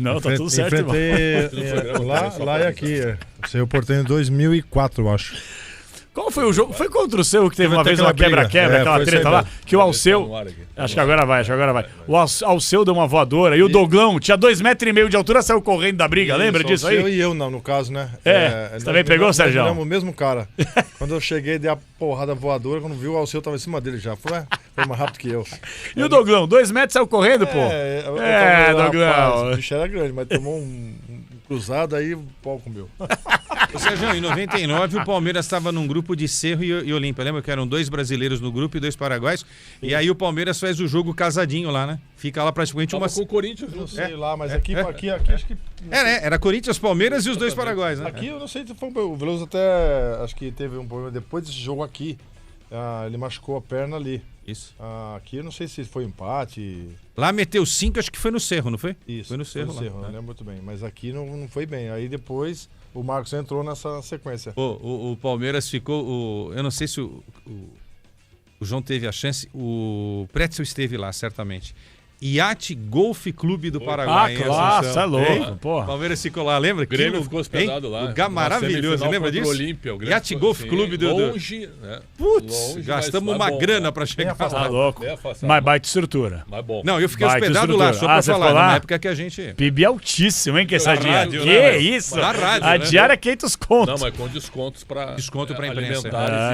Não, tá tudo certo, irmão. Lá e aqui. Você reportei em 2004, eu acho. Qual foi o jogo? Foi contra o seu que teve uma vez uma quebra-quebra, aquela treta lá? Que o Alceu... Acho que agora vai. O Alceu deu uma voadora e o Doglão tinha 2,5 metros de altura, saiu correndo da briga, lembra disso aí? Eu e eu, não, no caso, né? Você também pegou, Sérgio? O mesmo cara. Quando eu cheguei, dei a porrada voadora, quando viu o Alceu tava em cima dele já. Foi mais rápido que eu. E o Doglão? 2 metros saiu correndo, pô? Doglão. O bicho era grande, mas tomou um cruzado aí, o pau comeu. Sérgio, em 99 o Palmeiras estava num grupo de Cerro e Olímpia. Lembra que eram 2 brasileiros no grupo e 2 paraguaios? E aí o Palmeiras faz o jogo casadinho lá, né? Fica lá praticamente uma... com o Corinthians, não sei lá, mas aqui acho que... né? Era Corinthians, Palmeiras e os 2 paraguaios, né? Aqui eu não sei se foi o Veloso até... Acho que teve um problema depois desse jogo aqui. Ele machucou a perna ali. Isso. Aqui eu não sei se foi empate. Lá meteu 5, acho que foi no Cerro, não foi? Isso. Foi no Cerro, eu lembro muito bem. Mas aqui não foi bem. Aí depois o Marcos entrou nessa sequência. O Palmeiras ficou... Eu não sei se o João teve a chance. O Pretzel esteve lá, certamente. Yacht Golf Clube do Paraguai. Claro, você é louco, porra. Palmeiras ficou lá, lembra? O Grêmio ficou hospedado lá. Lugar maravilhoso, lembra disso? Olímpia, Yacht Golf Clube do... Longe, né? Putz, gastamos uma grana pra chegar lá. Tá louco. Mas baita estrutura. Mas bom. Não, eu fiquei hospedado lá, só pra falar, na época que a gente... PIB altíssimo, hein, que essa rádio, que isso? Na rádio, a diária é 500 contos. Não, mas com descontos pra... Desconto pra imprensa.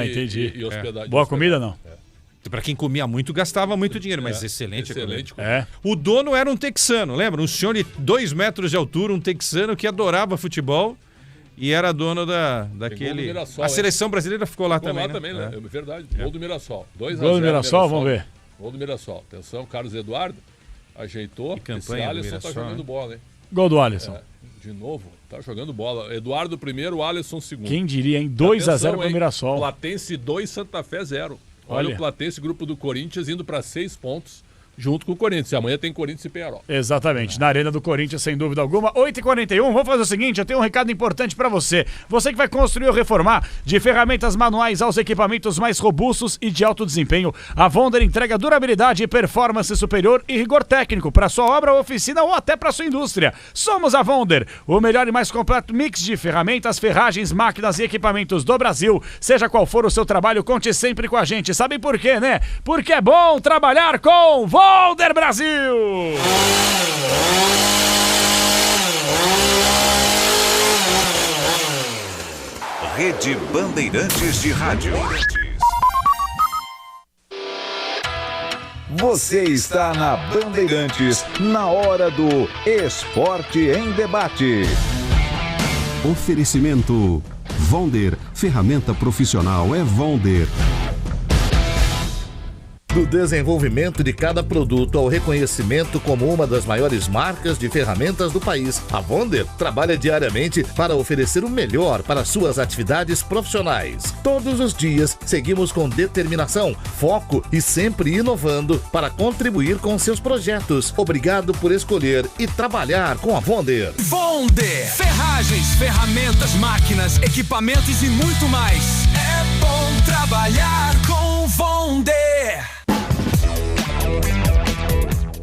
Entendi. E hospedagem. Boa comida, não? Pra quem comia muito, gastava muito dinheiro, mas excelente. Comida. O dono era um texano, lembra? Um senhor de 2 metros de altura, um texano que adorava futebol e era dono daquele... Mirassol, a seleção brasileira ficou lá também, né? É verdade. Gol do Mirassol. 2-0. Gol do Mirassol, vamos ver. Gol do Mirassol. Atenção, Carlos Eduardo ajeitou. Esse Alisson tá jogando bola, hein? Gol do Alisson. De novo, tá jogando bola. Eduardo primeiro, Alisson segundo. Quem diria, hein? 2-0 pro Mirassol. Platense 2, Santa Fé 0. Olha o Platense, grupo do Corinthians, indo para 6 pontos junto com o Corinthians. E amanhã tem Corinthians e Penharol. Exatamente, na Arena do Corinthians, sem dúvida alguma. 8h41, vamos fazer o seguinte, eu tenho um recado importante para você. Você que vai construir ou reformar, de ferramentas manuais aos equipamentos mais robustos e de alto desempenho, a Vonder entrega durabilidade, performance superior e rigor técnico para sua obra, oficina ou até para sua indústria. Somos a Vonder, o melhor e mais completo mix de ferramentas, ferragens, máquinas e equipamentos do Brasil. Seja qual for o seu trabalho, conte sempre com a gente. Sabe por quê, né? Porque é bom trabalhar com Vonder Brasil! Rede Bandeirantes de Rádio. Você está na Bandeirantes, na hora do Esporte em Debate. Oferecimento Vonder, ferramenta profissional é Vonder. Do desenvolvimento de cada produto ao reconhecimento como uma das maiores marcas de ferramentas do país, a Vonder trabalha diariamente para oferecer o melhor para suas atividades profissionais. Todos os dias seguimos com determinação, foco e sempre inovando para contribuir com seus projetos. Obrigado por escolher e trabalhar com a Vonder. Vonder, ferragens, ferramentas, máquinas, equipamentos e muito mais. É bom trabalhar com Vonder.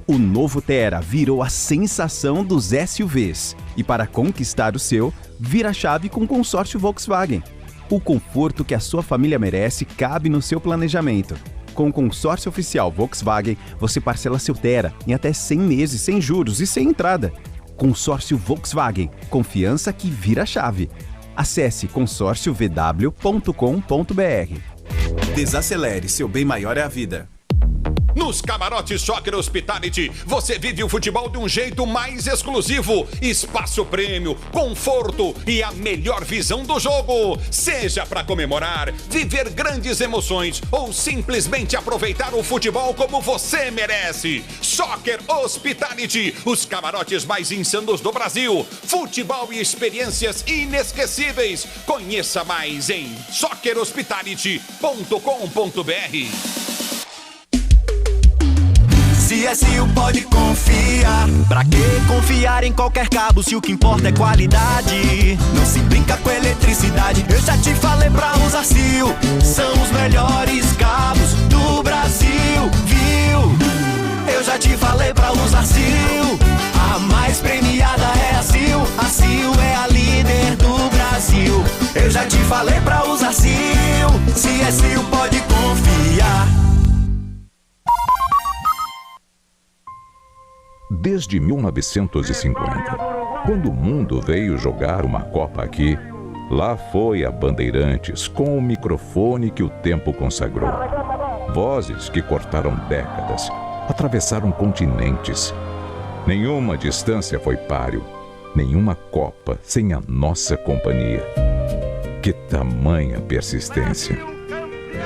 O novo Tera virou a sensação dos SUVs. E para conquistar o seu, vira a chave com o consórcio Volkswagen. O conforto que a sua família merece cabe no seu planejamento. Com o consórcio oficial Volkswagen, você parcela seu Tera em até 100 meses sem juros e sem entrada. Consórcio Volkswagen, confiança que vira a chave. Acesse consórciovw.com.br. Desacelere, seu bem maior é a vida. Nos camarotes Soccer Hospitality, você vive o futebol de um jeito mais exclusivo. Espaço prêmio, conforto e a melhor visão do jogo. Seja para comemorar, viver grandes emoções ou simplesmente aproveitar o futebol como você merece. Soccer Hospitality, os camarotes mais insanos do Brasil. Futebol e experiências inesquecíveis. Conheça mais em soccerhospitality.com.br. CSU pode confiar. Pra que confiar em qualquer cabo se o que importa é qualidade? Não se brinca com eletricidade. Eu já te falei pra usar CIL. São os melhores cabos do Brasil, viu? Eu já te falei pra usar CIL. A mais premiada falei pra usar Sil. Se é Sil, pode confiar. Desde 1950, quando o mundo veio jogar uma Copa aqui, lá foi a Bandeirantes com o microfone que o tempo consagrou. Vozes que cortaram décadas, atravessaram continentes. Nenhuma distância foi páreo, nenhuma Copa sem a nossa companhia. Que tamanha persistência!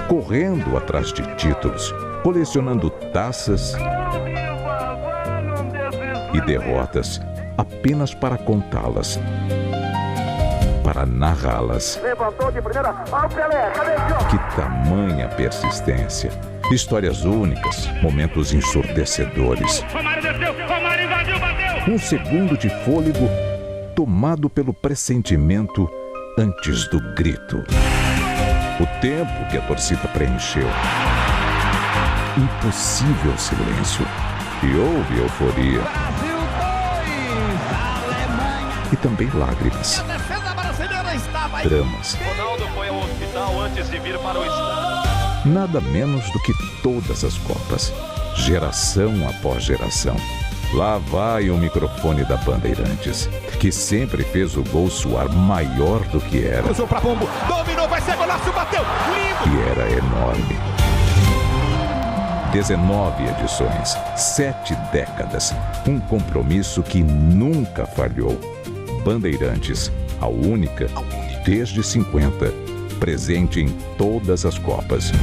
Correndo atrás de títulos, colecionando taças e derrotas apenas para contá-las, para narrá-las. Que tamanha persistência! Histórias únicas, momentos ensurdecedores. Um segundo de fôlego tomado pelo pressentimento antes do grito. O tempo que a torcida preencheu. Impossível silêncio. E houve euforia. E também lágrimas. Dramas. Ronaldo foi ao hospital antes de vir para o estádio. Nada menos do que todas as Copas. Geração após geração. Lá vai o microfone da Bandeirantes, que sempre fez o gol soar maior do que era. Cruzou pra Pombo, dominou, vai ser golaço, bateu, lindo! E era enorme. 19 edições, 7 décadas, um compromisso que nunca falhou. Bandeirantes, a única, desde 50, presente em todas as Copas,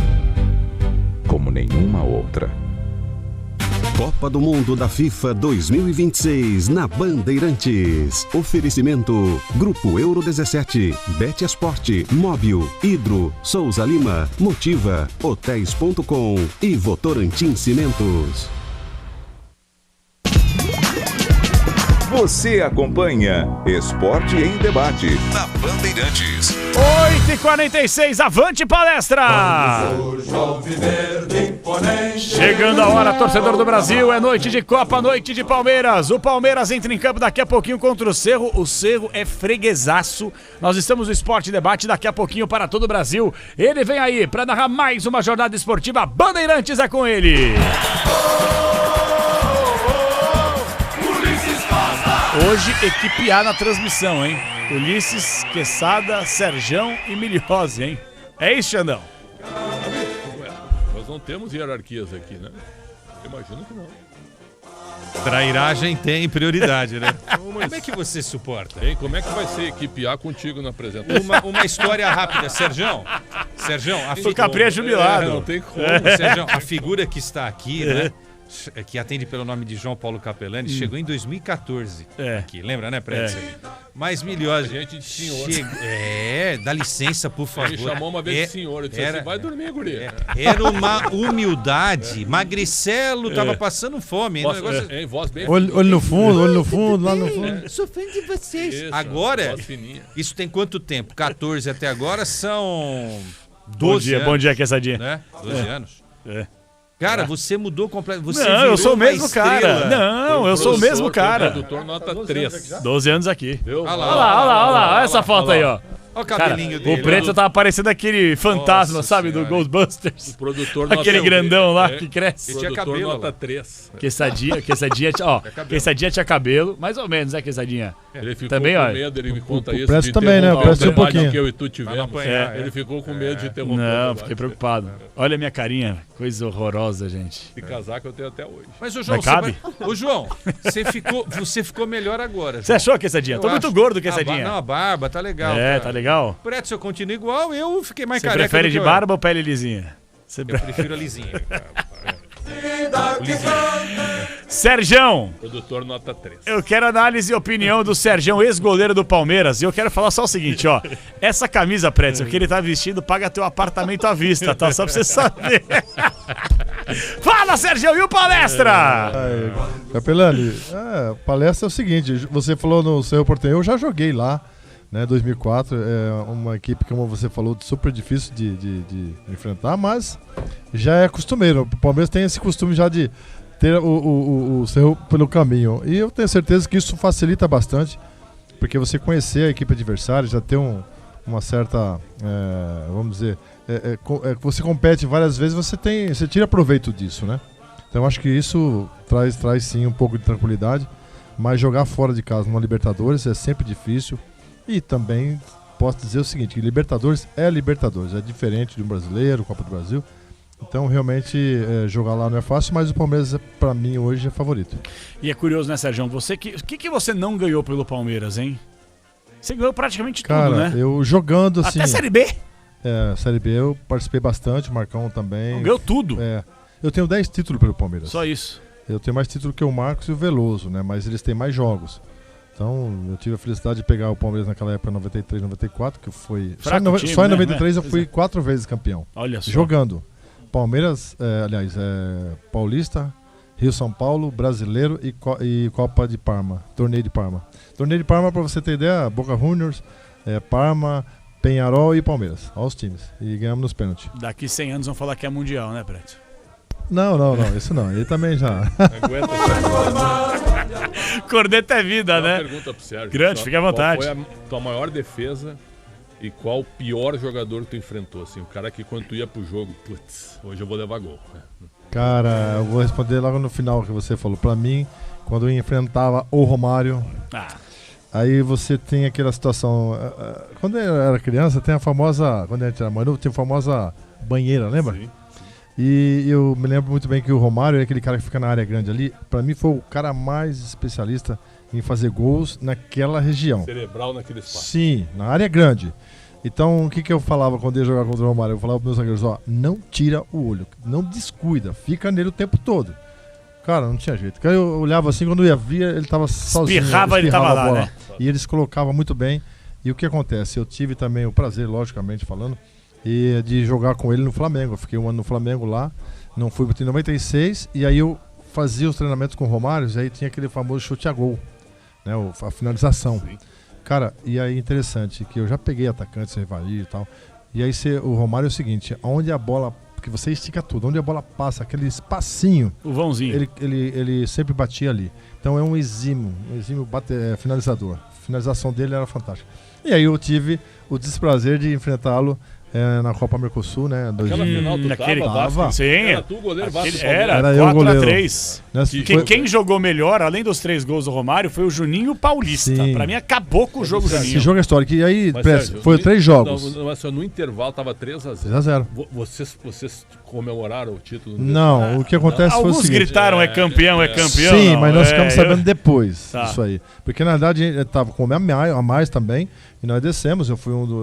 como nenhuma outra. Copa do Mundo da FIFA 2026 na Bandeirantes. Oferecimento Grupo Euro 17, Bet Esporte, Móbil, Hidro, Souza Lima, Motiva, Hotéis.com e Votorantim Cimentos. Você acompanha Esporte em Debate na Bandeirantes. 8h46, avante palestra! Chegando a hora, torcedor do Brasil, é noite de Copa, noite de Palmeiras. O Palmeiras entra em campo daqui a pouquinho contra o Cerro. O Cerro é freguesaço. Nós estamos no Esporte em Debate daqui a pouquinho para todo o Brasil. Ele vem aí para narrar mais uma jornada esportiva. Bandeirantes é com ele. Hoje, equipe A na transmissão, hein? Ulisses, Quesada, Serjão e Miliose, hein? É isso, Xandão? Nós não temos hierarquias aqui, né? Eu imagino que não. Trairagem tem prioridade, né? Como é que você suporta? Hein? Como é que vai ser equipe A contigo na apresentação? Uma história rápida. Serjão, a figura... Capri é jubilado. Não tem como. Serjão, a figura que está aqui, né? Que atende pelo nome de João Paulo Capelani, chegou em 2014. Aqui, lembra, né, Prédio? Mas Miliose. Gente de senhor. Dá licença, por favor. Ele chamou uma vez de senhor. Eu disse assim, vai dormir, guria. Era uma humildade. Magricelo tava passando fome. Voz, negócio... voz bem olho no fundo, lá no fundo. Sou fã de vocês. Isso, agora, isso tem quanto tempo? 14 até agora são 12 anos. Bom dia, Quesadinha. Né? 12 anos. Cara, você mudou completamente. Não, eu sou o mesmo cara. Não, eu sou o mesmo cara. Produtor nota 3. 12 anos aqui. Olha lá. Olha essa foto aí, ó. Olha o cabelinho dele. O preto tava parecendo aquele fantasma, sabe, do Ghostbusters. O produtor aquele grandão lá que cresce. Ele tinha cabelo, nota 3. Quesadinha, Quesadinha tinha cabelo, mais ou menos, né, Quesadinha? Ele ficou também, com medo, ele me conta isso. O Presto também, né? O Presto um pouquinho. Que eu e tu tivemos. Ele ficou com medo de interromper. Não, fiquei preocupado. Olha a minha carinha, coisa horrorosa, gente. De casaco eu tenho até hoje. Mas o João, João, você ficou melhor agora. Você achou, Quesadinha? Tô muito gordo, Quesadinha. Não, a barba tá legal. Tá legal. Preto, se eu continuo igual, eu fiquei mais careca. Você prefere de barba ou pele lisinha? Eu prefiro a lisinha. Serjão, produtor nota 3. Eu quero análise e opinião do Serjão, ex-goleiro do Palmeiras. E eu quero falar só o seguinte, ó. Essa camisa, Pretzel, que ele tá vestindo, paga teu apartamento à vista, tá? Só pra você saber. Fala, Serjão, e o palestra? Capelani, palestra é o seguinte, você falou no Cerro Porteño, eu já joguei lá, né, 2004, é uma equipe, como você falou, super difícil de enfrentar, mas já é costumeiro. O Palmeiras tem esse costume já de ter o Cerro pelo caminho. E eu tenho certeza que isso facilita bastante, porque você conhecer a equipe adversária, já ter uma certa, vamos dizer, você compete várias vezes, você tira proveito disso, né? Então acho que isso traz sim um pouco de tranquilidade, mas jogar fora de casa numa Libertadores é sempre difícil. E também posso dizer o seguinte, que Libertadores é diferente de um brasileiro, Copa do Brasil. Então realmente jogar lá não é fácil, mas o Palmeiras pra mim hoje é favorito. E é curioso, né, Sérgio? O que você não ganhou pelo Palmeiras, hein? Você ganhou praticamente tudo, né? Eu jogando assim... Até Série B? Série B eu participei bastante, o Marcão também. Ganhou tudo? Eu tenho 10 títulos pelo Palmeiras. Só isso? Eu tenho mais títulos que o Marcos e o Veloso, né? Mas eles têm mais jogos. Então eu tive a felicidade de pegar o Palmeiras naquela época, 93, 94, que foi... Só em 93 eu fui 4 vezes campeão. Olha só. Jogando. Palmeiras, Paulista, Rio-São Paulo, Brasileiro e Copa de Parma, Torneio de Parma. Torneio de Parma, pra você ter ideia, Boca Juniors, Parma, Peñarol e Palmeiras, olha os times. E ganhamos nos pênaltis. Daqui 100 anos vão falar que é mundial, né, Preto? Não, isso não. Ele também já... Corneta é vida, né? Uma pergunta pro Sérgio. Grande, fica à vontade. Qual foi a tua maior defesa e qual o pior jogador que tu enfrentou? Assim, o cara que quando tu ia pro jogo, putz, hoje eu vou levar gol. Cara, eu vou responder logo no final que você falou. Pra mim, quando eu enfrentava o Romário, aí você tem aquela situação... Quando eu era criança, tem a famosa... Quando a gente era mais novo, tinha a famosa banheira, lembra? Sim. E eu me lembro muito bem que o Romário, aquele cara que fica na área grande ali, pra mim foi o cara mais especialista em fazer gols naquela região. Cerebral naquele espaço. Sim, na área grande. Então, o que eu falava quando ia jogar contra o Romário? Eu falava pros meus zagueiros, não tira o olho, não descuida, fica nele o tempo todo. Cara, não tinha jeito. Eu olhava assim, quando eu ia ver, ele tava sozinho. Espirrava, ele tava lá, né? E ele se colocava muito bem. E o que acontece? Eu tive também o prazer, logicamente falando, de jogar com ele no Flamengo. Eu fiquei um ano no Flamengo lá, não fui em 96, e aí eu fazia os treinamentos com o Romário, e aí tinha aquele famoso chute a gol, né, a finalização. Sim. Cara, e aí interessante, que eu já peguei atacantes, rivalia e tal, e aí o Romário é o seguinte, onde a bola, que você estica tudo, onde a bola passa, aquele espacinho, o vãozinho, ele sempre batia ali. Então é um exímio finalizador. A finalização dele era fantástica. E aí eu tive o desprazer de enfrentá-lo na Copa Mercosul, né? Aquela final tu tava? Sim. Era tu o goleiro Vasco? Era eu 4-3. Quem jogou melhor, além dos 3 gols do Romário, foi o Juninho Paulista. Sim. Pra mim acabou com o jogo Juninho. Esse jogo é histórico. E aí, foi 3 jogos. No intervalo tava 3-0. 3-0. Vocês comemoraram o título? Não, o que acontece foi o seguinte. Alguns gritaram é campeão. Sim, mas nós ficamos sabendo depois disso aí. Porque na verdade a gente tava com a mais também. E nós descemos, eu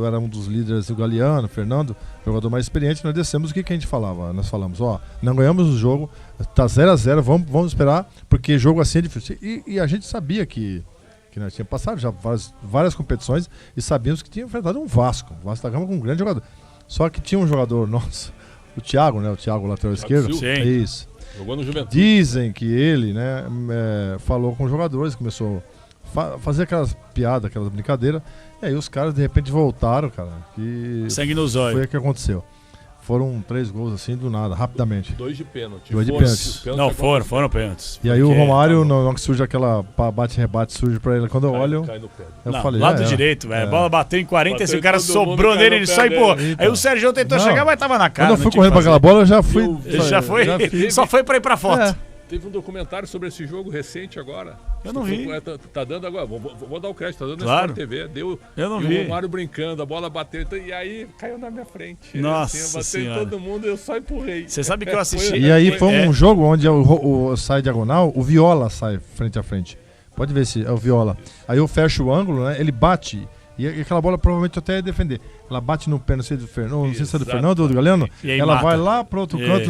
era um dos líderes, o Galeano, o Fernando, jogador mais experiente, nós descemos, o que a gente falava? Nós falamos, não ganhamos o jogo, tá 0-0, vamos esperar, porque jogo assim é difícil. E a gente sabia que nós tínhamos passado já várias competições e sabíamos que tinha enfrentado um Vasco. O Vasco da Gama com um grande jogador. Só que tinha um jogador nosso, o Thiago, né? O Thiago, lateral esquerdo. Sim. Isso. Jogou no Juventude. Dizem que ele, né, falou com os jogadores, começou a fazer aquelas piadas, aquelas brincadeiras. E aí os caras de repente voltaram, cara. Sangue nos olhos. Foi o que aconteceu. Foram 3 gols assim do nada, rapidamente. 2 de pênalti. 2 de pênalti. Não, foram pênaltis. E aí o Romário, não que surge aquela bate-rebate, surge pra ele. Quando eu olho, eu falei... Lado direito, velho. A bola bateu em 40 e o cara sobrou nele, ele só empurrou. Aí o Sérgio tentou chegar, mas tava na cara. Quando eu fui correndo pra aquela bola, eu já fui... Só foi pra ir pra foto. Teve um documentário sobre esse jogo recente agora. Eu não vi. Tá dando agora, vou dar o crédito, tá dando claro. na Sport TV. Eu não vi. O Romário brincando, a bola bateu, e aí caiu na minha frente. Nossa assim, bateu em todo mundo, eu só empurrei. Você sabe que eu assisti. E aí foi um jogo onde o sai diagonal, o Viola sai frente a frente. Pode ver se é o Viola. Aí eu fecho o ângulo, né? Ele bate. E aquela bola provavelmente eu até ia defender. Ela bate no pé, não sei se é do Fernando ou do Galeano. Ela vai lá pro outro canto,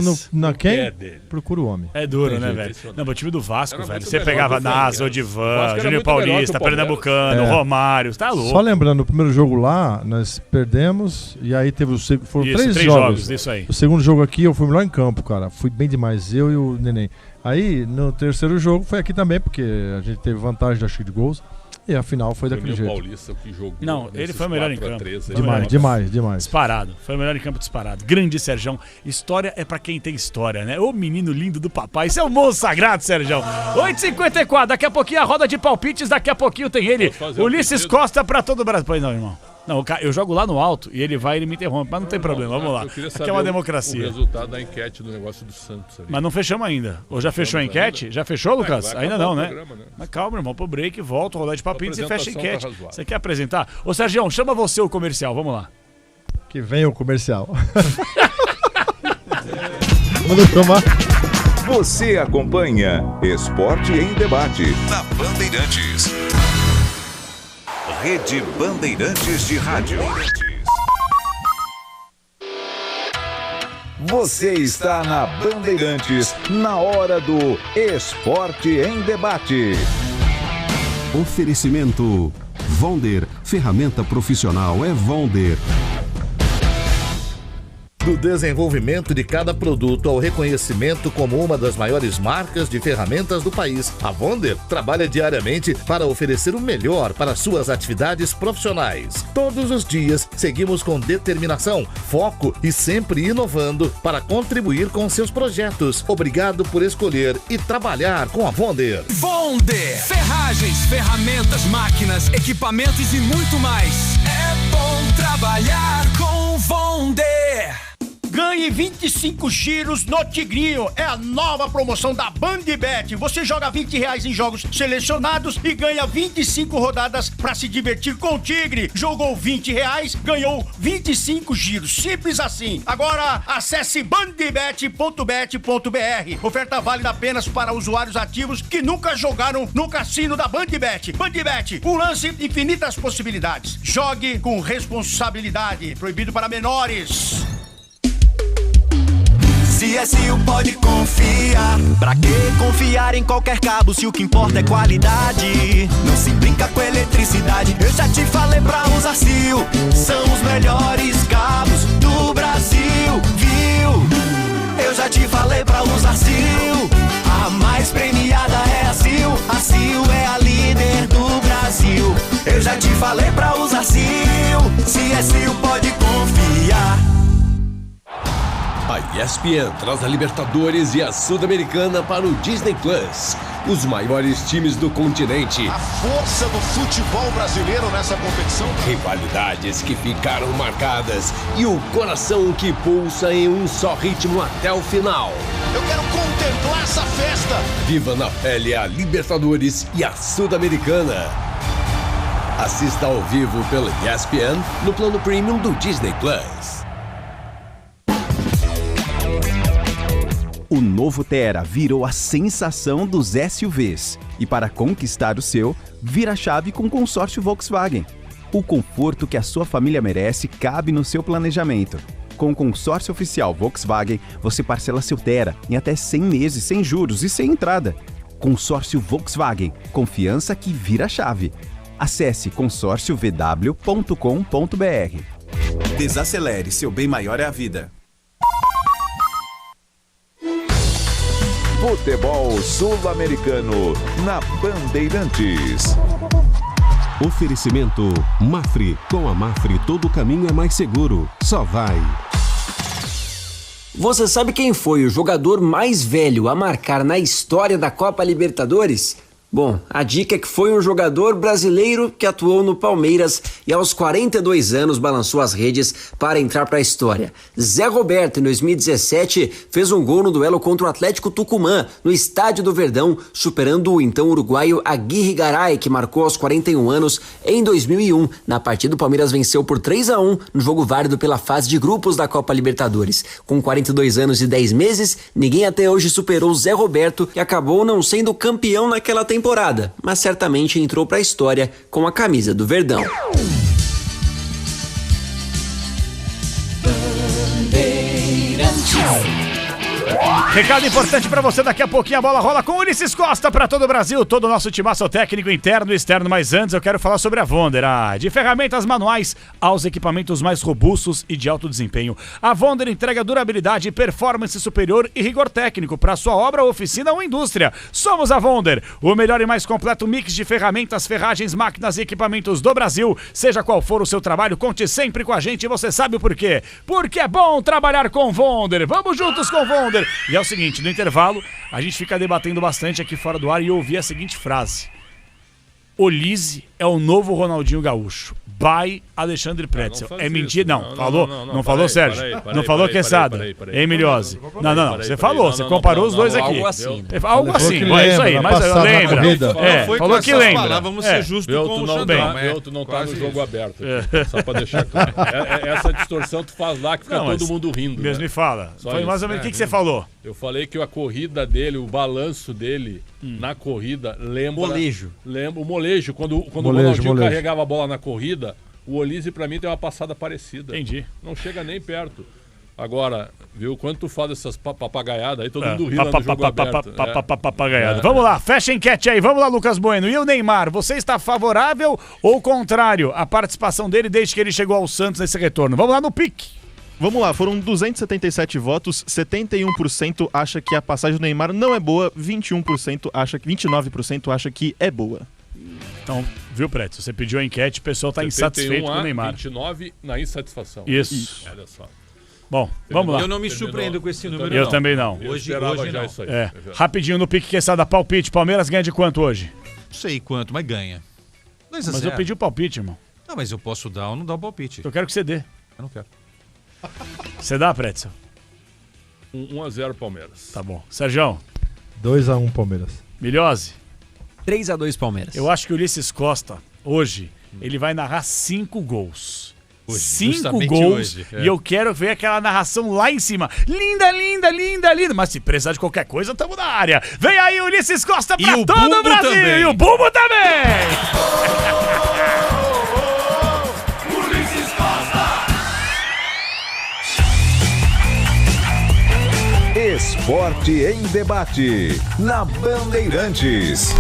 quem? Procura o homem. É duro, né, velho? Não, o time do Vasco, velho. Você pegava Nasa, Odivan, Júnior Paulista, Pernambucano, Romário. Tá louco. Só lembrando, o primeiro jogo lá, nós perdemos. E aí teve foram 3 jogos. Isso aí. O segundo jogo aqui, eu fui melhor em campo, cara. Fui bem demais, eu e o Neném. Aí, no terceiro jogo, foi aqui também, porque a gente teve vantagem, acho que, de gols. E a final foi daquele jeito. Paulista, que jogou. Não, ele foi o melhor em campo. Demais. Disparado. Foi o melhor em campo disparado. Grande Serjão. História é pra quem tem história, né? Ô menino lindo do papai. Isso é um monstro sagrado, Serjão. 8h54. Daqui a pouquinho a roda de palpites. Daqui a pouquinho tem ele. Ulisses Costa pra todo o Brasil. Pois não, irmão. Não, eu jogo lá no alto e ele vai e ele me interrompe, mas não tem problema, vamos lá. Aqui é uma democracia. O resultado da enquete do negócio do Santos ali. Mas não fechamos ainda. Ou já fechou a enquete? Já fechou, Lucas? Ainda não, né? Programa, né? Mas calma, irmão, pro break, volta, rodar de papinho e você fecha a enquete. Você quer apresentar? Ô, Sergião, chama você o comercial, vamos lá. Que venha o comercial. Vamos tomar. Você acompanha Esporte em Debate na Bandeirantes. Rede Bandeirantes de Rádio. Você está na Bandeirantes, na hora do Esporte em Debate. Oferecimento Vonder, ferramenta profissional é Vonder. Do desenvolvimento de cada produto ao reconhecimento como uma das maiores marcas de ferramentas do país, a Vonder trabalha diariamente para oferecer o melhor para suas atividades profissionais. Todos os dias seguimos com determinação, foco e sempre inovando para contribuir com seus projetos. Obrigado por escolher e trabalhar com a Vonder. Vonder, ferragens, ferramentas, máquinas, equipamentos e muito mais. É bom trabalhar com Vonder. Ganhe 25 giros no Tigrinho. É a nova promoção da Bandbet. Você joga R$20 em jogos selecionados e ganha 25 rodadas para se divertir com o Tigre. Jogou R$20, ganhou 25 giros. Simples assim. Agora acesse bandbet.bet.br. Oferta válida apenas para usuários ativos que nunca jogaram no cassino da Bandbet. Bandbet, um lance, infinitas possibilidades. Jogue com responsabilidade. Proibido para menores. CSU pode confiar. Pra que confiar em qualquer cabo se o que importa é qualidade? Não se brinca com eletricidade. Eu já te falei pra usar CIL. São os melhores cabos do Brasil, viu? Eu já te falei pra usar CIL. A mais premiada é a CIL. A CIL é a líder do Brasil. Eu já te falei pra usar CIL. CSU pode confiar. A ESPN traz a Libertadores e a Sul-Americana para o Disney Plus. Os maiores times do continente. A força do futebol brasileiro nessa competição. Rivalidades que ficaram marcadas e o coração que pulsa em um só ritmo até o final. Eu quero contemplar essa festa. Viva na pele a Libertadores e a Sul-Americana. Assista ao vivo pela ESPN no plano premium do Disney Plus. O novo Tera virou a sensação dos SUVs. E para conquistar o seu, vira a chave com o consórcio Volkswagen. O conforto que a sua família merece cabe no seu planejamento. Com o consórcio oficial Volkswagen, você parcela seu Tera em até 100 meses sem juros e sem entrada. Consórcio Volkswagen. Confiança que vira a chave. Acesse consórciovw.com.br. Desacelere, seu bem maior é a vida. Futebol Sul-Americano na Bandeirantes. Oferecimento Mafre. Com a Mafre todo caminho é mais seguro. Só vai. Você sabe quem foi o jogador mais velho a marcar na história da Copa Libertadores? Bom, a dica é que foi um jogador brasileiro que atuou no Palmeiras e aos 42 anos balançou as redes para entrar para a história. Zé Roberto, em 2017, fez um gol no duelo contra o Atlético Tucumã, no Estádio do Verdão, superando o então uruguaio Aguirre Garay, que marcou aos 41 anos em 2001. Na partida, o Palmeiras venceu por 3-1 no jogo válido pela fase de grupos da Copa Libertadores. Com 42 anos e 10 meses, ninguém até hoje superou Zé Roberto, que acabou não sendo campeão naquela temporada, mas certamente entrou para a história com a camisa do Verdão. Recado importante pra você, daqui a pouquinho a bola rola com Ulisses Costa pra todo o Brasil, todo o nosso timaço técnico interno e externo, mas antes eu quero falar sobre a Vonder, de ferramentas manuais aos equipamentos mais robustos e de alto desempenho. A Vonder entrega durabilidade, performance superior e rigor técnico pra sua obra, oficina ou indústria. Somos a Vonder, o melhor e mais completo mix de ferramentas, ferragens, máquinas e equipamentos do Brasil. Seja qual for o seu trabalho, conte sempre com a gente e você sabe o porquê. Porque é bom trabalhar com Vonder. Vamos juntos com Vonder. E é o seguinte, no intervalo, a gente fica debatendo bastante aqui fora do ar e eu ouvi a seguinte frase. Olise é o novo Ronaldinho Gaúcho. By Alexandre Pretzel. É mentira? Não, falou? Não falou, Sérgio? Não falou, Quesada? Hein, Miliose? Não. Você falou, você comparou os dois aqui. Algo assim. Algo assim, é isso aí. Mas lembra. Falou que lembra. Vamos ser justos com o Xandão. Tu não tá no jogo aberto. Só pra deixar claro. Essa distorção tu faz lá que fica todo mundo rindo. Mesmo me fala. Foi mais ou menos o que você falou? Eu falei que a corrida dele, o balanço dele na corrida lembra... Lembra o molejo. Quando o Ronaldinho carregava a bola na corrida, o Olise pra mim tem uma passada parecida. Entendi. Não chega nem perto. Agora, viu, quando tu faz essas papagaiadas aí, todo mundo ri lá no jogo aberto. Papagaiada. Vamos lá, fecha a enquete aí. Vamos lá, Lucas Bueno. E o Neymar, você está favorável ou contrário à participação dele desde que ele chegou ao Santos nesse retorno? Vamos lá no pique. Vamos lá, foram 277 votos, 71% acha que a passagem do Neymar não é boa, 29% acha que é boa. Então, viu, Preto? Você pediu a enquete, o pessoal está insatisfeito com o Neymar. 29 na insatisfação. Isso. Olha só. Bom, vamos lá. Eu não me surpreendo com esse número, Eu também não. Hoje não. Isso aí. Rapidinho no pique, Quesada, palpite. Palmeiras ganha de quanto hoje? Não sei quanto, mas ganha. 2-0. Mas eu pedi o palpite, irmão. Não, mas eu posso dar ou não dar o palpite. Eu quero que você dê. Eu não quero. Você dá, Pretzel? 1-0 Palmeiras. Tá bom. Sergião? 2-1 Palmeiras. Miliose? 3-2 Palmeiras. Eu acho que o Ulisses Costa, hoje, ele vai narrar 5 gols. Hoje, 5 gols. Hoje, e eu quero ver aquela narração lá em cima. Linda, linda, linda, linda. Mas se precisar de qualquer coisa, tamo na área. Vem aí o Ulisses Costa pra todo o Brasil. Também. E o Bumbo também. Esporte em debate, na Bandeirantes.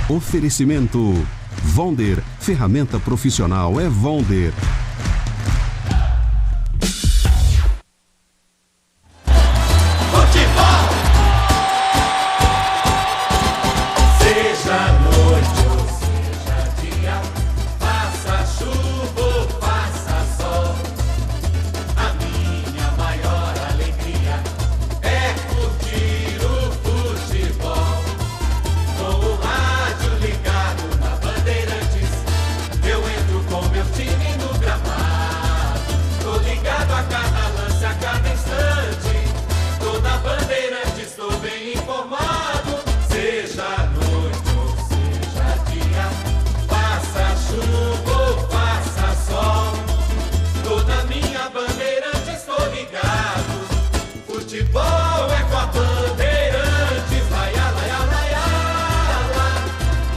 Oferecimento Vonder, ferramenta profissional é Vonder. Seja noite ou seja dia, faça chuva ou faça sol, a minha maior alegria é curtir o futebol. Com o rádio ligado na Bandeirantes, eu entro com meu time no gramado. Tô ligado a cada lance, a cada instante. Tô na Bandeirantes, tô bem informado. Seja noite ou seja dia, faça chuva ou faça sol, tô na minha Bandeirantes, tô ligado. Futebol é com a Bandeirantes. Laia, laia, laia,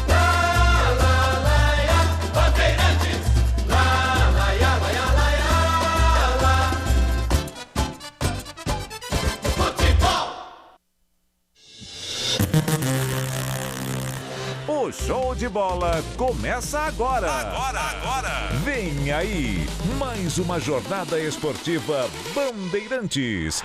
la, la, laia, Bandeirantes. La, laia, laia, laia, la. Futebol. O show de bola começa agora. Agora. Vem aí, mais uma jornada esportiva Bandeirantes.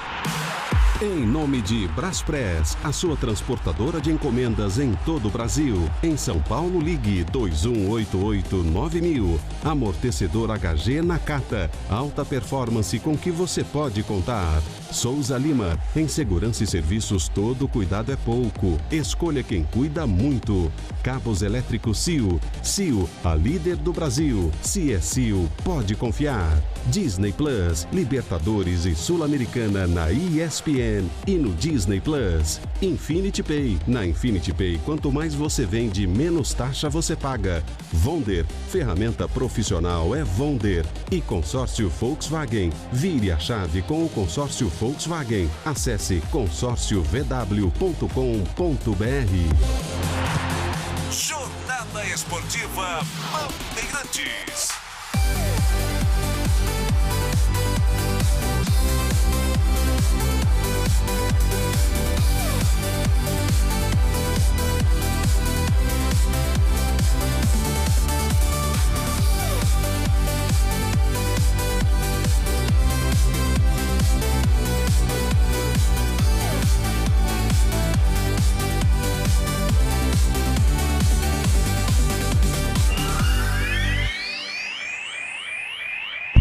Em nome de Braspress, a sua transportadora de encomendas em todo o Brasil. Em São Paulo, ligue 2188-9000. Amortecedor HG Nakata. Alta performance com que você pode contar. Souza Lima. Em segurança e serviços, todo cuidado é pouco. Escolha quem cuida muito. Cabos elétricos CIO. CIO, a líder do Brasil. Se é CIO, pode confiar. Disney Plus, Libertadores e Sul-Americana na ESPN e no Disney Plus. Infinity Pay. Na Infinity Pay, quanto mais você vende, menos taxa você paga. Vonder, ferramenta profissional é Vonder. E consórcio Volkswagen. Vire a chave com o consórcio Volkswagen. Acesse consórciovw.com.br. Jornada Esportiva Bandeirantes.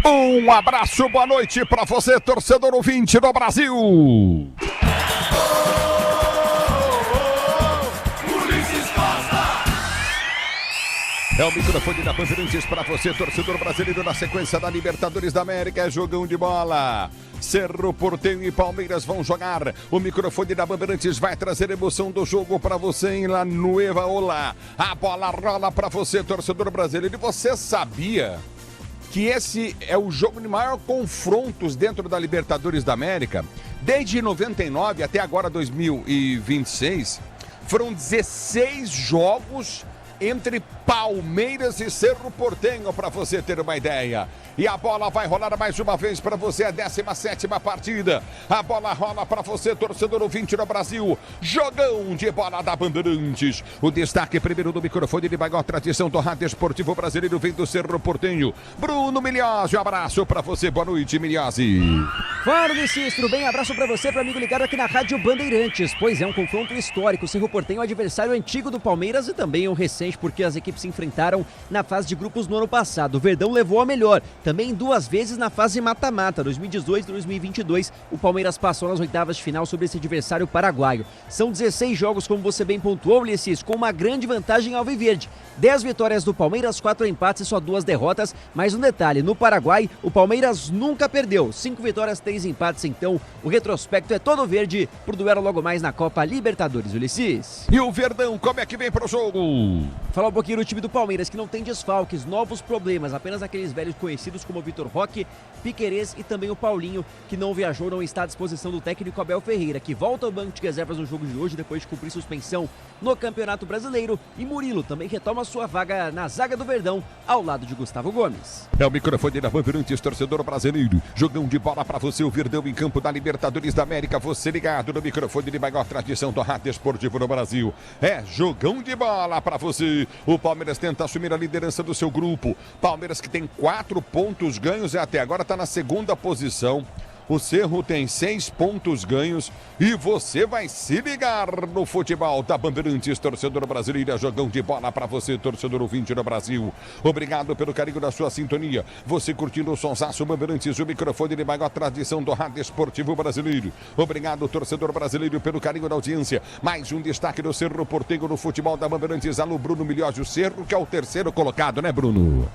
Um abraço, boa noite para você, torcedor ouvinte do Brasil. Ulisses Costa. É o microfone da Bandeirantes para você, torcedor brasileiro, na sequência da Libertadores da América. É jogão de bola. Cerro Porteño e Palmeiras vão jogar. O microfone da Bandeirantes vai trazer emoção do jogo para você em La Nueva Ola. A bola rola para você, torcedor brasileiro. E você sabia que esse é o jogo de maior confrontos dentro da Libertadores da América? Desde 99 até agora 2026, foram 16 jogos entre Palmeiras e Cerro Porteño, para você ter uma ideia. E a bola vai rolar mais uma vez para você, a 17ª partida. A bola rola para você, torcedor ouvinte no Brasil. Jogão de bola da Bandeirantes. O destaque primeiro do microfone de maior tradição do rádio esportivo brasileiro vem do Cerro Porteño. Bruno Milhazzi, um abraço para você. Boa noite, Milhazzi. Fala, Ulisses, tudo bem? Abraço para você, para amigo ligado aqui na Rádio Bandeirantes. Pois é, um confronto histórico. O Cerro Porteño é o adversário antigo do Palmeiras e também um recente, porque as equipes se enfrentaram na fase de grupos no ano passado. O Verdão levou a melhor, também 2 vezes na fase mata-mata, 2018 e 2022. O Palmeiras passou nas oitavas de final sobre esse adversário paraguaio. São 16 jogos, como você bem pontuou, Ulisses, com uma grande vantagem alviverde. 10 vitórias do Palmeiras, 4 empates e só 2 derrotas. Mais um detalhe, no Paraguai, o Palmeiras nunca perdeu. 5 vitórias, 3 empates, então o retrospecto é todo verde pro duelo logo mais na Copa Libertadores, Ulisses. E o Verdão, como é que vem pro jogo? Falar um pouquinho do time do Palmeiras, que não tem desfalques, novos problemas, apenas aqueles velhos conhecidos como o Vitor Roque, Piquerez e também o Paulinho, que não viajou, não está à disposição do técnico Abel Ferreira, que volta ao banco de reservas no jogo de hoje depois de cumprir suspensão no Campeonato Brasileiro, e Murilo também retoma sua vaga na zaga do Verdão, ao lado de Gustavo Gomes. É o microfone da Bandeirantes, torcedor brasileiro. Jogão de bola para você, o Verdão em campo da Libertadores da América. Você ligado no microfone de maior tradição do rádio esportivo no Brasil. É jogão de bola para você. O Palmeiras tenta assumir a liderança do seu grupo. Palmeiras que tem 4 pontos ganhos e até agora está na 2ª posição. O Cerro tem 6 pontos ganhos e você vai se ligar no futebol da Bandeirantes, torcedor brasileiro. Jogão de bola para você, torcedor ouvinte no Brasil. Obrigado pelo carinho da sua sintonia. Você curtindo o sonsaço Bandeirantes, o microfone de maior tradição do rádio esportivo brasileiro. Obrigado, torcedor brasileiro, pelo carinho da audiência. Mais um destaque do Cerro Porteño no futebol da Bandeirantes. Alô, Bruno Milhazzi, o Cerro, que é o 3º colocado, né, Bruno?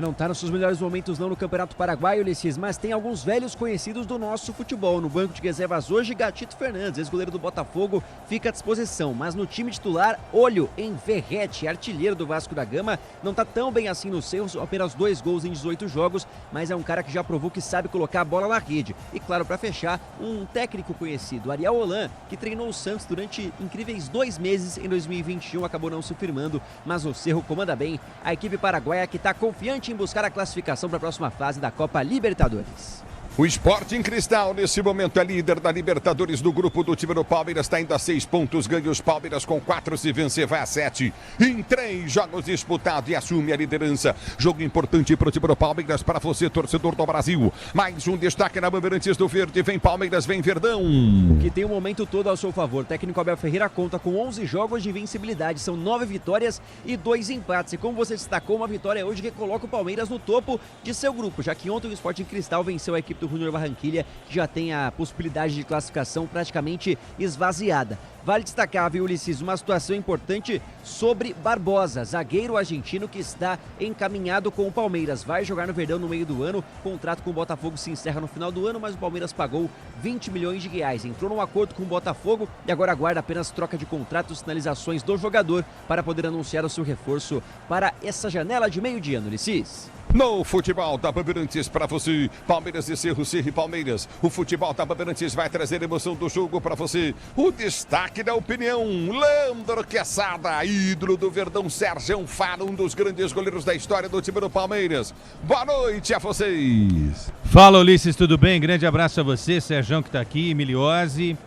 Não tá nos seus melhores momentos não no Campeonato Paraguaio, Ulisses, mas tem alguns velhos conhecidos do nosso futebol. No banco de reservas hoje, Gatito Fernandes, ex-goleiro do Botafogo, fica à disposição. Mas no time titular, olho em Verrete, artilheiro do Vasco da Gama. Não tá tão bem assim no Cerro, apenas 2 gols em 18 jogos, mas é um cara que já provou que sabe colocar a bola na rede. E claro, para fechar, um técnico conhecido, Ariel Holan, que treinou o Santos durante incríveis 2 meses em 2021, acabou não se firmando, mas o Cerro comanda bem a equipe paraguaia, que tá confiante em buscar a classificação para a próxima fase da Copa Libertadores. O Sporting Cristal, nesse momento, é líder da Libertadores do grupo do time do Palmeiras. Está indo a 6 pontos, ganha os Palmeiras com 4, se vencer vai a 7. Em 3 jogos disputados e assume a liderança. Jogo importante para o time do Palmeiras, para você, torcedor do Brasil. Mais um destaque na Bandeirantes do Verde. Vem Palmeiras, vem Verdão. O que tem o momento todo ao seu favor. O técnico Abel Ferreira conta com 11 jogos de invencibilidade. São 9 vitórias e 2 empates. E como você destacou, uma vitória hoje que coloca o Palmeiras no topo de seu grupo, já que ontem o Sporting Cristal venceu a equipe do Júnior Barranquilla, que já tem a possibilidade de classificação praticamente esvaziada. Vale destacar, viu, Ulisses, uma situação importante sobre Barbosa, zagueiro argentino que está encaminhado com o Palmeiras. Vai jogar no Verdão no meio do ano, o contrato com o Botafogo se encerra no final do ano, mas o Palmeiras pagou 20 milhões de reais. Entrou num acordo com o Botafogo e agora aguarda apenas troca de contratos, sinalizações do jogador para poder anunciar o seu reforço para essa janela de meio de ano, Ulisses. No futebol da Bandeirantes para você, Palmeiras e Cerro e Palmeiras. O futebol da Bandeirantes vai trazer emoção do jogo para você. O destaque da opinião, Leandro Quesada, ídolo do Verdão, Sérgio Faro, um dos grandes goleiros da história do time do Palmeiras. Boa noite a vocês. Fala, Ulisses, tudo bem? Grande abraço a você, Sérgio que está aqui, Milhazzi.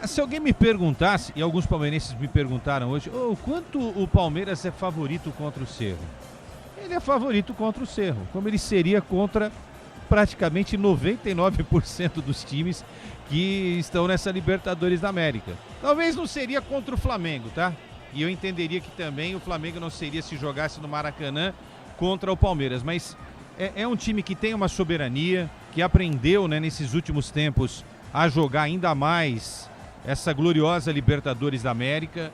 Se alguém me perguntasse, e alguns palmeirenses me perguntaram hoje, quanto o Palmeiras é favorito contra o Cerro? Ele é favorito contra o Cerro, como ele seria contra praticamente 99% dos times que estão nessa Libertadores da América. Talvez não seria contra o Flamengo, tá? E eu entenderia que também o Flamengo não seria se jogasse no Maracanã contra o Palmeiras, mas é um time que tem uma soberania, que aprendeu, né, nesses últimos tempos a jogar ainda mais essa gloriosa Libertadores da América.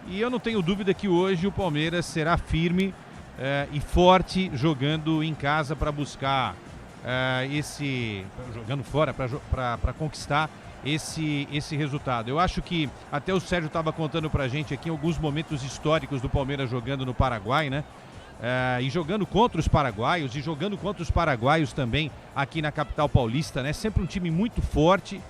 E eu não tenho dúvida que hoje o Palmeiras será firme e forte jogando em casa para buscar jogando fora para conquistar esse resultado. Eu acho que até o Sérgio estava contando pra gente aqui alguns momentos históricos do Palmeiras jogando no Paraguai, né? E jogando contra os paraguaios e jogando contra os paraguaios também aqui na capital paulista, né? Sempre um time muito forte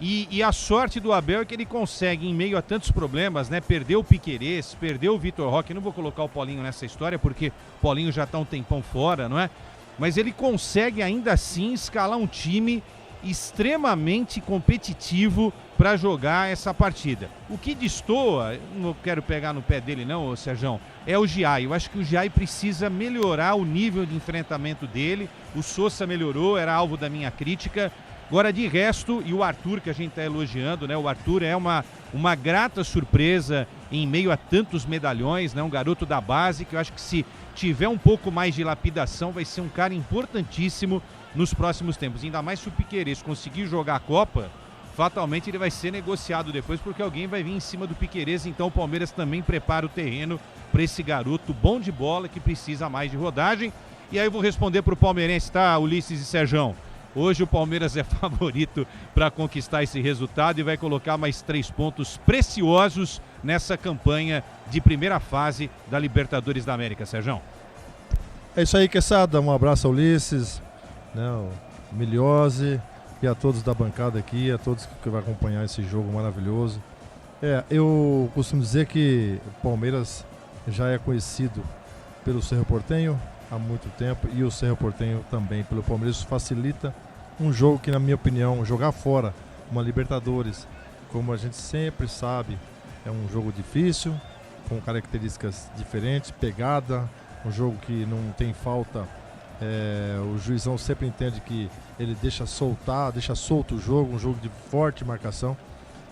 e a sorte do Abel é que ele consegue, em meio a tantos problemas, né? Perdeu o Piquerez, perdeu o Vitor Roque, não vou colocar o Paulinho nessa história porque o Paulinho já tá um tempão fora, não é? Mas ele consegue ainda assim escalar um time extremamente competitivo para jogar essa partida. O que destoa, não quero pegar no pé dele não, Sérgio, é o Giai. Eu acho que o Giai precisa melhorar o nível de enfrentamento dele. O Sousa melhorou, era alvo da minha crítica. Agora, de resto, e o Arthur, que a gente está elogiando, né? O Arthur é uma grata surpresa em meio a tantos medalhões, né? Um garoto da base que eu acho que se tiver um pouco mais de lapidação vai ser um cara importantíssimo nos próximos tempos. Ainda mais se o Piquerez conseguir jogar a Copa, fatalmente ele vai ser negociado depois, porque alguém vai vir em cima do Piquerez. Então o Palmeiras também prepara o terreno para esse garoto bom de bola que precisa mais de rodagem. E aí eu vou responder para o palmeirense, tá, Ulisses e Sérgio? Hoje o Palmeiras é favorito para conquistar esse resultado e vai colocar mais 3 pontos preciosos nessa campanha de primeira fase da Libertadores da América, Sérgio. É isso aí, Quesada. Um abraço ao Ulisses, né, o Miliose e a todos da bancada aqui, a todos que vão acompanhar esse jogo maravilhoso. Eu costumo dizer que o Palmeiras já é conhecido pelo Cerro Porteño há muito tempo e o Cerro Porteño também pelo Palmeiras. Isso facilita um jogo que, na minha opinião, jogar fora uma Libertadores, como a gente sempre sabe, é um jogo difícil, com características diferentes, pegada, um jogo que não tem falta. O juizão sempre entende que ele deixa solto o jogo, um jogo de forte marcação.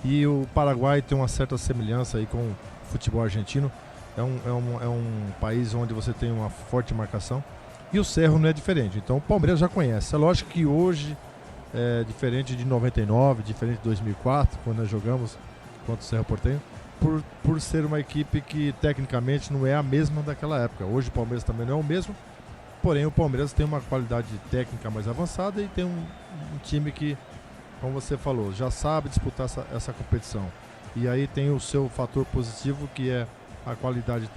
E o Paraguai tem uma certa semelhança aí com o futebol argentino. É um país onde você tem uma forte marcação. E o Cerro não é diferente. Então o Palmeiras já conhece. É lógico que hoje é diferente de 99, diferente de 2004, quando nós jogamos contra o Cerro Porteño, por ser uma equipe que tecnicamente não é a mesma daquela época. Hoje o Palmeiras também não é o mesmo. Porém, o Palmeiras tem uma qualidade técnica mais avançada e tem um time que, como você falou, já sabe disputar essa competição. E aí tem o seu fator positivo, que é a qualidade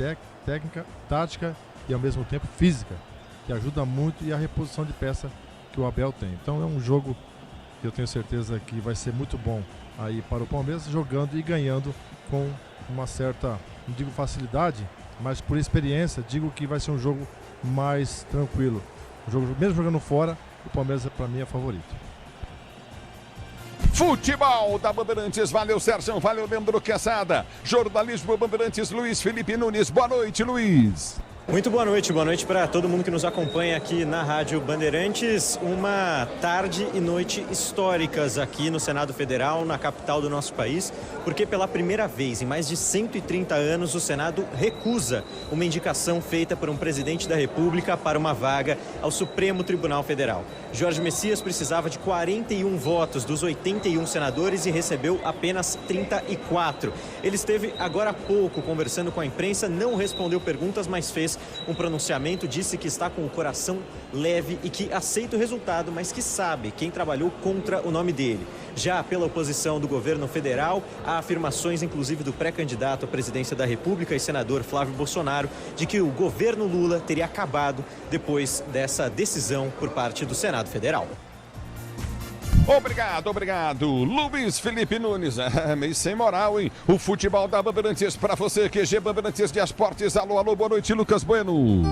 técnica, tática e ao mesmo tempo física, que ajuda muito, e a reposição de peça que o Abel tem. Então é um jogo que eu tenho certeza que vai ser muito bom aí para o Palmeiras, jogando e ganhando com uma certa, não digo facilidade, mas por experiência, digo que vai ser um jogo mais tranquilo. O jogo, mesmo jogando fora, o Palmeiras para mim é favorito. Futebol da Bandeirantes, valeu Sérgio, valeu Leandro Quesada. Jornalismo Bandeirantes, Luiz Felipe Nunes. Boa noite, Luiz. Muito boa noite para todo mundo que nos acompanha aqui na Rádio Bandeirantes. Uma tarde e noite históricas aqui no Senado Federal, na capital do nosso país, porque pela primeira vez em mais de 130 anos o Senado recusa uma indicação feita por um presidente da República para uma vaga ao Supremo Tribunal Federal. Jorge Messias precisava de 41 votos dos 81 senadores e recebeu apenas 34. Ele esteve agora há pouco conversando com a imprensa, não respondeu perguntas, mas fez um pronunciamento, disse que está com o coração leve e que aceita o resultado, mas que sabe quem trabalhou contra o nome dele. Já pela oposição do governo federal, há afirmações inclusive do pré-candidato à presidência da República e senador Flávio Bolsonaro de que o governo Lula teria acabado depois dessa decisão por parte do Senado Federal. Obrigado, Luiz Felipe Nunes. Meio sem moral, hein? O futebol da Bandeirantes para você, QG Bandeirantes de Esportes. Alô, boa noite, Lucas Bueno.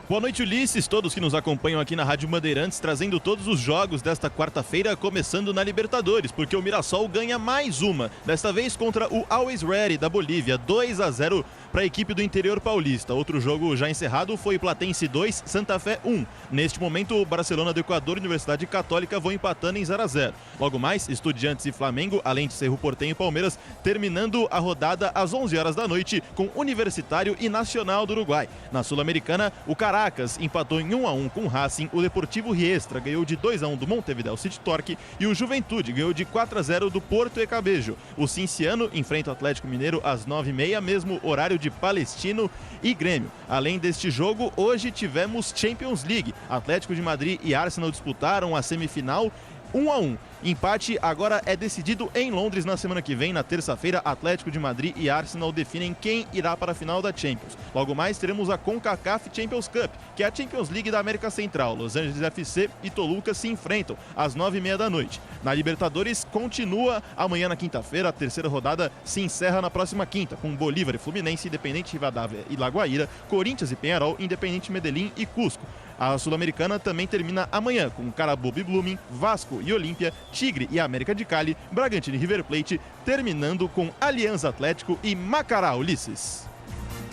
Boa noite, Ulisses, todos que nos acompanham aqui na Rádio Bandeirantes, trazendo todos os jogos desta quarta-feira, começando na Libertadores, porque o Mirassol ganha mais uma, desta vez contra o Always Ready da Bolívia, 2-0 para a equipe do interior paulista. Outro jogo já encerrado foi Platense 2, Santa Fé 1. Neste momento, o Barcelona do Equador e Universidade Católica vão empatando em 0-0. Logo mais, Estudiantes e Flamengo, além de Cerro Porteño e Palmeiras, terminando a rodada às 11 horas da noite com Universitário e Nacional do Uruguai. Na Sul-Americana, o Caracas empatou em 1-1 com o Racing, o Deportivo Riestra ganhou de 2-1 do Montevideo City Torque e o Juventude ganhou de 4-0 do Porto e Cabejo. O Cinciano enfrenta o Atlético Mineiro às 9h30, mesmo horário de Palestino e Grêmio. Além deste jogo, hoje tivemos Champions League. Atlético de Madrid e Arsenal disputaram a semifinal 1-1. Empate agora é decidido em Londres na semana que vem. Na terça-feira, Atlético de Madrid e Arsenal definem quem irá para a final da Champions. Logo mais, teremos a CONCACAF Champions Cup, que é a Champions League da América Central. Los Angeles FC e Toluca se enfrentam às 9h30 da noite. Na Libertadores, continua amanhã na quinta-feira. A terceira rodada se encerra na próxima quinta, com Bolívar e Fluminense, Independente Rivadavia e Lagoaíra, Corinthians e Peñarol, Independente Medellín e Cusco. A Sul-Americana também termina amanhã com Carabobo e Blooming, Vasco e Olímpia, Tigre e América de Cali, Bragantino e River Plate, terminando com Alianza Atlético e Macará, Ulisses.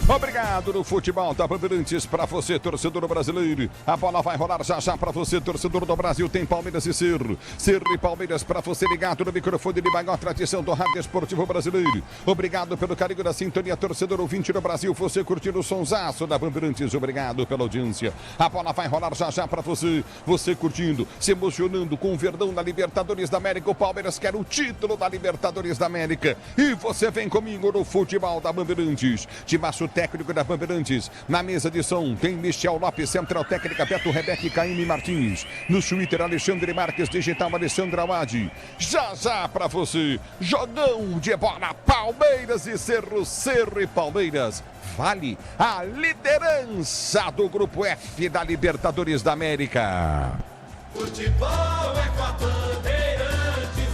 Obrigado no futebol da Bandeirantes para você, torcedor brasileiro. A bola vai rolar já já para você, torcedor do Brasil. Tem Palmeiras e Cerro. Cerro e Palmeiras para você ligado no microfone de maior tradição do rádio esportivo brasileiro. Obrigado pelo carinho da sintonia, torcedor ouvinte do Brasil. Você curtindo o sonsaço da Bandeirantes. Obrigado pela audiência. A bola vai rolar já já para você. Você curtindo, se emocionando com o Verdão na Libertadores da América. O Palmeiras quer o título da Libertadores da América. E você vem comigo no futebol da Bandeirantes. Timaço técnico da Bandeirantes. Na mesa de som tem Michel Lopes, Central Técnica Beto Rebeca e Caíme Martins. No Twitter, Alexandre Marques, Digital Alessandra Awad. Já já pra você, jogão de bola, Palmeiras e Cerro, Cerro e Palmeiras. Vale a liderança do Grupo F da Libertadores da América. Futebol é com a Bandeirantes.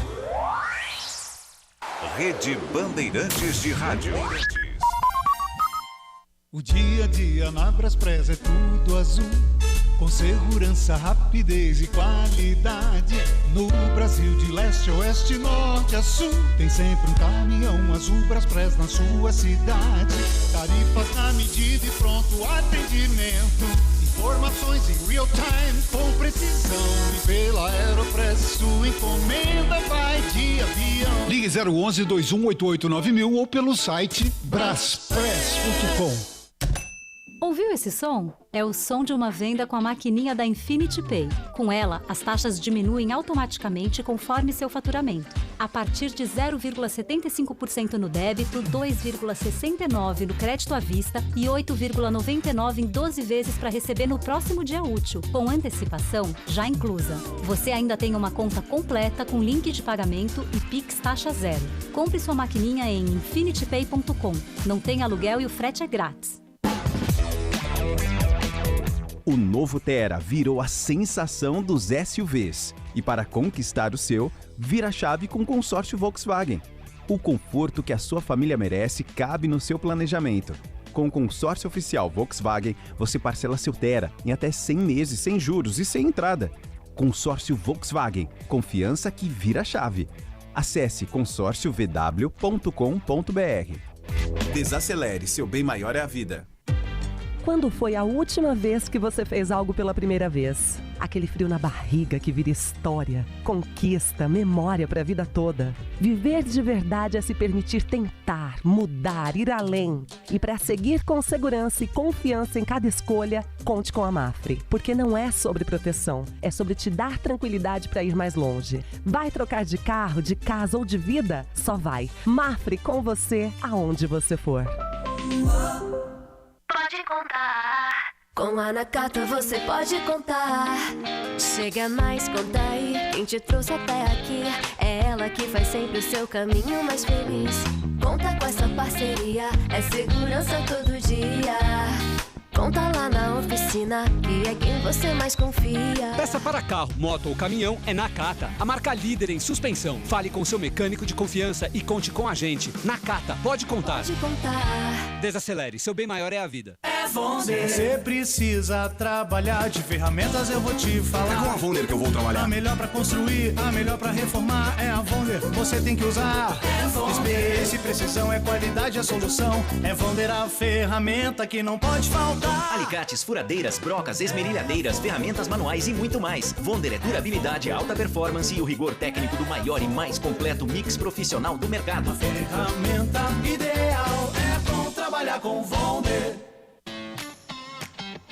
Rede Bandeirantes de Rádio. O dia a dia na Braspress é tudo azul, com segurança, rapidez e qualidade. No Brasil de leste a oeste, norte a sul, tem sempre um caminhão azul Braspress na sua cidade. Tarifas na medida e pronto atendimento, informações em real time com precisão. E pela Aeropress sua encomenda vai de avião. Ligue 011 2188 9000 ou pelo site braspress.com. Ouviu esse som? É o som de uma venda com a maquininha da Infinity Pay. Com ela, as taxas diminuem automaticamente conforme seu faturamento. A partir de 0,75% no débito, 2,69% no crédito à vista e 8,99% em 12 vezes para receber no próximo dia útil, com antecipação já inclusa. Você ainda tem uma conta completa com link de pagamento e Pix taxa zero. Compre sua maquininha em infinitypay.com. Não tem aluguel e o frete é grátis. O novo Tera virou a sensação dos SUVs. E para conquistar o seu, vira a chave com o consórcio Volkswagen. O conforto que a sua família merece cabe no seu planejamento. Com o consórcio oficial Volkswagen, você parcela seu Tera em até 100 meses sem juros e sem entrada. Consórcio Volkswagen. Confiança que vira a chave. Acesse consórciovw.com.br. Desacelere, seu bem maior é a vida. Quando foi a última vez que você fez algo pela primeira vez? Aquele frio na barriga que vira história, conquista, memória para a vida toda. Viver de verdade é se permitir tentar, mudar, ir além. E para seguir com segurança e confiança em cada escolha, conte com a Mafre. Porque não é sobre proteção, é sobre te dar tranquilidade para ir mais longe. Vai trocar de carro, de casa ou de vida? Só vai. Mafre com você, aonde você for. Pode contar. Com a Nakata você pode contar. Chega mais, conta aí. Quem te trouxe até aqui é ela que faz sempre o seu caminho mais feliz. Conta com essa parceria, é segurança todo dia. Conta lá na oficina, que é quem você mais confia. Peça para carro, moto ou caminhão é Nakata, a marca líder em suspensão. Fale com seu mecânico de confiança e conte com a gente. Nakata, pode contar. Pode contar. Desacelere, seu bem maior é a vida. é Vonder. Você precisa trabalhar de ferramentas, eu vou te falar. É com a Vonder que eu vou trabalhar. A melhor pra construir, a melhor pra reformar é a Vonder. Você tem que usar. Experiência e precisão é qualidade, é solução. É Vonder a ferramenta que não pode faltar. Alicates, furadeiras, brocas, esmerilhadeiras, ferramentas manuais e muito mais. Vonder é durabilidade, alta performance e o rigor técnico do maior e mais completo mix profissional do mercado. A ferramenta ideal é bom trabalhar com Vonder.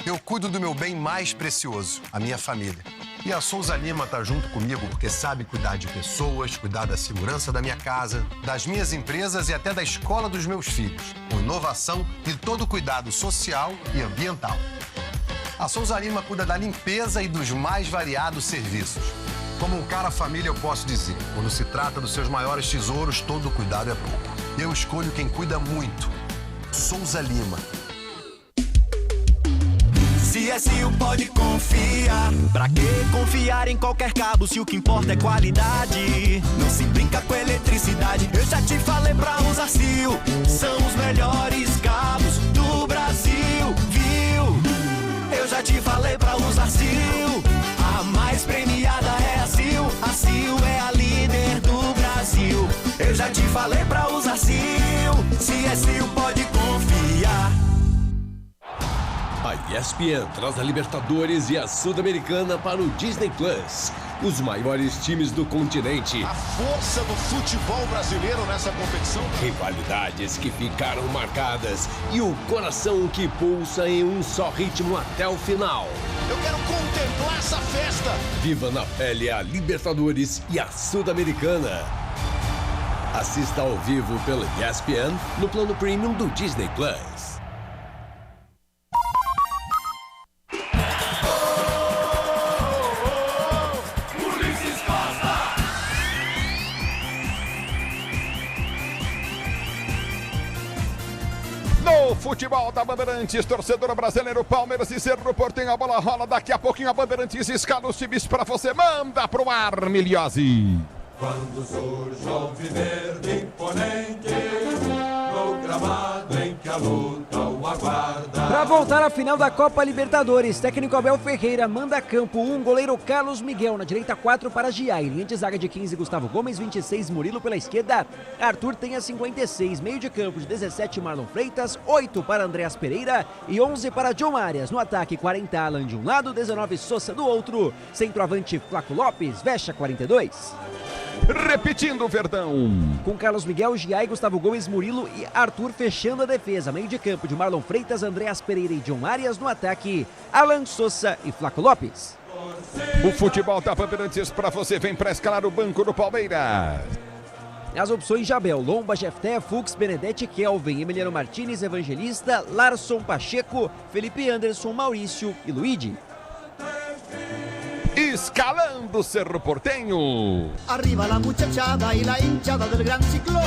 Eu cuido do meu bem mais precioso, a minha família. E a Souza Lima tá junto comigo porque sabe cuidar de pessoas, cuidar da segurança da minha casa, das minhas empresas e até da escola dos meus filhos, com inovação e todo cuidado social e ambiental. A Souza Lima cuida da limpeza e dos mais variados serviços. Como um cara família, eu posso dizer, quando se trata dos seus maiores tesouros, todo cuidado é pouco. Eu escolho quem cuida muito. Souza Lima. CSU pode confiar. Pra que confiar em qualquer cabo se o que importa é qualidade? Não se brinca com eletricidade. Eu já te falei pra usar CIL. São os melhores cabos do Brasil, viu? Eu já te falei pra usar CIL. A mais premiada é a CIL. A CIL é a líder do Brasil. Eu já te falei pra usar CIL. CSU pode confiar. A ESPN traz a Libertadores e a Sul-Americana para o Disney Plus. Os maiores times do continente. A força do futebol brasileiro nessa competição. Rivalidades que ficaram marcadas e o coração que pulsa em um só ritmo até o final. Eu quero contemplar essa festa. Viva na pele a Libertadores e a Sul-Americana. Assista ao vivo pela ESPN no plano premium do Disney Plus. Futebol da Bandeirantes, torcedor brasileiro, Palmeiras e Cerro Porteño, a bola rola, daqui a pouquinho a Bandeirantes escala os times pra você, manda pro ar, Miliose. Quando surge o alviverde imponente, no gramado em que a luta o aguarda. Para voltar à final da Copa Libertadores, técnico Abel Ferreira manda a campo 1, goleiro Carlos Miguel, na direita 4 para Giai, linha de zaga de 15, Gustavo Gomes, 26, Murilo pela esquerda, Arthur tem a 56, meio de campo de 17, Marlon Freitas, 8 para Andreas Pereira e 11 para John Arias, no ataque 40, Alan de um lado, 19, Sousa do outro, centroavante Flaco Lopes, Vecha 42. Repetindo o Verdão. Com Carlos Miguel, Giai, Gustavo Gomes, Murilo e Arthur fechando a defesa. Meio de campo de Marlon Freitas, Andreas Pereira e John Arias. No ataque, Alan Sousa e Flaco Lopes. O futebol da Bandeirantes pra você, vem pra escalar o banco do Palmeiras. As opções de Abel: Lomba, Jefté, Fux, Benedetti, Kelvin, Emiliano Martinez, Evangelista, Larson, Pacheco, Felipe Anderson, Maurício e Luigi. Escalando Cerro Porteño. Arriba la muchachada y la hinchada del Gran Ciclón,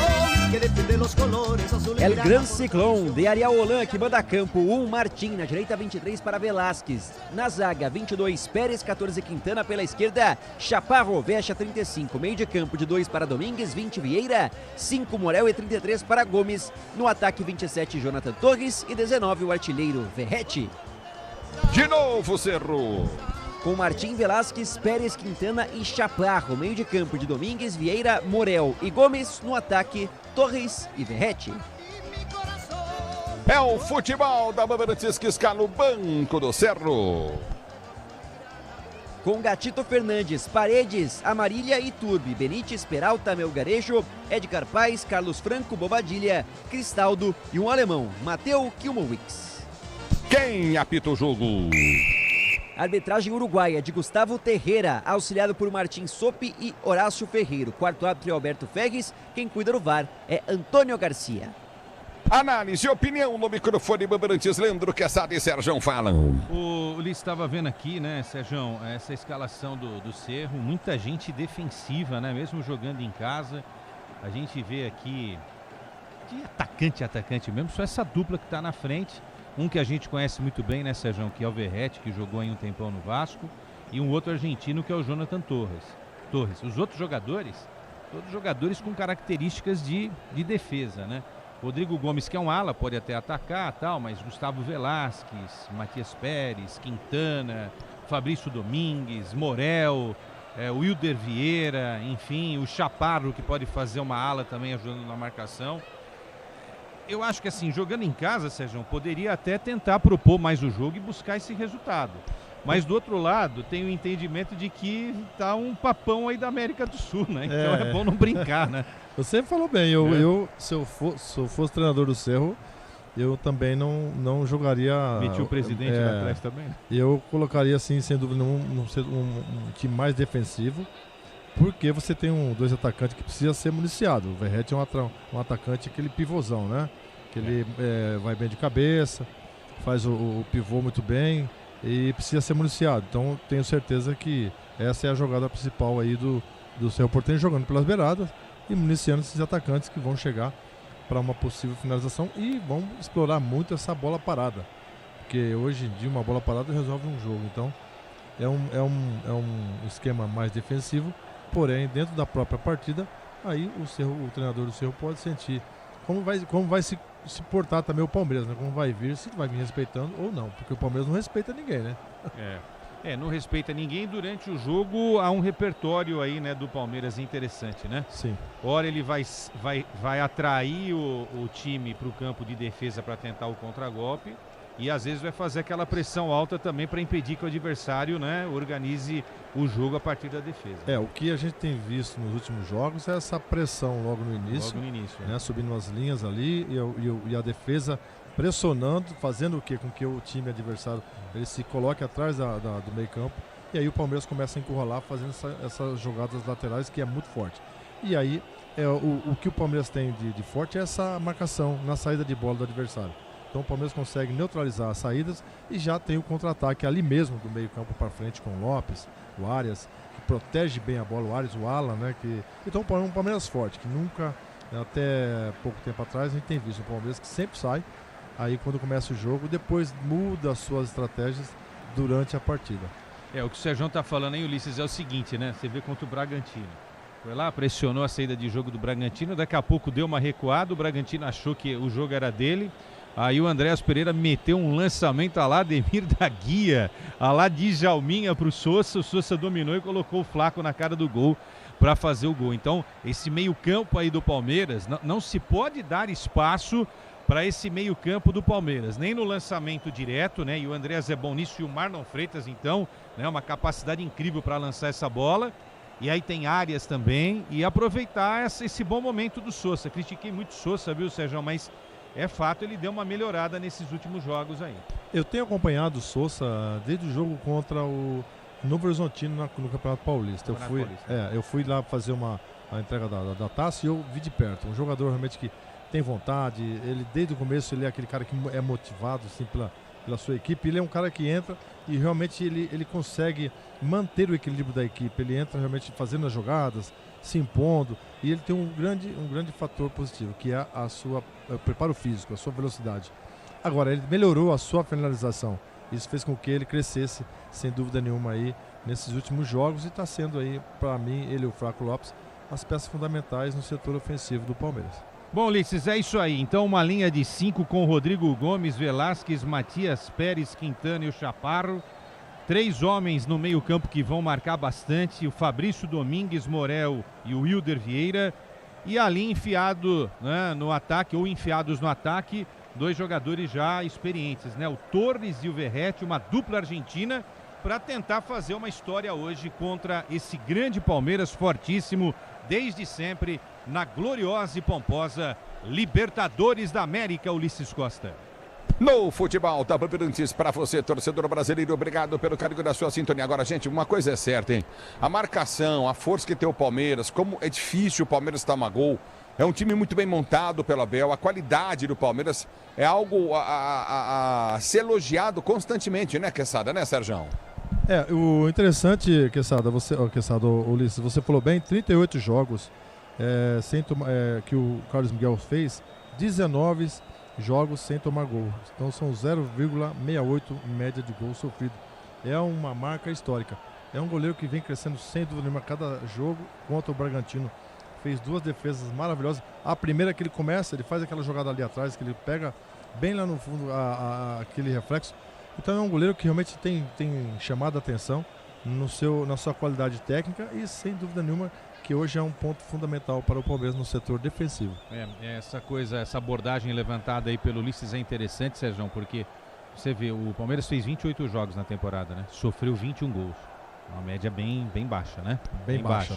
que defiende los colores azul y El Gran Ciclón, de Ariel Holan, que manda campo 1, Martim, na direita 23 para Velasquez. Na zaga 22, Pérez, 14, Quintana pela esquerda, Chaparro, Vecha 35, meio de campo de 2 para Domingues, 20 Vieira, 5 Morel e 33 para Gomes. No ataque 27, Jonathan Torres e 19 o artilheiro Verrete. De novo Cerro. Com Martim, Velasquez, Pérez, Quintana e Chaparro, meio de campo de Domingues, Vieira, Morel e Gomes, no ataque, Torres e Verrete. É o futebol da Bandeirantes que escala no banco do Cerro. Com Gatito Fernandes, Paredes, Amarília e Turbi, Benítez, Peralta, Melgarejo, Edgar Paz, Carlos Franco, Bobadilha, Cristaldo e um alemão, Mateu Kilmowicz. Quem apita o jogo? Arbitragem uruguaia de Gustavo Terreira, auxiliado por Martim Sopi e Horácio Ferreiro. Quarto árbitro é Alberto Ferres, quem cuida do VAR é Antônio Garcia. Análise e opinião no microfone Bandeirantes, Leandro Quezada e Sérgio falam. O Ulisses estava vendo aqui, né, Sérgio, essa escalação do Cerro, muita gente defensiva, né, mesmo jogando em casa. A gente vê aqui de atacante mesmo, só essa dupla que está na frente. Um que a gente conhece muito bem, né, Sérgio, que é o Verrete, que jogou aí um tempão no Vasco, e um outro argentino que é o Jonathan Torres. Os outros jogadores, todos jogadores com características de defesa, né? Rodrigo Gomes, que é um ala, pode até atacar, tal, mas Gustavo Velasquez, Matias Pérez, Quintana, Fabrício Domingues, Morel, Wilder Vieira, enfim, o Chaparro, que pode fazer uma ala também ajudando na marcação. Eu acho que assim, jogando em casa, Sérgio, poderia até tentar propor mais o jogo e buscar esse resultado. Mas do outro lado, tem o entendimento de que tá um papão aí da América do Sul, né? Então é bom não brincar, né? Você falou bem, se eu fosse treinador do Cerro, eu também não jogaria... Metia o presidente lá atrás também, né? Eu colocaria, assim, sem dúvida nenhuma, um time mais defensivo, porque você tem dois atacantes que precisa ser municiado. O Verratti é um atacante, aquele pivôzão, né? Que ele vai bem de cabeça, faz o pivô muito bem e precisa ser municiado. Então, tenho certeza que essa é a jogada principal aí do Cerro Porteño, jogando pelas beiradas e municiando esses atacantes que vão chegar para uma possível finalização e vão explorar muito essa bola parada, porque hoje em dia uma bola parada resolve um jogo. Então é um esquema mais defensivo, porém dentro da própria partida aí o treinador do Cerro pode sentir como vai se portar também o Palmeiras, né? Como vai vir, se vai vir respeitando ou não, porque o Palmeiras não respeita ninguém, né? Não respeita ninguém. Durante o jogo há um repertório aí, né, do Palmeiras interessante, né? Sim. Ora ele vai atrair o time para o campo de defesa para tentar o contragolpe e às vezes vai fazer aquela pressão alta também para impedir que o adversário, né, organize o jogo a partir da defesa. O que a gente tem visto nos últimos jogos é essa pressão logo no início, né, subindo as linhas ali e a defesa pressionando, fazendo o quê? Com que o time adversário ele se coloque atrás do meio campo, e aí o Palmeiras começa a encurralar fazendo essas jogadas laterais, que é muito forte. E aí o que o Palmeiras tem de forte é essa marcação na saída de bola do adversário. Então o Palmeiras consegue neutralizar as saídas e já tem o contra-ataque ali mesmo do meio campo para frente com o Lopes, o Arias, que protege bem a bola, o Arias, o Alan, né? Então um Palmeiras forte, que nunca, até pouco tempo atrás, a gente tem visto um Palmeiras que sempre sai. Aí quando começa o jogo, depois muda as suas estratégias durante a partida. O que o Sérgio tá falando aí, Ulisses, é o seguinte, né? Você vê contra o Bragantino. Foi lá, pressionou a saída de jogo do Bragantino, daqui a pouco deu uma recuada, o Bragantino achou que o jogo era dele. Aí o Andréas Pereira meteu um lançamento a lá Ademir da Guia, a lá Djalminha pro Sousa, o Sousa dominou e colocou o Flaco na cara do gol para fazer o gol. Então, esse meio-campo aí do Palmeiras, não se pode dar espaço para esse meio-campo do Palmeiras, nem no lançamento direto, né? E o Andréas é bom nisso, e o Marlon Freitas, então, né? Uma capacidade incrível para lançar essa bola. E aí tem Arias também, e aproveitar esse bom momento do Sousa. Critiquei muito o Sousa, viu, Sérgio? Mas é fato, ele deu uma melhorada nesses últimos jogos aí. Eu tenho acompanhado o Sousa desde o jogo contra o Novo Horizontino no Campeonato Paulista. Eu fui lá fazer a entrega da taça e eu vi de perto. Um jogador realmente que tem vontade, ele desde o começo ele é aquele cara que é motivado assim, pela sua equipe. Ele é um cara que entra e realmente ele consegue manter o equilíbrio da equipe. Ele entra realmente fazendo as jogadas, se impondo, e ele tem um grande fator positivo, que é o preparo físico, a sua velocidade. Agora, ele melhorou a sua finalização. Isso fez com que ele crescesse, sem dúvida nenhuma, aí nesses últimos jogos, e está sendo aí, para mim, ele e o Flaco Lopes, as peças fundamentais no setor ofensivo do Palmeiras. Bom, Ulisses, é isso aí. Então, uma linha de 5 com Rodrigo Gomes, Velasquez, Matias Pérez, Quintana e o Chaparro. 3 homens no meio-campo que vão marcar bastante: o Fabrício Domingues, Morel e o Wilder Vieira. E ali enfiado, né, no ataque, ou enfiados no ataque, 2 jogadores já experientes, né? O Torres e o Verratti, uma dupla argentina, para tentar fazer uma história hoje contra esse grande Palmeiras, fortíssimo desde sempre na gloriosa e pomposa Libertadores da América. Ulisses Costa. No futebol da Bandeirantes, para você, torcedor brasileiro, obrigado pelo carinho da sua sintonia. Agora, gente, uma coisa é certa, hein? A marcação, a força que tem o Palmeiras, como é difícil o Palmeiras tomar gol. É um time muito bem montado pelo Abel. A qualidade do Palmeiras é algo a ser elogiado constantemente, né, Quesada, né, Sérgio? O interessante, Quesada, Ulisses, você falou bem, 38 jogos que o Carlos Miguel fez, 19 jogos sem tomar gol. Então são 0,68 média de gol sofrido. É uma marca histórica. É um goleiro que vem crescendo sem dúvida nenhuma cada jogo. Contra o Bragantino fez 2 defesas maravilhosas. A primeira que ele começa, ele faz aquela jogada ali atrás, que ele pega bem lá no fundo aquele reflexo. Então é um goleiro que realmente tem chamado a atenção na sua qualidade técnica e sem dúvida nenhuma que hoje é um ponto fundamental para o Palmeiras no setor defensivo. Essa abordagem levantada aí pelo Ulisses é interessante, Sérgio, porque você vê, o Palmeiras fez 28 jogos na temporada, né? Sofreu 21 gols. Uma média bem baixa, né? Bem baixa.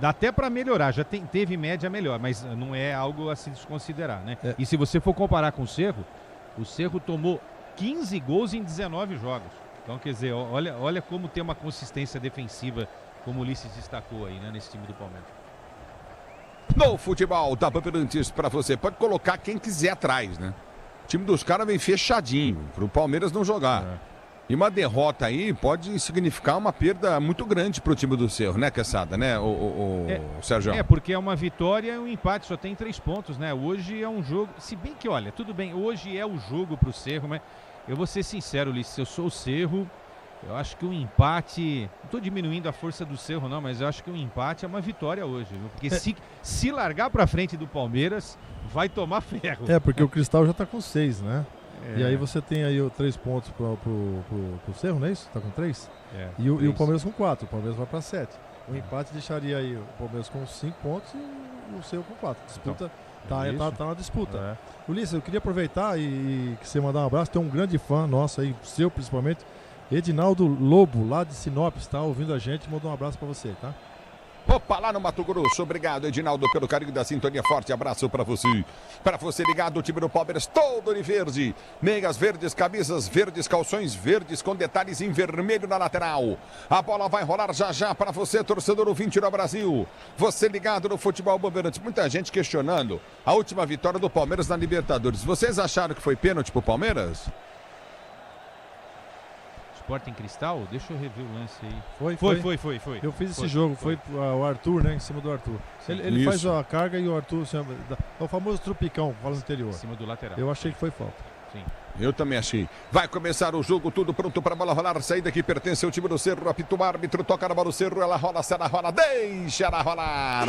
Dá até para melhorar, já teve média melhor, mas não é algo a se desconsiderar, né? E se você for comparar com o Cerro tomou 15 gols em 19 jogos. Então, quer dizer, olha como tem uma consistência defensiva, como o Ulisses destacou aí, né, nesse time do Palmeiras. No futebol da Bandeirantes para você, pode colocar quem quiser atrás, né? O time dos caras vem fechadinho, para o Palmeiras não jogar. E uma derrota aí pode significar uma perda muito grande para o time do Cerro, né, Quesada, né, o Sérgio? Porque é uma vitória e um empate, só tem 3 pontos, né? Hoje é um jogo, se bem que, olha, tudo bem, hoje é o jogo para o Cerro, mas eu vou ser sincero, Ulisses, se eu sou o Cerro, eu acho que um empate, não estou diminuindo a força do Cerro não, mas eu acho que um empate é uma vitória hoje, viu? Porque se largar para frente do Palmeiras, vai tomar ferro. Porque o Cristal já está com 6, né? E aí você tem aí 3 pontos pro Cerro, não é isso? Tá com 3? E o Palmeiras com 4, o Palmeiras vai para 7. O empate deixaria aí o Palmeiras com 5 pontos e o Cerro com 4. Disputa, tá na disputa. Ulisses, eu queria aproveitar e que você mandar um abraço, tem um grande fã nosso aí, seu principalmente, Edinaldo Lobo, lá de Sinop, está ouvindo a gente, mandou um abraço para você, tá? Opa, lá no Mato Grosso. Obrigado, Edinaldo, pelo carinho da sintonia. Forte abraço para você. Para você ligado, o time do Palmeiras todo de verde. Meias verdes, camisas verdes, calções verdes com detalhes em vermelho na lateral. A bola vai rolar já para você, torcedor ouvinte do Brasil. Você ligado no futebol Bandeirantes. Muita gente questionando a última vitória do Palmeiras na Libertadores. Vocês acharam que foi pênalti pro Palmeiras? Sporting Cristal? Deixa eu rever o lance aí. Foi. Eu fiz esse jogo, foi o Arthur, né? Em cima do Arthur. Ele faz a carga e o Arthur, é o famoso trupicão, fala no anterior. Em cima do lateral. Eu achei que foi falta. Sim. Eu também achei. Vai começar o jogo, tudo pronto para a bola rolar. Saída que pertence ao time do Cerro. Apita o árbitro, toca na bola do Cerro. Ela rola, se ela rola, deixa ela rolar.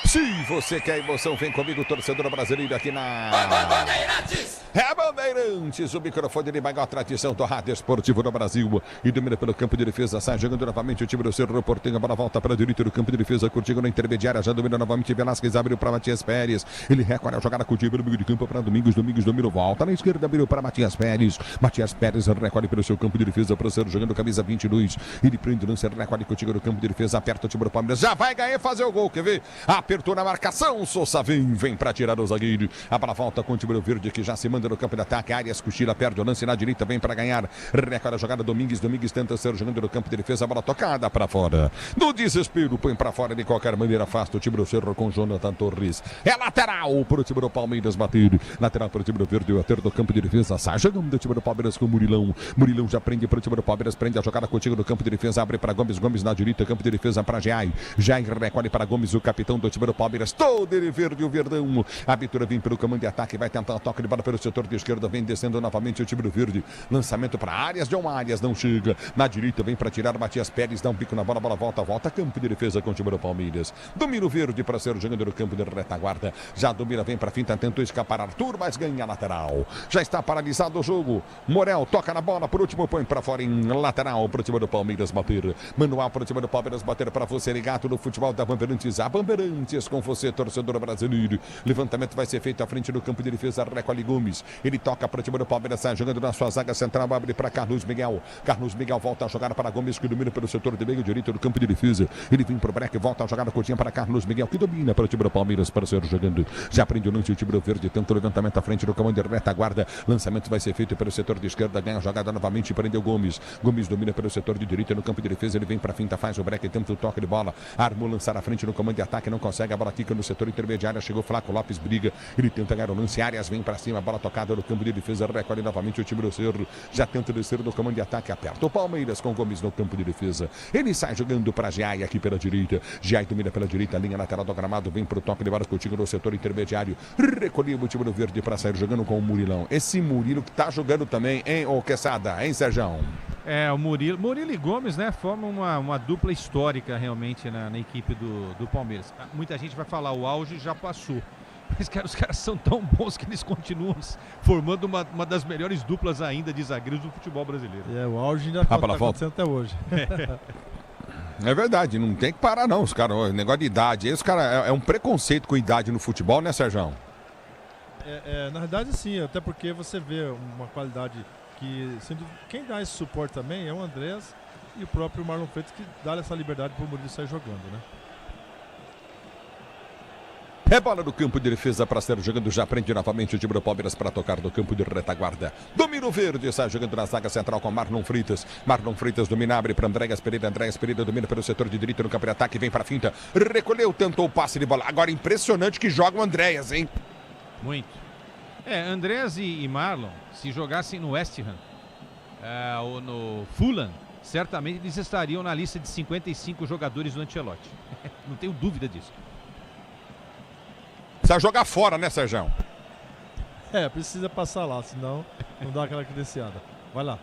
Se você quer emoção, vem comigo, torcedor brasileiro, aqui na Bandeirantes. É Bandeirantes, o microfone de maior tradição do rádio esportivo no Brasil. E domina pelo campo de defesa, sai jogando novamente o time do Cerro Porteño. A bola volta para a direita do campo de defesa, curtindo na intermediária, já domina novamente Velasquez, abriu para Matias Pérez. Ele recolhe a jogada com o time no meio de campo para Domingos domina, volta na esquerda, abriu para Matias Pérez. Matias Pérez recolhe pelo seu campo de defesa para o Cerro, jogando camisa 22. Ele prende o lance, recolhe com o time no campo de defesa, aperta o time do Palmeiras. Já vai ganhar e fazer o gol, quer ver? Apertou na marcação, Sousa vem para tirar o zagueiro. A bola volta com o time do Verde que já se manda no campo de ataque. Arias cochila, perde o lance na direita, vem para ganhar. Recolhe a jogada Domingos tenta ser jogando no campo de defesa, a bola tocada para fora. No desespero, põe para fora de qualquer maneira, afasta o time do Cerro com Jonathan Torres. É lateral para o time do Palmeiras bater. Lateral para o time do Verde, o aterro do campo de defesa. Sai jogando o time do Palmeiras com o Murilão. Murilão já prende para o time do Palmeiras, prende a jogada contigo no campo de defesa, abre para Gomes na direita, campo de defesa para Jair. Jair recolhe para Gomes, o capitão do time do Palmeiras. Todo ele verde, o Verdão. A Vitória vem pelo comando de ataque, vai tentar o toque de bola pelo setor de esquerda, vem descendo novamente o time do Verde. Lançamento para Arias, John Arias não chega. Na direita vem para tirar Matias Pérez, dá um bico na bola, volta. Campo de defesa com o time do Palmeiras. Domina o Verde para ser jogando no campo de retaguarda. Já domina, vem para finta, tentou escapar Arthur, mas ganha lateral. Já está paralisado o jogo. Morel toca na bola, por último põe para fora em lateral para o time do Palmeiras bater. Manual para o time do Palmeiras bater para você ligado no futebol da Bandeirantes. A Bandeirantes com você, torcedor brasileiro. Levantamento vai ser feito à frente do campo de defesa, recolhe Gomes. Ele toca para o time do Palmeiras, sai jogando na sua zaga central, abre para Carlos Miguel. Carlos Miguel volta a jogar para Gomes, que domina pelo setor de meio direito do campo de defesa. Ele vem para o breque, volta a jogar a curtinha para Carlos Miguel, que domina para o time do Palmeiras para ser jogando. Já prende o lance o time do Verde, tenta o levantamento à frente do comando de retaguarda. Lançamento vai ser feito pelo setor de esquerda, ganha a jogada novamente e prendeu Gomes. Gomes domina pelo setor de direita no campo de defesa, ele vem para a finta, faz o breque, tenta o toque de bola. Armou lançar à frente no comando de ataque, não consegue, a bola quica no setor intermediário, chegou Flaco Lopes, briga, ele tenta ganhar o lance, Arias vem para cima, a bola tocada no campo de defesa, recolhe novamente o time do Cerro, já tenta descer no comando de ataque, aperta o Palmeiras com Gomes no campo de defesa, ele sai jogando para Giai aqui pela direita, Giai domina pela direita, linha lateral do gramado, vem para o toque de bola contigo no setor intermediário, recolheu o time do Verde para sair jogando com o Murilão, esse Murilo que tá jogando também, hein, ô Quesada, hein, Sérgio? O Murilo e Gomes, né, formam uma dupla histórica realmente na equipe do Palmeiras. Muita gente vai falar, o auge já passou. Mas, cara, os caras são tão bons que eles continuam formando uma das melhores duplas ainda de zagueiros do futebol brasileiro. O auge ainda está acontecendo até hoje. É verdade, não tem que parar não, os caras, negócio de idade. Esse cara é um preconceito com idade no futebol, né, Sérgio? Na verdade, sim, até porque você vê uma qualidade que, quem dá esse suporte também é o Andrés e o próprio Marlon Freitas, que dá essa liberdade para o Murilo sair jogando, né? É bola do campo de defesa para ser jogando, já prende novamente o time do Palmeiras para tocar do campo de retaguarda. Domina o verde, sai jogando na zaga central com Marlon Freitas. Marlon Freitas domina, abre para Andréas Pereira. Andréas Pereira domina pelo setor de direita no campo de ataque, vem para a finta. Recolheu, tentou o passe de bola. Agora impressionante que joga o Andréas, hein? Muito. Andrés e Marlon, se jogassem no West Ham ou no Fulham, certamente eles estariam na lista de 55 jogadores do Ancelotti. Não tenho dúvida disso. Precisa jogar fora, né, Sérgio? Precisa passar lá, senão não dá aquela credenciada. Vai lá.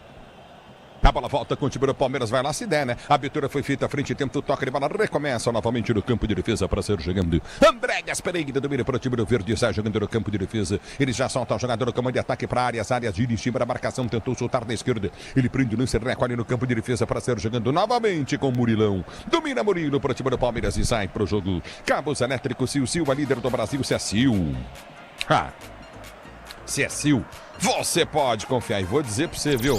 A bola volta com o time do Palmeiras, vai lá se der, né? A abertura foi feita à frente, tempo, toque de bola, recomeça novamente no campo de defesa para ser jogando. Andréas Pereira domina para o time do verde, sai jogando no campo de defesa. Ele já solta o jogador no comando de ataque para áreas gira em cima da marcação, tentou soltar da esquerda. Ele prende o lance, recolhe no campo de defesa para ser jogando novamente com o Murilão. Domina Murilo para o time do Palmeiras e sai para o jogo. Cabos elétricos, Silva, líder do Brasil, Cecil. Cecil, você pode confiar. E vou dizer para você, viu?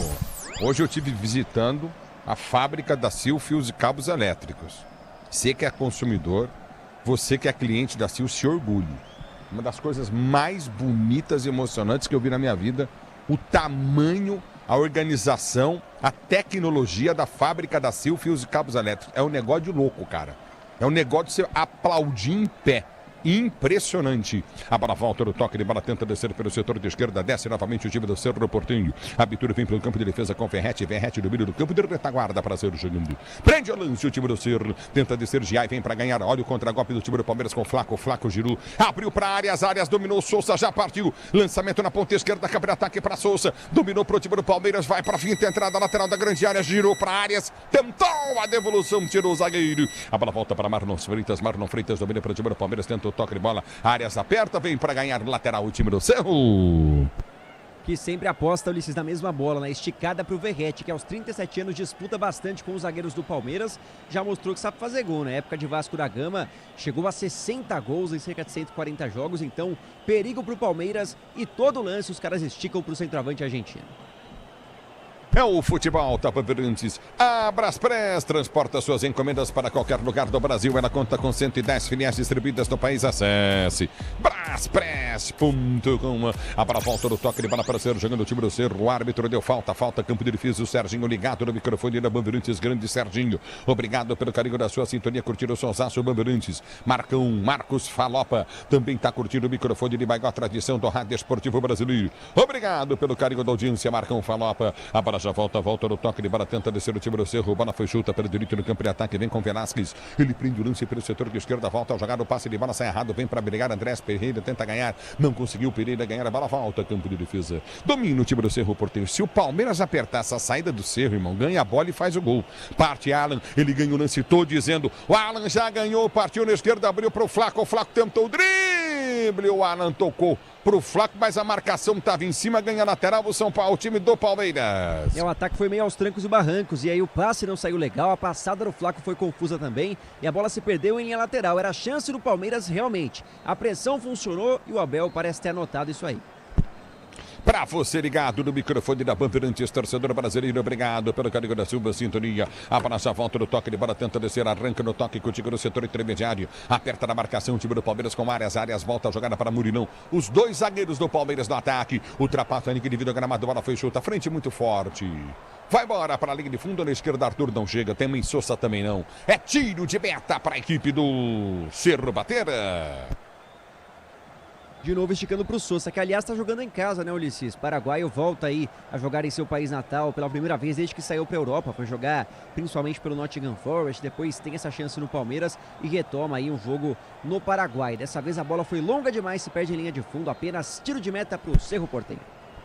Hoje eu estive visitando a fábrica da Sil Fios e Cabos Elétricos. Você que é consumidor, você que é cliente da Sil, se orgulhe. Uma das coisas mais bonitas e emocionantes que eu vi na minha vida, o tamanho, a organização, a tecnologia da fábrica da Sil Fios e Cabos Elétricos. É um negócio de louco, cara. É um negócio de você aplaudir em pé. Impressionante. A bola volta no toque de bola, tenta descer pelo setor de esquerda, desce novamente o time do Cerro Porteño. A abertura vem pelo campo de defesa com Verrete domina do campo de retaguarda para ser jogando. Prende o lance o time do Cerro, tenta descer Giai, vem para ganhar. Olha o contra-golpe do time do Palmeiras com Flaco Giru, abriu para áreas, dominou Souza, já partiu. Lançamento na ponta esquerda, campo de ataque para Souza, dominou pro time do Palmeiras, vai para a finta, entrada lateral da grande área, girou para áreas, tentou a devolução, tirou o zagueiro. A bola volta para Marlon Freitas domina pro time do Palmeiras, tenta o toque de bola, áreas aperta, vem para ganhar lateral o time do Cerro. Que sempre aposta, Ulisses, na mesma bola, na esticada para o Verrete, que aos 37 anos disputa bastante com os zagueiros do Palmeiras, já mostrou que sabe fazer gol. Na época de Vasco da Gama, chegou a 60 gols em cerca de 140 jogos, então perigo para o Palmeiras e todo lance os caras esticam para o centroavante argentino. É o futebol Tapa Bandeirantes. A Braspress transporta suas encomendas para qualquer lugar do Brasil. Ela conta com 110 filiais distribuídas no país. Acesse braspress.com. A bola volta do toque de bola para ser jogando o time do Cerro. O árbitro deu falta campo de defesa. O Serginho ligado no microfone da Bandeirantes. Grande Serginho. Obrigado pelo carinho da sua sintonia. Curtindo o sonsaço Bandeirantes. Marcos Falopa também está curtindo o microfone de maior tradição do rádio esportivo brasileiro. Obrigado pelo carinho da audiência, Marcão Falopa. A bola já volta no toque de bola, tenta descer o time do Cerro. Bola foi chuta pelo direito no campo de ataque, vem com Velasquez. Ele prende o lance pelo setor de esquerda, volta ao jogar o passe de bola, sai errado, vem para brigar. Andrés Pereira tenta ganhar, não conseguiu. Pereira ganhar a bola, volta campo de defesa. Domina o time do Cerro Porteño. Se o Palmeiras apertar essa saída do Cerro, irmão, ganha a bola e faz o gol. Parte Alan, ele ganha o lance, tô dizendo. O Alan já ganhou, partiu na esquerda, abriu pro Flaco. O Flaco tentou o drible, o Alan tocou pro Flaco, mas a marcação estava em cima, ganha lateral o São Paulo, o time do Palmeiras. O ataque foi meio aos trancos e barrancos, e aí o passe não saiu legal, a passada do Flaco foi confusa também, e a bola se perdeu em linha lateral. Era a chance do Palmeiras realmente. A pressão funcionou e o Abel parece ter anotado isso aí. Para você ligado no microfone da Bandeirantes, torcedor brasileiro, obrigado pelo carinho da sua sintonia. A bola já volta no toque de bola, tenta descer, arranca no toque contigo no setor intermediário. Aperta na marcação, o time do Palmeiras com áreas, volta a jogada para Murilão. Os dois zagueiros do Palmeiras no ataque. Ultrapassa a linha de gramado, bola foi chuta, frente muito forte. Vai embora para a linha de fundo, na esquerda Arthur não chega, tem Mensouça também não. É tiro de meta para a equipe do Cerro Batera. De novo esticando para o Souza, que aliás está jogando em casa, né, Ulisses? Paraguaio volta aí a jogar em seu país natal pela primeira vez desde que saiu para a Europa. Foi jogar principalmente pelo Nottingham Forest, depois tem essa chance no Palmeiras e retoma aí um jogo no Paraguai. Dessa vez a bola foi longa demais, se perde em linha de fundo, apenas tiro de meta para o Cerro Porteño.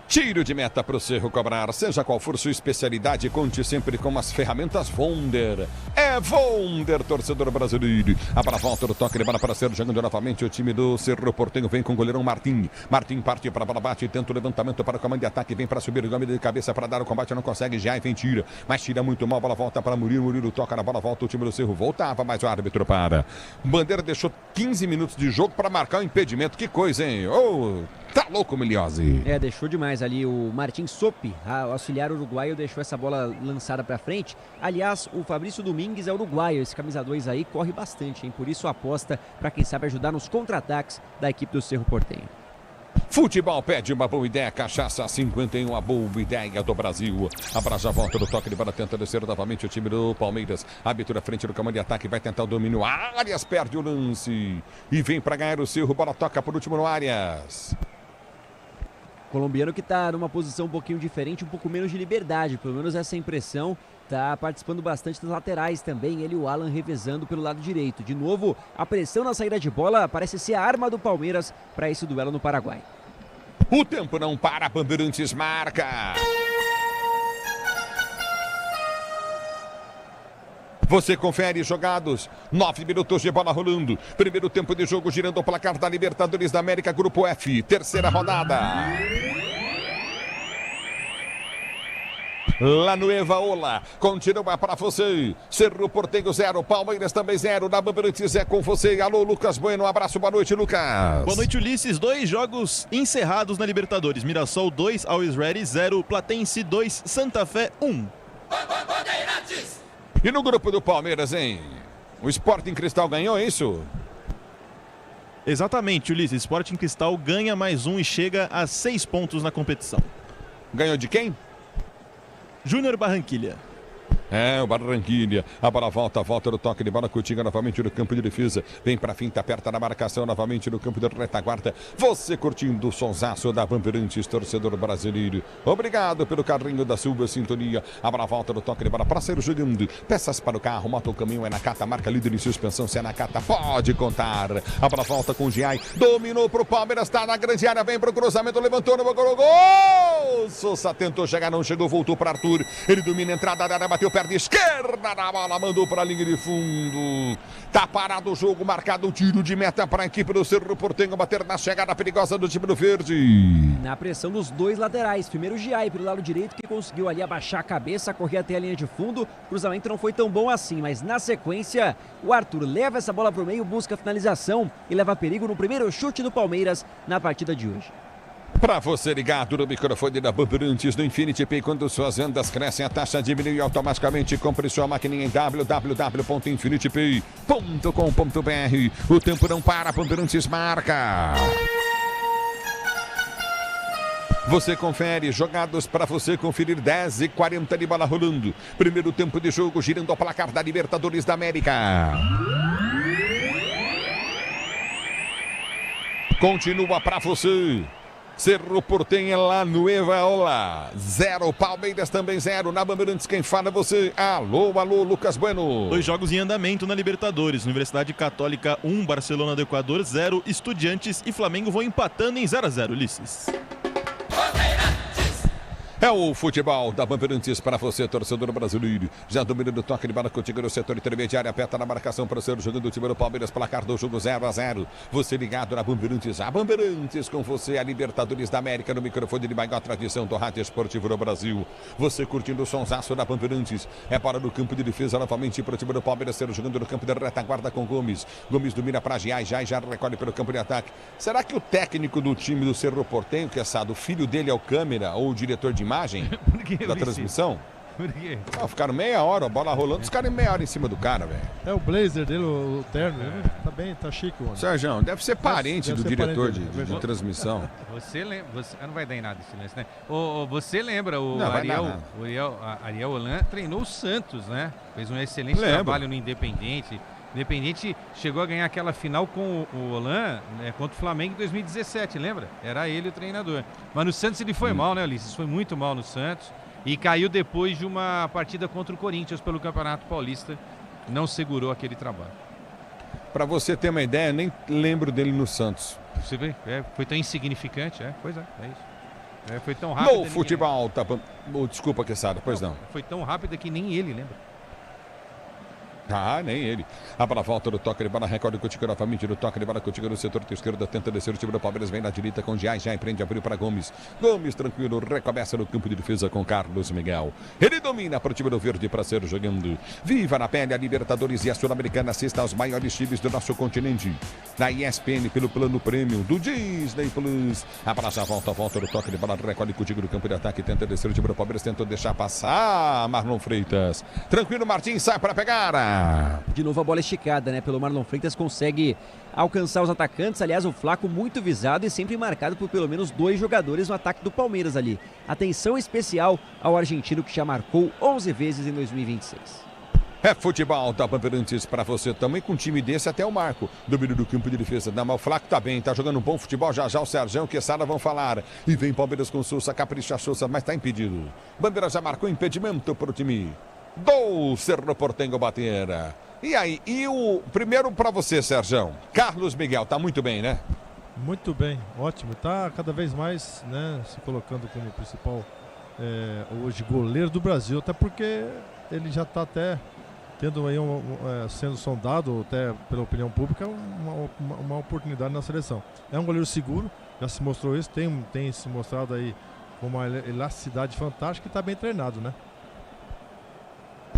Tiro de meta para o Cerro cobrar. Seja qual for sua especialidade, conte sempre com as ferramentas Wonder. É Wonder, torcedor brasileiro. A para a volta do toque de bola para ser jogando novamente o time do Cerro Porteño. Vem com o goleirão Martim. Martim parte para a bola, bate, tenta o levantamento para o comando de ataque. Vem para subir o nome de cabeça para dar o combate. Não consegue, já vem, tira. Mas tira muito mal. A bola volta para Murilo. Murilo toca na bola, volta o time do Cerro. Voltava, mas o árbitro para. Bandeira deixou 15 minutos de jogo para marcar o impedimento. Que coisa, hein? Tá louco, Miliose. Deixou demais ali o Martim Sopi, o auxiliar uruguaio, deixou essa bola lançada pra frente. Aliás, o Fabrício Domingues é uruguaio, esse camisa 2 aí corre bastante, hein? Por isso a aposta pra quem sabe ajudar nos contra-ataques da equipe do Cerro Porteño. Futebol pede uma boa ideia, cachaça 51, a boa ideia do Brasil. Abraça a volta do toque de bola, tenta descer novamente o time do Palmeiras. Abertura à frente do comando de ataque, vai tentar o domínio. Arias perde o lance e vem pra ganhar o Cerro. Bola toca por último no Arias. Colombiano que está numa posição um pouquinho diferente, um pouco menos de liberdade, pelo menos essa impressão. Está participando bastante das laterais também, ele e o Alan revezando pelo lado direito. De novo, a pressão na saída de bola parece ser a arma do Palmeiras para esse duelo no Paraguai. O tempo não para, Bandeirantes marca. Você confere jogados, 9 minutos de bola rolando. Primeiro tempo de jogo girando o placar da Libertadores da América, Grupo F, terceira rodada. La Nueva Ola, continua para você. Cerro Porteño 0, Palmeiras também 0. Na Bandeirantes é com você. Alô, Lucas Bueno, um abraço, boa noite, Lucas. Boa noite, Ulisses. 2 jogos encerrados na Libertadores. Mirassol 2, Always Ready 0, Platense 2, Santa Fé 1. E no grupo do Palmeiras, hein? O Sporting Cristal ganhou, é isso? Exatamente, Ulisses. Sporting Cristal ganha mais um e chega a 6 pontos na competição. Ganhou de quem? Júnior Barranquilla. O Barranquilla. A bola volta do toque de bola. Coutinho novamente no campo de defesa. Vem pra finta, aperta na marcação novamente no campo de retaguarda. Você curtindo o sonsaço da Bandeirantes, torcedor brasileiro. Obrigado pelo carinho da sua sintonia. A bola volta do toque de bola para ser jogando. Peças para o carro, moto, o caminho é Nakata. Marca líder em suspensão, se é Nakata, pode contar. A bola volta com o Giai. Dominou pro Palmeiras, tá na grande área. Vem pro cruzamento, levantou no gol. Sousa tentou chegar, não chegou, voltou para Arthur. Ele domina a entrada da área, bateu perna esquerda na bola, mandou para a linha de fundo. Tá parado o jogo, marcado um tiro de meta para a equipe do Cerro Porteño bater na chegada perigosa do time do Verde. Na pressão dos dois laterais, primeiro o Giai pelo lado direito que conseguiu ali abaixar a cabeça, correr até a linha de fundo. O cruzamento não foi tão bom assim, mas na sequência o Arthur leva essa bola para o meio, busca a finalização e leva perigo no primeiro chute do Palmeiras na partida de hoje. Para você ligado no microfone da Bandeirantes no Infinity Pay, quando suas vendas crescem, a taxa diminui automaticamente. Compre sua maquininha em www.infinitipay.com.br. O tempo não para, Bandeirantes marca. Você confere, jogados para você conferir, 10h40 de bola rolando. Primeiro tempo de jogo girando ao placar da Libertadores da América. Continua para você. Cerro Porteño, La Nueva Ola 0, Palmeiras também 0. Na Bandeirantes quem fala é você. Alô, Lucas Bueno. 2 jogos em andamento na Libertadores. Universidade Católica 1, Barcelona do Equador 0. Estudiantes e Flamengo vão empatando em 0-0, Ulisses. É o futebol da Bandeirantes para você, torcedor brasileiro. Já dominando o toque de bola contigo no setor intermediário. Aperta na marcação para ser jogando o time do Palmeiras. Placar do jogo 0-0. Você ligado na Bandeirantes. A Bandeirantes com você, a Libertadores da América no microfone de maior tradição do rádio esportivo no Brasil. Você curtindo o sonsaço da Bandeirantes. É para no campo de defesa novamente para o time do Palmeiras ser jogando no campo de retaguarda com Gomes. Gomes domina para Giai. Giai já recolhe pelo campo de ataque. Será que o técnico do time do Cerro Porteño, que é o filho dele é o câmera ou o diretor de imagem da transmissão? Por quê? Ficaram meia hora, a bola rolando, os caras meia hora em cima do cara, velho. É o blazer dele, o terno, tá bem, tá chique, mano. Sérgio, deve ser parente do diretor de transmissão. Você lembra, não vai dar em nada esse silêncio, né? Você lembra, o Ariel Holan treinou o Santos, né? Fez um excelente trabalho no Independente. Independente chegou a ganhar aquela final com o Holan, né, contra o Flamengo em 2017, lembra? Era ele o treinador. Mas no Santos ele foi mal, né, Ulisses? Foi muito mal no Santos. E caiu depois de uma partida contra o Corinthians pelo Campeonato Paulista. Não segurou aquele trabalho. Para você ter uma ideia, nem lembro dele no Santos. Você vê? Foi tão insignificante, pois é isso. Foi tão rápido. No futebol, tá... Desculpa, Quesada, pois não. Foi tão rápido que nem ele lembra. Ah, nem ele. A bola volta do toque de bola, recorde contigo novamente do toque de bola contigo no setor de esquerda, tenta descer o time do Palmeiras, vem na direita com Dias, já empreende, abriu para Gomes. Gomes tranquilo, recomeça no campo de defesa com Carlos Miguel. Ele domina para o time do Verde para ser jogando. Viva na pele a Libertadores e a Sul-Americana, assista aos maiores times do nosso continente. Na ESPN pelo plano premium do Disney Plus. A bola já volta do toque de bola, recorde contigo no campo de ataque, tenta descer o time do Palmeiras, tentou deixar passar Marlon Freitas. Tranquilo, Martins sai para pegar. De novo a bola esticada, né? Pelo Marlon Freitas consegue alcançar os atacantes. Aliás, o Flaco muito visado e sempre marcado por pelo menos 2 jogadores no ataque do Palmeiras ali. Atenção especial ao argentino que já marcou 11 vezes em 2026. É futebol da Bandeirantes para você também, com um time desse até o Marco. Domínio do campo de defesa. Não, mas o Flaco tá bem, tá jogando um bom futebol. Já o Sergião, Quesada vão falar. E vem Palmeiras com Sousa, capricha Sousa, mas tá impedido. Bandeira já marcou impedimento para o time do Cerro Porteño bater. E aí, e o primeiro para você, Sergião. Carlos Miguel, tá muito bem, né? Muito bem, ótimo. Tá cada vez mais, né, se colocando como principal hoje goleiro do Brasil, até porque ele já está até tendo aí sendo sondado até pela opinião pública uma oportunidade na seleção. É um goleiro seguro, já se mostrou isso, tem se mostrado aí com uma elasticidade fantástica e está bem treinado, né?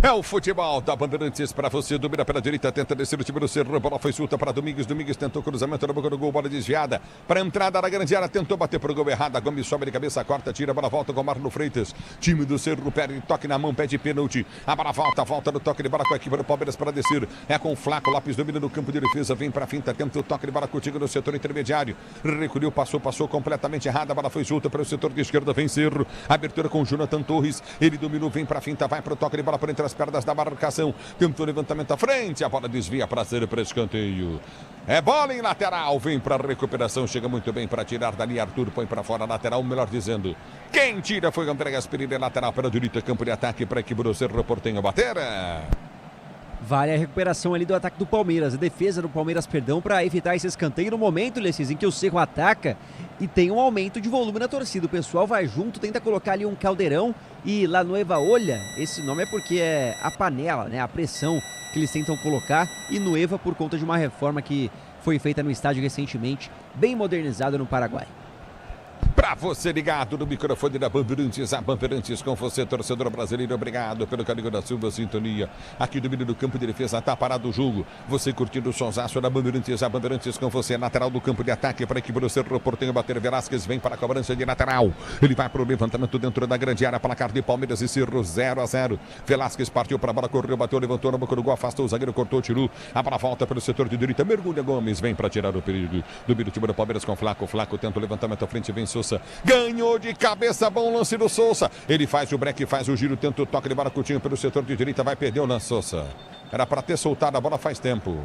É o futebol da Bandeirantes para você. Domina pela direita, tenta descer o time do Cerro. A bola foi solta para Domingues. Domingues tentou cruzamento na boca do gol. Bola desviada para a entrada da grande área. Tentou bater para o gol errado. A Gomes sobe de cabeça, corta, tira. A bola volta com o Marlon Freitas. Time do Cerro perde toque na mão, pede pênalti. A bola volta no toque de bola com a equipe do Palmeiras para descer. É com o Flaco. Lopes domina no campo de defesa. Vem para a finta, tenta o toque de bola contigo no setor intermediário. Recolheu, passou completamente errada. A bola foi solta para o setor de esquerda. Vem Cerro. Abertura com o Jonathan Torres. Ele dominou, vem para a finta, vai para o toque de bola por entre as pernas da marcação. Tentou levantamento à frente. A bola desvia para ser para escanteio. É bola em lateral. Vem para a recuperação. Chega muito bem para tirar dali. Arthur põe para fora lateral. Melhor dizendo. Quem tira foi André Gasperini. Lateral para a direita. Campo de ataque para a equipe do Cerro Porteño bater. Vale a recuperação ali do ataque do Palmeiras. A defesa do Palmeiras, para evitar esse escanteio no momento, Lessis, em que o Cerro ataca e tem um aumento de volume na torcida. O pessoal vai junto, tenta colocar ali um caldeirão e La Nueva Olha, esse nome é porque é a panela, né? A pressão que eles tentam colocar, e Nueva por conta de uma reforma que foi feita no estádio recentemente, bem modernizado no Paraguai. Para você ligado no microfone da Bandeirantes, a Bandeirantes com você, torcedor brasileiro, obrigado pelo carinho da sua sintonia. Aqui do meio do campo de defesa, tá parado o jogo. Você curtindo o sonsaço da Bandeirantes, a Bandeirantes com você, lateral do campo de ataque para a equipe do Cerro Porteño bater. Velasquez vem para a cobrança de lateral. Ele vai para o levantamento dentro da grande área, placar de Palmeiras e Cerro 0-0. Velasquez partiu para a bola, correu, bateu, levantou na boca do gol, afastou o zagueiro, cortou, tirou. A bola volta pelo setor de direita, mergulha Gomes, vem para tirar o perigo. Do meio do time do Palmeiras com Flaco. Flaco tenta o levantamento à frente, vem Sousa. Ganhou de cabeça, bom lance do Sousa. Ele faz o break, faz o giro, tenta o toque de bola curtinho pelo setor de direita, vai perder o lance, Sousa. Era para ter soltado a bola faz tempo.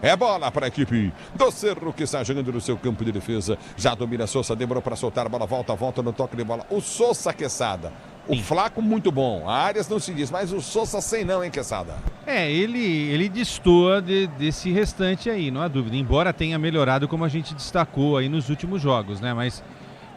É bola para a equipe do Cerro que está jogando no seu campo de defesa. Já domina Sousa, demorou para soltar a bola, volta no toque de bola. O Sousa, Quesada. O Flaco muito bom. A Arias não se diz, mas o Sousa sem não, hein, Quesada? Ele destoa desse restante aí, não há dúvida. Embora tenha melhorado como a gente destacou aí nos últimos jogos, né? Mas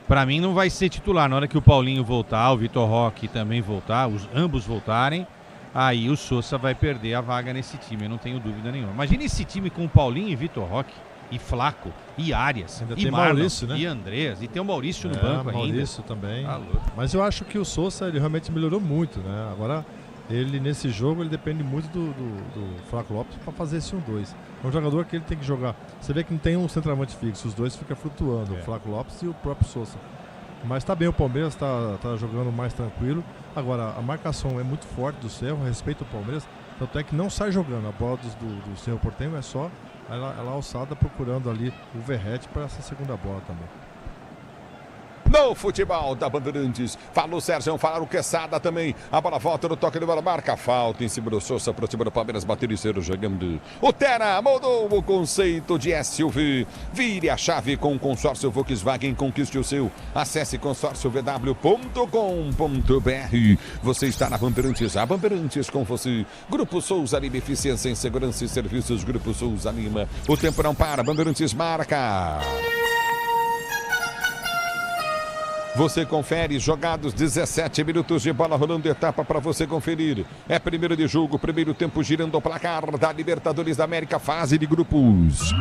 para mim não vai ser titular. Na hora que o Paulinho voltar, o Vitor Roque também voltar, ambos voltarem, aí o Sousa vai perder a vaga nesse time, eu não tenho dúvida nenhuma. Imagina esse time com o Paulinho e Vitor Roque, e Flaco, e Arias, ainda e tem Marlon, Maurício, né? E Andreas, e tem o Maurício no banco ainda. Maurício também. Alô. Mas eu acho que o Sousa, ele realmente melhorou muito, né? Agora, ele nesse jogo, ele depende muito do Flaco Lopes para fazer esse 1-2. É um jogador que ele tem que jogar. Você vê que não tem um centroavante fixo, os dois ficam flutuando, o Flaco Lopes e o próprio Sousa. Mas tá bem, o Palmeiras tá jogando mais tranquilo. Agora, a marcação é muito forte do Cerro, respeita o Palmeiras, tanto é que não sai jogando. A bola do Cerro Porteño é só ela alçada, procurando ali o Verrete para essa segunda bola também. No futebol da Bandeirantes, falou Sérgio, falaram Quesada também. A bola volta no toque de bola, marca falta em cima do Sousa, pro time do Palmeiras bater e ser jogando. O Tera mudou o conceito de SUV. Vire a chave com o consórcio Volkswagen, conquiste o seu. Acesse consórciovw.com.br. Você está na Bandeirantes, a Bandeirantes com você. Grupo Souza Lima, eficiência em segurança e serviços. Grupo Souza Lima. O tempo não para, Bandeirantes marca. Você confere, jogados 17 minutos de bola rolando, etapa para você conferir. É primeiro de jogo, primeiro tempo girando o placar da Libertadores da América, fase de grupos.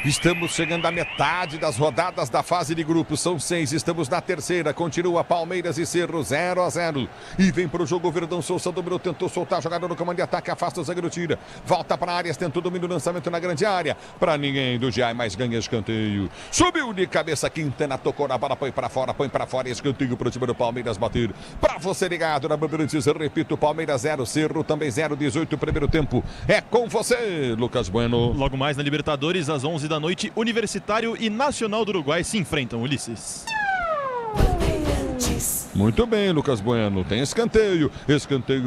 Estamos chegando à metade das rodadas da fase de grupos. São 6, estamos na terceira. Continua Palmeiras e Cerro 0-0. E vem para o jogo Verdão Souza, dominou, tentou soltar a jogada no comando de ataque, afasta o zagueiro, tira. Volta para a área, tentou domínio, lançamento na grande área. Para ninguém do Giai, mas ganha escanteio. Subiu de cabeça, Quintana tocou na bola, põe para fora, escanteio para o time do Palmeiras bater. Para você ligado na Bandeirantes, repito, Palmeiras 0, Cerro também 0-18, primeiro tempo. É com você, Lucas Bueno. Logo mais na Libertadores, às 11 da noite, Universitário e Nacional do Uruguai se enfrentam, Ulisses. Muito bem, Lucas Bueno, tem escanteio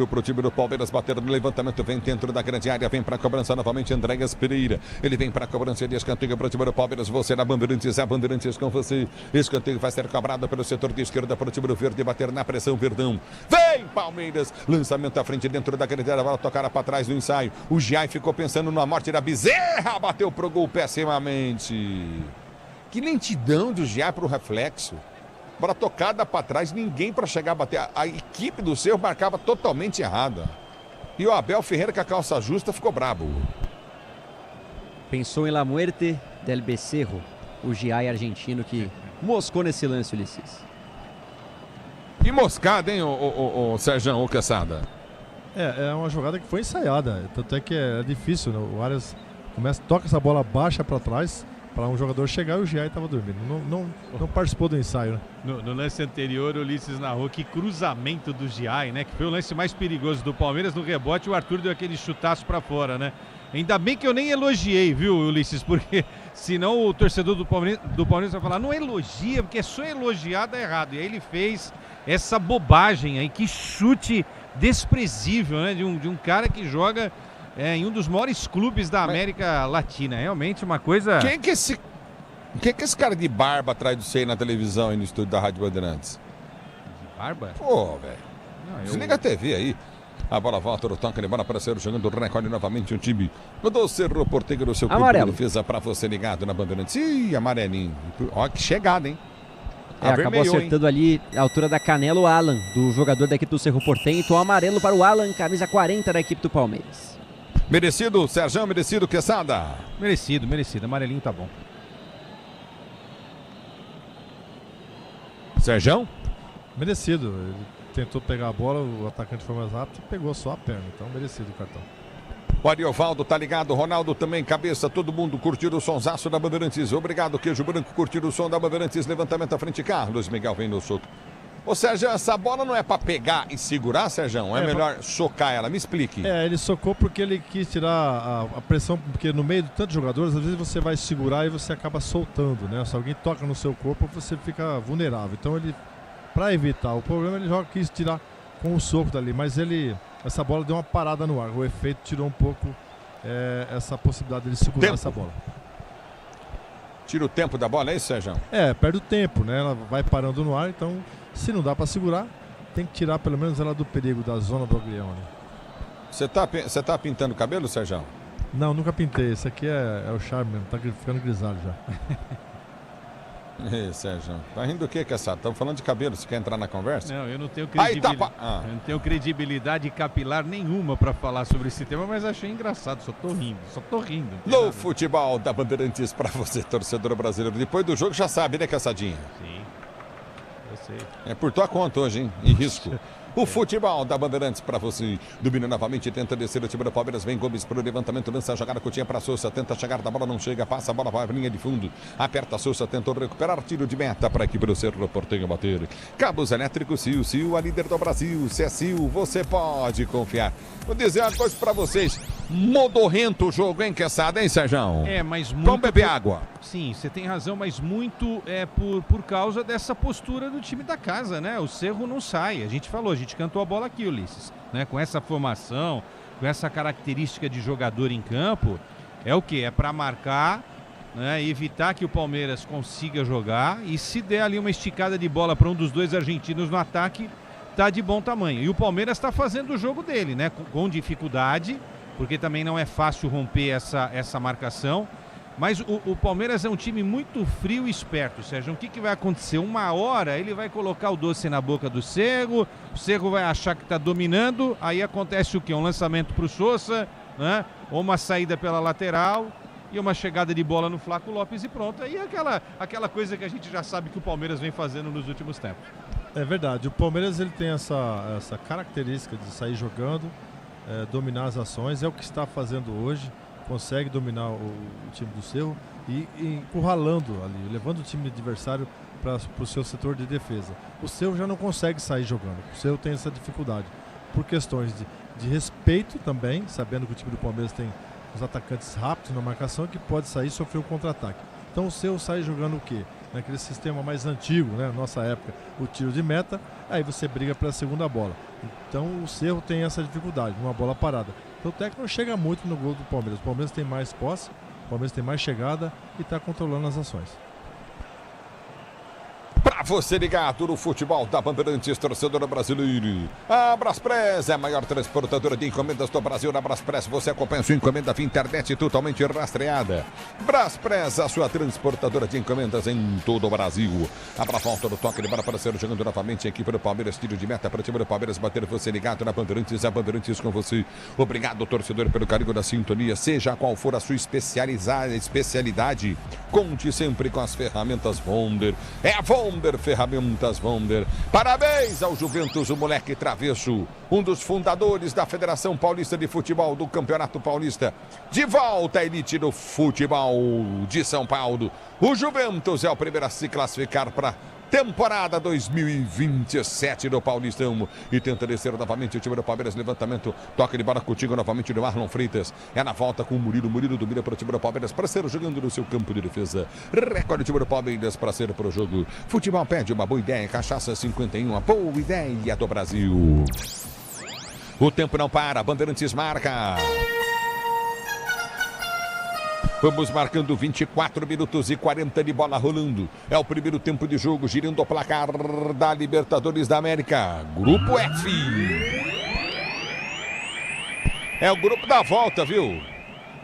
para o time do Palmeiras bater no levantamento, vem dentro da grande área, vem para a cobrança novamente, Andréas Pereira, ele vem para a cobrança de escanteio para o time do Palmeiras, você na Bandeirantes, a Bandeirantes com você, escanteio vai ser cobrado pelo setor de esquerda para o time do Verde, bater na pressão, Verdão, vem Palmeiras, lançamento à frente dentro da grande área, bola tocada para trás no ensaio, o Giai ficou pensando na morte da Bezerra, bateu pro gol pessimamente, que lentidão do Giai para o reflexo. Bola tocada para trás, ninguém para chegar a bater. A equipe do Cerro marcava totalmente errada. E o Abel Ferreira, com a calça justa, ficou brabo. Pensou em La Muerte del Becerro, o Giai argentino que moscou nesse lance, Ulisses. Que moscada, hein, o Sérgio, o Quesada? É uma jogada que foi ensaiada. Tanto é que é difícil, né? O Arias toca essa bola baixa para trás para um jogador chegar e o Giai estava dormindo. Não participou do ensaio, né? No lance anterior, o Ulisses narrou que cruzamento do Giai, né? Que foi o lance mais perigoso do Palmeiras. No rebote, o Arthur deu aquele chutaço para fora, né? Ainda bem que eu nem elogiei, viu, Ulisses? Porque senão o torcedor do Palmeiras vai falar, não elogia, porque é só elogiar dá errado. E aí ele fez essa bobagem aí, que chute desprezível, né? De um cara que joga em um dos maiores clubes da América Latina. Realmente uma coisa... Quem que é esse cara de barba atrás do Sei na televisão e no estúdio da Rádio Bandeirantes? De barba? Pô, velho. Desliga a TV aí. A bola volta, o toque de bola para ser jogando o recorde novamente um time do Cerro Porteiro no seu campo de defesa para você ligado na Bandeirantes. Ih, amarelinho. Ó, que chegada, hein? Acabou acertando ali a altura da canela o Alan, do jogador da equipe do Cerro Porteño. Então amarelo para o Alan, camisa 40 da equipe do Palmeiras. Merecido, Sérgio, merecido, Quesada. Merecido. Amarelinho tá bom. Sérgio? Merecido. Ele tentou pegar a bola, o atacante foi mais rápido e pegou só a perna. Então, merecido o cartão. O Ariovaldo tá ligado, Ronaldo também, cabeça, todo mundo curtindo o sonsaço da Bandeirantes. Obrigado, Queijo Branco, curtindo o som da Bandeirantes. Levantamento à frente, Carlos Miguel vem no soco. Ô Sérgio, essa bola não é pra pegar e segurar, Sérgio? É melhor socar ela, me explique. Ele socou porque ele quis tirar a pressão, porque no meio de tantos jogadores, às vezes você vai segurar e você acaba soltando, né? Se alguém toca no seu corpo, você fica vulnerável. Então ele, pra evitar o problema, ele quis tirar com o soco dali, mas essa bola deu uma parada no ar. O efeito tirou um pouco essa possibilidade dele segurar essa bola. Tira o tempo da bola, é isso, Sérgio? Perde o tempo, né? Ela vai parando no ar, então se não dá para segurar, tem que tirar pelo menos ela do perigo, da zona do agrião. Né? Você tá pintando o cabelo, Sérgio? Não, nunca pintei. Esse aqui é o charme mesmo, tá ficando grisalho já. Sérgio, tá rindo do que, Quesada? Estamos falando de cabelo, você quer entrar na conversa? Não, eu não tenho credibilidade. Eu não tenho credibilidade capilar nenhuma para falar sobre esse tema, mas achei engraçado, só tô rindo. No futebol da Bandeirantes para você, torcedor brasileiro. Depois do jogo já sabe, né, Quessadinha? Sim, eu sei. É por tua conta hoje, hein? Em risco. O futebol da Bandeirantes para você. Domina novamente, tenta descer o time do Palmeiras. Vem Gomes para o levantamento, lança a jogada, Coutinho para Souza. Tenta chegar da bola, não chega, passa a bola, vai a linha de fundo. Aperta a Souza, tentou recuperar, tiro de meta para aqui para o Cerro Porteño bater. Cabos elétricos Sil, a líder do Brasil. Se é Sil, você pode confiar. Vou dizer uma coisa para vocês. Modorrento o jogo, hein, Quesada, hein, Sérgio? Mas muito... Vamos beber água. Sim, você tem razão, mas muito por causa dessa postura do time da casa, né? O Cerro não sai. A gente cantou a bola aqui, Ulisses, né? Com essa formação, com essa característica de jogador em campo, é o quê? É para marcar, né? Evitar que o Palmeiras consiga jogar e se der ali uma esticada de bola para um dos dois argentinos no ataque, tá de bom tamanho. E o Palmeiras está fazendo o jogo dele, né? Com dificuldade, porque também não é fácil romper essa marcação. Mas o Palmeiras é um time muito frio e esperto, Sérgio. O que vai acontecer? Uma hora ele vai colocar o doce na boca do Cerro, o Cerro vai achar que está dominando, aí acontece o quê? Um lançamento para o Sousa, né? Ou uma saída pela lateral e uma chegada de bola no Flaco Lopes e pronto. Aí é aquela coisa que a gente já sabe que o Palmeiras vem fazendo nos últimos tempos. É verdade, o Palmeiras ele tem essa característica de sair jogando, dominar as ações, é o que está fazendo hoje. Consegue dominar o time do Cerro e encurralando ali, levando o time adversário para o seu setor de defesa. O Cerro já não consegue sair jogando, o Cerro tem essa dificuldade por questões de respeito também, sabendo que o time do Palmeiras tem os atacantes rápidos na marcação que pode sair e sofrer um contra-ataque. Então o Cerro sai jogando o quê? Naquele sistema mais antigo, né? Na nossa época, o tiro de meta, aí você briga pela segunda bola. Então o Cerro tem essa dificuldade, uma bola parada. Então o técnico não chega muito no gol do Palmeiras. O Palmeiras tem mais posse, o Palmeiras tem mais chegada e está controlando as ações. Pra você ligado no futebol da Bandeirantes, torcedora brasileira. A Braspress é a maior transportadora de encomendas do Brasil. Na Braspress você acompanha sua encomenda via internet totalmente rastreada. Braspress, a sua transportadora de encomendas em todo o Brasil. Abra a volta do toque de bola para ser jogando novamente a equipe do Palmeiras. Tiro de meta para o time do Palmeiras bater. Você ligado na Bandeirantes, a Bandeirantes com você. Obrigado, torcedor, pelo carinho da sintonia. Seja qual for a sua especialidade, conte sempre com as ferramentas Wonder. É a Wonder Ferramentas Wonder. Parabéns ao Juventus, o moleque travesso, um dos fundadores da Federação Paulista de Futebol, do Campeonato Paulista. De volta à elite do futebol de São Paulo. O Juventus é o primeiro a se classificar para temporada 2027 do Paulistão. E tenta descer novamente o time do Palmeiras. Levantamento, toque de bola contigo novamente do Marlon Freitas. É na volta com o Murilo. Murilo domina para o time do Palmeiras para ser jogando no seu campo de defesa. Recorde o time do Palmeiras para ser para o jogo. Futebol pede uma boa ideia. Cachaça 51, a boa ideia do Brasil. O tempo não para. Bandeirantes marca. Vamos marcando 24 minutos e 40 de bola rolando. É o primeiro tempo de jogo, girando o placar da Libertadores da América. Grupo F. É o grupo da volta, viu?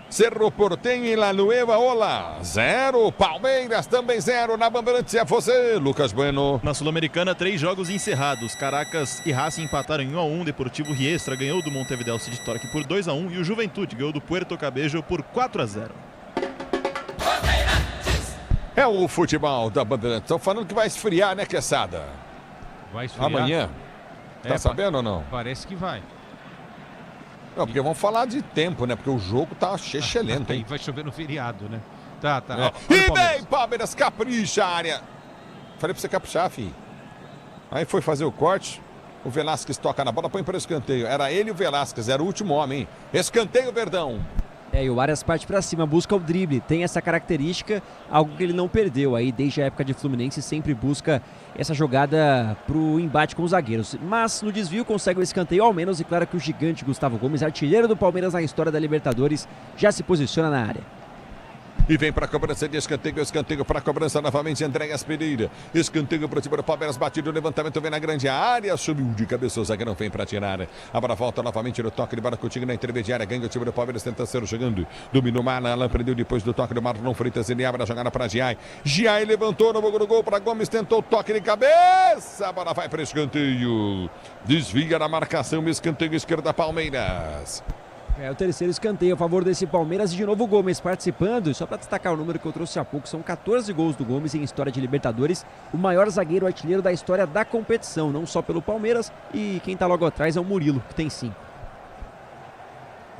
Cerro Porteño e La Nueva Ola. 0. Palmeiras também 0. Na Bandeirantes é você, Lucas Bueno. Na Sul-Americana, 3 jogos encerrados. Caracas e Racing empataram em 1-1. Deportivo Riestra ganhou do Montevideo City Torque por 2-1. E o Juventude ganhou do Puerto Cabello por 4-0. É o futebol da Bandeirantes. Estão falando que vai esfriar, né, Quesada? Vai esfriar. Amanhã. Tá sabendo ou não? Parece que vai. Não, porque vamos falar de tempo, né? Porque o jogo tá excelente, hein? Vai chover no feriado, né? Tá. É. E vem, Palmeiras, capricha a área. Falei pra você caprichar, filho. Aí foi fazer o corte. O Velasquez toca na bola, põe para o escanteio. Era ele e o Velasquez, era o último homem, hein? Escanteio, Verdão. E o Arias parte para cima, busca o drible, tem essa característica, algo que ele não perdeu aí desde a época de Fluminense, sempre busca essa jogada pro embate com os zagueiros. Mas no desvio consegue o escanteio ao menos e claro que o gigante Gustavo Gomes, artilheiro do Palmeiras na história da Libertadores, já se posiciona na área. E vem para a cobrança de escanteio para a cobrança novamente, Andréas Pereira. Escanteio para o time do Palmeiras, batido, levantamento, vem na grande área, subiu de cabeça, o zagueirão vem para tirar. Agora volta novamente no toque de bola contigo na intermediária, ganha o time do Palmeiras, tenta ser jogando. Dominou Alan, prendeu depois do toque do Marlon Freitas, ele abre a jogada para Giai. Giai levantou no gol para Gomes, tentou o toque de cabeça, a bola vai para escanteio. Desvia na marcação, escanteio esquerda, Palmeiras. É o terceiro escanteio a favor desse Palmeiras e de novo o Gomes participando. Só para destacar o número que eu trouxe há pouco, são 14 gols do Gomes em história de Libertadores. O maior zagueiro artilheiro da história da competição, não só pelo Palmeiras. E quem está logo atrás é o Murilo, que tem 5.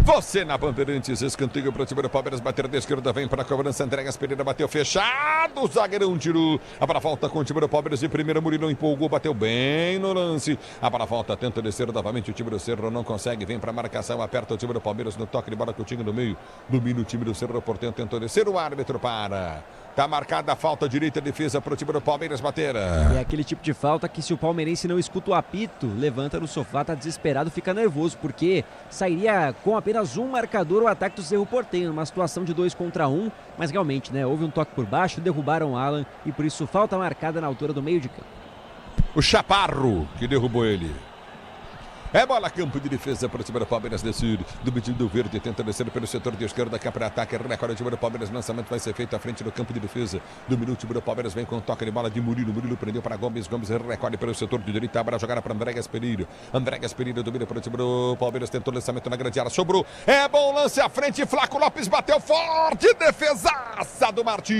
Você na Bandeirantes, escanteio para o time do Palmeiras, bater da esquerda, vem para a cobrança, Andréas Pereira bateu fechado, o zagueirão tirou, a para volta com o time do Palmeiras de primeira, Murilo empolgou, bateu bem no lance, a para volta tenta descer novamente, o time do Cerro não consegue, vem para a marcação, aperta o time do Palmeiras no toque de bola com o time no meio, domina o time do Cerro, Porteño tentou descer, o árbitro para. Tá marcada a falta, direita, defesa para o time do Palmeiras bater. É aquele tipo de falta que se o palmeirense não escuta o apito, levanta no sofá, tá desesperado, fica nervoso, porque sairia com apenas um marcador o ataque do Cerro Porteño, numa situação de 2 contra 1, mas realmente, né, houve um toque por baixo, derrubaram o Alan e por isso falta marcada na altura do meio de campo. O Chaparro que derrubou ele. É bola, campo de defesa para o time do Palmeiras descer. Do medido verde, tenta descer pelo setor de esquerda, cá para ataque. Recolhe o time do Palmeiras. Lançamento vai ser feito à frente do campo de defesa. Domina o time do Palmeiras. Vem com toque de bola de Murilo. Murilo prendeu para Gomes. Gomes recolhe pelo setor de direita. Abre a jogada para André Gasperini. André Gasperini domina para o time do Palmeiras. Tentou lançamento na grande área. Sobrou. É bom lance à frente. Flaco Lopes bateu forte. Defesaça do Martim.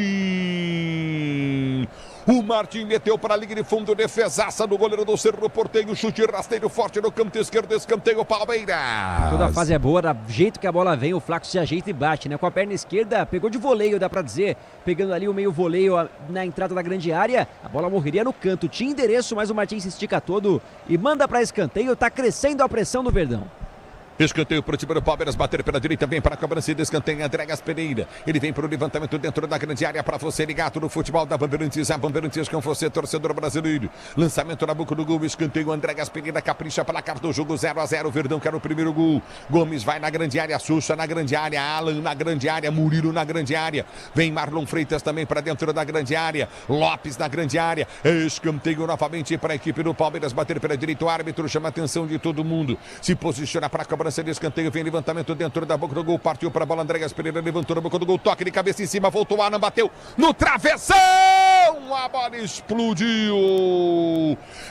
O Martim meteu para a linha de fundo, defesaça do goleiro do Cerro Porteño, chute rasteiro forte no canto esquerdo, escanteio Palmeiras. Toda a fase é boa, do jeito que a bola vem, o Flaco se ajeita e bate, né? Com a perna esquerda, pegou de voleio, dá pra dizer, pegando ali o meio voleio na entrada da grande área, a bola morreria no canto, tinha endereço, mas o Martim se estica todo e manda para escanteio, tá crescendo a pressão do Verdão. Escanteio para o time do Palmeiras, bater pela direita, vem para a cobrança e descanteia André Gasperini. Ele vem para o levantamento dentro da grande área para você ligado no futebol da Bandeirantes. A Bandeirantes com você, torcedor brasileiro. Lançamento na boca do gol, escanteio André Gasperini, capricha pela carta do jogo 0-0. Verdão quer o primeiro gol. Gomes vai na grande área, Xuxa na grande área, Alan na grande área, Murilo na grande área. Vem Marlon Freitas também para dentro da grande área. Lopes na grande área. Escanteio novamente para a equipe do Palmeiras, bater pela direita. O árbitro chama a atenção de todo mundo. Se posiciona para a cobrança de escanteio, vem levantamento dentro da boca do gol, partiu para a bola, André Gasperini levantou na boca do gol, toque de cabeça em cima, voltou, Alan bateu no travessão, a bola explodiu,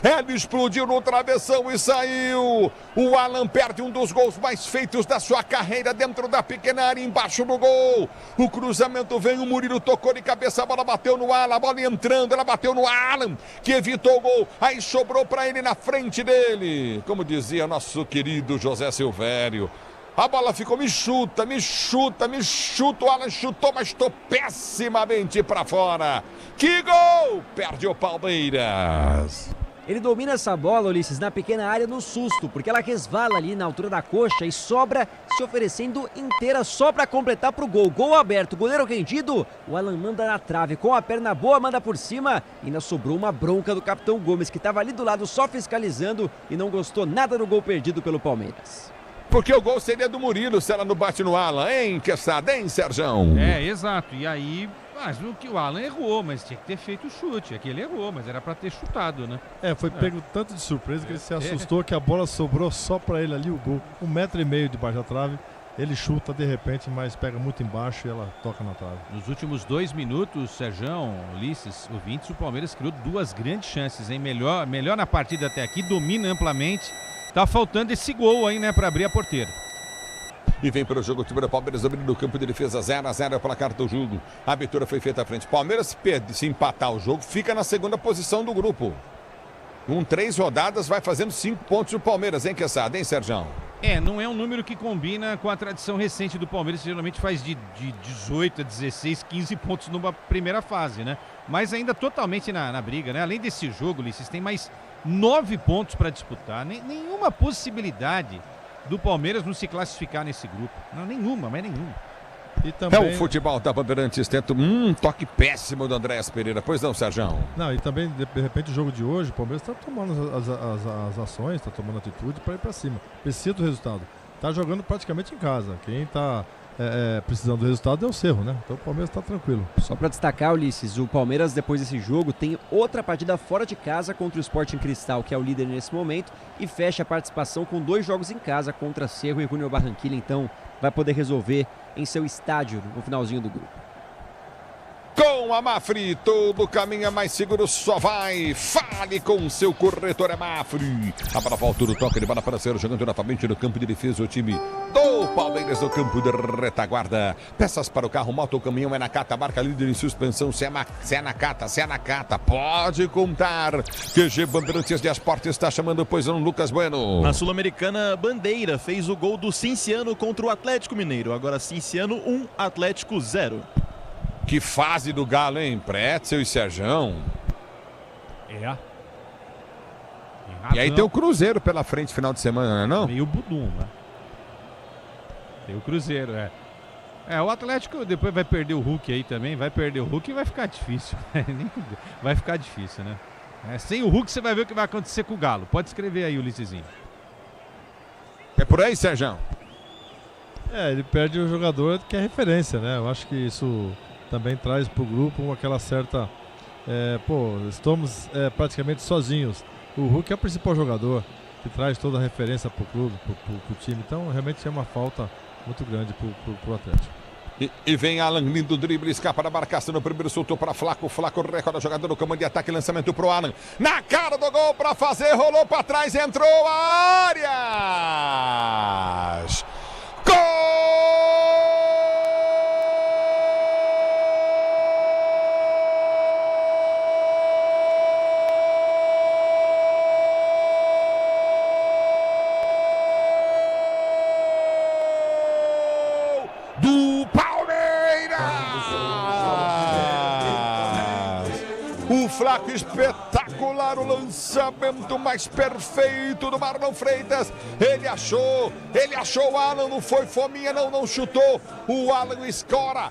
ela explodiu no travessão e saiu. O Alan perde um dos gols mais feitos da sua carreira dentro da pequena área, embaixo do gol. O cruzamento vem, o Murilo tocou de cabeça, a bola bateu no Alan, a bola entrando, ela bateu no Alan, que evitou o gol, aí sobrou para ele na frente dele, como dizia nosso querido José Silvério. A bola ficou, me chuta, o Alan chutou, mas estou pessimamente para fora. Que gol! Perde o Palmeiras. Ele domina essa bola, Ulisses, na pequena área no susto, porque ela resvala ali na altura da coxa e sobra se oferecendo inteira só para completar para o gol. Gol aberto, goleiro rendido, o Alan manda na trave, com a perna boa, manda por cima. E ainda sobrou uma bronca do capitão Gomes, que estava ali do lado só fiscalizando e não gostou nada do gol perdido pelo Palmeiras. Porque o gol seria do Murilo se ela não bate no Alan, hein, Quesada, hein, Serjão? É, exato. E aí, mas o que o Alan errou, mas tinha que ter feito o chute. Aqui ele errou, mas era pra ter chutado, né? Foi pego tanto de surpresa que ele se assustou que a bola sobrou só pra ele ali, o gol. 1,5 m debaixo da trave. Ele chuta de repente, mas pega muito embaixo e ela toca na trave. Nos últimos 2 minutos, Serjão, Ulisses, ouvintes, o Palmeiras criou 2 grandes chances, hein? Melhor na partida até aqui, domina amplamente. Tá faltando esse gol aí, né, para abrir a porteira. E vem para o jogo o time do Palmeiras, domínio do campo de defesa, 0-0 pela carta do jogo. A abertura foi feita à frente. Palmeiras se empatar o jogo, fica na segunda posição do grupo. Com 3 rodadas, vai fazendo 5 pontos o Palmeiras, hein, Quesada, hein, Serjão? Não é um número que combina com a tradição recente do Palmeiras, que geralmente faz de 18 a 16, 15 pontos numa primeira fase, né? Mas ainda totalmente na briga, né? Além desse jogo, Ulisses, tem mais 9 pontos para disputar. Nenhuma possibilidade do Palmeiras não se classificar nesse grupo. Não, nenhuma, mas nenhuma. E também... É o futebol da Bandeirantes, tenta toque péssimo do Andréas Pereira. Pois não, Serjão? Não, e também, de repente, o jogo de hoje, o Palmeiras está tomando as ações, está tomando atitude para ir para cima. Precisa do resultado. Está jogando praticamente em casa. Quem está precisando do resultado é o Cerro, né? Então o Palmeiras está tranquilo. Só para destacar, Ulisses, o Palmeiras, depois desse jogo, tem outra partida fora de casa contra o Sporting Cristal, que é o líder nesse momento, e fecha a participação com 2 jogos em casa contra Cerro e Junior Barranquilla. Então vai poder resolver em seu estádio no finalzinho do grupo. Com a Mafre, todo caminho é mais seguro, só vai. Fale com seu corretor, é Mafre. A bola volta do toque de bola para ser jogando novamente no campo de defesa o time do Palmeiras no campo de retaguarda. Peças para o carro, moto ou caminhão é na Cata, marca líder em suspensão. Se é na Cata, pode contar. QG Bandeirantes de Esporte está chamando, pois não, Lucas Bueno. Na Sul-Americana, Bandeira fez o gol do Cinciano contra o Atlético Mineiro. Agora Cinciano 1, Atlético 0. Que fase do Galo, hein? Pretzel e Serjão. E aí tem o Cruzeiro pela frente final de semana, não é não? Meio budum, né? Tem o Cruzeiro, o Atlético depois vai perder o Hulk aí também. Vai perder o Hulk e vai ficar difícil. Vai ficar difícil, né? Sem o Hulk você vai ver o que vai acontecer com o Galo. Pode escrever aí, Ulissesinho. É por aí, Serjão? Ele perde o jogador que é referência, né? Eu acho que isso também traz para o grupo aquela certa... estamos praticamente sozinhos. O Hulk é o principal jogador. que traz toda a referência pro clube, pro time. Então, realmente é uma falta muito grande pro Atlético. E vem Alan, lindo drible, escapa da marcação no primeiro, soltou para Flaco, recorda a jogada no comando de ataque, lançamento pro Alan, na cara do gol para fazer, rolou para trás, entrou Arias! Do Palmeiras! O Flaco espetacular, o lançamento mais perfeito do Marlon Freitas. Ele achou o Alan, não foi fominha, não chutou. O Alan escora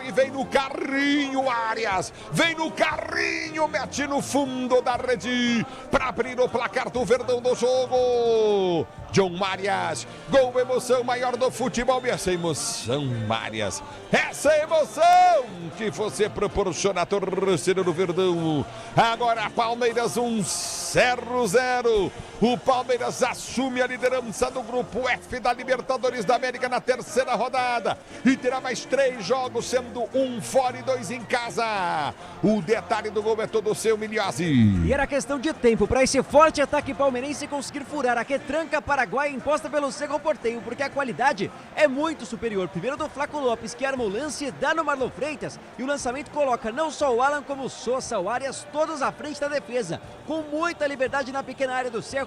e vem no carrinho, Arias. Vem no carrinho, mete no fundo da rede para abrir o placar do Verdão do jogo. John Marias, gol, emoção maior do futebol. E essa emoção, Marias, essa emoção que você proporciona à torcida do Verdão. Agora Palmeiras 1, Cerro 0. O Palmeiras assume a liderança do grupo F da Libertadores da América na terceira rodada e terá mais 3 jogos, sendo 1 fora e 2 em casa. O detalhe do gol é todo seu, Milhazzi. E era questão de tempo para esse forte ataque palmeirense conseguir furar a retranca paraguaia imposta pelo Cerro Porteño, porque a qualidade é muito superior. Primeiro do Flaco Lopes, que arma o lance, dá no Marlon Freitas, e o lançamento coloca não só o Alan como o Sosa, o Arias, todos à frente da defesa, com muita liberdade na pequena área do Cerro.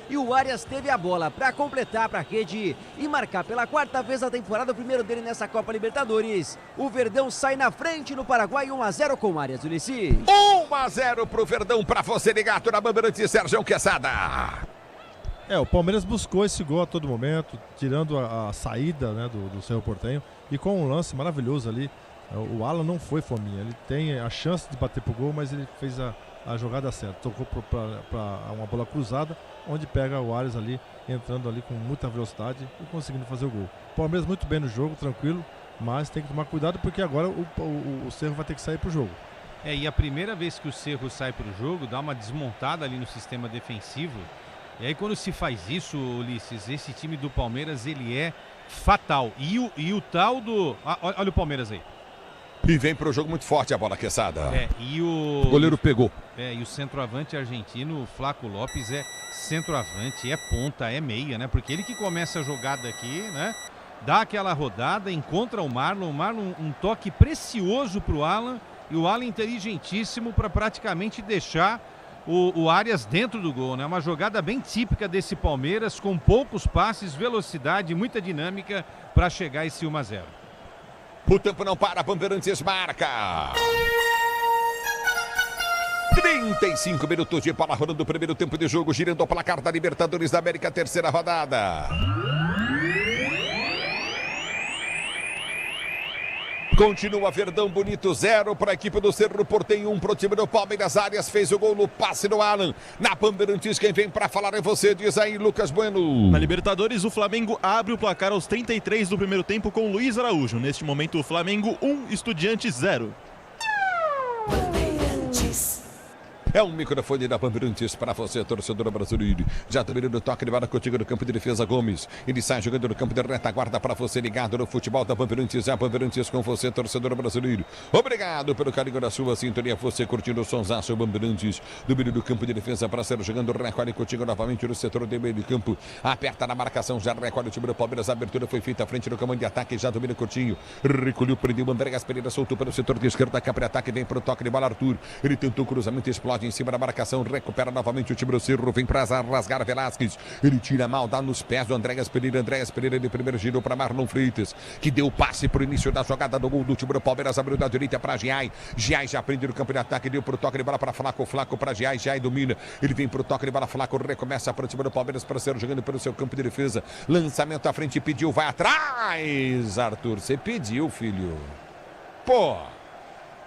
E o Arias teve a bola para completar para a rede e marcar pela 4ª vez na temporada, o primeiro dele nessa Copa Libertadores. O Verdão sai na frente no Paraguai, 1-0 com o Arias, Ulisses. 1-0 pro Verdão, para você ligado na Bandeirantes, Sérgio Quesada. O Palmeiras buscou esse gol a todo momento, tirando a saída, né, do Cerro Porteño, e com um lance maravilhoso ali. O Alan não foi fominha, ele tem a chance de bater pro gol, mas ele fez a jogada certa, tocou para uma bola cruzada, onde pega o Arias ali, entrando ali com muita velocidade e conseguindo fazer o gol. O Palmeiras muito bem no jogo, tranquilo, mas tem que tomar cuidado porque agora o Cerro vai ter que sair pro jogo. E a primeira vez que o Cerro sai pro jogo, dá uma desmontada ali no sistema defensivo. E aí quando se faz isso, Ulisses, esse time do Palmeiras, ele é fatal. E o tal do... olha o Palmeiras aí. E vem pro jogo muito forte a bola, Quesada. E o goleiro pegou. E o centroavante argentino, Flaco Lopes, é centroavante, é ponta, é meia, né? Porque ele que começa a jogada aqui, né? Dá aquela rodada, encontra o Marlon, um toque precioso pro Alan, e o Alan inteligentíssimo para praticamente deixar o Arias dentro do gol, né? Uma jogada bem típica desse Palmeiras, com poucos passes, velocidade, muita dinâmica para chegar a esse 1-0. O tempo não para, Bandeirantes marca. 35 minutos de bola rolando o primeiro tempo de jogo, girando o placar da Libertadores da América, terceira rodada. Continua Verdão bonito, 0 para a equipe do Cerro Porteño, 1 para o time do Palmeiras. Arias fez o gol no passe do Alan. Na Bandeirantes, quem vem para falar é você, diz aí, Lucas Bueno. Na Libertadores, o Flamengo abre o placar aos 33 do primeiro tempo com Luiz Araújo. Neste momento, o Flamengo 1, Estudiantes 0. É um microfone da Bandeirantes para você, torcedor brasileiro. Já dominando o toque de bola contigo no campo de defesa, Gomes. Ele sai jogando no campo de retaguarda para você, ligado no futebol da Bandeirantes. É a Bandeirantes com você, torcedor brasileiro. Obrigado pelo carinho da sua sintonia. Você curtindo o sonsaço Bandeirantes. Domínio do campo de defesa para ser jogando. Recolhe contigo novamente no setor de meio de campo. Aperta na marcação, já recolhe o time do Palmeiras. A abertura foi feita à frente do comando de ataque. Já domina Coutinho. Recolheu, prendeu Andréas Pereira, soltou para o setor de esquerda. Cá para ataque, vem para o toque de bola Arthur. Ele tentou cruzamento, explode em cima da marcação, recupera novamente o time do Cerro, vem para rasgar Velasquez, ele tira mal, dá nos pés do Andréas Pereira de primeiro girou para Marlon Freitas, que deu passe para o início da jogada do gol do time do Palmeiras, abriu da direita para Giai já prende no campo de ataque, deu para o toque de bola para Flaco para Giai domina, ele vem para o toque de bola, Flaco recomeça para o time do Palmeiras para ser jogando pelo seu campo de defesa, lançamento à frente, pediu, vai atrás, Arthur, você pediu, filho,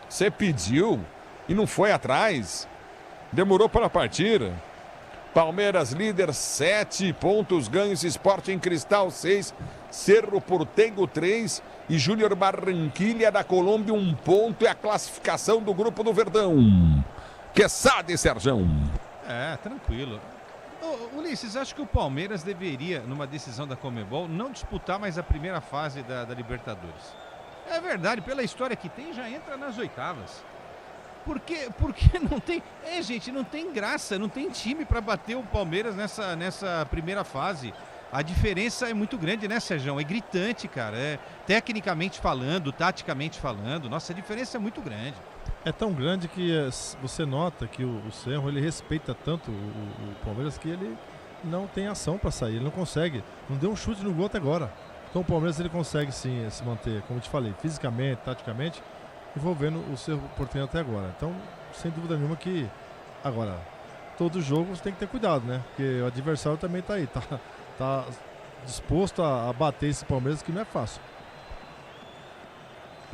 você pediu e não foi atrás. Demorou para partir. Palmeiras líder, 7 pontos ganhos. Sporting Cristal 6, Cerro Porteño 3 e Júnior Barranquilla da Colômbia 1 ponto. É a classificação do grupo do Verdão. Quesada, Serjão. Tranquilo. Ulisses, acho que o Palmeiras deveria, numa decisão da Conmebol, não disputar mais a primeira fase da Libertadores. É verdade, pela história que tem, já entra nas oitavas. Porque não tem... gente, não tem graça, não tem time para bater o Palmeiras nessa primeira fase. A diferença é muito grande, né, Sérgio? É gritante, cara. Tecnicamente falando, taticamente falando, nossa, a diferença é muito grande. É tão grande que você nota que o Cerro, ele respeita tanto o Palmeiras que ele não tem ação para sair, ele não consegue. Não deu um chute no gol até agora. Então o Palmeiras ele consegue sim se manter, como eu te falei, fisicamente, taticamente, envolvendo o Cerro Porteño até agora. Então, sem dúvida nenhuma que agora, todo jogo você tem que ter cuidado, né? Porque o adversário também tá aí, tá disposto a bater esse Palmeiras, que não é fácil.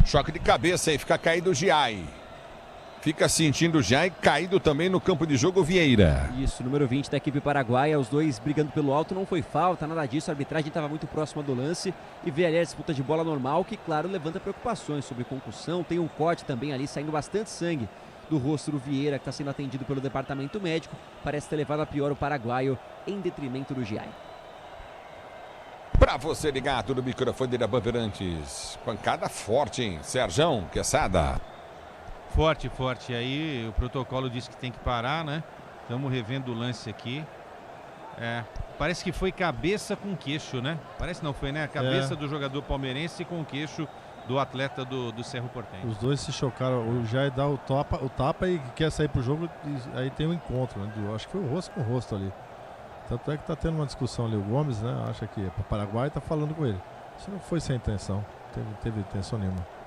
Choque de cabeça aí, fica caído o Giai. Fica sentindo o Giai, caído também no campo de jogo Vieira. Isso, número 20 da equipe paraguaia, os dois brigando pelo alto, não foi falta, nada disso, a arbitragem estava muito próxima do lance e vê ali a disputa de bola normal, que claro, levanta preocupações sobre concussão, tem um corte também ali, saindo bastante sangue do rosto do Vieira, que está sendo atendido pelo departamento médico, parece ter levado a pior o paraguaio em detrimento do Giai. Pra você ligado no microfone da Bandeirantes, pancada forte, hein? Serjão Quesada. Forte. Aí o protocolo diz que tem que parar, né? Estamos revendo o lance aqui. Parece que foi cabeça com queixo, né? Parece não foi, né? A cabeça do jogador palmeirense com o queixo do atleta do Cerro Porteño. Os dois se chocaram. O Jair dá o tapa e quer sair pro jogo. E aí tem um encontro, né? Acho que foi o rosto com o rosto ali. Tanto é que tá tendo uma discussão ali. O Gomes, né? Acha que é pro Paraguai e tá falando com ele. Isso não foi sem intenção. Não teve intenção nenhuma.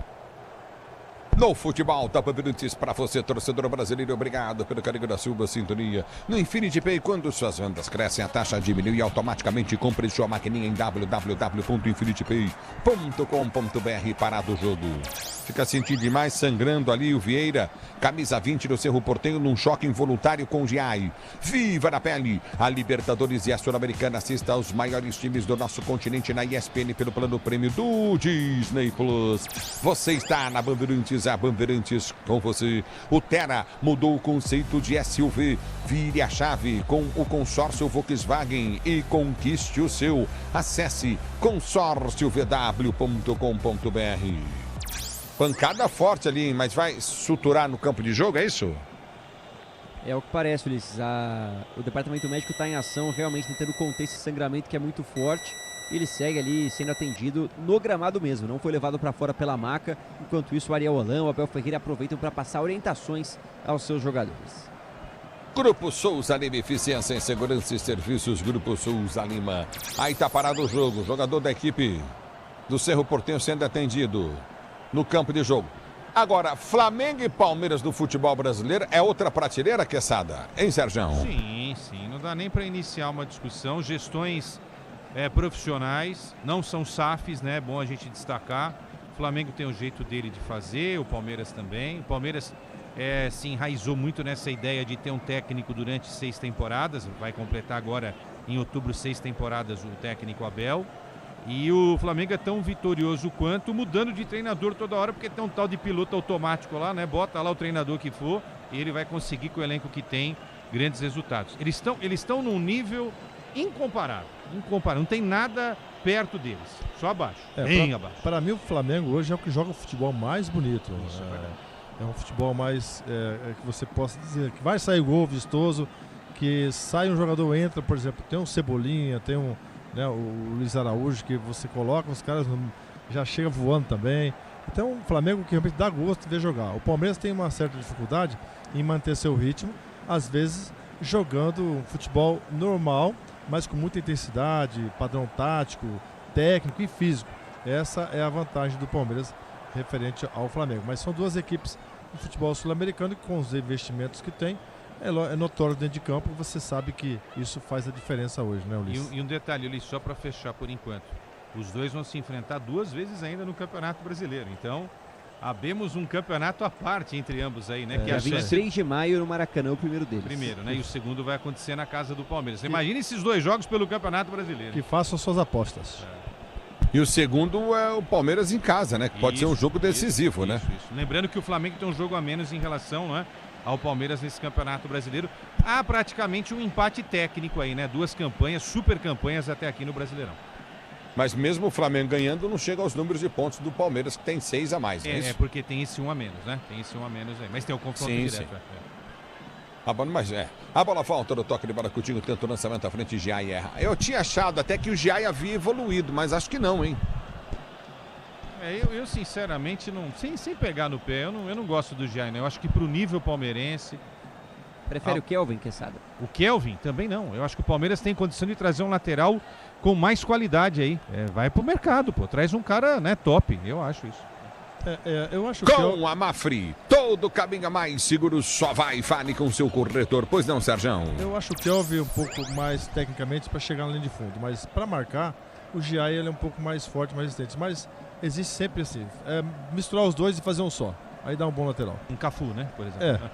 No futebol, tá Bandeirantes para você, torcedor brasileiro. Obrigado pelo carinho da sua sintonia. No Infinity Pay, quando suas vendas crescem, a taxa diminui automaticamente. Compre sua maquininha em www.infinitypay.com.br. Parado o jogo. Fica sentindo demais, sangrando ali o Vieira. Camisa 20 do Cerro Porteño num choque involuntário com o Giai. Viva na pele! A Libertadores e a Sul-Americana. Assista aos maiores times do nosso continente na ESPN pelo plano prêmio do Disney Plus. Você está na Bandeirantes, a Bandeirantes com você. O Terra mudou o conceito de SUV. Vire a chave com o consórcio Volkswagen e conquiste o seu. Acesse consórciovw.com.br. Pancada forte ali, mas vai suturar no campo de jogo, é isso? É o que parece, Ulisses. O departamento médico está em ação, realmente tentando conter esse sangramento que é muito forte. Ele segue ali sendo atendido no gramado mesmo, não foi levado para fora pela maca. Enquanto isso, o Ariel Holan, o Abel Ferreira aproveitam para passar orientações aos seus jogadores. Grupo Souza Lima, eficiência em segurança e serviços. Grupo Souza Lima. Aí tá parado o jogo, jogador da equipe do Cerro Porteño sendo atendido no campo de jogo. Agora, Flamengo e Palmeiras do futebol brasileiro é outra prateleira, Quesada, hein, Serjão? Sim, não dá nem para iniciar uma discussão. Gestões profissionais, não são SAFs, né? É bom a gente destacar. O Flamengo tem o jeito dele de fazer, o Palmeiras também. O Palmeiras se enraizou muito nessa ideia de ter um técnico durante 6 temporadas. Vai completar agora, em outubro, 6 temporadas o técnico Abel. E o Flamengo é tão vitorioso quanto, mudando de treinador toda hora, porque tem um tal de piloto automático lá, né? Bota lá o treinador que for e ele vai conseguir, com o elenco que tem, grandes resultados. Eles estão num nível incomparável. Não tem nada perto deles, só abaixo, bem abaixo. Para mim, o Flamengo hoje é o que joga o futebol mais bonito. É um futebol mais, que você possa dizer, que vai sair gol vistoso, que sai um jogador, entra, por exemplo, tem um Cebolinha, tem um... Né, o Luiz Araújo, que você coloca, os caras já chegam voando também. Então, o Flamengo que realmente dá gosto de ver jogar. O Palmeiras tem uma certa dificuldade em manter seu ritmo, às vezes jogando um futebol normal, mas com muita intensidade, padrão tático, técnico e físico. Essa é a vantagem do Palmeiras referente ao Flamengo. Mas são duas equipes do futebol sul-americano que, com os investimentos que tem, é notório dentro de campo, você sabe que isso faz a diferença hoje, né, Ulisses? E um detalhe, Ulisses, só para fechar por enquanto. Os dois vão se enfrentar 2 vezes ainda no Campeonato Brasileiro. Então, abemos um campeonato à parte entre ambos aí, né? Que é 23 de maio no Maracanã, o primeiro deles. Né? E o segundo vai acontecer na casa do Palmeiras. Imagina esses 2 jogos pelo Campeonato Brasileiro. Que façam suas apostas. E o segundo é o Palmeiras em casa, né? Que pode ser um jogo decisivo, né? Isso. Lembrando que o Flamengo tem um jogo a menos em relação, não é? ao Palmeiras nesse Campeonato Brasileiro. Há praticamente um empate técnico aí, né? 2 campanhas, super campanhas até aqui no Brasileirão. Mas mesmo o Flamengo ganhando, não chega aos números de pontos do Palmeiras, que tem 6 a mais, não é isso? É, porque tem esse 1 a menos, né? Tem esse 1 a menos aí. Mas tem o confronto Sim, direto. sim. A bola volta do toque de bola, Coutinho tenta o lançamento à frente, Giai erra. Eu tinha achado até que o Giai havia evoluído, mas acho que não, hein? Eu sinceramente, não, sem pegar no pé, eu não gosto do Giai, né? Eu acho que pro nível palmeirense... Prefere o Kelvin, Quesada? O Kelvin também não. Eu acho que o Palmeiras tem condição de trazer um lateral com mais qualidade aí. Vai pro mercado, pô. Traz um cara, né, top. Eu acho isso. Eu acho com a Mafri, todo caminho mais seguro, só vai, fale com seu corretor. Pois não, Sérgio? Eu acho o Kelvin um pouco mais tecnicamente para chegar na linha de fundo, mas para marcar, o Giai ele é um pouco mais forte, mais resistente. Mas existe sempre assim, misturar os dois e fazer um só. Aí dá um bom lateral. Um Cafu, né, por exemplo.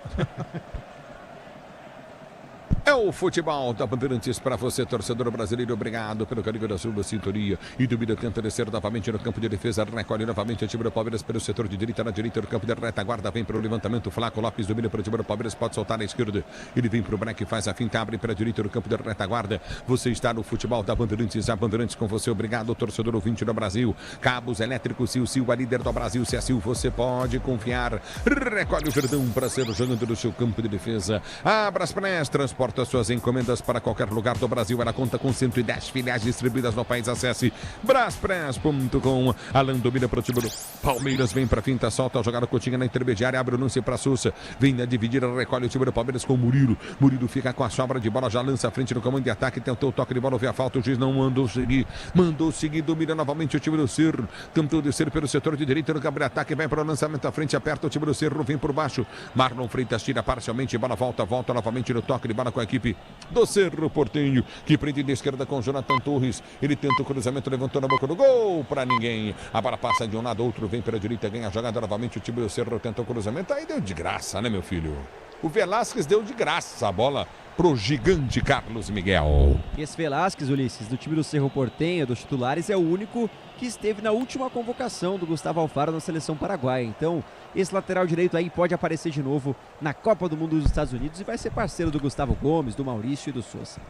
É o futebol da Bandeirantes para você, torcedor brasileiro. Obrigado pelo carinho da sua sintonia. E Dubida tenta descer novamente no campo de defesa. Recolhe novamente o time do Palmeiras pelo setor de direita. Na direita do campo de retaguarda. Vem para o levantamento. Flaco Lopes domina para o time do Palmeiras. Pode soltar na esquerda. Ele vem para o break, faz a finta, abre para a direita do campo de retaguarda. Você está no futebol da Bandeirantes. A Bandeirantes com você. Obrigado, torcedor ouvinte do Brasil. Cabos elétricos Sil, a líder do Brasil. Se é Sil, você pode confiar. Recolhe o Verdão para ser jogando no seu campo de defesa. Abra as praias, transporta suas encomendas para qualquer lugar do Brasil. Ela conta com 110 filiais distribuídas no país. Acesse braspress.com. Alan domina para o time do Palmeiras. Vem para finta, solta a jogada, Coutinho na intermediária. Abre o lance para Sousa. Vem a dividir, recolhe o time do Palmeiras com o Murilo. Murilo fica com a sobra de bola, já lança à frente no comando de ataque. Tentou o toque de bola, vê a falta. O juiz não mandou seguir. Mandou seguir, domina novamente o time do Cerro. Tentou descer pelo setor de direita no campo de ataque. Vai para o lançamento à frente, aperta o time do Cerro. Vem por baixo. Marlon Freitas tira parcialmente. Bola volta novamente no toque de bola com a equipe do Cerro Porteño, que prende de esquerda com Jonathan Torres. Ele tenta o cruzamento, levantou na boca do gol para ninguém. A bola passa de um lado, outro vem pela direita, ganha a jogada novamente. O time do Cerro tenta o cruzamento. Aí deu de graça, né, meu filho? O Velasquez deu de graça a bola pro gigante Carlos Miguel. E esse Velasquez, Ulisses, do time do Cerro Porteño, dos titulares, é o único que esteve na última convocação do Gustavo Alfaro na seleção paraguaia. Então, esse lateral direito aí pode aparecer de novo na Copa do Mundo dos Estados Unidos e vai ser parceiro do Gustavo Gomes, do Maurício e do Sousa.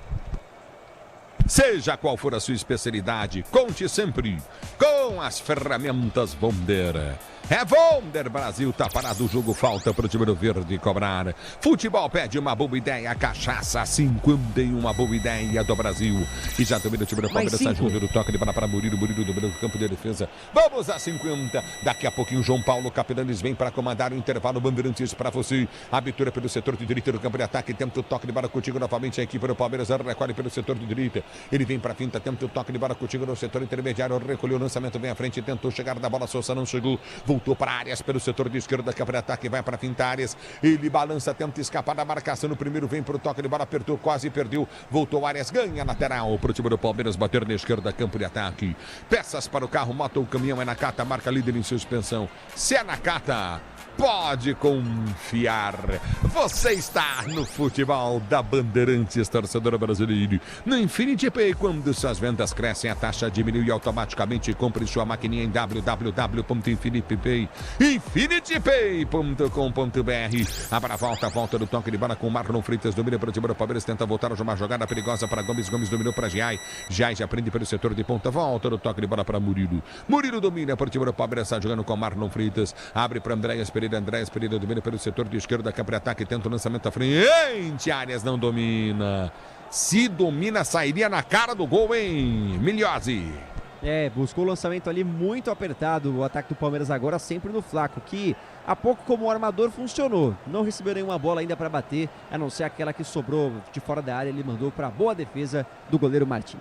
Seja qual for a sua especialidade, conte sempre com as ferramentas Wonder. É Wonder, Brasil, tá parado o jogo, falta pro time do Verde cobrar. Futebol pede uma boa ideia, cachaça 51, uma boa ideia do Brasil. E já domina o time do Palmeiras, está junto, toque de bola para Murilo, Murilo domina o campo de defesa. Vamos a 50, daqui a pouquinho João Paulo Capelanes vem para comandar o intervalo. Bandeirantes para você, abertura pelo setor de direita do campo de ataque, tenta o toque de bola contigo novamente, a equipe do Palmeiras recolhe pelo setor de direita. Ele vem para a finta, tenta o toque de bola contigo no setor intermediário, recolheu o lançamento, vem à frente, tentou chegar da bola, Sousa não chegou, voltou para Arias pelo setor de esquerda, campo de ataque, vai para a finta, Arias, ele balança, tenta escapar da marcação no primeiro, vem para o toque de bola, apertou, quase perdeu, voltou Arias, ganha lateral para o time do Palmeiras, bater na esquerda, campo de ataque. Peças para o carro, moto ou caminhão, é Nakata, marca líder em suspensão. Se é Nakata, pode confiar. Você está no futebol da Bandeirantes, torcedor brasileiro. No Infinity Pay, quando suas vendas crescem, a taxa diminui automaticamente. Compre sua maquininha em www.infinitypay.com.br. Abra a volta do toque de bola com Marlon Freitas, domina para o time do Palmeiras, tenta voltar uma jogada perigosa para Gomes, Gomes dominou para Giai, Giai já prende pelo setor de ponta, volta do toque de bola para Murilo, Murilo domina para o time do Palmeiras, está jogando com Marlon Freitas, abre para Andréas Pereira domina pelo setor de esquerda, campo de ataque, tenta o lançamento à frente, Arias não domina, se domina sairia na cara do gol, hein, Miliose. Buscou o lançamento ali muito apertado, o ataque do Palmeiras agora sempre no Flaco, que há pouco como armador funcionou, não recebeu nenhuma bola ainda para bater, a não ser aquela que sobrou de fora da área, ele mandou para a boa defesa do goleiro Martim.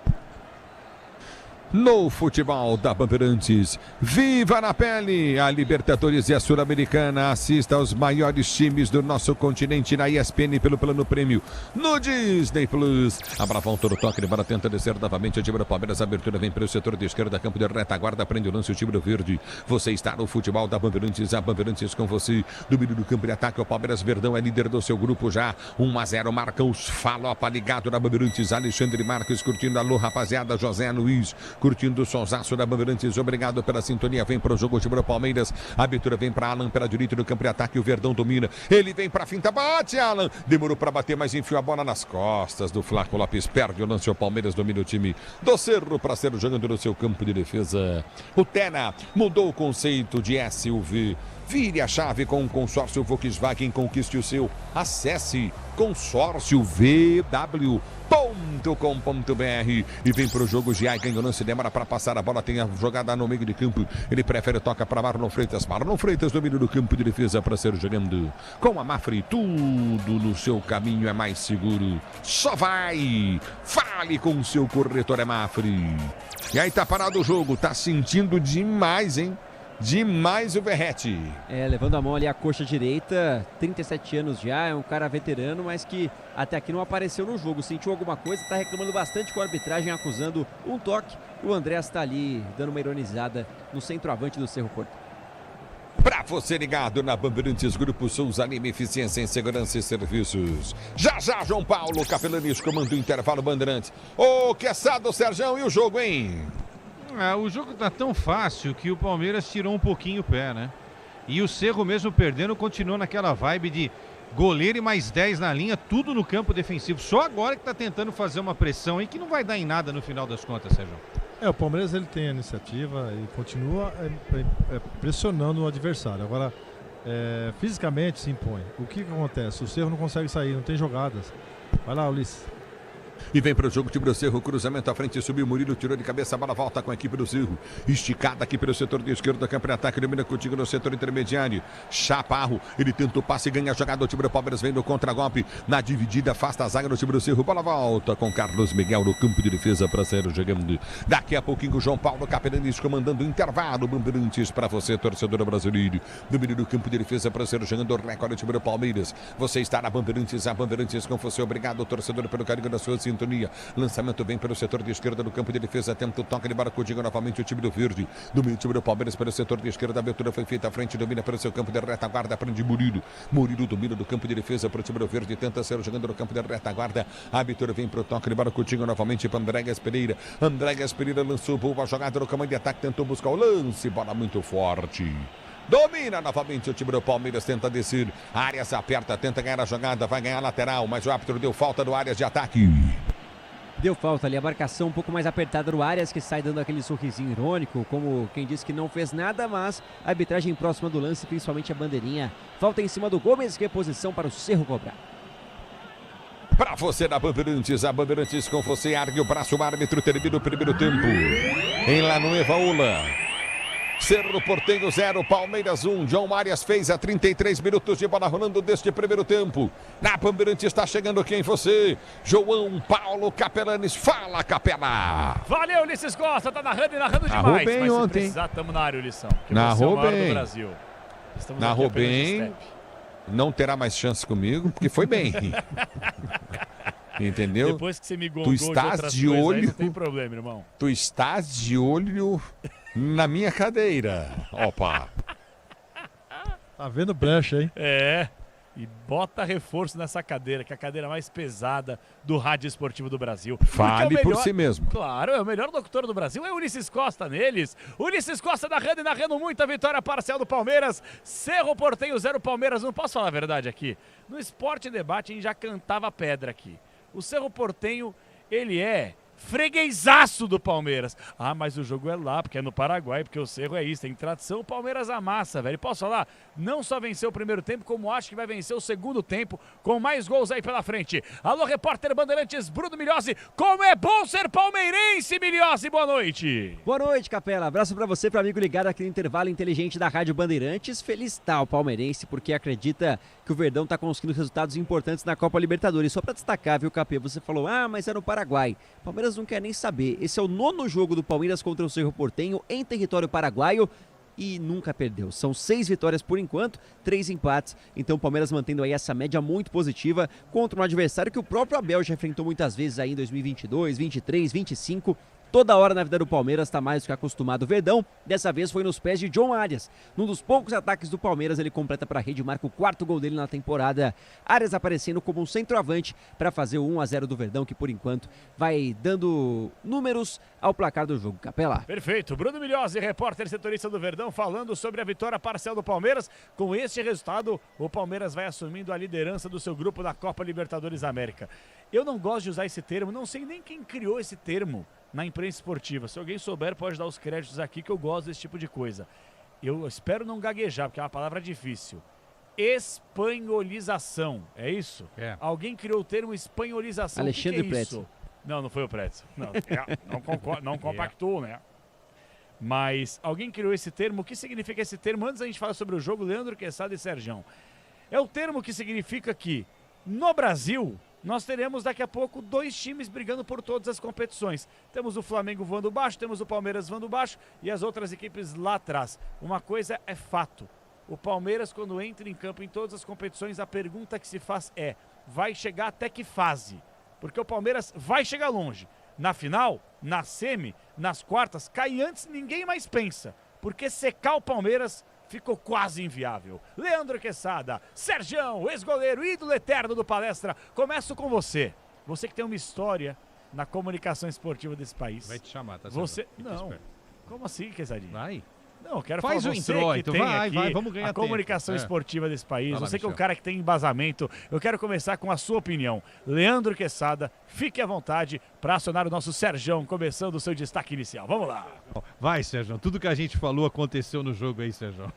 No futebol da Bandeirantes, viva na pele a Libertadores e a Sul-Americana. Assista aos maiores times do nosso continente na ESPN pelo plano prêmio no Disney Plus. Abra volta no toque de bola, tenta descer novamente o time do Palmeiras. A abertura vem pelo setor de esquerda, campo de retaguarda, prende o lance o time do Verde. Você está no futebol da Bandeirantes, a Bandeirantes com você. Domínio do campo de ataque, o Palmeiras Verdão é líder do seu grupo já. 1-0, marca os Falopa ligado na Bandeirantes. Alexandre Marques curtindo, alô rapaziada, José Luiz. curtindo o sonsaço da Bandeirantes. Obrigado pela sintonia. Vem para o jogo, time do Palmeiras. A abertura vem para Alan pela direita do campo de ataque. O Verdão domina. Ele vem para a finta. Bate, Alan. Demorou para bater, mas enfiou a bola nas costas do Flaco Lopes. Perde o lance. O Palmeiras domina o time do Cerro para ser jogando no seu campo de defesa. O Tena mudou o conceito de SUV. Vire a chave com o consórcio Volkswagen, conquiste o seu. Acesse consórciovw.com.br e vem para o jogo. Giai ganha o lance, demora para passar a bola, tem a jogada no meio de campo. Ele prefere, toca para Marlon Freitas. Marlon Freitas domina do campo de defesa para ser jogando. Com a Mafre, tudo no seu caminho é mais seguro. Só vai! Fale com o seu corretor, é Mafre. E aí tá parado o jogo, tá sentindo demais, hein? Demais o Verrete. Levando a mão ali a coxa direita, 37 anos já, é um cara veterano, mas que até aqui não apareceu no jogo. Sentiu alguma coisa, tá reclamando bastante com a arbitragem, acusando um toque. O Andrés tá ali dando uma ironizada no centroavante do Cerro Porto. Pra você ligado na Bandeirantes, Grupo Souza Lima, eficiência em segurança e serviços. Já, João Paulo Capelanes, comando o intervalo Bandeirantes. Ô, que assado, Serjão, e o jogo, hein? O jogo tá tão fácil que o Palmeiras tirou um pouquinho o pé, né? E o Cerro, mesmo perdendo, continuou naquela vibe de goleiro e mais 10 na linha, tudo no campo defensivo. Só agora que tá tentando fazer uma pressão aí que não vai dar em nada no final das contas, Sérgio. O Palmeiras ele tem a iniciativa e continua pressionando o adversário. Agora, fisicamente se impõe. O que acontece? O Cerro não consegue sair, não tem jogadas. Vai lá, Ulisses. E vem para o jogo, time do Cerro, cruzamento à frente, subiu Murilo, tirou de cabeça, a bola volta com a equipe do Cerro. Esticada aqui pelo setor de esquerda, campo de ataque, domina contigo no setor intermediário. Chaparro, ele tenta o passe, ganha a jogada, o time do Palmeiras vem no contragolpe, na dividida, afasta a zaga do time do Cerro, bola volta com Carlos Miguel no campo de defesa para ser jogando. Daqui a pouquinho, o João Paulo Capelanes comandando o intervalo, Bandeirantes para você, torcedor brasileiro. Domínio do campo de defesa para ser jogando o recorde do time do Palmeiras. Você está na Bandeirantes, a Bandeirantes com você, obrigado, torcedor, pelo carinho da sua sintonia. Lançamento vem pelo setor de esquerda do campo de defesa. Tenta o toque de Baracudiga novamente. O time do Verde. Domina o time do Palmeiras pelo setor de esquerda. A abertura foi feita à frente. Domina pelo seu campo de retaguarda. Prende Murilo. Murilo domina do campo de defesa para o time do Verde. Tenta ser jogando no campo de retaguarda. A abertura vem para o toque de Baracudiga novamente para Andrégas Pereira. Andrégas Pereira lançou boa jogada no comando de ataque. Tentou buscar o lance. Bola muito forte. Domina novamente o time do Palmeiras, tenta descer. Arias aperta, tenta ganhar a jogada, vai ganhar a lateral, mas o árbitro deu falta do Arias de ataque. Deu falta ali, a marcação um pouco mais apertada do Arias, que sai dando aquele sorrisinho irônico, como quem disse que não fez nada, mas a arbitragem próxima do lance, principalmente a bandeirinha. Falta em cima do Gomes, reposição para o Cerro cobrar. Para você da Bandeirantes, a Bandeirantes com você, argue o braço, o árbitro termina o primeiro tempo. Em La Nueva Ola. Cerro Porteño 0, Palmeiras 1. João Arias fez a 33 minutos de bola rolando deste primeiro tempo. Na Bandeirantes está chegando quem você? João Paulo Capelanes. Fala, Capela! Valeu, Ulisses Costa, tá narrando demais. Narrou bem mas ontem. se precisar, estamos na área, Ulisson. Narrou bem. Do Brasil. Narrou bem. Não terá mais chance comigo, porque foi bem. Entendeu? Depois que você me tu estás de olho, aí, não tem problema, irmão. Tu estás de olho na minha cadeira. Opa. Tá vendo brecha, hein? E bota reforço nessa cadeira, que é a cadeira mais pesada do rádio esportivo do Brasil. Fale por si mesmo. Claro, é o melhor locutor do Brasil, é Ulisses Costa neles. Ulisses Costa narrando muita vitória parcial do Palmeiras. Cerro Porteño 0, Palmeiras 1. Posso falar a verdade aqui? No Esporte em Debate a gente já cantava pedra aqui. O Cerro Porteño, ele é freguesaço do Palmeiras. Ah, mas o jogo é lá, porque é no Paraguai, porque o Cerro é isso, tem tradição. O Palmeiras amassa, velho. Posso falar? Não só venceu o primeiro tempo, como acho que vai vencer o segundo tempo, com mais gols aí pela frente. Alô, repórter Bandeirantes, Bruno Milhozzi. Como é bom ser palmeirense, Milhozzi. Boa noite. Boa noite, Capela. Abraço pra você, pro amigo ligado aqui no intervalo inteligente da Rádio Bandeirantes. Feliz tá o palmeirense, porque acredita que o Verdão tá conseguindo resultados importantes na Copa Libertadores. Só pra destacar, viu, Capê? Você falou, mas é no Paraguai. Palmeiras não quer nem saber. Esse é o 9º jogo do Palmeiras contra o Cerro Porteño em território paraguaio e nunca perdeu. São 6 vitórias por enquanto, 3 empates. Então o Palmeiras mantendo aí essa média muito positiva contra um adversário que o próprio Abel já enfrentou muitas vezes aí em 2022, 23, 25. toda hora na vida do Palmeiras, está mais do que acostumado. O Verdão, dessa vez foi nos pés de John Arias. Num dos poucos ataques do Palmeiras, ele completa para a rede e marca o 4º gol dele na temporada. Arias aparecendo como um centroavante para fazer o 1-0 do Verdão, que por enquanto vai dando números ao placar do jogo. Capela. Perfeito. Bruno Milhozzi, repórter setorista do Verdão, falando sobre a vitória parcial do Palmeiras. Com este resultado, o Palmeiras vai assumindo a liderança do seu grupo da Copa Libertadores América. Eu não gosto de usar esse termo, não sei nem quem criou esse termo na imprensa esportiva. Se alguém souber, pode dar os créditos aqui, que eu gosto desse tipo de coisa. Eu espero não gaguejar, porque é uma palavra difícil. Espanholização, é isso? É. Alguém criou o termo espanholização. Alexandre o que é Pretzel. isso? Não foi o Pretzel. Não concordo, não compactou, né? Mas alguém criou esse termo. O que significa esse termo? Antes a gente fala sobre o jogo, Leandro Quesada e Sergião. É o termo que significa que, no Brasil, nós teremos daqui a pouco 2 times brigando por todas as competições. Temos o Flamengo voando baixo, temos o Palmeiras voando baixo e as outras equipes lá atrás. Uma coisa é fato. O Palmeiras, quando entra em campo em todas as competições, a pergunta que se faz é: vai chegar até que fase? Porque o Palmeiras vai chegar longe. Na final, na semi, nas quartas, cai antes, ninguém mais pensa. Porque secar o Palmeiras ficou quase inviável. Leandro Quesada, Sergião, ex-goleiro, ídolo eterno do Palestra. Começo com você. Você que tem uma história na comunicação esportiva desse país. Vai te chamar, tá? Você... Não. Como assim, Quesadinho? Vai. Não, eu quero Faz falar o você introito, que tem vai, aqui vamos ganhar a comunicação tempo. esportiva desse país. Vai lá, Você que é um Michel. cara que tem embasamento. Eu quero começar com a sua opinião. Leandro Quesada, fique à vontade para acionar o nosso Sergião, começando o seu destaque inicial. Vamos lá. Vai, Sérgio. Tudo que a gente falou aconteceu no jogo aí, Sérgio.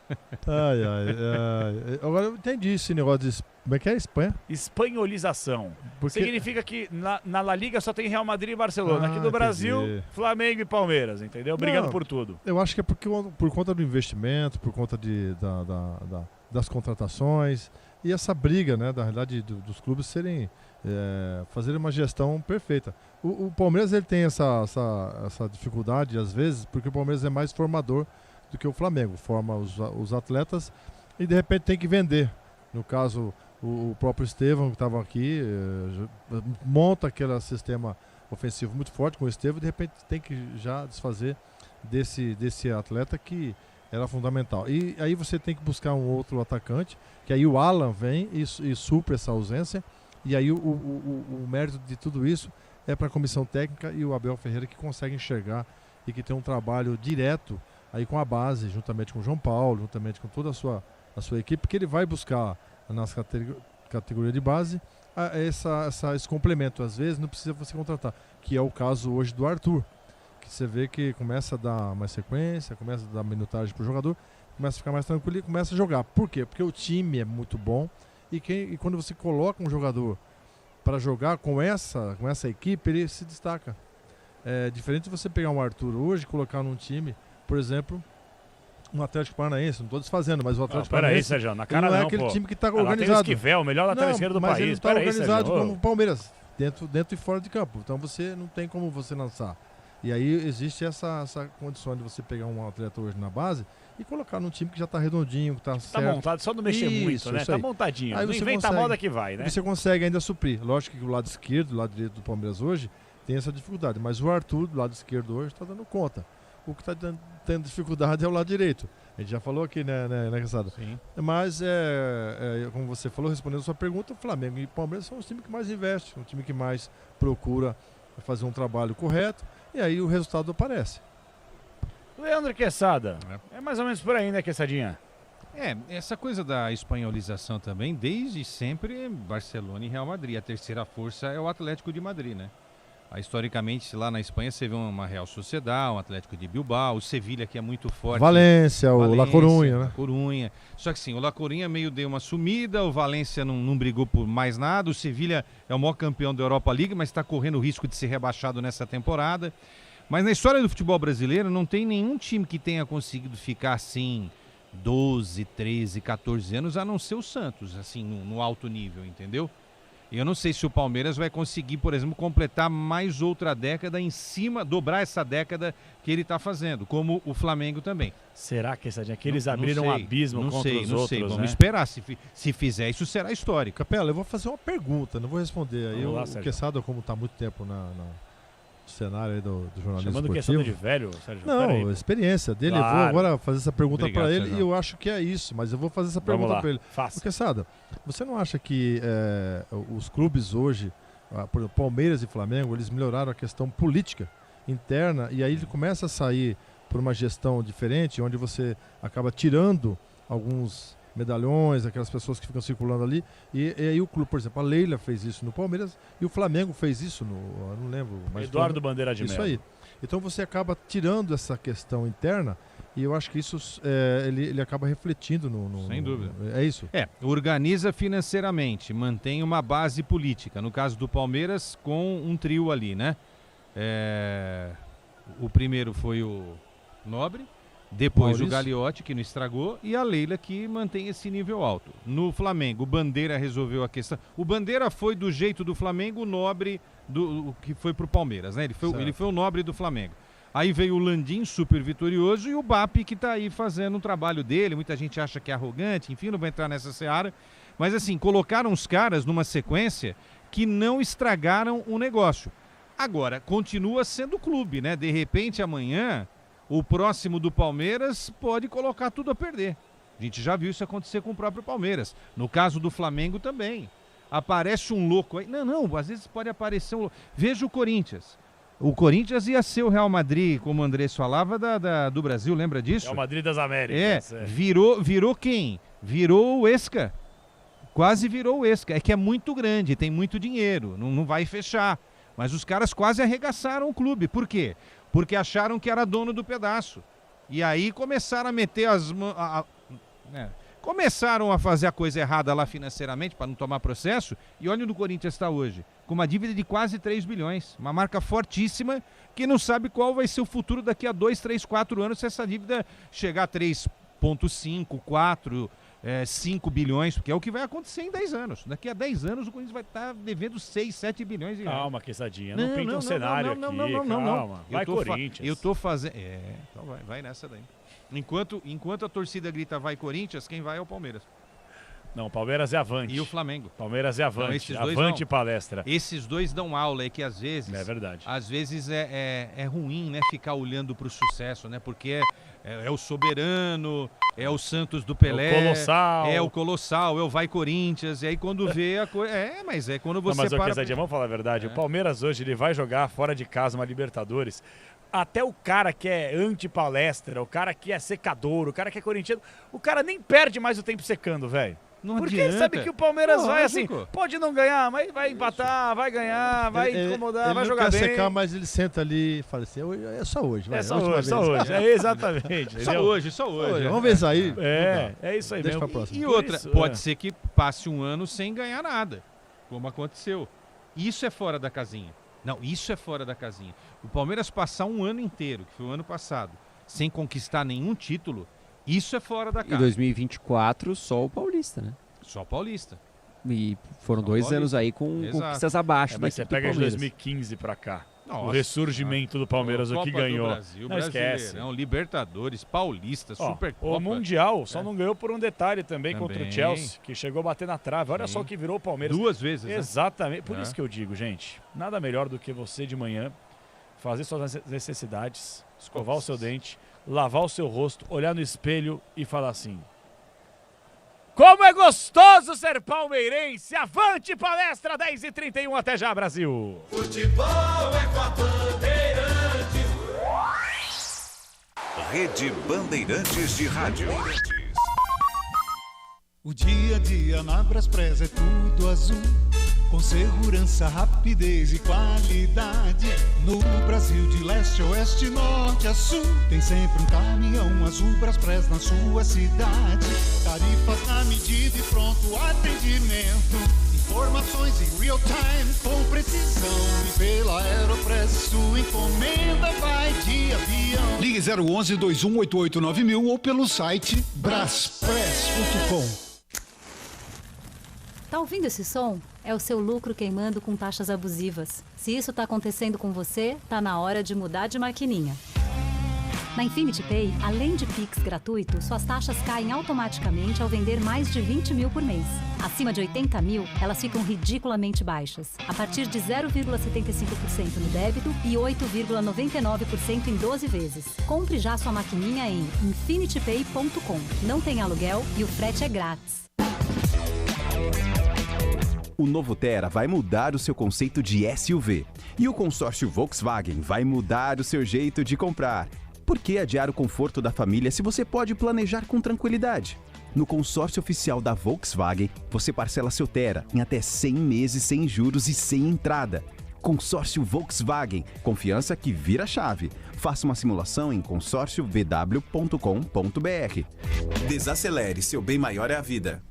Agora eu entendi esse negócio de... Como é que é Espanha? Espanholização. Porque- Significa que na La Liga só tem Real Madrid e Barcelona. Aqui no entendi. Brasil, Flamengo e Palmeiras, entendeu? Brigando Não, por tudo. Eu acho que é porque, por conta do investimento, por conta das contratações e essa briga, né, da realidade dos clubes serem fazerem uma gestão perfeita. O Palmeiras ele tem essa dificuldade às vezes porque o Palmeiras é mais formador do que o Flamengo, forma os atletas e de repente tem que vender. No caso, o próprio Estevão que estava aqui monta aquele sistema ofensivo muito forte com o Estevão e de repente tem que já desfazer desse atleta que era fundamental. E aí você tem que buscar um outro atacante, que aí o Alan vem e supre essa ausência. E aí o mérito de tudo isso é para a comissão técnica e o Abel Ferreira que consegue enxergar e que tem um trabalho direto aí com a base, juntamente com o João Paulo, juntamente com toda a sua equipe, que ele vai buscar nas categorias de base esse complemento. Às vezes não precisa você contratar, que é o caso hoje do Arthur, que você vê que começa a dar mais sequência, começa a dar minutagem para o jogador, começa a ficar mais tranquilo e começa a jogar. Por quê? Porque o time é muito bom e quando você coloca um jogador para jogar com essa equipe, ele se destaca. É diferente de você pegar um Arthur hoje e colocar num time, por exemplo, um Atlético Paranaense, não estou desfazendo, mas o Atlético Paranaense Sérgio, na cara não é não, aquele pô. time que está Lá tem o organizado. Esquivel, o melhor lateral esquerdo do mas país. ele está Pera aí, organizado Sérgio. como o Palmeiras, dentro e fora de campo. Então você não tem como você lançar. E aí existe essa condição de você pegar um atleta hoje na base e colocar num time que já está redondinho, que está certo. Tá montado, só não mexer muito, né? Tá aí. montadinho. Aí Não você inventa a consegue- moda que vai, né? Você consegue ainda suprir. Lógico que o lado esquerdo, o lado direito do Palmeiras hoje tem essa dificuldade, mas o Arthur, do lado esquerdo hoje, está dando conta. O que está tendo dificuldade é o lado direito. A gente já falou aqui, né, Quesada? Sim. Mas, como você falou, respondendo a sua pergunta, o Flamengo e o Palmeiras são os times que mais investem, o time que mais procura fazer um trabalho correto, e aí o resultado aparece. Leandro Quesada. É mais ou menos por aí, né, Quessadinha? Essa coisa da espanholização também, desde sempre, Barcelona e Real Madrid. A terceira força é o Atlético de Madrid, né? Historicamente, lá na Espanha, você vê uma Real Sociedad, um Atlético de Bilbao, o Sevilha, que é muito forte. Valência, o La Coruña, né? La Coruña. Só que sim, o La Coruña meio deu uma sumida, o Valência não brigou por mais nada, o Sevilha é o maior campeão da Europa League, mas está correndo o risco de ser rebaixado nessa temporada. Mas na história do futebol brasileiro, não tem nenhum time que tenha conseguido ficar assim 12, 13, 14 anos, a não ser o Santos, assim, no alto nível, entendeu? E eu não sei se o Palmeiras vai conseguir, por exemplo, completar mais outra década em cima, dobrar essa década que ele está fazendo, como o Flamengo também. Será que eles abriram um abismo contra os outros? Não sei, vamos né? esperar. Se fizer isso, será histórico. Capela, eu vou fazer uma pergunta, não vou responder. Aí Vamos lá, o Sérgio. Quesada, como está há muito tempo cenário aí do jornalismo Chamando esportivo. questão de velho, Sérgio? Não, a experiência dele. Claro. Eu vou agora fazer essa pergunta Obrigado, para ele Sérgio. e eu acho que é isso, mas eu vou fazer essa Vamos pergunta lá, para ele. faça. Porque, Sada, você não acha que os clubes hoje, por exemplo, Palmeiras e Flamengo, eles melhoraram a questão política interna e aí ele começa a sair por uma gestão diferente, onde você acaba tirando alguns medalhões, aquelas pessoas que ficam circulando ali, e aí o clube, por exemplo, a Leila fez isso no Palmeiras e o Flamengo fez isso eu não lembro, mas Eduardo Bandeira de isso Mello. aí. Então você acaba tirando essa questão interna e eu acho que isso ele acaba refletindo no Sem dúvida. É isso? Organiza financeiramente, mantém uma base política. No caso do Palmeiras, com um trio ali, né? O primeiro foi o Nobre, depois Maurício. o Gagliotti, que não estragou, e a Leila, que mantém esse nível alto. No Flamengo, o Bandeira resolveu a questão. O Bandeira foi do jeito do Flamengo, o Nobre que foi pro Palmeiras, né? Ele foi o Nobre do Flamengo. Aí veio o Landim, super vitorioso, e o BAP, que tá aí fazendo o trabalho dele. Muita gente acha que é arrogante, enfim, não vai entrar nessa seara. Mas assim, colocaram os caras numa sequência que não estragaram o negócio. Agora, continua sendo clube, né? De repente, amanhã, o próximo do Palmeiras pode colocar tudo a perder. A gente já viu isso acontecer com o próprio Palmeiras. No caso do Flamengo também. Aparece um louco aí. Não, às vezes pode aparecer um louco. Veja o Corinthians. O Corinthians ia ser o Real Madrid, como o Andrés falava, do Brasil, lembra disso? Real Madrid das Américas. Virou quem? Virou o Esca. Quase virou o Esca. É que é muito grande, tem muito dinheiro, não vai fechar. Mas os caras quase arregaçaram o clube. Por quê? Porque acharam que era dono do pedaço. E aí começaram a meter começaram a fazer a coisa errada lá financeiramente para não tomar processo. E olha onde o Corinthians está hoje. Com uma dívida de quase 3 bilhões. Uma marca fortíssima que não sabe qual vai ser o futuro daqui a 2, 3, 4 anos se essa dívida chegar a 3,5, 4, 5 bilhões, porque é o que vai acontecer em 10 anos. Daqui a 10 anos o Corinthians vai estar devendo 6, 7 bilhões de reais. Calma, Quesadinha. Não pinta um cenário aqui. Calma. Vai Corinthians. Eu tô fazendo... então vai nessa daí. Enquanto a torcida grita vai Corinthians, quem vai é o Palmeiras. Não, Palmeiras é avante. E o Flamengo. Palmeiras é avante. Não, esses dois avante não. Palestra. Esses dois dão aula, é que às vezes... É verdade. Às vezes é ruim, né, ficar olhando pro sucesso, né? Porque é o soberano, é o Santos do Pelé. É o Colossal. É o Colossal, é o vai Corinthians. E aí quando vê a coisa... mas é quando você mas, para... Vamos falar a verdade. O Palmeiras hoje ele vai jogar fora de casa uma Libertadores. Até o cara que é anti-palestra, o cara que é secador, o cara que é corintiano, o cara nem perde mais o tempo secando, velho. Porque adianta. sabe que o Palmeiras vai assim, Lógico. pode não ganhar, mas vai empatar, vai ganhar, vai incomodar, ele vai não jogar quer bem. secar, mas ele senta ali e fala assim, é só hoje. Vai, É só hoje. É exatamente. Só hoje. Vamos ver isso aí. É isso aí Deixa mesmo. pra próxima. E outra, isso, pode ser que passe um ano sem ganhar nada, como aconteceu. Isso é fora da casinha. Não, isso é fora da casinha. O Palmeiras passar um ano inteiro, que foi o ano passado, sem conquistar nenhum título, isso é fora da casa. Em 2024, só o Paulista, né? Só Paulista. E foram Só 2 Paulista. anos aí com Exato. conquistas abaixo Mas da você equipe do pega de Palmeiras. 2015 pra cá. Nossa, o ressurgimento do Palmeiras, o que Copa do ganhou. Brasil, Não esquece. Libertadores, Paulista, Supercopa. O Mundial só não ganhou por um detalhe também contra o Também. Chelsea, que chegou a bater na trave. Olha Sim. só o que virou o Palmeiras. 2 vezes, né? Exatamente. Por isso que eu digo, gente, nada melhor do que você de manhã fazer suas necessidades, escovar o seu dente, lavar o seu rosto, olhar no espelho e falar assim: como é gostoso ser palmeirense! Avante Palestra 10h31, até já, Brasil! Futebol é com a Bandeirantes. Rede Bandeirantes de Rádio. O dia a dia na Braspress é tudo azul, com segurança, rapidez e qualidade. No Brasil de leste a oeste, norte a sul, tem sempre um caminhão azul Braspress na sua cidade. Tarifas na medida e pronto atendimento, informações em real time com precisão. E pela Aeropress sua encomenda vai de avião. Ligue 011 2188 9000 ou pelo site braspress.com. Tá ouvindo esse som? É o seu lucro queimando com taxas abusivas. Se isso tá acontecendo com você, tá na hora de mudar de maquininha. Na Infinity Pay, além de Pix gratuito, suas taxas caem automaticamente ao vender mais de 20 mil por mês. Acima de 80 mil, elas ficam ridiculamente baixas, a partir de 0,75% no débito e 8,99% em 12 vezes. Compre já sua maquininha em infinitypay.com. Não tem aluguel e o frete é grátis. O novo Tera vai mudar o seu conceito de SUV. E o consórcio Volkswagen vai mudar o seu jeito de comprar. Por que adiar o conforto da família se você pode planejar com tranquilidade? No consórcio oficial da Volkswagen, você parcela seu Tera em até 100 meses sem juros e sem entrada. Consórcio Volkswagen, confiança que vira chave. Faça uma simulação em consórciovw.com.br. Desacelere, seu bem maior é a vida.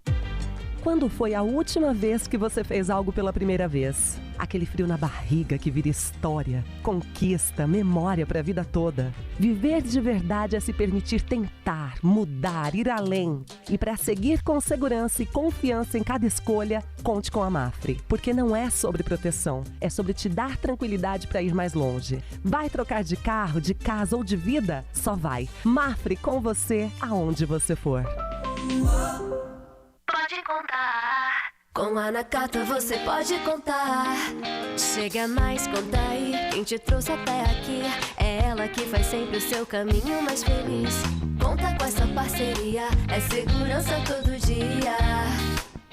Quando foi a última vez que você fez algo pela primeira vez? Aquele frio na barriga que vira história, conquista, memória para a vida toda. Viver de verdade é se permitir tentar, mudar, ir além. E para seguir com segurança e confiança em cada escolha, conte com a Mafre. Porque não é sobre proteção, é sobre te dar tranquilidade para ir mais longe. Vai trocar de carro, de casa ou de vida? Só vai. Mafre com você aonde você for. Pode contar. Com a Nakata você pode contar. Chega mais, conta aí. Quem te trouxe até aqui é ela que faz sempre o seu caminho mais feliz. Conta com essa parceria, é segurança todo dia.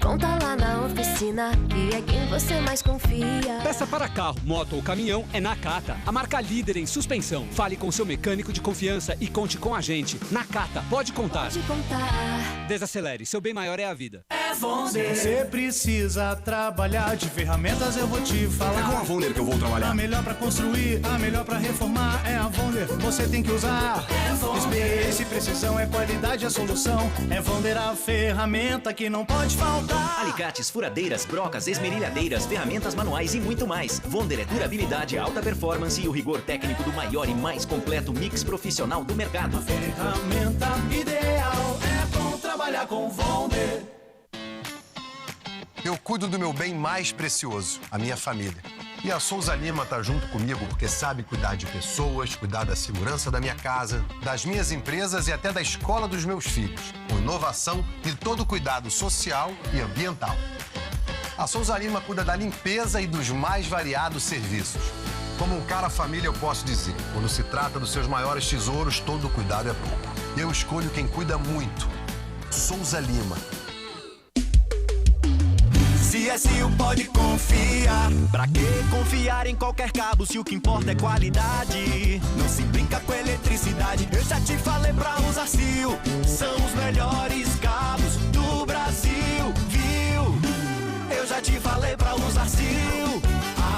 Conta lá na oficina, que é quem você mais confia. Peça para carro, moto ou caminhão é Nakata, a marca líder em suspensão. Fale com seu mecânico de confiança e conte com a gente. Nakata, pode contar. Pode contar. Desacelere, seu bem maior é a vida. É Vonder. Se você precisa trabalhar de ferramentas, eu vou te falar. É com a Vonder que eu vou trabalhar. A melhor pra construir, a melhor pra reformar é a Vonder. Você tem que usar. É Vonder. Experiência e precisão é qualidade, a solução. É Vonder a ferramenta que não pode faltar. Alicates, furadeiras, brocas, esmerilhadeiras, ferramentas manuais e muito mais. Vonder é durabilidade, alta performance e o rigor técnico do maior e mais completo mix profissional do mercado. A ferramenta ideal é bom trabalhar com Vonder. Eu cuido do meu bem mais precioso, a minha família. E a Souza Lima tá junto comigo porque sabe cuidar de pessoas, cuidar da segurança da minha casa, das minhas empresas e até da escola dos meus filhos, com inovação e todo cuidado social e ambiental. A Souza Lima cuida da limpeza e dos mais variados serviços. Como um cara família, eu posso dizer, quando se trata dos seus maiores tesouros, todo cuidado é pouco. Eu escolho quem cuida muito. Souza Lima. CSU pode confiar. Pra que confiar em qualquer cabo se o que importa é qualidade? Não se brinca com eletricidade. Eu já te falei pra usar CIL. São os melhores cabos do Brasil, viu? Eu já te falei pra usar CIL.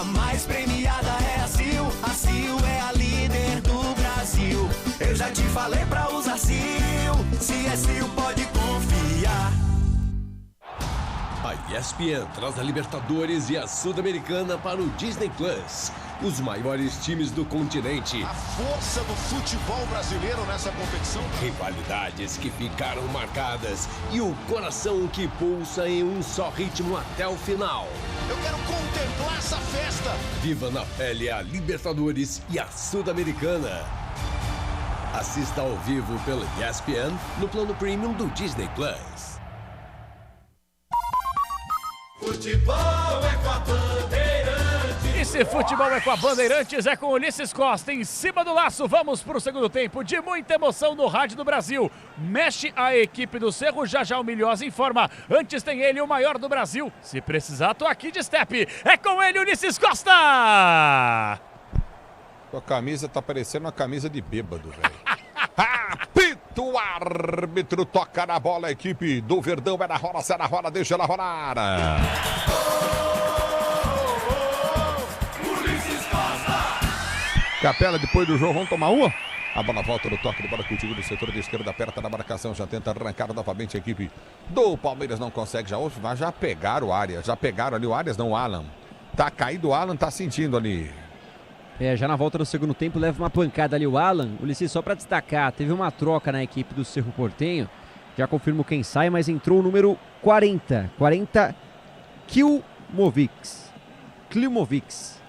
A mais premiada é a CIL. A CIL é a líder do Brasil. Eu já te falei pra usar CIL. CSU pode confiar. A ESPN traz a Libertadores e a Sul-Americana para o Disney Plus. Os maiores times do continente. A força do futebol brasileiro nessa competição. Rivalidades que ficaram marcadas e o coração que pulsa em um só ritmo até o final. Eu quero contemplar essa festa. Viva na pele a Libertadores e a Sul-Americana. Assista ao vivo pela ESPN no plano premium do Disney Plus. Futebol é com a Bandeirantes. E se futebol é com a Bandeirantes, é com Ulisses Costa em cima do laço. Vamos para o segundo tempo de muita emoção no Rádio do Brasil. Mexe a equipe do Cerro, já o Milhosa informa. Antes tem ele, o maior do Brasil. Se precisar, tô aqui de step. É com ele, Ulisses Costa! A camisa tá parecendo uma camisa de bêbado, velho. Apito, o árbitro toca na bola, a equipe do Verdão é na roda, sai na roda, deixa ela rolar. Ulisses Costa! Capela, depois do jogo, vamos tomar uma? A bola volta no toque de bola contigo do setor de esquerda, aperta na marcação, já tenta arrancar novamente a equipe do Palmeiras, não consegue, já pegaram o Arias, já pegaram ali o Arias, não o Alan. Tá caído o Alan, tá sentindo ali. Já na volta do segundo tempo leva uma pancada ali o Alan. Ulisses, só para destacar, teve uma troca na equipe do Cerro Porteño. Já confirmo quem sai, mas entrou o número 40. Klimovic,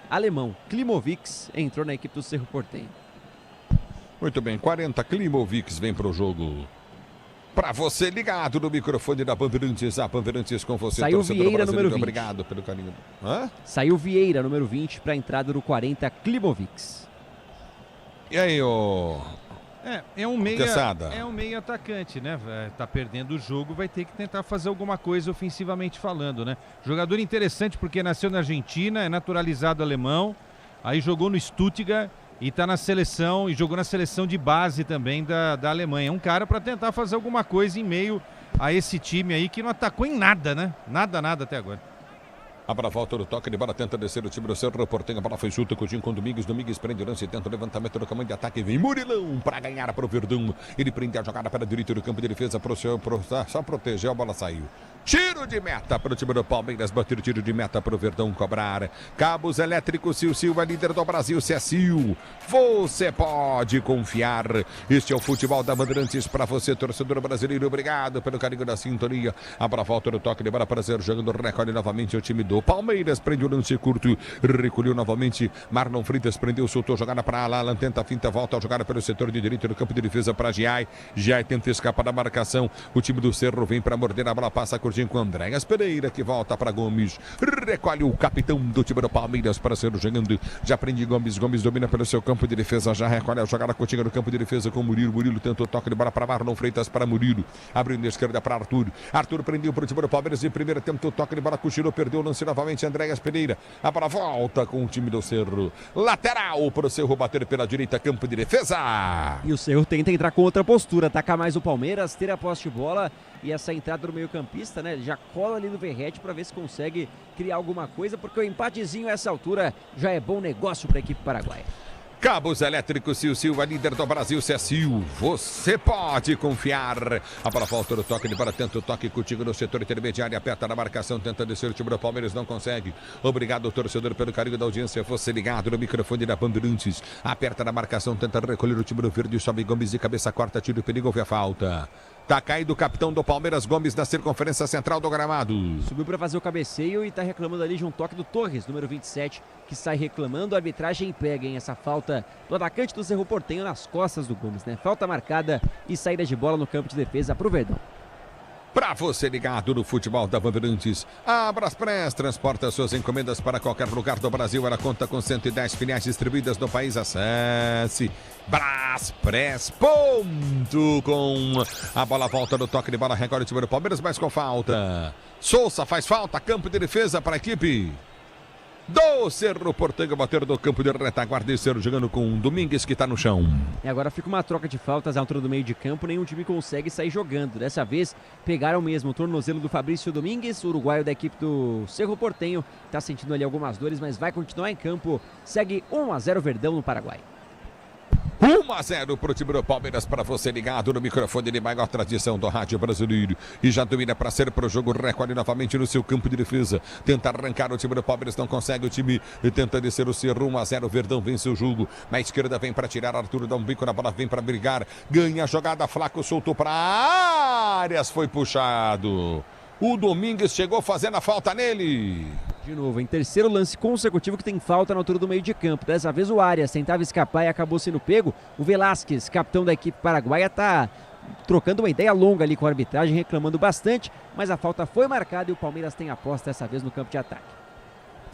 alemão. Klimovic entrou na equipe do Cerro Porteño. Muito bem, 40 Klimovix vem pro jogo. Pra você ligado no microfone da Bandeirantes, a Bandeirantes com você. Saiu Vieira, número 20. Obrigado pelo carinho. Hã? Saiu Vieira, número 20, pra entrada do 40 Klimovix. E aí, ô... É um meio atacante, né? Tá perdendo o jogo, vai ter que tentar fazer alguma coisa ofensivamente falando, né? Jogador interessante porque nasceu na Argentina, é naturalizado alemão, aí jogou no Stuttgart e tá na seleção, e jogou na seleção de base também da Alemanha. É um cara para tentar fazer alguma coisa em meio a esse time aí que não atacou em nada, né? Nada até agora. Abra a volta do toque de bola, tenta descer o time do Cerro Porteño, a bola foi junto com o Domingues, Domingues prende o lance, tenta o levantamento do caminho de ataque, vem Murilão para ganhar para o Verdão, ele prende a jogada para a direita do campo de defesa, só protegeu, a bola saiu. Tiro de meta para o time do Palmeiras, bater o tiro de meta para o Verdão cobrar. Cabos elétricos, Sil é líder do Brasil, se é Sil, você pode confiar. Este é o futebol da Bandeirantes para você, torcedor brasileiro, obrigado pelo carinho da sintonia. Abra a volta do toque de bola para ser jogando, recolhe novamente o time do Palmeiras, prende o lance curto, recolheu novamente, Marlon Freitas prendeu, soltou, jogada para Alan, tenta a finta, volta a jogada pelo setor de direito do campo de defesa para Giai tenta escapar da marcação, o time do Cerro vem para morder, a bola passa curtinho com Andréas Pereira, que volta para Gomes, recolhe o capitão do time do Palmeiras para ser jogando, já prende Gomes domina pelo seu campo de defesa, já recolhe a jogada curtinha no campo de defesa com Murilo tenta o toque de bola para Marlon Freitas, para Murilo, abriu na esquerda para Arthur prendeu para o time do Palmeiras, em primeira tenta o toque de bola, cochilou, perdeu o lance novamente, Andréas Pereira, a bola volta com o time do Cerro, lateral para o Cerro bater pela direita, campo de defesa. E o Cerro tenta entrar com outra postura, atacar mais o Palmeiras, ter a posse de bola e essa entrada do meio campista, né, já cola ali no Verratti para ver se consegue criar alguma coisa, porque o empatezinho a essa altura já é bom negócio para a equipe paraguaia. Cabos elétricos, Sil, a líder do Brasil, se é Sil, você pode confiar. A bola volta no toque de bola, tenta o toque contigo no setor intermediário, aperta na marcação, tenta descer o time do Palmeiras, não consegue. Obrigado, torcedor, pelo carinho da audiência, você ligado no microfone da Bandeirantes. Aperta na marcação, tenta recolher o time do Verde, sobe Gomes de cabeça, corta, tiro, perigo, houve a falta. Tá caído o capitão do Palmeiras, Gomes, na circunferência central do gramado. Subiu para fazer o cabeceio e tá reclamando ali de um toque do Torres, número 27, que sai reclamando. A arbitragem pega, hein, essa falta do atacante do Cerro Porteño nas costas do Gomes, né? Falta marcada e saída de bola no campo de defesa pro Verdão. Para você ligado no futebol da Bandeirantes, a Braspress transporta suas encomendas para qualquer lugar do Brasil. Ela conta com 110 filiais distribuídas no país. Acesse braspress.com. A bola volta no toque de bola, recolhe o time do Palmeiras, mas com falta. Souza faz falta, campo de defesa para a equipe do Cerro Porteño, bater do campo de retaguarda e Cerro jogando com o Domingues, que está no chão. E agora fica uma troca de faltas à altura do meio de campo, nenhum time consegue sair jogando. Dessa vez pegaram mesmo o tornozelo do Fabrício Domingues, o uruguaio da equipe do Cerro Porteño, está sentindo ali algumas dores, mas vai continuar em campo. Segue 1-0 Verdão no Paraguai. 1-0 para o time do Palmeiras, para você ligado no microfone de maior tradição do rádio brasileiro. E já domina para ser para o jogo, recolhe novamente no seu campo de defesa. Tenta arrancar o time do Palmeiras, não consegue. O time tenta descer o Cerro, 1-0. Verdão vence o jogo. Na esquerda vem para tirar, Arthur dá um bico na bola, vem para brigar. Ganha a jogada, Flaco soltou para Arias, foi puxado. O Domingues chegou fazendo a falta nele. De novo, em terceiro lance consecutivo que tem falta na altura do meio de campo. Dessa vez o Arias tentava escapar e acabou sendo pego. O Velasquez, capitão da equipe paraguaia, está trocando uma ideia longa ali com a arbitragem, reclamando bastante, mas a falta foi marcada e o Palmeiras tem a posse dessa vez no campo de ataque.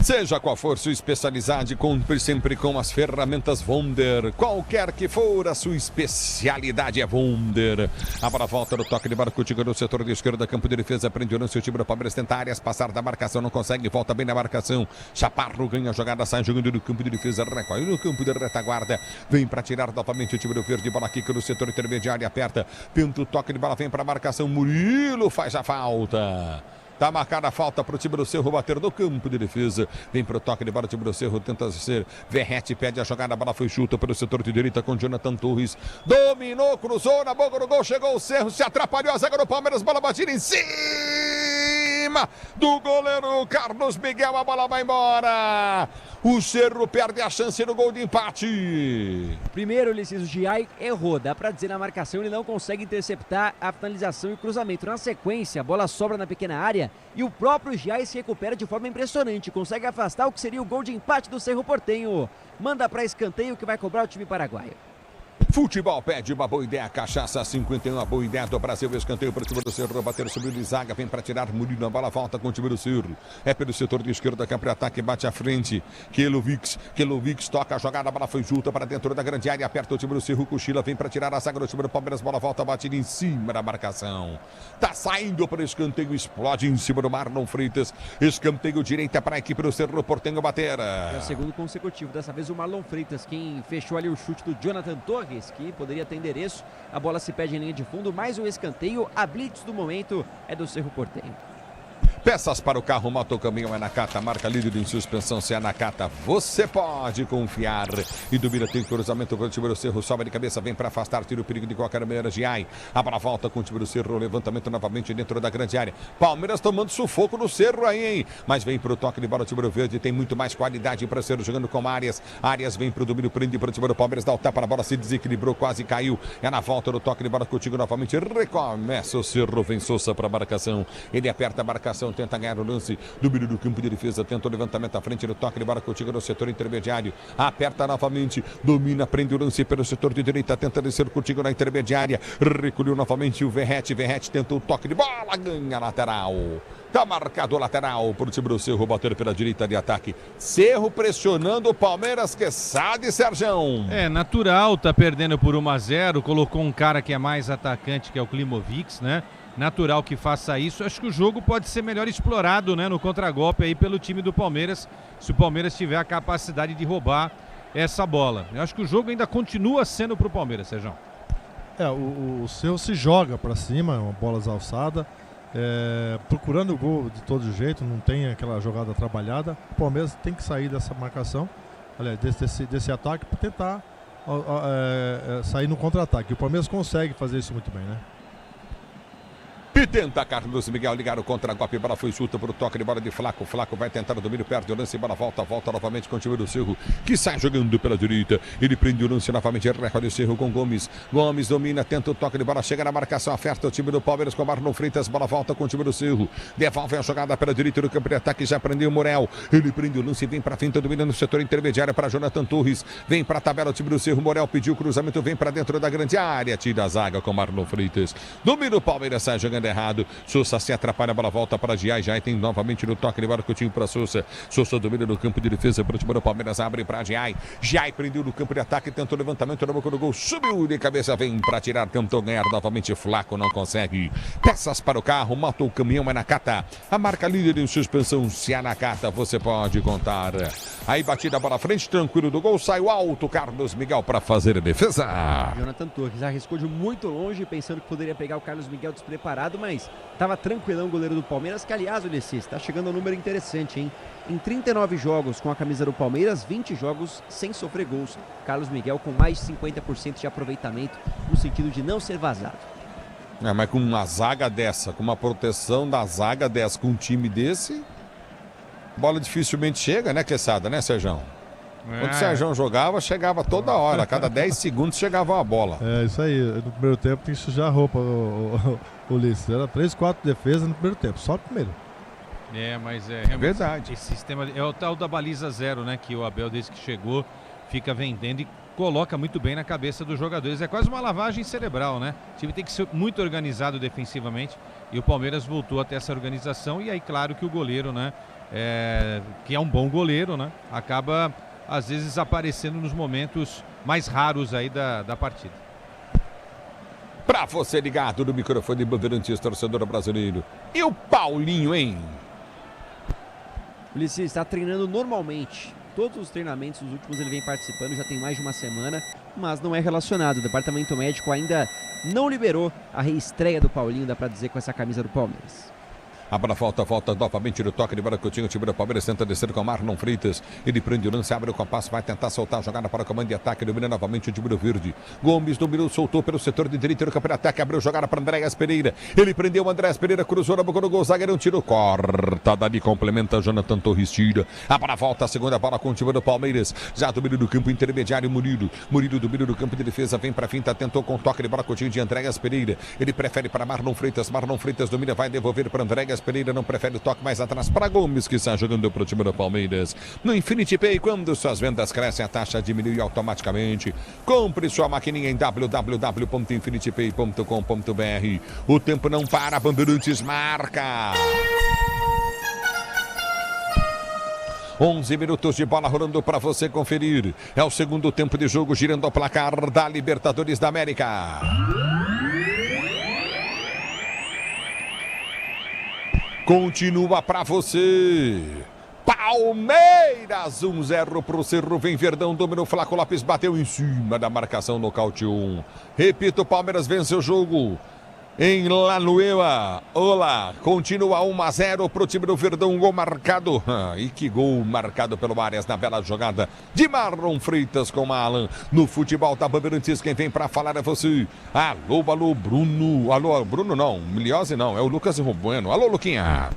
Seja qual for sua especialidade, compre sempre com as ferramentas Wonder. Qualquer que for a sua especialidade é Wonder. A bola volta no toque de bola contigo no setor de esquerda, campo de defesa, prende o lance, o time do Palmeiras tenta Arias passar da marcação, não consegue, volta bem na marcação. Chaparro ganha a jogada, sai jogando no campo de defesa, recolhe no campo de retaguarda, vem para tirar novamente o time do Verde, bola aqui no setor intermediário, aperta, tenta o toque de bola, vem para a marcação, Murilo faz a falta. Tá marcada a falta para o time do Cerro bater no campo de defesa. Vem para o toque de bola, o time do Cerro tenta ser. Verratti pede a jogada, a bola foi chuta pelo setor de direita com Jonathan Torres. Dominou, cruzou na boca do gol, chegou o Cerro, se atrapalhou a zaga do Palmeiras, bola batida em cima do goleiro Carlos Miguel, a bola vai embora. O Cerro perde a chance no gol de empate. Primeiro, Ulisses, o Giai errou, dá pra dizer, na marcação ele não consegue interceptar a finalização e o cruzamento. Na sequência, a bola sobra na pequena área e o próprio Giai se recupera de forma impressionante, consegue afastar o que seria o gol de empate do Cerro Porteño. Manda pra escanteio que vai cobrar o time paraguaio. Futebol pede uma boa ideia, cachaça 51, a boa ideia do Brasil, escanteio para o time do Cerro, bater sobre o zaga, vem para tirar Murilo, a bola volta com o time do Cerro, é pelo setor de esquerda, que abre ataque, bate à frente, Kelovics toca a jogada, a bola foi junta para dentro da grande área, aperta o time do Cerro, cochila, vem para tirar a zaga do time do Palmeiras, bola volta, batida em cima da marcação, tá saindo para escanteio, explode em cima do Marlon Freitas, escanteio direita para a equipe do Cerro Porteño bater. É o segundo consecutivo, dessa vez o Marlon Freitas, quem fechou ali o chute do Jonathan Torres, que poderia ter endereço, a bola se perde em linha de fundo, mais um escanteio, a blitz do momento é do Cerro Porteño. Peças para o carro, moto, caminhão é Nakata, marca líder em suspensão, se é Nakata, você pode confiar. E do Mira tem cruzamento com o time do Cerro, sobe de cabeça, vem para afastar, tira o perigo de qualquer maneira, Giai. A bola volta com o time do Cerro, levantamento novamente dentro da grande área. Palmeiras tomando sufoco no Cerro aí, hein? Mas vem para o toque de bola, o time do Verde tem muito mais qualidade para Cerro, jogando com Arias. Arias vem para o domínio, prende para o time do Palmeiras, dá o tapa, a bola se desequilibrou, quase caiu. É na volta do toque de bola contigo novamente, recomeça o Cerro, vem Sousa para a marcação. Ele aperta a marcação, tenta ganhar o lance, domínio do campo de defesa, tenta o levantamento à frente do toque de bola contigo no setor intermediário, aperta novamente, domina, prende o lance pelo setor de direita, tenta descer contigo na intermediária, recolheu novamente o Verrete tenta o toque de bola, ganha lateral. Tá marcado o lateral para o time do Cerro, bater pela direita de ataque. Cerro pressionando o Palmeiras, que sabe, Sergião. É natural, tá perdendo por 1-0, colocou um cara que é mais atacante, que é o Klimovics, né? Natural que faça isso. Acho que o jogo pode ser melhor explorado, né, no contragolpe aí pelo time do Palmeiras, se o Palmeiras tiver a capacidade de roubar essa bola. Eu acho que o jogo ainda continua sendo pro Palmeiras, Sérgio. O Cerro se joga para cima, uma bola alçada, procurando o gol de todo jeito, não tem aquela jogada trabalhada. O Palmeiras tem que sair dessa marcação, aliás, desse ataque, para tentar sair no contra-ataque. O Palmeiras consegue fazer isso muito bem, né? E tenta Carlos Miguel ligar o contra-golpe, bola foi chuta para o toque de bola de Flaco, Flaco vai tentar o domínio, perde o lance, bola volta novamente com o time do Cerro, que sai jogando pela direita, ele prende o lance novamente, recolhe o Cerro com Gomes domina, tenta o toque de bola, chega na marcação, aperta o time do Palmeiras com o Marlon Freitas, bola volta com o time do Cerro, devolve a jogada pela direita do campo de ataque, já prendeu o Morel, ele prende o lance, vem para frente, domina no setor intermediário para Jonathan Torres, vem para a tabela o time do Cerro, Morel pediu o cruzamento, vem para dentro da grande área, tira a zaga com o Marlon Freitas, domina o Palmeiras, sai jogando errado, Sousa se atrapalha, a bola volta para Giai, Giai tem novamente no toque de bola que o time para Sousa, Sousa domina no campo de defesa para o time do Palmeiras, abre para Giai, Giai prendeu no campo de ataque, tentou o levantamento na boca do gol, subiu de cabeça, vem para tirar, tentou ganhar novamente, Flaco não consegue, peças para o carro, moto, o caminhão é Nakata, a marca líder em suspensão, se é Nakata, você pode contar, aí batida a bola à frente, tranquilo do gol, saiu alto, Carlos Miguel para fazer a defesa. Jonathan Torres arriscou de muito longe, pensando que poderia pegar o Carlos Miguel despreparado, mas estava tranquilão o goleiro do Palmeiras, que aliás, Ulisses, está chegando a um número interessante, hein? Em 39 jogos com a camisa do Palmeiras, 20 jogos sem sofrer gols. Carlos Miguel com mais de 50% de aproveitamento, no sentido de não ser vazado. Mas com uma zaga dessa, com uma proteção da zaga dessa, com um time desse, bola dificilmente chega, né, Quesada, né, Serjão? Quando o Serjão jogava, chegava toda hora, a cada 10 segundos chegava uma bola. É isso aí, no primeiro tempo tem que sujar a roupa, Ulisses. Era 3, 4 defesas no primeiro tempo, só no primeiro. Mas é verdade. Esse sistema é o tal da baliza zero, né? Que o Abel, desde que chegou, fica vendendo e coloca muito bem na cabeça dos jogadores. É quase uma lavagem cerebral, né? O time tem que ser muito organizado defensivamente e o Palmeiras voltou a ter essa organização. E aí, claro que o goleiro, né? Que é um bom goleiro, né? Acaba, às vezes, aparecendo nos momentos mais raros aí da partida. Pra você ligado no microfone Bandeirantes, torcedor brasileiro. E o Paulinho, hein? Ulisses está treinando normalmente. Todos os treinamentos, os últimos, ele vem participando, já tem mais de uma semana, mas não é relacionado. O departamento médico ainda não liberou a reestreia do Paulinho, dá pra dizer, com essa camisa do Palmeiras. A bola volta novamente no toque de bola que o time do Palmeiras tenta descer com o Marlon Freitas. Ele prende o lance, abre o compasso, vai tentar soltar a jogada para o comando de ataque. Domina novamente o time do Verde. Gomes dominou, soltou pelo setor de direita do campo de ataque. Abriu jogada para Andréas Pereira. Ele prendeu o Andréas Pereira, cruzou na boca do gol. Zagueiro, tiro, corta. Dali complementa, Jonathan Torres tira. A bola volta, a segunda bola com o time do Palmeiras. Já domina do campo intermediário, Murilo. Murilo domina do campo de defesa, vem para a finta, tentou com toque de bola com o time de Andréas Pereira. Ele prefere para Marlon Freitas. Marlon Freitas domina, vai devolver para Andréas Arias Pereira não prefere o toque mais atrás para Gomes, que está jogando para o time do Palmeiras. No Infinity Pay, quando suas vendas crescem, a taxa diminui automaticamente. Compre sua maquininha em www.infinitypay.com.br. O tempo não para, Bandeirantes marca. 11 minutos de bola rolando para você conferir. É o segundo tempo de jogo, girando o placar da Libertadores da América. Continua para você. Palmeiras 1-0 para o Cerro. Vem Verdão, dominou. Flaco Lopes bateu em cima da marcação, nocaute 1. Repito, Palmeiras vence o jogo em La Nueva. Olá, continua 1-0 para o time do Verdão, gol marcado. E que gol marcado pelo Arias na bela jogada de Marlon Freitas com Alan. No futebol da Bandeirantes, quem vem para falar é você. Alô, Bruno. Alô, Bruno não, Miliose não, é o Lucas Bueno. Alô, Luquinha.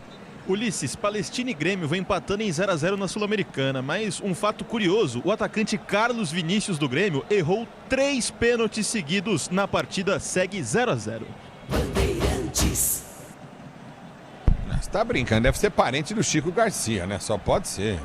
Ulisses, Palestina e Grêmio vão empatando em 0-0 na Sul-Americana, mas um fato curioso, o atacante Carlos Vinícius do Grêmio errou 3 pênaltis seguidos na partida, segue 0-0. Bandeirantes. Você tá brincando, deve ser parente do Chico Garcia, né? Só pode ser.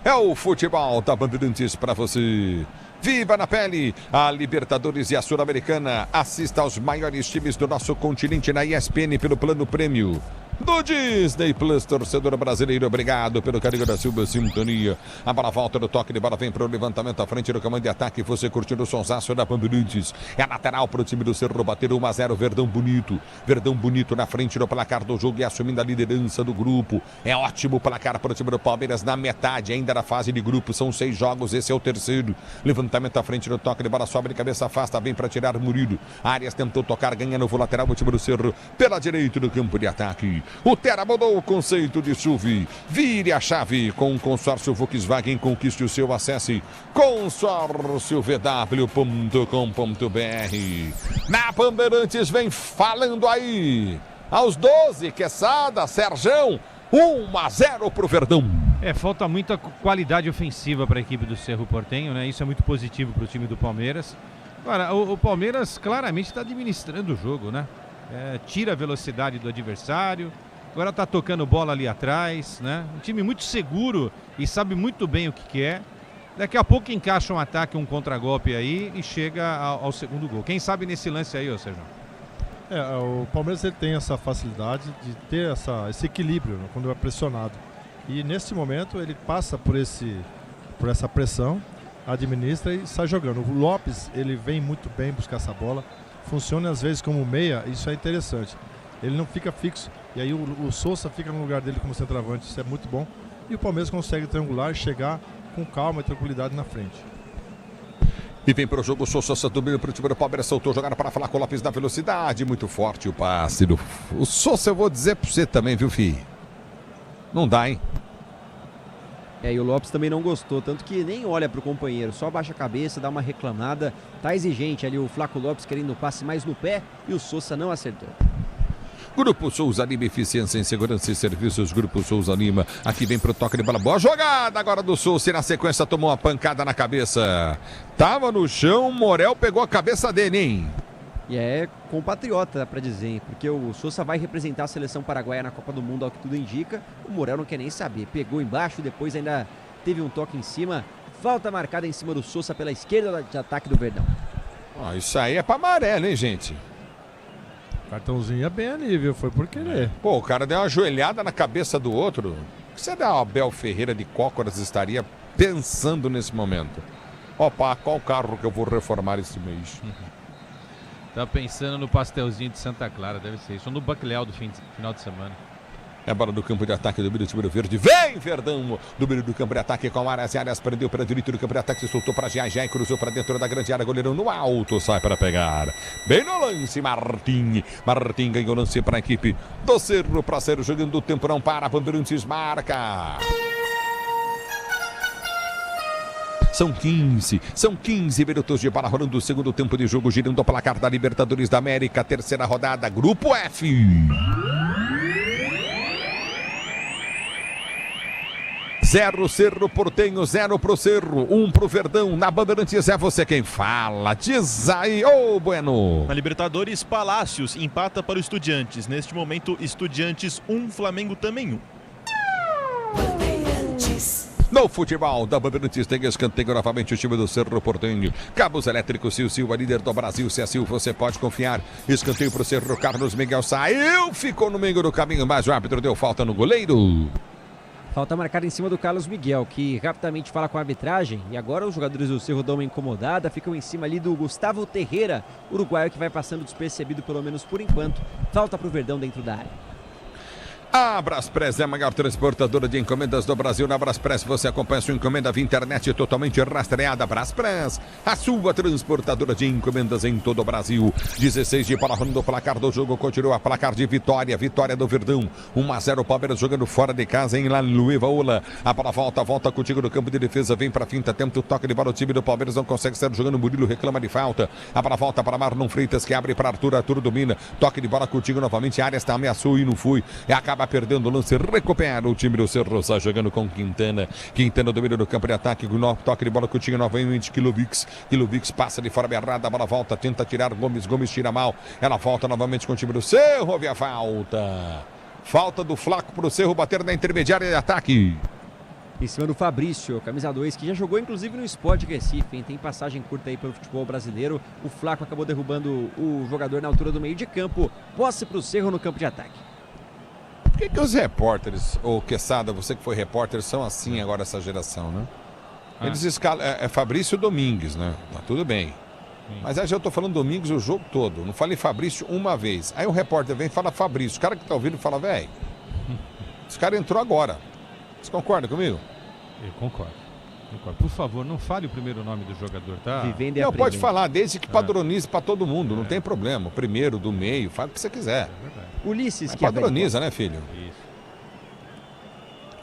É o futebol da Bandeirantes para você. Viva na pele a Libertadores e a Sul-Americana. Assista aos maiores times do nosso continente na ESPN pelo Plano Prêmio do Disney Plus. Torcedor brasileiro, obrigado pelo carinho da Silva Sintonia. A bola volta no toque de bola, vem para o levantamento à frente do comando de ataque. Você curtindo o sonsaço da Bandeirantes. É a lateral para o time do Cerro, bater 1-0, Verdão bonito. Verdão bonito na frente do placar do jogo e assumindo a liderança do grupo. É ótimo placar para o time do Palmeiras na metade ainda da fase de grupo. São 6 jogos, esse é o terceiro. Levantamento à frente do toque de bola, sobe de cabeça, afasta, vem para tirar Murilo. Arias tentou tocar, ganha novo lateral o time do Cerro pela direita do campo de ataque. O Tera mudou o conceito de SUV. Vire a chave com o consórcio Volkswagen. Conquiste o seu. Acesse consórciovw.com.br. Na Bandeirantes vem falando aí. Aos 12, Quesada, Serjão. 1-0 pro Verdão. Falta muita qualidade ofensiva para a equipe do Cerro Porteño, né? Isso é muito positivo para o time do Palmeiras. Agora, o Palmeiras claramente está administrando o jogo, né? Tira a velocidade do adversário, agora tá tocando bola ali atrás, né? Um time muito seguro e sabe muito bem o que quer. Daqui a pouco encaixa um ataque, um contragolpe aí e chega ao segundo gol. Quem sabe nesse lance aí, ô Sérgio? O Palmeiras ele tem essa facilidade de ter esse equilíbrio, né, quando é pressionado. E nesse momento ele passa por essa pressão, administra e sai jogando. O Lopes ele vem muito bem buscar essa bola. Funciona às vezes como meia, isso é interessante. Ele não fica fixo, e aí o Sousa fica no lugar dele como centroavante, isso é muito bom. E o Palmeiras consegue triangular e chegar com calma e tranquilidade na frente. E vem para o jogo, o Sousa domina para o time do Palmeiras, soltou, jogada para falar com o Lopes na velocidade, muito forte o passe do... O Sousa eu vou dizer para você também, viu, filho? Não dá, hein? E o Lopes também não gostou, tanto que nem olha pro companheiro, só baixa a cabeça, dá uma reclamada, tá exigente ali o Flaco Lopes querendo o passe mais no pé e o Sousa não acertou. Grupo Souza Lima, eficiência em segurança e serviços. Grupo Souza Lima, aqui vem pro toque de bola. Boa jogada agora do Souza e na sequência tomou uma pancada na cabeça. Tava no chão, Morel pegou a cabeça dele, hein? E é compatriota, dá pra dizer, hein? Porque o Sousa vai representar a seleção paraguaia na Copa do Mundo, ao que tudo indica. O Morel não quer nem saber, pegou embaixo, depois ainda teve um toque em cima. Falta marcada em cima do Sousa pela esquerda de ataque do Verdão. Isso aí é pra amarelo, hein, gente? Cartãozinho é bem ali, viu? Foi por querer. Pô, o cara deu uma joelhada na cabeça do outro. O que será o Abel Ferreira de Cócoras estaria pensando nesse momento? Opa, qual carro que eu vou reformar esse mês? Tá pensando no pastelzinho de Santa Clara, deve ser isso. Ou no Bacalhau do final de semana. É a bola do campo de ataque do time verde. Vem, Verdão! Do meio do campo de ataque com Arias prendeu para direito do campo de ataque, soltou para Jai e cruzou para dentro da grande área. Goleirão no alto, sai para pegar. Bem no lance, Martim. Martim ganhou o lance para a equipe do Cerro para ser jogando o tempo. Não para, Bandeirantes marca. São 15 minutos de bola rolando o segundo tempo de jogo, girando o placar da Libertadores da América, terceira rodada, Grupo F. 0 Cerro Porteño, 0 pro Cerro, 1 pro Verdão. Na Bandeirantes é você quem fala. Diz aí, ô Bueno. Na Libertadores, Palácios empata para o Estudiantes. Neste momento, Estudiantes 1, Flamengo também 1. No futebol da Bandeirantes tem escanteio novamente o time do Cerro Porteño. Cabos elétricos Sil, a líder do Brasil. Se é Sil, você pode confiar. Escanteio pro Cerro, Carlos Miguel saiu, ficou no meio do caminho, mas o árbitro deu falta no goleiro. Falta marcada em cima do Carlos Miguel, que rapidamente fala com a arbitragem. E agora os jogadores do Cerro dão uma incomodada, ficam em cima ali do Gustavo Terreira, uruguaio que vai passando despercebido pelo menos por enquanto. Falta pro Verdão dentro da área. A Braspress é a maior transportadora de encomendas do Brasil. Na Braspress você acompanha sua encomenda via internet totalmente rastreada. Braspress, a sua transportadora de encomendas em todo o Brasil. 16 de bola rolando o placar do jogo. Continua placar de vitória. Vitória do Verdão. 1-0 Palmeiras jogando fora de casa em La Nueva. A bola volta contigo no campo de defesa. Vem pra finta, tenta o toque de bola. O time do Palmeiras não consegue ser jogando. Murilo reclama de falta. A bola volta para Marlon Freitas que abre para Arthur. Arthur domina. Toque de bola contigo novamente. Arias tá ameaçou e não foi. E acaba perdendo o lance, recupera o time do Cerro, está jogando com Quintana. Quintana domina no campo de ataque, toque de bola contigo novamente, Kilovix passa de forma errada, a bola volta, tenta tirar Gomes tira mal, ela volta novamente com o time do Cerro, houve a falta do Flaco para o Cerro bater na intermediária de ataque. Em cima do Fabrício, camisa 2, que já jogou inclusive no Sport Recife, hein? Tem passagem curta aí pelo futebol brasileiro. O Flaco acabou derrubando o jogador na altura do meio de campo, posse para o Cerro no campo de ataque. Por que os repórteres, ou Quesada, você que foi repórter, são assim agora essa geração, né? Eles escalam, é Fabrício Domingues, né? Tá tudo bem. Mas aí já eu tô falando Domingues o jogo todo. Não falei Fabrício uma vez. Aí o repórter vem e fala Fabrício. O cara que tá ouvindo fala, velho, esse cara entrou agora. Você concorda comigo? Eu concordo. Por favor, não fale o primeiro nome do jogador, tá? Vivendo e não, aprendendo. pode falar, desde que padronize para todo mundo, não tem problema. O primeiro, do meio, fala o que você quiser. Ulisses, que padroniza, né, filho? Isso.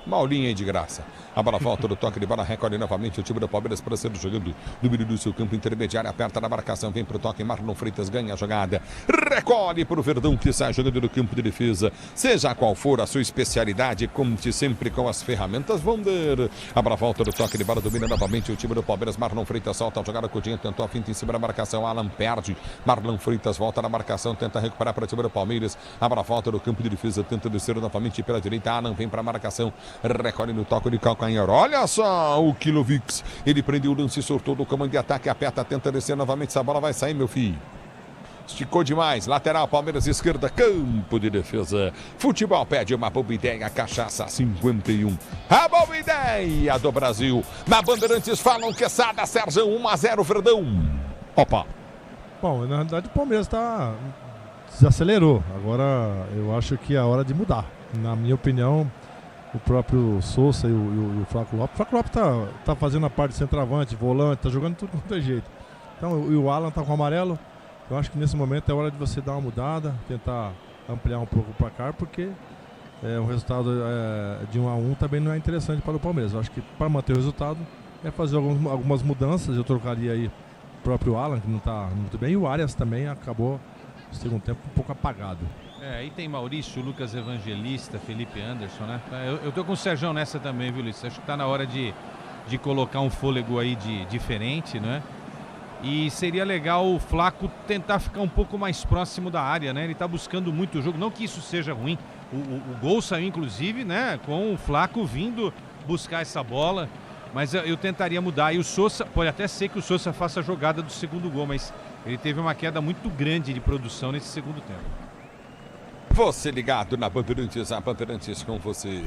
Maulinho aí de graça. A bola volta do toque de bola, recolhe novamente o time do Palmeiras para ser jogando do meio do seu campo intermediário, aperta na marcação, vem pro toque, Marlon Freitas ganha a jogada, recolhe pro Verdão que sai jogando no campo de defesa. Seja qual for a sua especialidade, conte sempre com as ferramentas Wonder. A bola volta do toque de bola, domina novamente o time do Palmeiras, Marlon Freitas solta a jogada, Coutinho tentou a finta em cima da marcação, Alan perde, Marlon Freitas volta na marcação, tenta recuperar para o time do Palmeiras, a bola volta do campo de defesa, tenta descer novamente pela direita, Alan vem para a marcação, recolhe no toque de calcanhar. Olha só o Kilovix. Ele prendeu o lance, soltou do comando de ataque, aperta, tenta descer novamente. Essa bola vai sair, meu filho. Esticou demais. Lateral, Palmeiras, esquerda, campo de defesa. Futebol pede uma boa ideia. Cachaça 51. A boa ideia do Brasil. Na Bandeirantes falam que Sada, Sérgio 1-0, Verdão. Opa. Bom, na verdade o Palmeiras desacelerou. Agora eu acho que é a hora de mudar. Na minha opinião, o próprio Sousa e o Flaco Lopes. O Flaco Lopes tá fazendo a parte de centroavante, volante, tá jogando tudo quanto é jeito. Então, o Alan tá com o amarelo. Eu acho que nesse momento é hora de você dar uma mudada, tentar ampliar um pouco o placar, porque o resultado de 1-1 também não é interessante para o Palmeiras. Eu acho que para manter o resultado é fazer algumas mudanças. Eu trocaria aí o próprio Alan, que não tá muito bem, e o Arias também acabou no segundo tempo um pouco apagado. Aí tem Maurício, Lucas Evangelista, Felipe Anderson, né? Eu tô com o Sérgio nessa também, viu, Luiz? Acho que tá na hora de colocar um fôlego aí diferente, né? E seria legal o Flaco tentar ficar um pouco mais próximo da área, né? Ele tá buscando muito o jogo, não que isso seja ruim. O gol saiu, inclusive, né? Com o Flaco vindo buscar essa bola. Mas eu tentaria mudar. E o Sousa, pode até ser que o Sousa faça a jogada do segundo gol, mas ele teve uma queda muito grande de produção nesse segundo tempo. Você ligado na Bandeirantes, a Bandeirantes com você.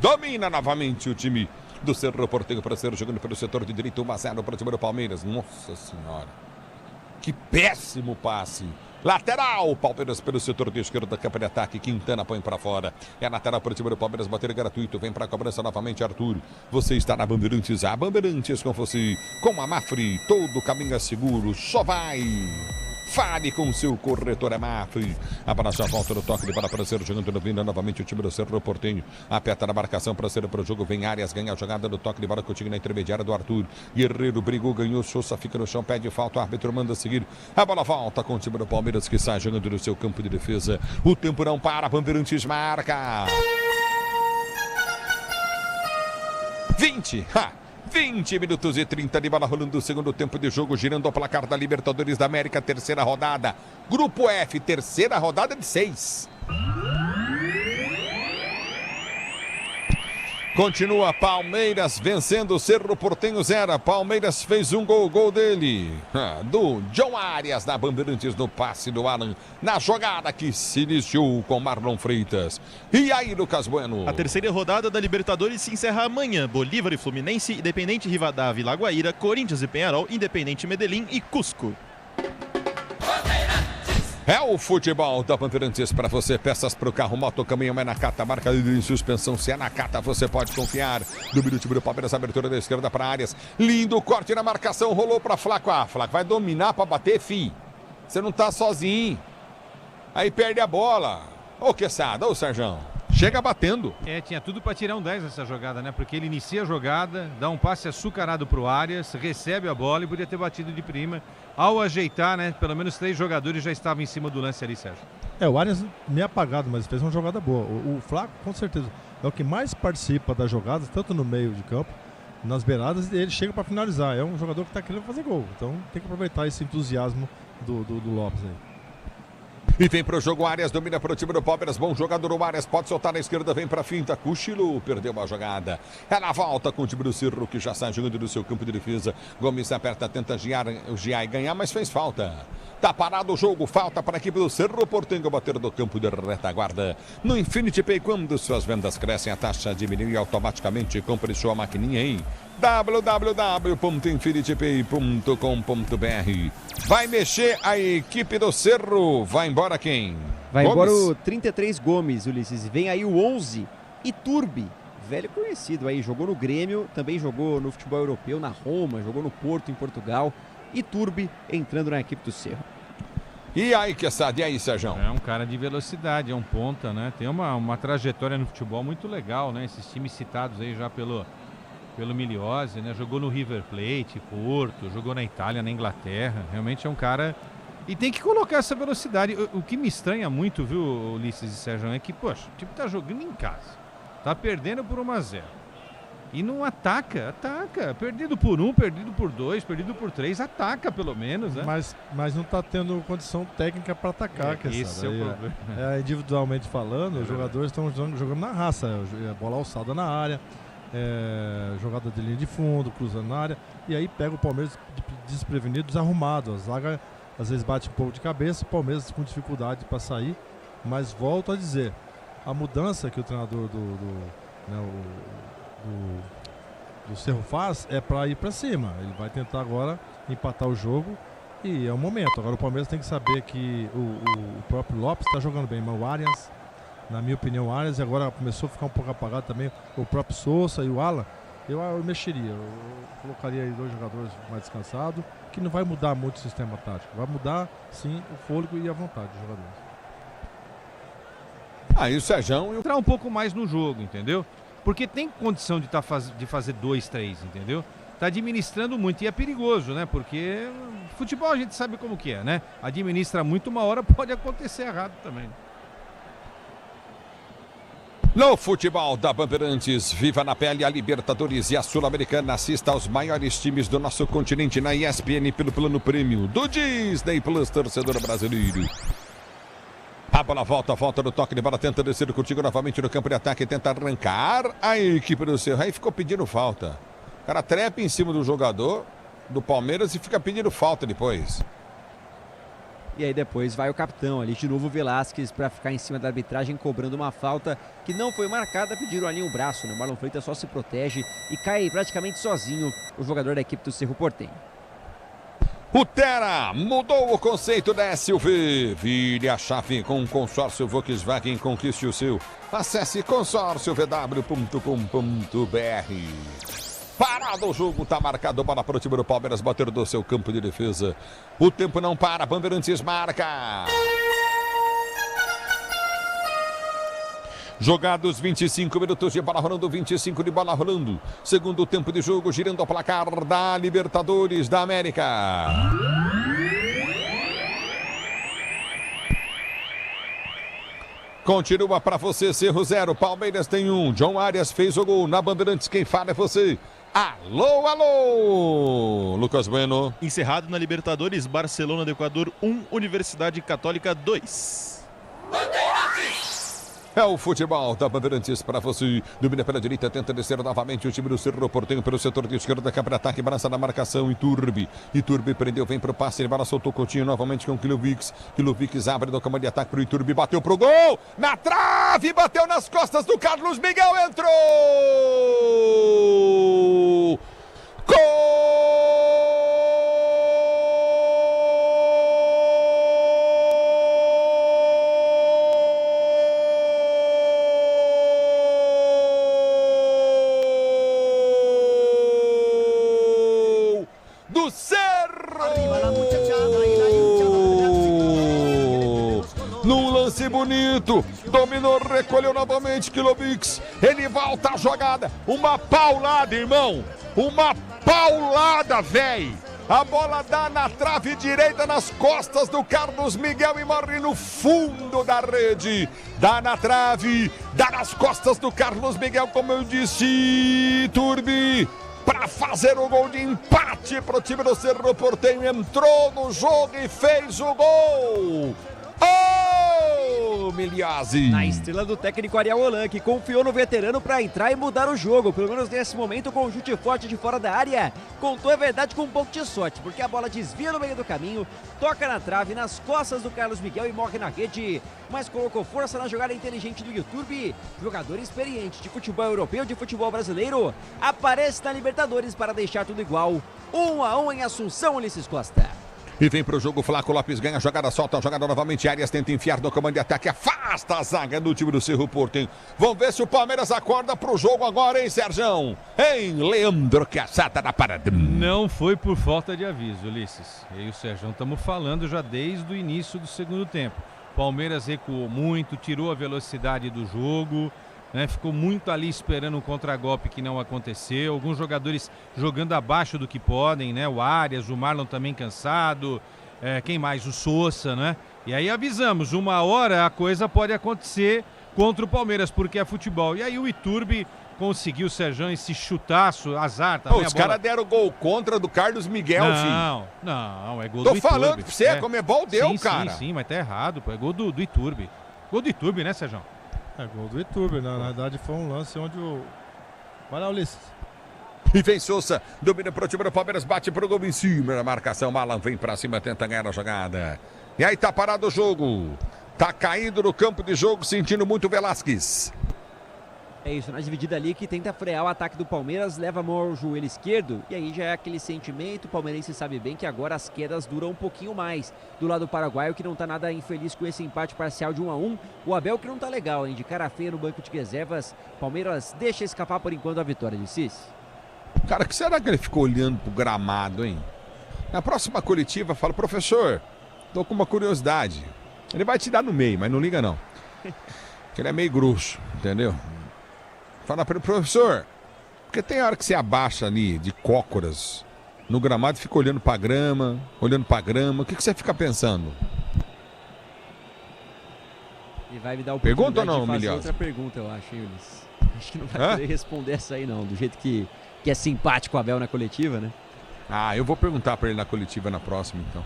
Domina novamente o time do Cerro Porteño para ser jogando pelo setor de direito, 1-0 para o time do Palmeiras. Nossa Senhora. Que péssimo passe. Lateral, Palmeiras pelo setor de esquerda, campo de ataque, Quintana põe para fora. É lateral para o time do Palmeiras, bater gratuito, vem para a cobrança novamente, Arthur. Você está na Bandeirantes, a Bandeirantes com você. Com a Mafre, todo caminho é seguro, só vai. Fale com o seu corretor Mafre. A bola já volta no toque de bola para ser jogando novamente o time do Cerro Porteño. Aperta na marcação para ser para o jogo. Vem Arias, ganha a jogada do toque de bola contigo na intermediária do Arthur. Guerreiro brigou, ganhou, Sousa fica no chão, pede falta, o árbitro manda seguir. A bola volta com o time do Palmeiras que sai jogando no seu campo de defesa. O tempo não para, Bandeirantes marca. 20 minutos e 30 de bola rolando o segundo tempo de jogo, girando o placar da Libertadores da América, terceira rodada. Grupo F, terceira rodada de 6. Continua Palmeiras vencendo o Cerro Porteño 0. Palmeiras fez um gol dele. Do John Arias na Bandeirantes no passe do Alan. Na jogada que se iniciou com Marlon Freitas. E aí, Lucas Bueno? A terceira rodada da Libertadores se encerra amanhã. Bolívar e Fluminense, Independente Rivadavia e Lagoaíra, Corinthians e Peñarol, Independente Medellín e Cusco. É o futebol da Bandeirantes para você. Peças para o carro, moto, caminhão, é Nakata. Marca de suspensão, se é Nakata, você pode confiar. No time do Palmeiras, abertura da esquerda para Arias. Lindo corte na marcação, rolou para Flaco. Flaco vai dominar para bater, fi. Você não tá sozinho. Aí perde a bola. Ô, Quesada, ô, Serjão. Chega batendo. Tinha tudo para tirar um 10 nessa jogada, né? Porque ele inicia a jogada, dá um passe açucarado pro Arias, recebe a bola e podia ter batido de prima. Ao ajeitar, né? Pelo menos 3 jogadores já estavam em cima do lance ali, Sérgio. O Arias meio apagado, mas fez uma jogada boa. O Flaco, com certeza, é o que mais participa das jogadas, tanto no meio de campo, nas beiradas, e ele chega para finalizar. É um jogador que está querendo fazer gol. Então tem que aproveitar esse entusiasmo do Lopes aí. E vem pro jogo, Arias domina pro time do Palmeiras, bom jogador o Arias, pode soltar na esquerda, vem pra finta, cochilou, perdeu a jogada. É na volta com o time do Cerro, que já sai jogando do seu campo de defesa. Gomes aperta, tenta o Giai ganhar, mas fez falta. Tá parado o jogo, falta para a equipe do Cerro Porteño bater do campo de retaguarda. No Infinity Pay, quando suas vendas crescem, a taxa diminui e automaticamente compre sua maquininha em www.infinitypay.com.br. Vai mexer a equipe do Cerro. Vai embora quem? Vai embora o 33 Gomes, Ulisses. Vem aí o 11, Iturbe. Velho conhecido aí, jogou no Grêmio, também jogou no futebol europeu, na Roma, jogou no Porto, em Portugal. Iturbe entrando na equipe do Cerro. E aí, Quesada, e aí, Sérgio? É um cara de velocidade, é um ponta, né? Tem uma trajetória no futebol muito legal, né? Esses times citados aí já pelo Miliose, né? Jogou no River Plate, Porto, jogou na Itália, na Inglaterra. Realmente é um cara... E tem que colocar essa velocidade. O que me estranha muito, viu, Ulisses e Sérgio, é que, poxa, o time tá jogando em casa. Tá perdendo por 1-0. E não ataca. Perdido por 1, perdido por 2, perdido por 3, ataca pelo menos, né? Mas não tá tendo condição técnica para atacar. Esse é o problema. Individualmente falando, os jogadores estão jogando na raça. Bola alçada na área, jogada de linha de fundo, cruzando na área. E aí pega o Palmeiras desprevenido, desarrumado. A zaga às vezes bate um pouco de cabeça, o Palmeiras com dificuldade para sair. Mas volto a dizer, a mudança que o treinador do Cerro faz é para ir para cima. Ele vai tentar agora empatar o jogo e é o momento. Agora o Palmeiras tem que saber que o próprio Lopes está jogando bem, mas o Arias, na minha opinião, o Arias agora começou a ficar um pouco apagado também. O próprio Sousa e o Alan, eu mexeria. Eu colocaria aí 2 jogadores mais descansados, que não vai mudar muito o sistema tático. Vai mudar, sim, o fôlego e a vontade dos jogadores. Aí o Sérgio entrar um pouco mais no jogo, entendeu? Porque tem condição de fazer 2, 3, entendeu? Tá administrando muito e é perigoso, né? Porque futebol a gente sabe como que é, né? Administra muito, uma hora pode acontecer errado também. No futebol da Bandeirantes, viva na pele a Libertadores e a Sul-Americana. Assista aos maiores times do nosso continente na ESPN pelo plano prêmio do Disney Plus, torcedor brasileiro. A bola volta no toque de bola, tenta descer contigo novamente no campo de ataque, tenta arrancar a equipe do Cerro. Aí ficou pedindo falta. O cara trepa em cima do jogador do Palmeiras e fica pedindo falta depois. E aí depois vai o capitão ali, de novo o Velasquez, para ficar em cima da arbitragem, cobrando uma falta que não foi marcada, pediram ali o braço, né? O Marlon Freitas só se protege e cai praticamente sozinho o jogador da equipe do Cerro Porteño. O Tera mudou o conceito da SUV. Vire a chave com o consórcio Volkswagen, conquiste o seu. Acesse consórciovw.com.br. Parado o jogo, tá marcado, bola para o time do Palmeiras, bater do seu campo de defesa. O tempo não para, Bandeirantes marca. Jogados 25 minutos de bola rolando, 25 de bola rolando. Segundo tempo de jogo, girando o placar da Libertadores da América. Continua para você, Cerro 0, Palmeiras tem 1. John Arias fez o gol na Bandeirantes. Quem fala é você. Alô, alô! Lucas Bueno. Encerrado na Libertadores, Barcelona do Equador 1, Universidade Católica 2. É o futebol da Bandeirantes para você. Domina pela direita, tenta descer novamente o time do Cerro Porteño pelo setor de esquerda. Câmara ataque, balança na marcação. Iturbe prendeu, vem pro passe. Ele bola, soltou Coutinho novamente com o Kilovic. Kilovic abre do comando de ataque pro Iturbe. Bateu pro gol. Na trave, bateu nas costas do Carlos Miguel. Entrou! Do Cerro! Num lance bonito, dominou, recolheu novamente Kilovic. Ele volta a jogada. Uma paulada, irmão. Uma paulada, véi. A bola dá na trave direita, nas costas do Carlos Miguel e morre no fundo da rede. Dá na trave, dá nas costas do Carlos Miguel, como eu disse, Turbi. Para fazer o gol de empate para o time do Cerro Porteño. Entrou no jogo e fez o gol. Miliazzi. Na estrela do técnico Ariel Holan, que confiou no veterano para entrar e mudar o jogo. Pelo menos nesse momento, com um chute forte de fora da área. Contou, é verdade, com um pouco de sorte, porque a bola desvia no meio do caminho, toca na trave, nas costas do Carlos Miguel e morre na rede. Mas colocou força na jogada inteligente do YouTube. Jogador experiente de futebol europeu, de futebol brasileiro, aparece na Libertadores para deixar tudo igual. 1-1 em Assunção, Ulisses Costa. E vem pro jogo, Flaco Lopes ganha a jogada, solta a jogada novamente, Arias tenta enfiar no comando de ataque, afasta a zaga do time do Cerro Porteño. Vamos ver se o Palmeiras acorda pro jogo agora, hein, Serjão? Hein, Leandro Cassata da parada. Não foi por falta de aviso, Ulisses. Eu e o Serjão estamos falando já desde o início do segundo tempo. Palmeiras recuou muito, tirou a velocidade do jogo, né? Ficou muito ali esperando um contragolpe que não aconteceu. Alguns jogadores jogando abaixo do que podem, né? O Arias, o Marlon também cansado. Quem mais? O Sousa, né? E aí avisamos, uma hora a coisa pode acontecer contra o Palmeiras, porque é futebol. E aí o Iturbe conseguiu, Serjão, esse chutaço, azar também. Os caras deram gol contra do Carlos Miguel, filho. Não, é gol do Iturbe. Tô falando pra você, Comebol deu, sim, cara. Sim, mas tá errado, pô. É gol do Iturbe. Gol do Iturbe, né, Serjão? É gol do Iturbe, na verdade foi um lance onde o... Vai lá, Ulisses. E vem Sousa, domina pro time do Palmeiras, bate pro gol em cima da marcação, Malan vem pra cima, tenta ganhar a jogada. E aí tá parado o jogo, tá caindo no campo de jogo, sentindo muito Velasquez. É isso, na dividida ali que tenta frear o ataque do Palmeiras, leva a mão ao joelho esquerdo e aí já é aquele sentimento, o palmeirense sabe bem que agora as quedas duram um pouquinho mais. Do lado paraguaio que não tá nada infeliz com esse empate parcial de 1-1, o Abel que não tá legal, hein, de cara feia no banco de reservas, Palmeiras deixa escapar por enquanto a vitória de Cis. Cara, que será que ele ficou olhando pro gramado, hein? Na próxima coletiva fala, professor, tô com uma curiosidade, ele vai te dar no meio, mas não liga não, que ele é meio grosso, entendeu? Fala para o professor, porque tem hora que você abaixa ali de cócoras no gramado e fica olhando para grama, o que você fica pensando? E vai me dar pergunta ou não, de fazer Miliosa? Outra pergunta, eu acho, hein, Ulisses? Acho que não vai poder responder essa aí não, do jeito que é simpático o Abel na coletiva, né? Ah, eu vou perguntar para ele na coletiva na próxima, então.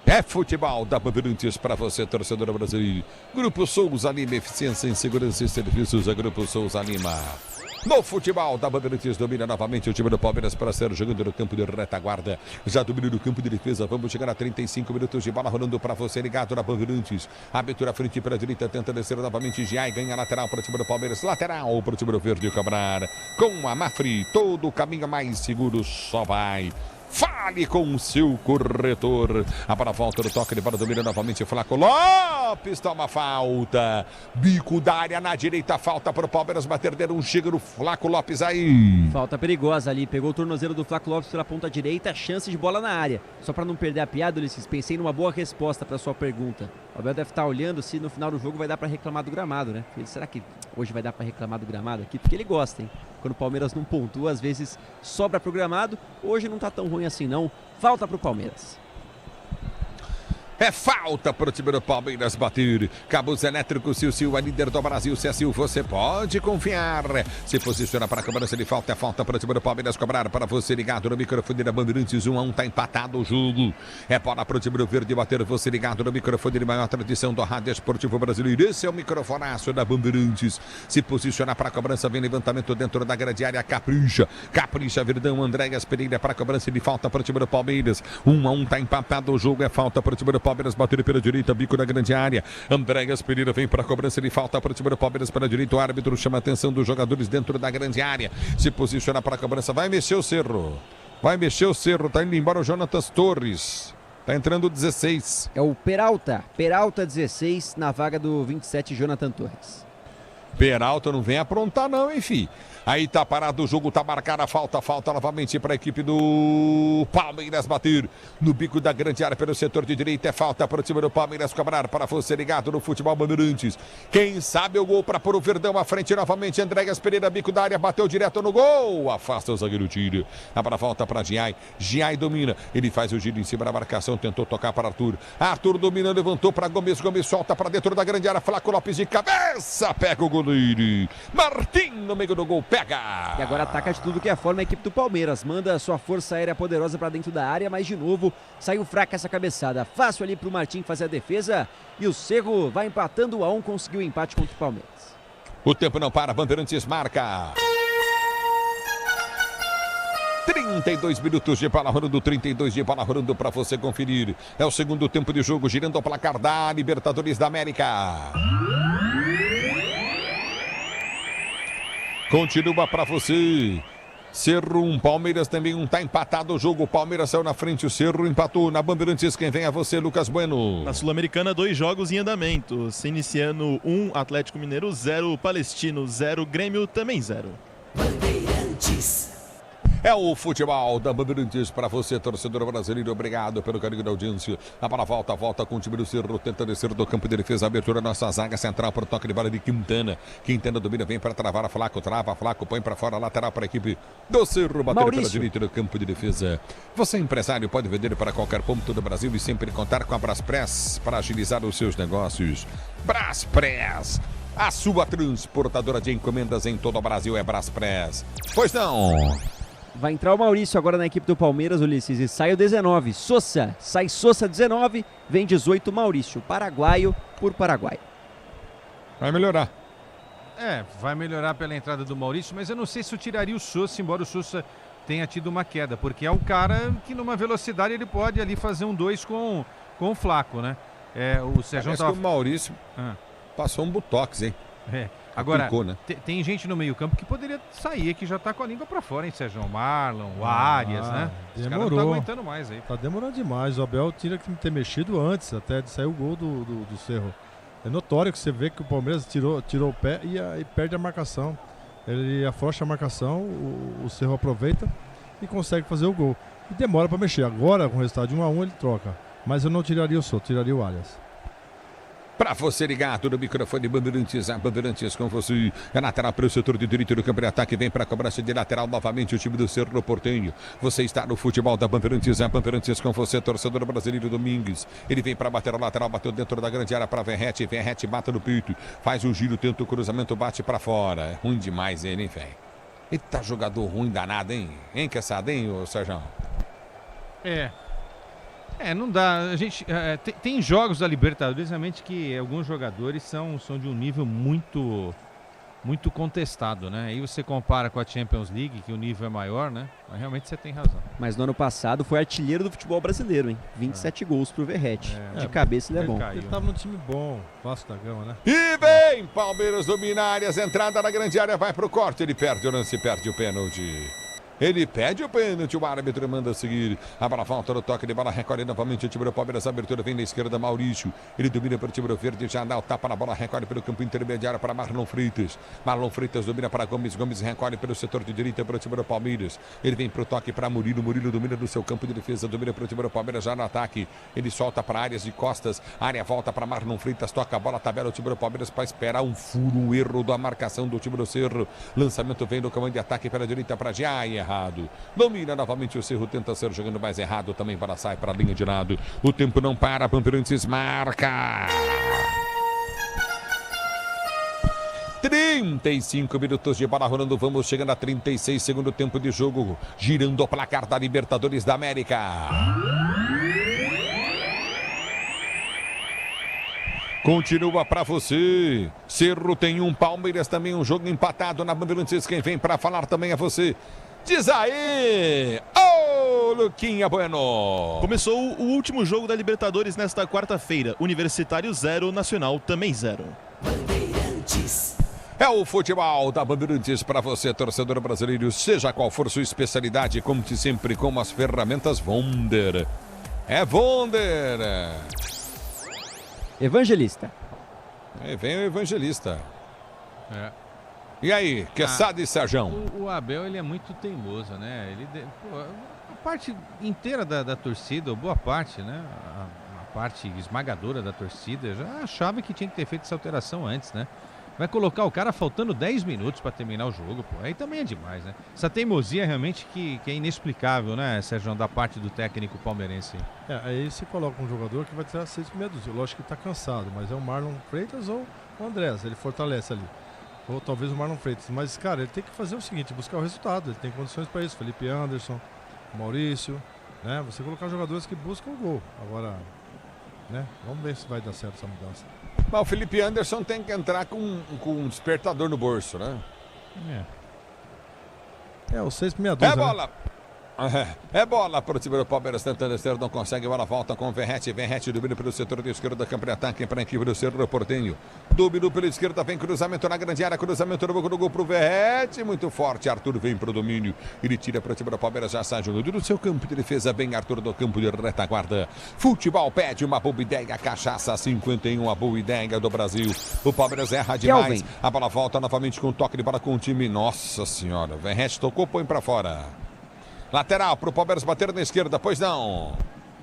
É futebol da Bandeirantes para você, torcedor brasileiro. Grupo Souza Lima, eficiência em segurança e serviços. A Grupo Souza Lima. No futebol da Bandeirantes, domina novamente o time do Palmeiras para ser jogando no campo de retaguarda. Já domina no campo de defesa. Vamos chegar a 35 minutos de bola rolando para você, ligado na Bandeirantes. Abertura frente para a direita, tenta descer novamente. Giai ganha lateral para o time do Palmeiras. Lateral para o time do Verde Cabral. Com a Mafri, todo o caminho mais seguro só vai. Fale com o seu corretor. A bola volta no toque de bola, domina novamente Flaco Lopes, toma falta. Bico da área na direita, falta para o Palmeiras bater, deram um chega no Flaco Lopes aí. Falta perigosa ali, pegou o tornozelo do Flaco Lopes pela ponta direita, chance de bola na área. Só para não perder a piada, Ulisses, pensei numa boa resposta para sua pergunta. O Abel deve estar olhando se no final do jogo vai dar para reclamar do gramado, né? Será que hoje vai dar para reclamar do gramado aqui? Porque ele gosta, hein? Quando o Palmeiras não pontua, às vezes sobra pro gramado. Hoje não tá tão ruim assim não. Falta pro Palmeiras. É falta para o time do Palmeiras bater. Cabos elétricos, Sil, a líder do Brasil. Se é Sil, você pode confiar. Se posiciona para a cobrança de falta. É falta para o time do Palmeiras cobrar. Para você ligado no microfone da Bandeirantes. 1-1, tá empatado o jogo. É bola para o time do Verde bater. Você ligado no microfone de maior tradição do rádio esportivo brasileiro. Esse é o microfonaço da Bandeirantes. Se posiciona para a cobrança. Vem levantamento dentro da grande área. Capricha. Capricha, Verdão. Andréas Pereira para a cobrança de falta para o time do Palmeiras. 1-1, tá empatado o jogo. É falta para o time do Palmeiras bater pela direita, bico na grande área. Andréas Pereira vem para a cobrança de falta para o time do Palmeiras pela direita. O árbitro chama a atenção dos jogadores dentro da grande área. Se posiciona para a cobrança. Vai mexer o Cerro. Vai mexer o Cerro. Tá indo embora o Jonatas Torres. Tá entrando o 16. É o Peralta. Peralta 16 na vaga do 27, Jonathan Torres. Peralta não vem aprontar não, enfim. Aí tá parado o jogo, tá marcada a falta novamente para a equipe do Palmeiras bater no bico da grande área pelo setor de direita. É falta para o time do Palmeiras cobrar para você ligado no futebol Bandeirantes. Quem sabe o gol para pôr o Verdão à frente novamente. Andréas Pereira, bico da área, bateu direto no gol. Afasta o zagueiro, tira. A volta para Giai. Giai domina. Ele faz o giro em cima da marcação, tentou tocar para Arthur. Arthur domina, levantou para Gomes. Gomes solta para dentro da grande área. Flaco Lopes de cabeça, pega o goleiro. Martim no meio do gol. Pega! E agora ataca de tudo que é forma a equipe do Palmeiras. Manda sua força aérea poderosa para dentro da área, mas de novo saiu fraca essa cabeçada. Fácil ali para o Martim fazer a defesa. E o Cerro vai empatando 1-1, conseguiu o empate contra o Palmeiras. O tempo não para, Bandeirantes marca. 32 minutos de bola rolando, 32 de bola rolando para você conferir. É o segundo tempo de jogo, girando o placar da Libertadores da América. Continua para você. Cerro 1, Palmeiras também 1, tá empatado o jogo. O Palmeiras saiu na frente, o Cerro empatou. Na Bandeirantes, quem vem é você, Lucas Bueno. Na Sul-Americana, 2 jogos em andamento. Se iniciando 1, Atlético Mineiro 0, Palestino 0, Grêmio também 0. Bandeirantes. É o futebol da Bandeirantes para você, torcedor brasileiro. Obrigado pelo carinho da audiência. A bola volta com o time do Cerro, tenta descer do campo de defesa. Abertura nossa zaga central para o toque de bola de Quintana. Quintana domina, vem para travar a Flaco, trava, Flaco põe para fora, lateral para a equipe do Cerro. Bater pela direita do campo de defesa. Você, empresário, pode vender para qualquer ponto do Brasil e sempre contar com a Braspress para agilizar os seus negócios. Braspress. A sua transportadora de encomendas em todo o Brasil é Braspress. Pois não. Vai entrar o Maurício agora na equipe do Palmeiras, Ulisses, e sai o 19, Sosa. Sai Sosa 19, vem 18, Maurício, paraguaio por Paraguai. Vai melhorar. Vai melhorar pela entrada do Maurício, mas eu não sei se eu tiraria o Sosa, embora o Sosa tenha tido uma queda, porque é um cara que numa velocidade ele pode ali fazer um 2 com o Flaco, né? O Sérgio tava... que o Maurício passou um botox, hein? Agora, aplicou, né? Tem gente no meio-campo que poderia sair, que já tá com a língua pra fora, hein, Sérgio? O Marlon, o Arias, né? Os caras não tá aguentando mais aí. Tá demorando demais. O Abel tinha que ter mexido antes, até de sair o gol do Cerro. É notório que você vê que o Palmeiras tirou o pé e perde a marcação. Ele afrouxa a marcação, o Cerro aproveita e consegue fazer o gol. E demora pra mexer. Agora, com o resultado de 1-1, ele troca. Mas eu não tiraria o Soto, tiraria o Arias. Para você ligado no microfone Bandeirantes, a Bandeirantes com você. É lateral para o setor de direito do campo de ataque. Vem para a cobrança de lateral novamente o time do Cerro Porteño. Você está no futebol da Bandeirantes, a Bandeirantes com você, torcedor brasileiro Domingues. Ele vem para bater o lateral, bateu dentro da grande área para Verrete. Verrete bate no peito, faz o giro, tenta o cruzamento, bate para fora. É ruim demais ele, hein, velho? Eita, jogador ruim danado, hein? Hein, caçado, hein, ô Sérgio? Não dá. A gente tem jogos da Libertadores realmente que alguns jogadores são de um nível muito contestado, né? Aí você compara com a Champions League, que o nível é maior, né? Mas realmente você tem razão. Mas no ano passado foi artilheiro do futebol brasileiro, hein? 27 gols pro Verrete. De cabeça ele é bom. Ele tava num time bom, Vasco da Gama, né? E vem Palmeiras domina áreas, entrada na grande área, vai pro corte, ele perde o lance, perde o pênalti. Ele pede o pênalti, o árbitro manda seguir. A bola volta no toque de bola, recolhe novamente o time do Palmeiras. A abertura vem na esquerda, Maurício. Ele domina para o time do Verde, já dá o tapa na bola, recolhe pelo campo intermediário para Marlon Freitas. Marlon Freitas domina para Gomes, Gomes recolhe pelo setor de direita para o time do Palmeiras. Ele vem para o toque para Murilo, Murilo domina do seu campo de defesa, domina para o time do Palmeiras já no ataque. Ele solta para áreas de costas, área volta para Marlon Freitas, toca a bola, tabela o time do Palmeiras para esperar um furo, um erro da marcação do time do Cerro. Lançamento vem no comando de ataque pela direita para Giaia. errado. Domina novamente o Cerro, tenta ser jogando mais errado também para sair para a linha de lado. O tempo não para, Bandeirantes marca. 35 minutos de bola rolando, vamos chegando a 36, segundo tempo de jogo, girando o placar da Libertadores da América. Continua para você. Cerro tem um, Palmeiras também, um jogo empatado na Bandeirantes. Quem vem para falar também é você. Diz aí, ô Luquinha Bueno. Começou o último jogo da Libertadores nesta quarta-feira. Universitário 0, Nacional também 0. Bandeirantes. É o futebol da Bandeirantes para você, torcedor brasileiro. Seja qual for sua especialidade, conte sempre com as ferramentas Wonder. É Wonder. Evangelista. Aí vem o Evangelista. É. E aí, Quesada e Serjão? O Abel, ele é muito teimoso, né? A parte inteira da torcida, ou boa parte, né? A parte esmagadora da torcida já achava que tinha que ter feito essa alteração antes, né? Vai colocar o cara faltando 10 minutos para terminar o jogo, pô. Aí também é demais, né? Essa teimosia realmente que é inexplicável, né, Sérgio, da parte do técnico palmeirense. Aí você coloca um jogador que vai tirar 6 minutos. Lógico que tá cansado, mas é o Marlon Freitas ou o Andrés, ele fortalece ali. Ou talvez o Marlon Freitas. Mas, cara, ele tem que fazer o seguinte, buscar o resultado. Ele tem condições para isso. Felipe Anderson, Maurício, né? Você colocar jogadores que buscam o gol. Agora, né? Vamos ver se vai dar certo essa mudança. Mas o Felipe Anderson tem que entrar com um despertador no bolso, né? O 6 por meia dúzia. É bola! É bola para o time do Palmeiras, tentando descer, não consegue, bola volta com o Verratti. Verratti domina pelo setor da esquerda, campo de ataque para a equipe do Cerro Porteño. Dominou pela esquerda, vem cruzamento na grande área, cruzamento no gol para o Verratti, muito forte, Arthur vem para o domínio, ele tira para o time do Palmeiras, já sai jogando no seu campo de defesa, bem Arthur do campo de retaguarda. Futebol pede uma boa ideia, cachaça 51, a boa ideia do Brasil. O Palmeiras erra demais, a bola volta novamente com toque de bola com o time, nossa senhora, Verratti tocou, põe para fora. Lateral para o Palmeiras bater na esquerda, pois não.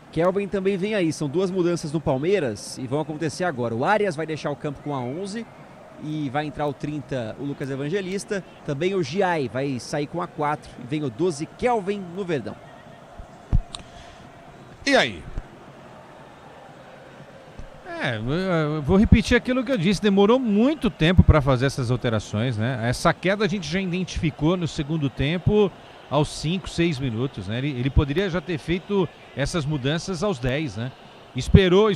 Kelvin também vem aí, são duas mudanças no Palmeiras e vão acontecer agora. O Arias vai deixar o campo com a 11 e vai entrar o 30, o Lucas Evangelista. Também o Giai vai sair com a 4 e vem o 12, Kelvin no Verdão. E aí? Eu vou repetir aquilo que eu disse, demorou muito tempo para fazer essas alterações, né? Essa queda a gente já identificou no segundo tempo, aos 5, 6 minutos, né? Ele poderia já ter feito essas mudanças aos 10, né? Esperou,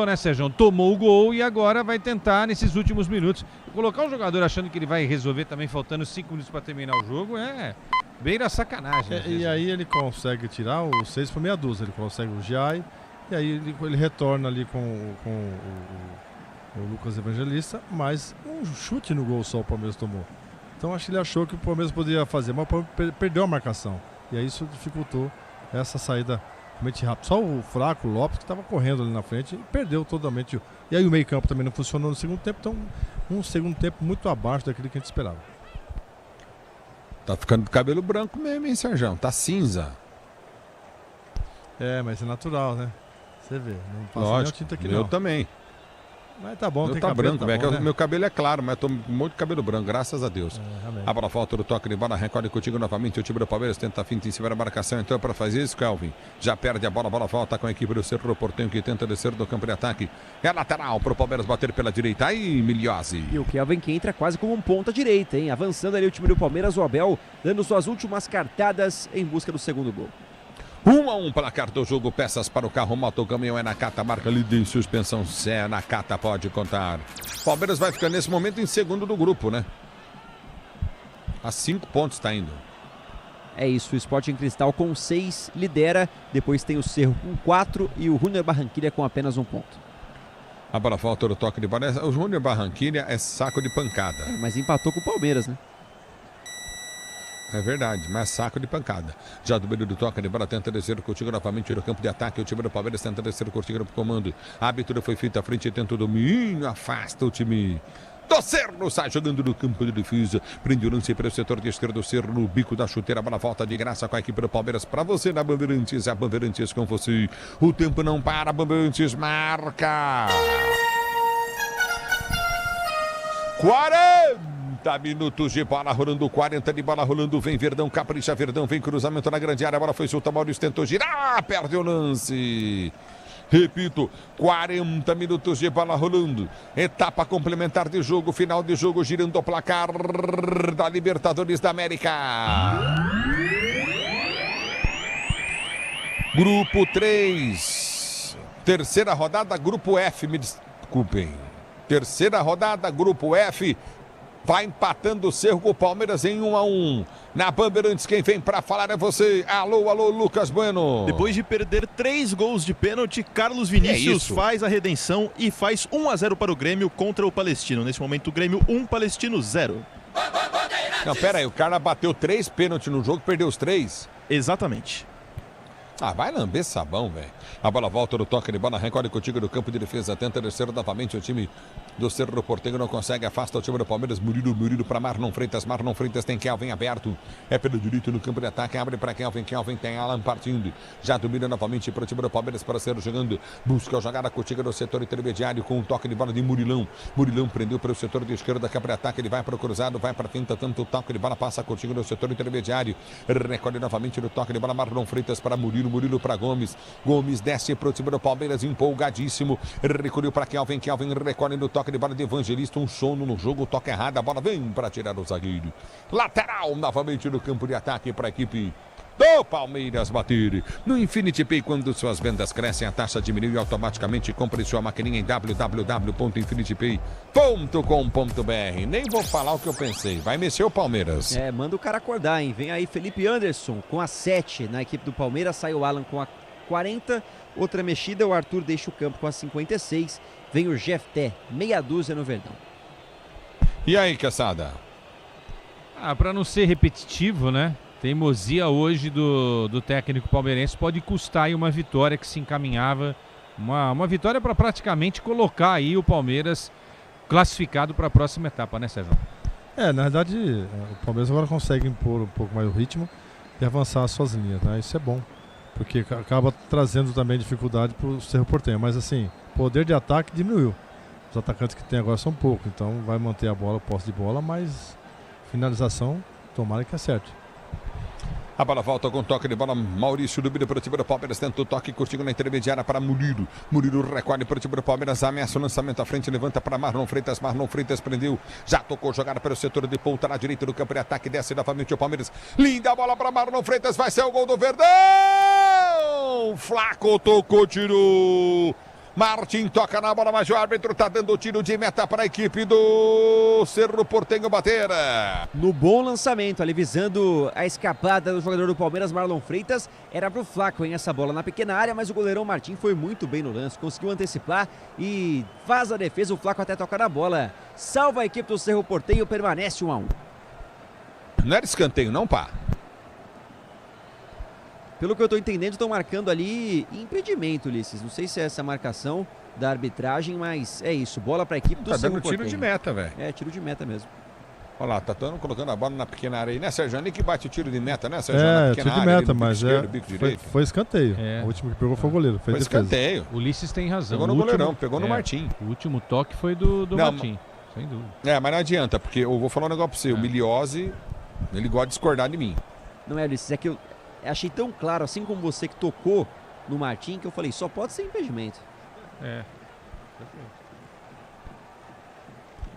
né, Sérgio? Tomou o gol e agora vai tentar nesses últimos minutos. Colocar um jogador achando que ele vai resolver também faltando 5 minutos para terminar o jogo é beira sacanagem. E aí ele consegue tirar o 6 por meia dúzia, ele consegue o Giai, e aí ele retorna ali com o Lucas Evangelista, mas um chute no gol só o Palmeiras tomou. Então acho que ele achou que o Palmeiras poderia fazer, mas o Palmeiras perdeu a marcação. E aí isso dificultou essa saída realmente rápida. Só o fraco Lopes, que estava correndo ali na frente, perdeu totalmente. E aí o meio campo também não funcionou no segundo tempo, então um segundo tempo muito abaixo daquilo que a gente esperava. Tá ficando de cabelo branco mesmo, hein, Sérgio? Tá cinza. Mas é natural, né? Você vê, não passa Lógico, nem a tinta aqui eu não. também. Mas tá bom, meu tem tá cabelo, branco, tá bom, né? né? Meu cabelo é claro, mas eu tô com muito cabelo branco, graças a Deus. A bola volta do toque de bola, recolhe contigo novamente. O time do Palmeiras tenta a finta em cima da marcação, então para fazer isso, Kelvin já perde a bola volta com a equipe do Cerro Porteño que tenta descer do campo de ataque. É lateral para o Palmeiras bater pela direita. Aí, Milhose. E o Kelvin que entra quase como um ponta direita, hein? Avançando ali o time do Palmeiras, o Abel dando suas últimas cartadas em busca do segundo gol. 1-1 placar do jogo, peças para o carro, moto, caminhão, é Nakata, marca líder em suspensão, Zé Nakata pode contar. Palmeiras vai ficar nesse momento em segundo do grupo, né? A 5 pontos está indo. É isso, o Sporting Cristal com 6 lidera, depois tem o Cerro com 4 e o Júnior Barranquilla com apenas 1 ponto. A bola volta do toque de bola, o Júnior Barranquilla é saco de pancada. Mas empatou com o Palmeiras, né? É verdade, mas saco de pancada. Já do meio do toque de bola, tenta descer contigo novamente no campo de ataque. O time do Palmeiras tenta descer contigo no comando. A abertura foi feita à frente, tenta o domínio, afasta o time do Cerro, sai jogando no campo de defesa. Prende o lance para o setor de esquerda do Cerro, no bico da chuteira. A bola volta de graça com a equipe do Palmeiras. Para você na Bandeirantes, a Bandeirantes com você. O tempo não para, a Bandeirantes marca. 40 40 minutos de bola rolando, 40 de bola rolando, vem Verdão, capricha Verdão, vem cruzamento na grande área, a bola foi solta, Maurício tentou girar, perde o lance. Repito, 40 minutos de bola rolando, etapa complementar de jogo, final de jogo, girando o placar da Libertadores da América. Grupo 3, terceira rodada, Grupo F, me desculpem. Terceira rodada, Grupo F, vai empatando o Cerro com o Palmeiras em 1-1. Na Bandeirantes, quem vem para falar é você. Alô, alô, Lucas Bueno. Depois de perder 3 gols de pênalti, Carlos Vinícius faz a redenção e faz 1-0 para o Grêmio contra o Palestino. Nesse momento, o Grêmio 1, Palestino 0. Não, pera aí, o cara bateu 3 pênaltis no jogo, perdeu os 3. Exatamente. Ah, vai lamber sabão, velho. A bola volta no toque de bola, recolhe contigo do campo de defesa, tenta descer novamente o time do Cerro Porteño, não consegue, afasta o time do Palmeiras, Murilo para Marlon Freitas tem Kelvin aberto, é pelo direito no campo de ataque, abre para Kelvin tem Alan partindo, já domina novamente para o time do Palmeiras, para ser jogando, busca a jogada contigo no setor intermediário com um toque de bola de Murilão prendeu para o setor de esquerda, campo de ataque, ele vai para o cruzado, vai para finta, tanto o toque de bola, passa contigo no setor intermediário, recolhe novamente no toque de bola, Marlon Freitas para Murilo para Gomes desce para o time do Palmeiras, empolgadíssimo, recolheu para Kelvin recolhe no toque de bola de Evangelista, um sono no jogo, toque errado, a bola vem para tirar o zagueiro, lateral novamente no campo de ataque para a equipe do Palmeiras bater. No Infinity Pay, quando suas vendas crescem, a taxa diminui automaticamente. Compre sua maquininha em www.infinitypay.com.br. Nem vou falar o que eu pensei, vai mexer o Palmeiras. Manda o cara acordar, hein? Vem aí Felipe Anderson com a 7 na equipe do Palmeiras, sai o Alan com a 40, outra mexida, o Arthur deixa o campo com a 56, vem o Jefté, meia dúzia no Verdão. E aí, Caçada? Para não ser repetitivo, né? Teimosia hoje do técnico palmeirense pode custar aí uma vitória que se encaminhava, uma vitória para praticamente colocar aí o Palmeiras classificado para a próxima etapa, né, Sérgio? Na verdade, o Palmeiras agora consegue impor um pouco mais o ritmo e avançar as suas linhas, né? Isso é bom, porque acaba trazendo também dificuldade para o Cerro Porteño, mas assim, poder de ataque diminuiu. Os atacantes que tem agora são poucos, então vai manter a bola, posse de bola, mas finalização, tomara que acerte. A bola volta com toque de bola, Maurício domina para o time do Palmeiras, tenta o toque curtinho na intermediária para Murilo recolhe para o time do Palmeiras, ameaça o lançamento à frente, levanta para Marlon Freitas prendeu, já tocou jogada para o setor de ponta na direita do campo de ataque, desce novamente o Palmeiras, linda bola para Marlon Freitas, vai ser o gol do Verdão, Flaco tocou, tirou, Martim toca na bola, mas o árbitro tá dando tiro de meta para a equipe do Cerro Porteño bater. No bom lançamento, ali visando a escapada do jogador do Palmeiras, Marlon Freitas, era pro Flaco, hein, essa bola na pequena área, mas o goleirão Martim foi muito bem no lance, conseguiu antecipar e faz a defesa, o Flaco até toca na bola. Salva a equipe do Cerro Porteño, permanece 1-1. Não era escanteio não, pá? Pelo que eu estou entendendo, estão marcando ali impedimento, Ulisses. Não sei se é essa marcação da arbitragem, mas é isso. Bola para a equipe do Cerro Porteño. Tá dando tiro de meta, velho. Tiro de meta mesmo. Olha lá, tá colocando a bola na pequena área aí, né, Sérgio? Nem que bate o tiro de meta, né, Sérgio? Na pequena tiro de área, meta, mas foi escanteio. O último que pegou foi o goleiro. Foi escanteio. O Ulisses tem razão. Pegou no goleirão, pegou no Martim. O último toque foi do Martim, sem dúvida. Mas não adianta, porque eu vou falar um negócio pra você. O Miliose, ele gosta de discordar de mim. Não é, Ulisses, é que eu achei tão claro, assim como você que tocou no Martim, que eu falei, só pode ser impedimento.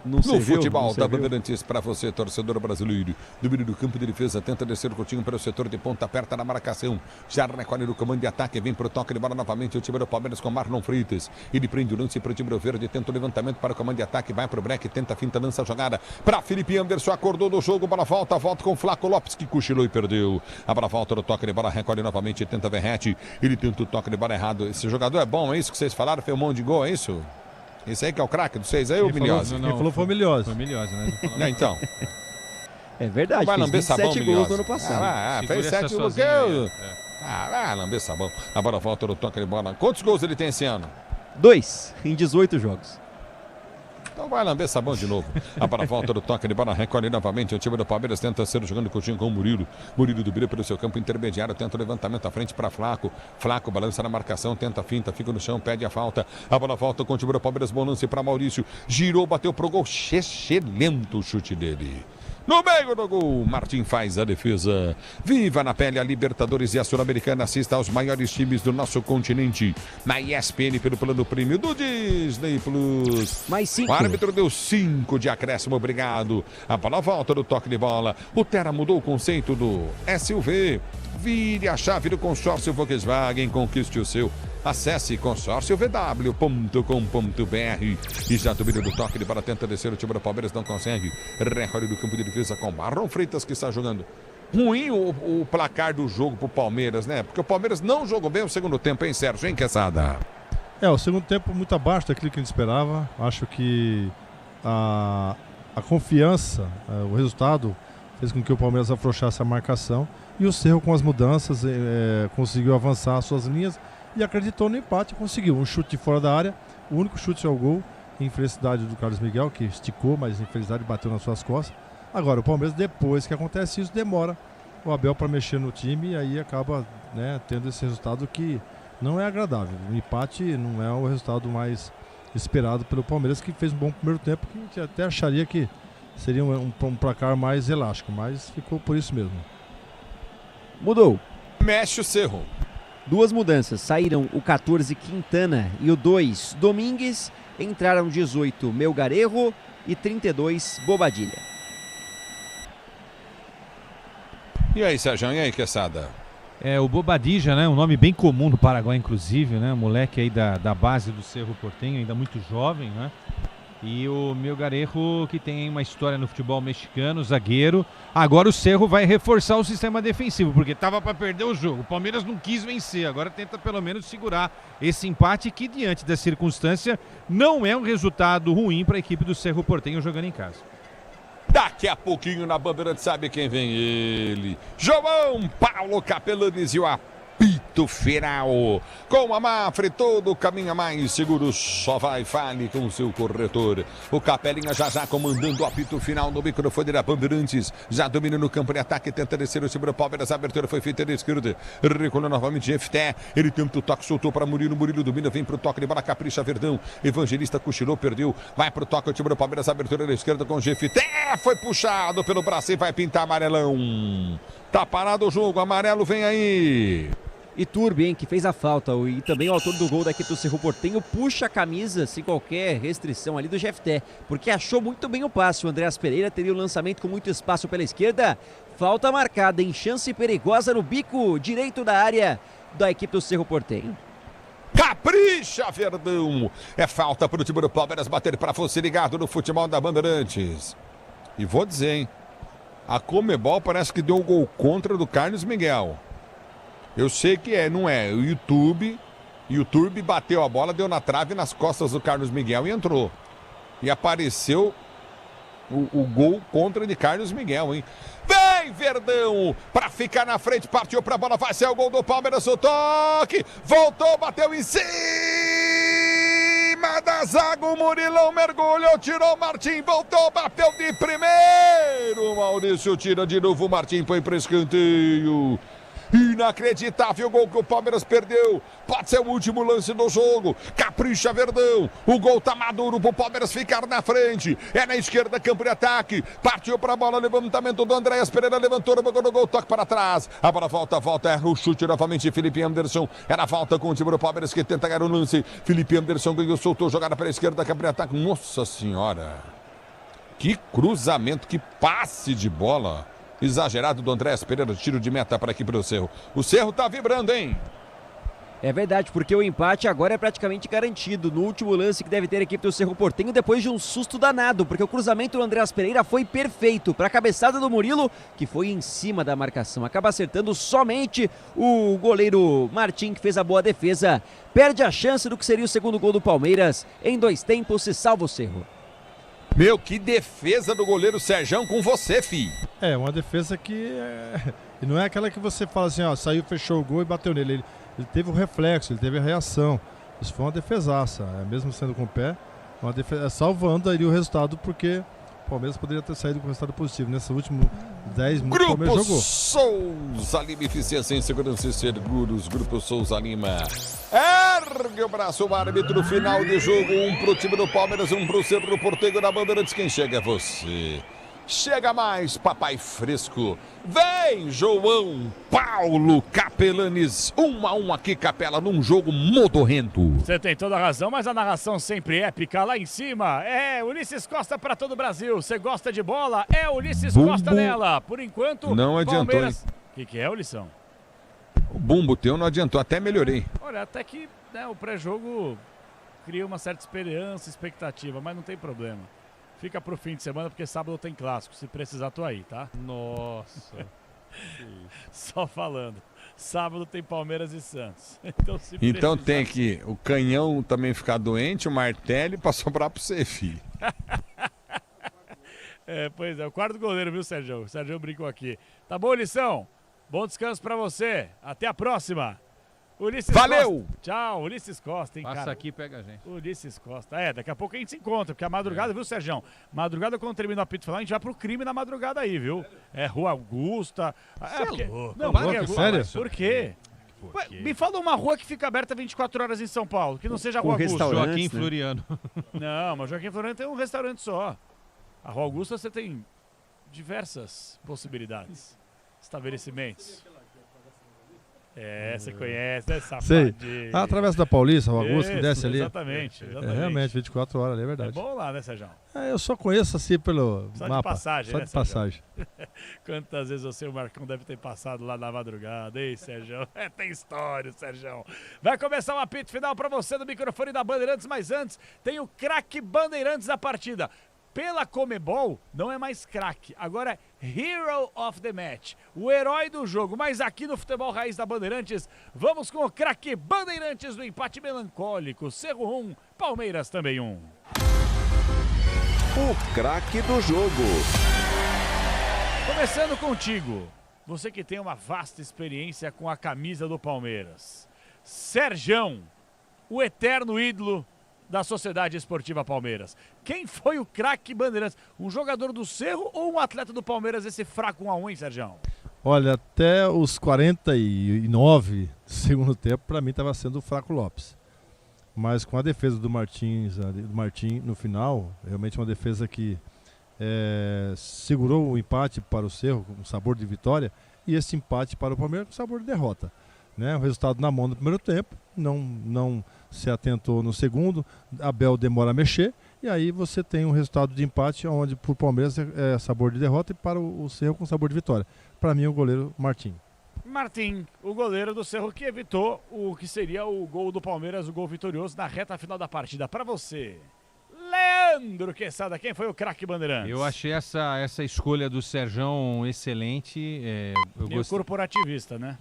No futebol da Bandeirantes para você, torcedor brasileiro. Domínio do campo de defesa, tenta descer o curtinho para o setor de ponta, aperta na marcação. Já recolhe no comando de ataque, vem para o toque de bola novamente. O time do Palmeiras com Marlon Freitas. Ele prende o lance para o time do Verde, tenta o levantamento para o comando de ataque, vai para o break, tenta a finta, lança a jogada para Felipe Anderson, acordou do jogo, bola volta com Flaco Lopes, que cochilou e perdeu. A bola volta no toque de bola, recolhe novamente, tenta Verratti. Ele tenta o toque de bola errado. Esse jogador é bom, é isso que vocês falaram? Foi um monte de gol, é isso? Esse aí que é o craque dos 6 aí, o Miliose? Quem falou foi o Miliose. Foi o Miliose, né? Então. É verdade, vai lamber sabão, 7 gols no ano passado. Fez 7 gols. Vai lamber sabão. A bola volta no toque de bola. Quantos gols ele tem esse ano? 2 em 18 jogos. Então vai lamber sabão de novo. A para a volta do toque de bola, recolhe novamente. O time do Palmeiras tenta ser jogando curtinho com o Murilo. Murilo do Bira pelo seu campo intermediário, tenta o levantamento à frente para Flaco. Flaco balança na marcação, tenta a finta, fica no chão, pede a falta. A bola volta com o time do Palmeiras, bom lance para Maurício. Girou, bateu pro gol. Excelente o chute dele. No meio do gol, Martim faz a defesa. Viva na pele a Libertadores e a Sul-Americana. Assista aos maiores times do nosso continente. Na ESPN pelo plano prêmio do Disney Plus. Mais 5. O árbitro deu 5 de acréscimo, obrigado. A bola volta do toque de bola. O Terra mudou o conceito do SUV. Vire a chave do consórcio Volkswagen, conquiste o seu. Acesse consórciovw.com.br. E já domina do toque de bola, tenta descer o time do Palmeiras, não consegue. Recolhe do campo de defesa com Marlon Freitas, que está jogando. Ruim o placar do jogo pro Palmeiras, né? Porque o Palmeiras não jogou bem o segundo tempo, hein, Sérgio? Hein, Quesada? O segundo tempo muito abaixo daquilo que a gente esperava. Acho que a confiança, o resultado, fez com que o Palmeiras afrouxasse a marcação. E o Cerro, com as mudanças, conseguiu avançar as suas linhas e acreditou no empate e conseguiu. Um chute de fora da área, o único chute ao gol, infelicidade do Carlos Miguel, que esticou, mas infelicidade bateu nas suas costas. Agora, o Palmeiras, depois que acontece isso, demora o Abel para mexer no time e aí acaba, né, tendo esse resultado que não é agradável. O empate não é o resultado mais esperado pelo Palmeiras, que fez um bom primeiro tempo, que a gente até acharia que seria um placar mais elástico, mas ficou por isso mesmo. Mudou. Mexe o Cerro. 2 mudanças. Saíram o 14 Quintana e o 2 Domingues. Entraram 18 Melgarejo e 32 Bobadilha. E aí, Sérgio? E aí, Quesada? O Bobadilla, né? Um nome bem comum do Paraguai, inclusive, né? Moleque aí da base do Cerro Porteño, ainda muito jovem, né? E o Melgarejo, que tem uma história no futebol mexicano, zagueiro. Agora o Cerro vai reforçar o sistema defensivo, porque estava para perder o jogo. O Palmeiras não quis vencer, agora tenta pelo menos segurar esse empate, que diante da circunstância não é um resultado ruim para a equipe do Cerro Porteño jogando em casa. Daqui a pouquinho na Bandeirante, sabe quem vem? Ele, João Paulo Capelanes, e o apito final. Com a Mafre, todo caminho mais seguro, só vai, fale com o seu corretor. O Capelinha já comandando o apito final no microfone da Bandeirantes. Já domina no campo de ataque, tenta descer o time do Palmeiras. A abertura foi feita da esquerda. Recolheu novamente Jefté. Ele tenta o toque, soltou para Murilo. Murilo domina, vem pro toque de bola, capricha Verdão. Evangelista cochilou, perdeu. Vai pro toque o time do Palmeiras. A abertura da esquerda com Jefté. Foi puxado pelo braço e vai pintar amarelão. Tá parado o jogo, amarelo vem aí. E Turbi, hein, que fez a falta, e também o autor do gol da equipe do Cerro Porteño, puxa a camisa sem qualquer restrição ali do Jefté, porque achou muito bem o passe. O Andreas Pereira teria o lançamento com muito espaço pela esquerda. Falta marcada em chance perigosa no bico direito da área da equipe do Cerro Porteño. Capricha, Verdão. É falta para o time do Palmeiras bater para você ligado no futebol da Bandeirantes. E vou dizer, hein, a Comebol parece que deu um gol contra do Carlos Miguel. Eu sei que não é. O YouTube bateu a bola, deu na trave nas costas do Carlos Miguel e entrou. E apareceu o gol contra de Carlos Miguel, hein? Vem, Verdão, para ficar na frente, partiu para a bola, vai ser o gol do Palmeiras, o toque, voltou, bateu em cima da zaga, o Murilão mergulhou, tirou o Martim, voltou, bateu de primeiro, Maurício tira de novo, o Martim foi para escanteio. Inacreditável gol que o Palmeiras perdeu. Pode ser o último lance do jogo. Capricha, Verdão. O gol tá maduro pro Palmeiras ficar na frente. É na esquerda, campo de ataque. Partiu pra bola, levantamento do Andreas Pereira. Levantou no gol, toque para trás. A bola volta. Erra o chute novamente. Felipe Anderson. Era falta com o time do Palmeiras que tenta ganhar o lance. Felipe Anderson ganhou, soltou, jogada pela esquerda, campo de ataque. Nossa senhora. Que cruzamento, que passe de bola. Exagerado do Andrés Pereira, tiro de meta para aqui para o Cerro. O Cerro tá vibrando, hein? É verdade, porque o empate agora é praticamente garantido. No último lance que deve ter a equipe do Cerro Porteño, depois de um susto danado, porque o cruzamento do Andreas Pereira foi perfeito para a cabeçada do Murilo, que foi em cima da marcação. Acaba acertando somente o goleiro Martim, que fez a boa defesa. Perde a chance do que seria o segundo gol do Palmeiras. Em 2 tempos se salva o Cerro. Meu, que defesa do goleiro Serjão com você, fi. É, uma defesa que não é aquela que você fala assim, ó, saiu, fechou o gol e bateu nele. Ele teve o reflexo, ele teve a reação. Isso foi uma defesaça, mesmo sendo com o pé, uma defesa, salvando aí o resultado, porque o Palmeiras poderia ter saído com resultado positivo. Nesse último 10 minutos, o Palmeiras jogou. Souza Lima, eficiência em segurança e seguros. Grupo Souza Lima. Ergue o braço, o árbitro, final de jogo. 1 pro time do Palmeiras, 1 pro Cerro Porteiro da Bandeirantes. Quem chega é você. Chega mais, papai fresco. Vem, João Paulo Capelanes. 1-1 aqui, Capela, num jogo modorrento. Você tem toda a razão, mas a narração sempre épica. Lá em cima é Ulisses Costa para todo o Brasil. Você gosta de bola? É Ulisses Costa nela. Por enquanto, não adiantou, Palmeiras... O que é, Ulissão? O bumbo teu não adiantou, até melhorei. Olha, até que o pré-jogo cria uma certa esperança, expectativa, mas não tem problema. Fica pro fim de semana, porque sábado tem clássico. Se precisar, tô aí, tá? Nossa. Só falando. Sábado tem Palmeiras e Santos. Então tem que o Canhão também ficar doente, o Martelli, pra sobrar pro você, filho. Pois é. O quarto goleiro, viu, Sérgio? O Sérgio brincou aqui. Tá bom, Lição? Bom descanso pra você. Até a próxima. Ulisses Valeu! Costa. Tchau, Ulisses Costa, hein, Passa cara? aqui e pega a gente. Ulisses Costa. Daqui a pouco a gente se encontra, porque a madrugada, viu, Sérgio? Madrugada, quando termina o apito final, a gente vai pro crime na madrugada aí, viu? Rua Augusta. Porque... Não, sério? Por quê? Ué, me fala uma rua que fica aberta 24 horas em São Paulo, que não seja a Rua Augusta. Joaquim Floriano. Não, mas Joaquim Floriano tem um restaurante só. A Rua Augusta você tem diversas possibilidades. Estabelecimentos. Você conhece, né, safadinho? Sei. Através da Paulista, o Augusto, que desce ali. Exatamente. Realmente, 24 horas ali, é verdade. É bom lá, né, Sérgio? Eu só conheço assim pelo só mapa. De passagem, só né, de passagem. Quantas vezes você e o Marcão devem ter passado lá na madrugada, hein, Sérgio? Tem história, Sérgio. Vai começar o apito final pra você do microfone da Bandeirantes, mas antes tem o craque Bandeirantes da partida. Pela Comebol, não é mais craque, agora é Hero of the Match, o herói do jogo. Mas aqui no Futebol Raiz da Bandeirantes, vamos com o craque Bandeirantes do empate melancólico. Cerro 1, Palmeiras também 1. O craque do jogo. Começando contigo, você que tem uma vasta experiência com a camisa do Palmeiras. Serjão, o eterno ídolo da Sociedade Esportiva Palmeiras. Quem foi o craque Bandeirantes? Um jogador do Cerro ou um atleta do Palmeiras, esse fraco 1-1, hein, Serjão? Olha, até os 49 do segundo tempo, para mim estava sendo o Fraco Lopes. Mas com a defesa do Martim no final, realmente uma defesa que segurou o empate para o Cerro com sabor de vitória e esse empate para o Palmeiras com sabor de derrota. Né? O resultado na mão no primeiro tempo, não se atentou no segundo, Abel demora a mexer, e aí você tem um resultado de empate onde para o Palmeiras é sabor de derrota e para o Cerro com sabor de vitória. Para mim, o goleiro Martim. Martim, o goleiro do Cerro, que evitou o que seria o gol do Palmeiras, o gol vitorioso na reta final da partida. Para você, Leandro Quesada, quem foi o craque Bandeirantes? Eu achei essa escolha do Serjão excelente. Corporativista, né?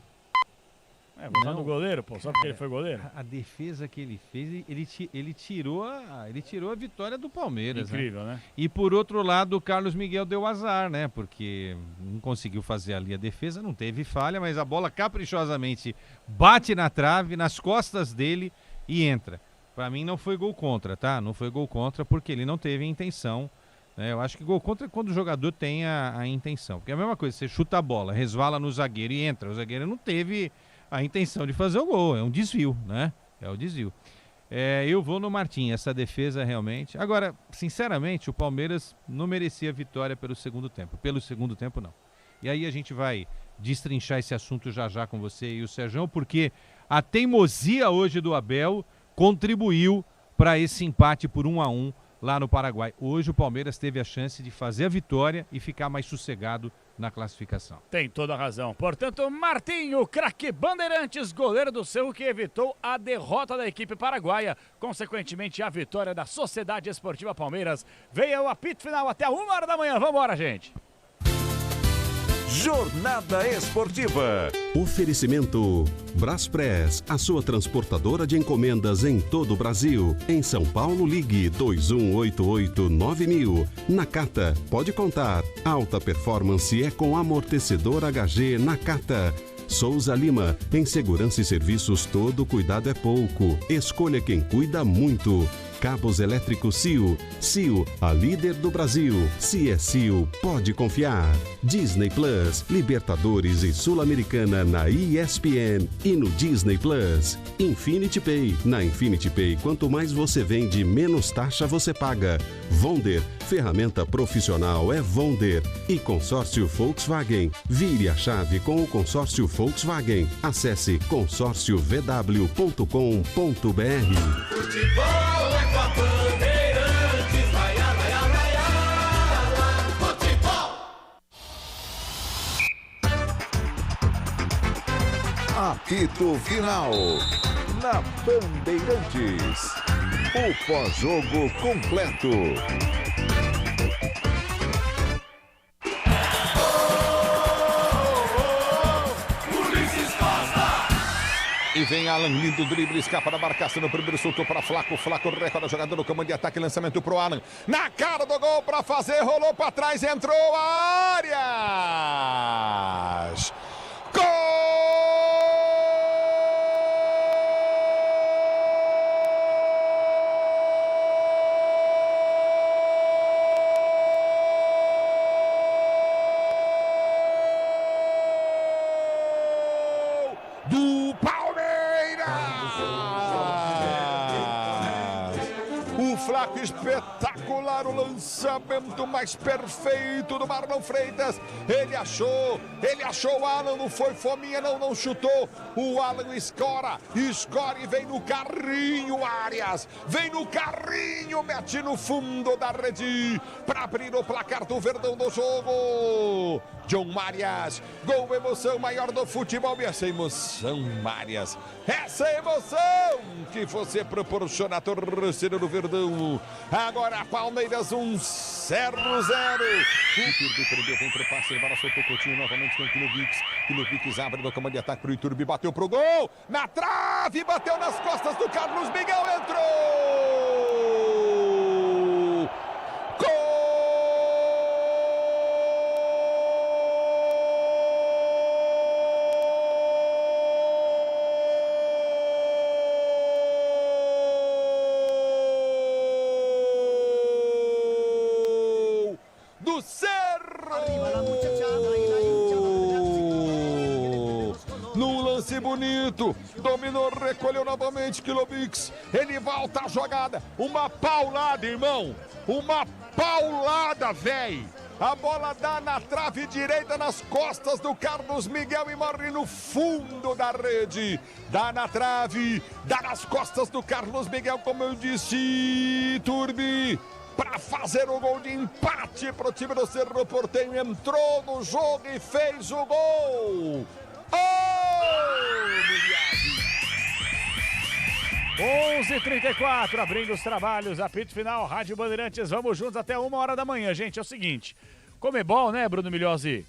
Vou no goleiro, pô, só porque ele foi goleiro? A defesa que ele fez, ele tirou a vitória do Palmeiras. Incrível, né? E por outro lado, o Carlos Miguel deu azar, né? Porque não conseguiu fazer ali a defesa, não teve falha, mas a bola caprichosamente bate na trave, nas costas dele e entra. Pra mim não foi gol contra, tá? Não foi gol contra porque ele não teve a intenção. Né? Eu acho que gol contra é quando o jogador tem a intenção. Porque é a mesma coisa, você chuta a bola, resvala no zagueiro e entra. O zagueiro não teve a intenção de fazer o gol, é um desvio, né? É o desvio. Eu vou no Martim, essa defesa realmente. Agora, sinceramente, o Palmeiras não merecia vitória pelo segundo tempo. Pelo segundo tempo, não. E aí a gente vai destrinchar esse assunto já com você e o Serjão, porque a teimosia hoje do Abel contribuiu para esse empate por 1-1 lá no Paraguai. Hoje o Palmeiras teve a chance de fazer a vitória e ficar mais sossegado na classificação. Tem toda a razão. Portanto, Martinho, craque Bandeirantes, goleiro do Cerro, que evitou a derrota da equipe paraguaia, consequentemente a vitória da Sociedade Esportiva Palmeiras. Veio o apito final até 1h da manhã. Vambora, gente! Jornada Esportiva. Oferecimento Braspress, a sua transportadora de encomendas em todo o Brasil. Em São Paulo, ligue 2188-9000. Nakata, pode contar. Alta performance é com amortecedor HG Nakata. Souza Lima, em segurança e serviços todo cuidado é pouco. Escolha quem cuida muito. Cabos elétricos Sil. Sil, a líder do Brasil. Se é Sil, pode confiar. Disney Plus, Libertadores e Sul-Americana na ESPN e no Disney Plus. Infinity Pay. Na Infinity Pay, quanto mais você vende, menos taxa você paga. Wonder, ferramenta profissional é Wonder. E consórcio Volkswagen. Vire a chave com o consórcio Volkswagen. Acesse consórciovw.com.br. Futebol é com a Bandeirantes, vai, futebol. Apito Final. Na Bandeirantes. O pós-jogo completo. E vem Alan, lindo drible, escapa da marcação no primeiro, soltou para Flaco. Flaco recorda a jogada no comando de ataque, lançamento pro Alan. Na cara do gol para fazer, rolou para trás, entrou Arias. Gol! Do Palmeiras! O Flaco espetacular, o lançamento mais perfeito do Marlon Freitas. Ele achou o Alan, não foi fominha, não chutou. O Alan escora e vem no carrinho, Arias. Vem no carrinho, mete no fundo da rede para abrir o placar do Verdão do jogo. John Marias, gol, emoção maior do futebol. E essa emoção, Marias, essa emoção que você proporciona a torcida do Verdão. Agora Palmeiras 1-0. O Iturbi prendeu, vem pro passe, ele soltou o Coutinho novamente com o Kilovics abre no comando de ataque pro Iturbi, bateu pro gol, na trave, bateu nas costas do Carlos Miguel, entrou! Gol! Do Cerro! Num lance bonito, dominou, recolheu novamente Kilovics. Ele volta a jogada, uma paulada, irmão, uma paulada, véi. A bola dá na trave direita, nas costas do Carlos Miguel e morre no fundo da rede. Dá na trave, dá nas costas do Carlos Miguel, como eu disse, Turbi, para fazer o gol de empate para o time do Cerro Porteño. Entrou no jogo e fez o gol. Miliardi. 11h34, abrindo os trabalhos, apito final, Rádio Bandeirantes, vamos juntos até 1h da manhã, gente. É o seguinte, Comebol, né, Bruno Milhozzi?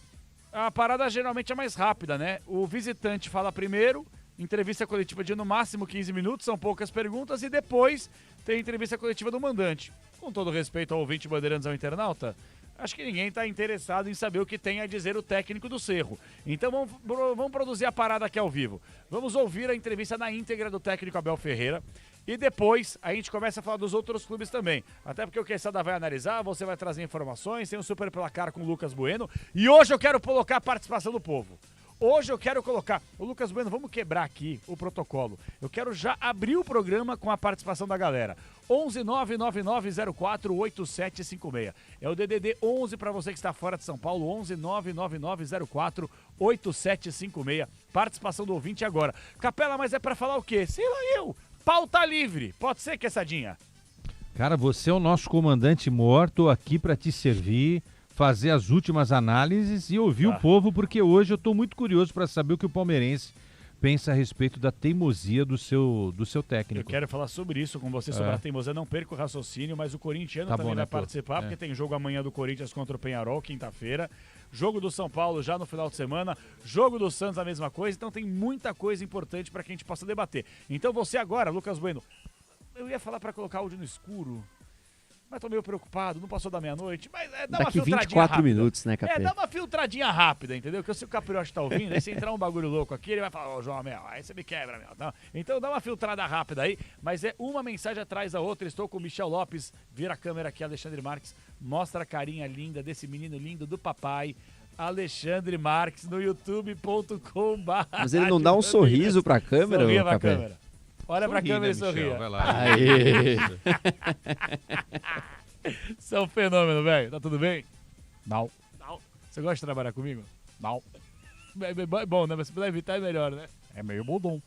A parada geralmente é mais rápida, né? O visitante fala primeiro, entrevista coletiva de no máximo 15 minutos, são poucas perguntas, e depois tem entrevista coletiva do mandante. Com todo respeito ao ouvinte Bandeirantes, ao internauta, acho que ninguém está interessado em saber o que tem a dizer o técnico do Cerro. Então vamos produzir a parada aqui ao vivo. Vamos ouvir a entrevista na íntegra do técnico Abel Ferreira. E depois a gente começa a falar dos outros clubes também. Até porque o Quesada vai analisar, você vai trazer informações, tem um super placar com o Lucas Bueno. E hoje eu quero colocar a participação do povo. Hoje eu quero colocar... Ô Lucas Bueno, vamos quebrar aqui o protocolo. Eu quero já abrir o programa com a participação da galera. 11999048756. É o DDD 11 para você que está fora de São Paulo. 11999048756. Participação do ouvinte agora. Capela, mas é para falar o quê? Sei lá eu. Pauta livre. Pode ser, Quesadinha? Cara, você é o nosso comandante mor, tô aqui para te servir, fazer as últimas análises e ouvir o povo, porque hoje eu tô muito curioso para saber o que o palmeirense pensa a respeito da teimosia do seu técnico. Eu quero falar sobre isso com você, sobre a teimosia. Não perca o raciocínio, mas o corintiano também vai participar, porque tem jogo amanhã do Corinthians contra o Peñarol, quinta-feira. Jogo do São Paulo já no final de semana. Jogo do Santos, a mesma coisa. Então tem muita coisa importante para que a gente possa debater. Então você agora, Lucas Bueno, eu ia falar para colocar áudio no escuro, mas tô meio preocupado, não passou da meia-noite, mas dá Daqui uma filtradinha 24 rápida. minutos, né, Capê? Dá uma filtradinha rápida, entendeu? Que se o Capirote tá ouvindo, aí se entrar um bagulho louco aqui, ele vai falar, ô João, meu, aí você me quebra, meu. Não. Então dá uma filtrada rápida aí, mas é uma mensagem atrás da outra. Estou com o Michel Lopes, vira a câmera aqui, Alexandre Marques, mostra a carinha linda desse menino lindo do papai, Alexandre Marques, no youtube.com/. Mas ele não dá um sorriso pra câmera, Sorria pra Capê? câmera. Olha pra câmera e sorria. Vai lá. Aê. Você é um fenômeno, velho. Tá tudo bem? Não. Você gosta de trabalhar comigo? Não. É bom, né? Mas se puder evitar é melhor, né? É meio bom.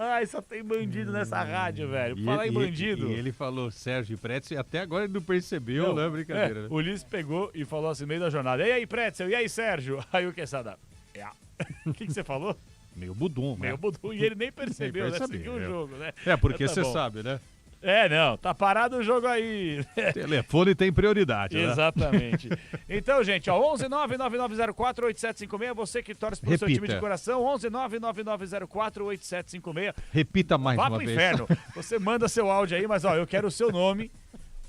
Ai, só tem bandido nessa rádio, velho. Fala aí, bandido. E ele falou Sérgio Pretzel e até agora ele não percebeu, não é brincadeira. Né? O Ulisses pegou e falou assim, no meio da jornada, e aí, Pretzel? E aí, Sérgio? Aí o Quesada, o que você falou? Meio budum, né? Meio budum. E ele nem percebeu, né? Seguiu o jogo, né? É, porque Tá você bom. sabe, né? Não, tá parado o jogo aí. Telefone tem prioridade, né? Exatamente. Então, gente, ó, 11999048756, você que torce pro seu Repita. time de coração, 11999048756. Repita mais Vá uma pro vez. inferno. Você manda seu áudio aí, mas ó, eu quero o seu nome,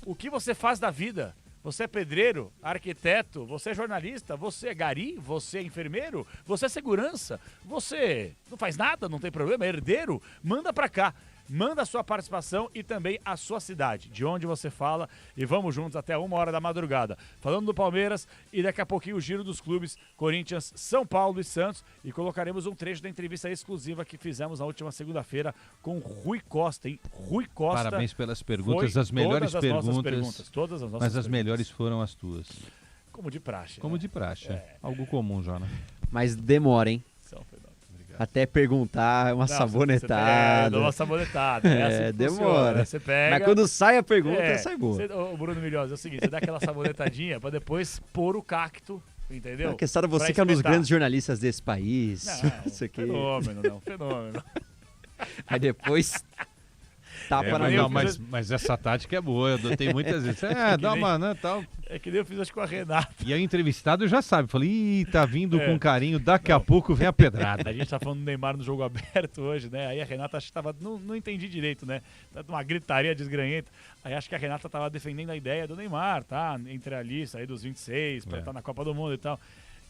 o que você faz da vida. Você é pedreiro, arquiteto, você é jornalista, você é gari, você é enfermeiro, você é segurança, você não faz nada, não tem problema, é herdeiro, manda pra cá. Manda a sua participação e também a sua cidade, de onde você fala, e vamos juntos até 1h da madrugada. Falando do Palmeiras e daqui a pouquinho o giro dos clubes Corinthians, São Paulo e Santos, e colocaremos um trecho da entrevista exclusiva que fizemos na última segunda-feira com Rui Costa, hein? Rui Costa. Parabéns pelas perguntas, foi as melhores todas as nossas perguntas. todas as nossas Mas as perguntas. melhores foram as tuas. Como de praxe. Como né? de praxe. Algo comum, Jona. Mas demora, hein? Até perguntar, uma sabonetada. Dá uma sabonetada. É assim que demora. funciona. Você pega. Mas quando sai a pergunta, sai boa. O Bruno Milhosa, é o seguinte, você dá aquela sabonetadinha pra depois pôr o cacto, entendeu? A questão é você Pra que é um dos espetar. grandes jornalistas desse país. Não, Isso aqui. fenômeno. Aí depois tapa na não, boca. mas essa tática é boa, eu adotei muitas vezes. Dá uma, né, tal. É que nem eu fiz acho com a Renata. E aí o entrevistado já sabe, falei, ih, tá vindo É. com carinho, daqui a pouco vem a pedrada. A gente tá falando do Neymar no jogo aberto hoje, né? Aí a Renata acho que tava. Não entendi direito, né? Tá uma gritaria desgranhenta. Aí acho que a Renata tava defendendo a ideia do Neymar, tá? Entre a lista aí dos 26, pra estar na Copa do Mundo e tal.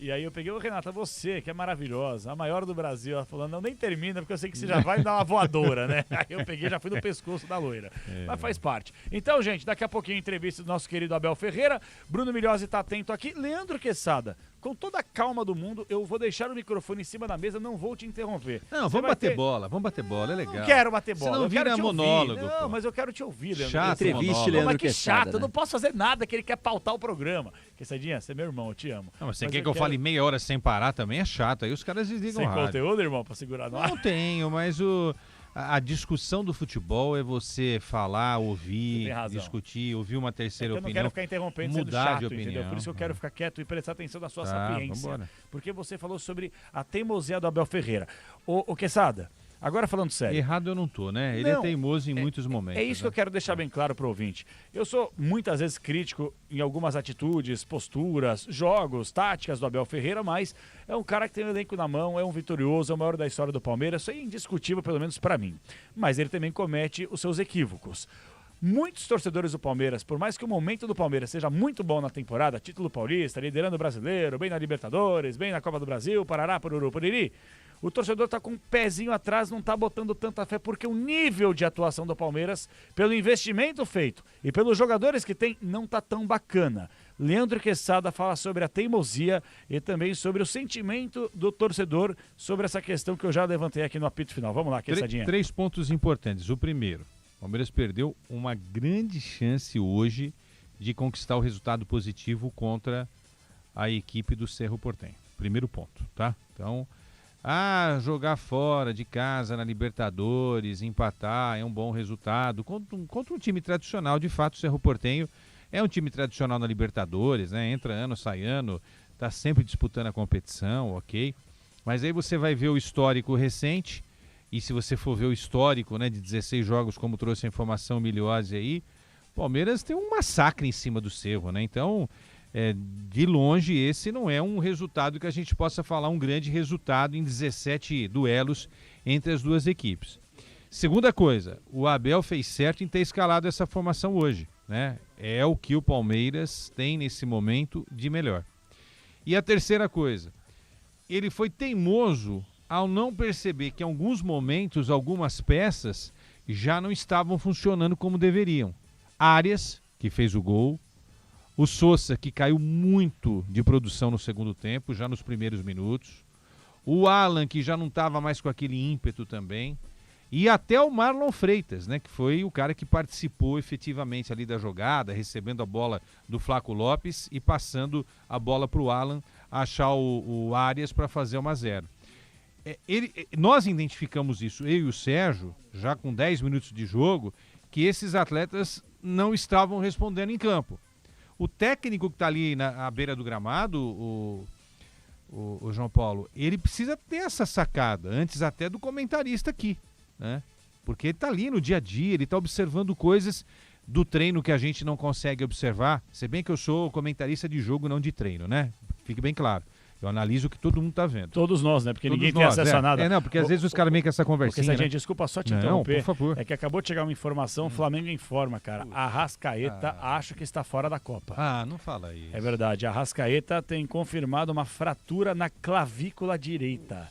E aí eu peguei, ô Renata, você que é maravilhosa, a maior do Brasil, ela falando, não, nem termina, porque eu sei que você já vai me dar uma voadora, né? Aí eu peguei, já fui no pescoço da loira. Mas faz parte. Então, gente, daqui a pouquinho entrevista do nosso querido Abel Ferreira, Bruno Milhozzi tá atento aqui, Leandro Quesada, com toda a calma do mundo, eu vou deixar o microfone em cima da mesa, não vou te interromper. Não, Você vamos vai bater ter- bola, é legal. Não quero bater bola, Senão eu quero vira te ouvir. monólogo. Não, pô. mas eu quero te ouvir, Leandro. Chato, Entreviste, monólogo. Leandro Mas que Quesada, chato, né? eu não posso fazer nada que ele quer pautar o programa. Quesadinha, você é meu irmão, eu te amo. Não, mas você Mas quer que eu quero- fale meia hora sem parar também? É chato, aí os caras desligam Sem o rádio. conteúdo, irmão, pra segurar no ar? Não tenho, mas a discussão do futebol é você falar, Você ouvir, tem razão. discutir, ouvir uma terceira Eu não opinião. quero ficar interrompendo sendo mudar chato, de opinião. entendeu? Por isso que eu quero ficar quieto e prestar atenção na sua Tá, sapiência. vambora. Porque você falou sobre a teimosia do Abel Ferreira. Ô Quesada, agora falando sério. Errado eu não tô, né? Ele Não, é teimoso em muitos momentos. É isso que eu quero deixar bem claro pro ouvinte. Eu sou muitas vezes crítico em algumas atitudes, posturas, jogos, táticas do Abel Ferreira, mas é um cara que tem o elenco na mão, é um vitorioso, é o maior da história do Palmeiras, isso é indiscutível, pelo menos pra mim. Mas ele também comete os seus equívocos. Muitos torcedores do Palmeiras, por mais que o momento do Palmeiras seja muito bom na temporada, título paulista, liderando o brasileiro, bem na Libertadores, bem na Copa do Brasil, parará, poruru, poriri, o torcedor tá com um pezinho atrás, não tá botando tanta fé, porque o nível de atuação do Palmeiras, pelo investimento feito e pelos jogadores que tem, não tá tão bacana. Leandro Quesada fala sobre a teimosia e também sobre o sentimento do torcedor sobre essa questão que eu já levantei aqui no apito final. Vamos lá, Quessadinha. Três pontos importantes. O primeiro, o Palmeiras perdeu uma grande chance hoje de conquistar o resultado positivo contra a equipe do Cerro Porteño. Primeiro ponto, tá? Então, jogar fora de casa na Libertadores, empatar, é um bom resultado. Contra um time tradicional, de fato, o Cerro Porteño é um time tradicional na Libertadores, né? Entra ano, sai ano, tá sempre disputando a competição, ok? Mas aí você vai ver o histórico recente, e se você for ver o histórico, né, de 16 jogos, como trouxe a informação Milhozzi aí, o Palmeiras tem um massacre em cima do Cerro, né? Então, de longe, esse não é um resultado que a gente possa falar um grande resultado em 17 duelos entre as duas equipes. Segunda coisa, o Abel fez certo em ter escalado essa formação hoje, né? É o que o Palmeiras tem nesse momento de melhor. E a terceira coisa, ele foi teimoso ao não perceber que em alguns momentos, algumas peças já não estavam funcionando como deveriam. Arias, que fez o gol, o Sousa, que caiu muito de produção no segundo tempo, já nos primeiros minutos, o Alan, que já não estava mais com aquele ímpeto também, e até o Marlon Freitas, né, que foi o cara que participou efetivamente ali da jogada, recebendo a bola do Flaco Lopes e passando a bola para o Alan achar o Arias para fazer 1-0. Nós identificamos isso, eu e o Sérgio, já com 10 minutos de jogo, que esses atletas não estavam respondendo em campo. O técnico que está ali à beira do gramado, o João Paulo, ele precisa ter essa sacada, antes até do comentarista aqui, né? Porque ele está ali no dia a dia, ele está observando coisas do treino que a gente não consegue observar, se bem que eu sou comentarista de jogo, não de treino, né? Fique bem claro. Eu analiso o que todo mundo tá vendo. Todos nós, né? Porque Todos ninguém tem acesso a nada. Não, porque às vezes os caras vêm com essa conversinha. Porque, né? gente, desculpa só te interromper. Por favor. É que acabou de chegar uma informação, o Flamengo informa, cara. A Arrascaeta acha que está fora da Copa. Ah, não fala isso. É verdade. A Arrascaeta tem confirmado uma fratura na clavícula direita.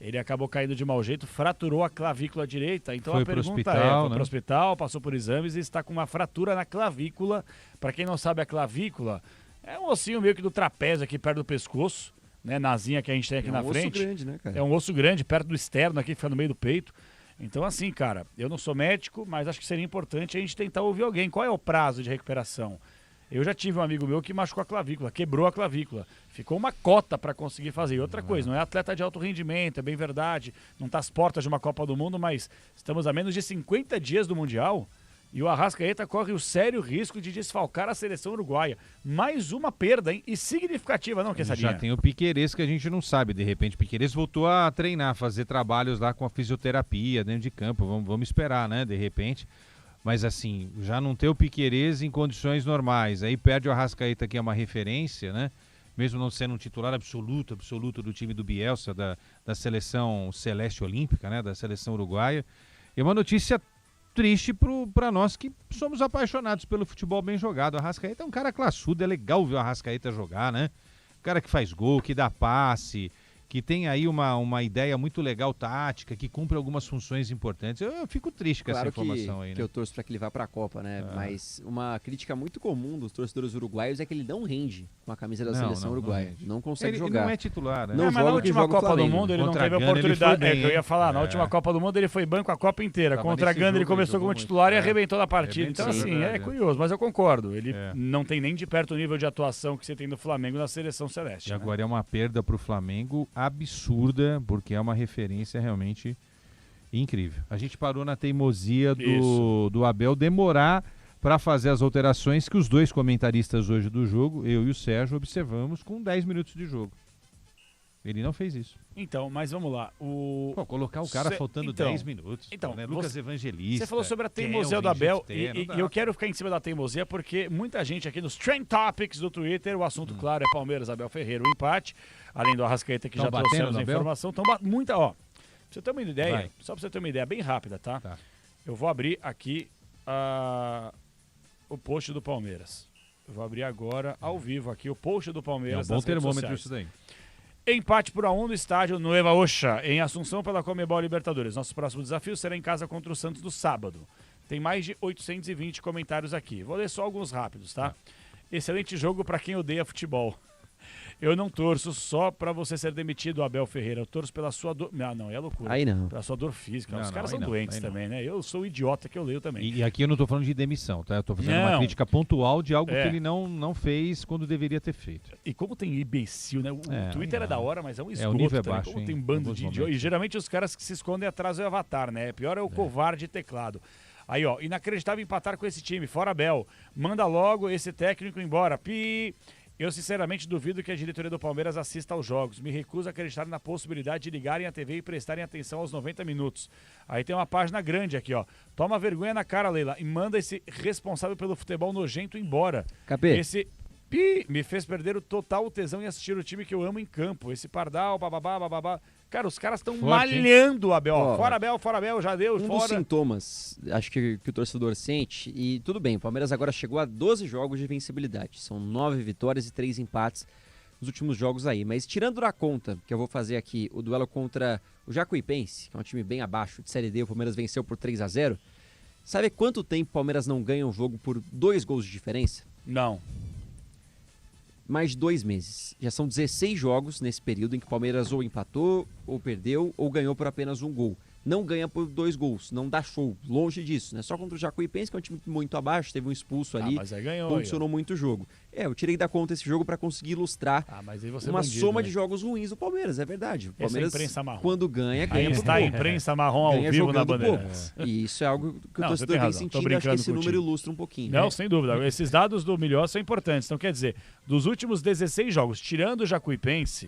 Ele acabou caindo de mau jeito, fraturou a clavícula direita. Então foi a pergunta hospital, foi né? pro hospital, passou por exames e está com uma fratura na clavícula. Para quem não sabe, a clavícula é um ossinho meio que do trapézio aqui perto do pescoço. Né, nasinha que a gente tem aqui na frente. É um osso grande, né, cara? É um osso grande, perto do externo aqui, fica no meio do peito. Então, assim, cara, eu não sou médico, mas acho que seria importante a gente tentar ouvir alguém. Qual é o prazo de recuperação? Eu já tive um amigo meu que machucou a clavícula, quebrou a clavícula. Ficou uma cota para conseguir fazer. E outra coisa, não é atleta de alto rendimento, é bem verdade. Não está às portas de uma Copa do Mundo, mas estamos a menos de 50 dias do Mundial. E o Arrascaeta corre o sério risco de desfalcar a seleção uruguaia. Mais uma perda, hein? E significativa, não, Quesadinha? Já tem o Piquerez que a gente não sabe. De repente, o Piquerez voltou a treinar, fazer trabalhos lá com a fisioterapia dentro de campo. Vamos esperar, né? De repente. Mas assim, já não ter o Piquerez em condições normais. Aí perde o Arrascaeta, que é uma referência, né? Mesmo não sendo um titular absoluto do time do Bielsa, da seleção celeste olímpica, né? Da seleção uruguaia. E uma notícia triste para nós que somos apaixonados pelo futebol bem jogado. O Arrascaeta é um cara classudo, é legal ver o Arrascaeta jogar, né? Um cara que faz gol, que dá passe, que tem aí uma ideia muito legal tática, que cumpre algumas funções importantes. Eu fico triste com essa informação aí, né? Que eu torço para que ele vá para a Copa, né? Mas uma crítica muito comum dos torcedores uruguaios é que ele não rende com a camisa da seleção uruguaia. Não consegue jogar. Ele não é titular, né? Não mas na última Copa do Mundo ele não teve oportunidade. É que eu ia falar, na última Copa do Mundo ele foi banco a Copa inteira. Contra a Gana ele começou como titular e arrebentou na partida. Então assim, é curioso, mas eu concordo. Ele não tem nem de perto o nível de atuação que você tem no Flamengo na seleção celeste. E agora é uma perda para o Flamengo absurda, porque é uma referência realmente incrível. A gente parou na teimosia do Abel demorar para fazer as alterações que os dois comentaristas hoje do jogo, eu e o Sérgio, observamos com 10 minutos de jogo. Ele não fez isso. Então, mas vamos lá. Colocar o cara faltando 10 minutos. Então, né? Lucas Evangelista. Você falou sobre a teimosia do Abel e eu quero ficar em cima da teimosia porque muita gente aqui nos Trend Topics do Twitter, o assunto claro é Palmeiras, Abel Ferreira, o empate, além do Arrascaeta que já trouxemos a informação. Então, muita, ó, pra você ter uma ideia, só pra você ter uma ideia bem rápida, tá? Eu vou abrir aqui o post do Palmeiras. Eu vou abrir agora, ao vivo aqui, o post do Palmeiras. É um bom termômetro isso daí. Empate por 1 no estádio Nueva Ocha, em Assunção, pela Conmebol Libertadores. Nosso próximo desafio será em casa contra o Santos no sábado. Tem mais de 820 comentários aqui. Vou ler só alguns rápidos, tá? Excelente jogo para quem odeia futebol. Eu não torço só pra você ser demitido, Abel Ferreira. Eu torço pela sua dor... Não, é loucura. Aí não. Pela sua dor física. Não, os caras são não, doentes também, né? Eu sou o idiota que eu leio também. E aqui eu não tô falando de demissão, tá? Eu tô fazendo uma crítica pontual de algo que ele não fez quando deveria ter feito. E como tem imbecil, né? O Twitter é da hora, mas é um esgoto. O nível é também. baixo, como tem bando de idiotas. E geralmente os caras que se escondem atrás do avatar, né? Pior é o covarde teclado. Aí, ó, inacreditável empatar com esse time. Fora Abel. Manda logo esse técnico embora. Eu sinceramente duvido que a diretoria do Palmeiras assista aos jogos. Me recuso a acreditar na possibilidade de ligarem a TV e prestarem atenção aos 90 minutos. Aí tem uma página grande aqui, ó. Toma vergonha na cara, Leila, e manda esse responsável pelo futebol nojento embora. Capê. Esse me fez perder o total tesão em assistir o time que eu amo em campo. Esse pardal, bababá. Cara, os caras estão malhando o Abel. Ó, fora Abel, já deu, dos sintomas, acho que o torcedor sente, e tudo bem, o Palmeiras agora chegou a 12 jogos de vencibilidade. São 9 vitórias e 3 empates nos últimos jogos aí. Mas tirando da conta, que eu vou fazer aqui, o duelo contra o Jacuipense, que é um time bem abaixo de Série D, o Palmeiras venceu por 3-0. Sabe quanto tempo o Palmeiras não ganha um jogo por 2 gols de diferença? Não. Mais de 2 meses. Já são 16 jogos nesse período em que o Palmeiras ou empatou, ou perdeu, ou ganhou por apenas 1 gol. Não ganha por 2 gols, não dá show, longe disso, né? Só contra o Jacuipense, que é um time muito abaixo, teve um expulso ali, mas aí ganhou, funcionou muito o jogo. Eu tirei da conta esse jogo para conseguir ilustrar mas aí você uma bandido, soma né? de jogos ruins do Palmeiras, é verdade. O Palmeiras, imprensa marrom. quando ganha Aí por está a pouco. imprensa marrom ao Ganha vivo na jogando Bandeirantes. pouco. E isso é algo que o Não, você torcedor tem vem razão, tô sentindo, acho que brincando esse número contigo. ilustra um pouquinho. Não, sem dúvida. Esses dados do Milhó são importantes. Então, quer dizer, dos últimos 16 jogos, tirando o Jacuipense,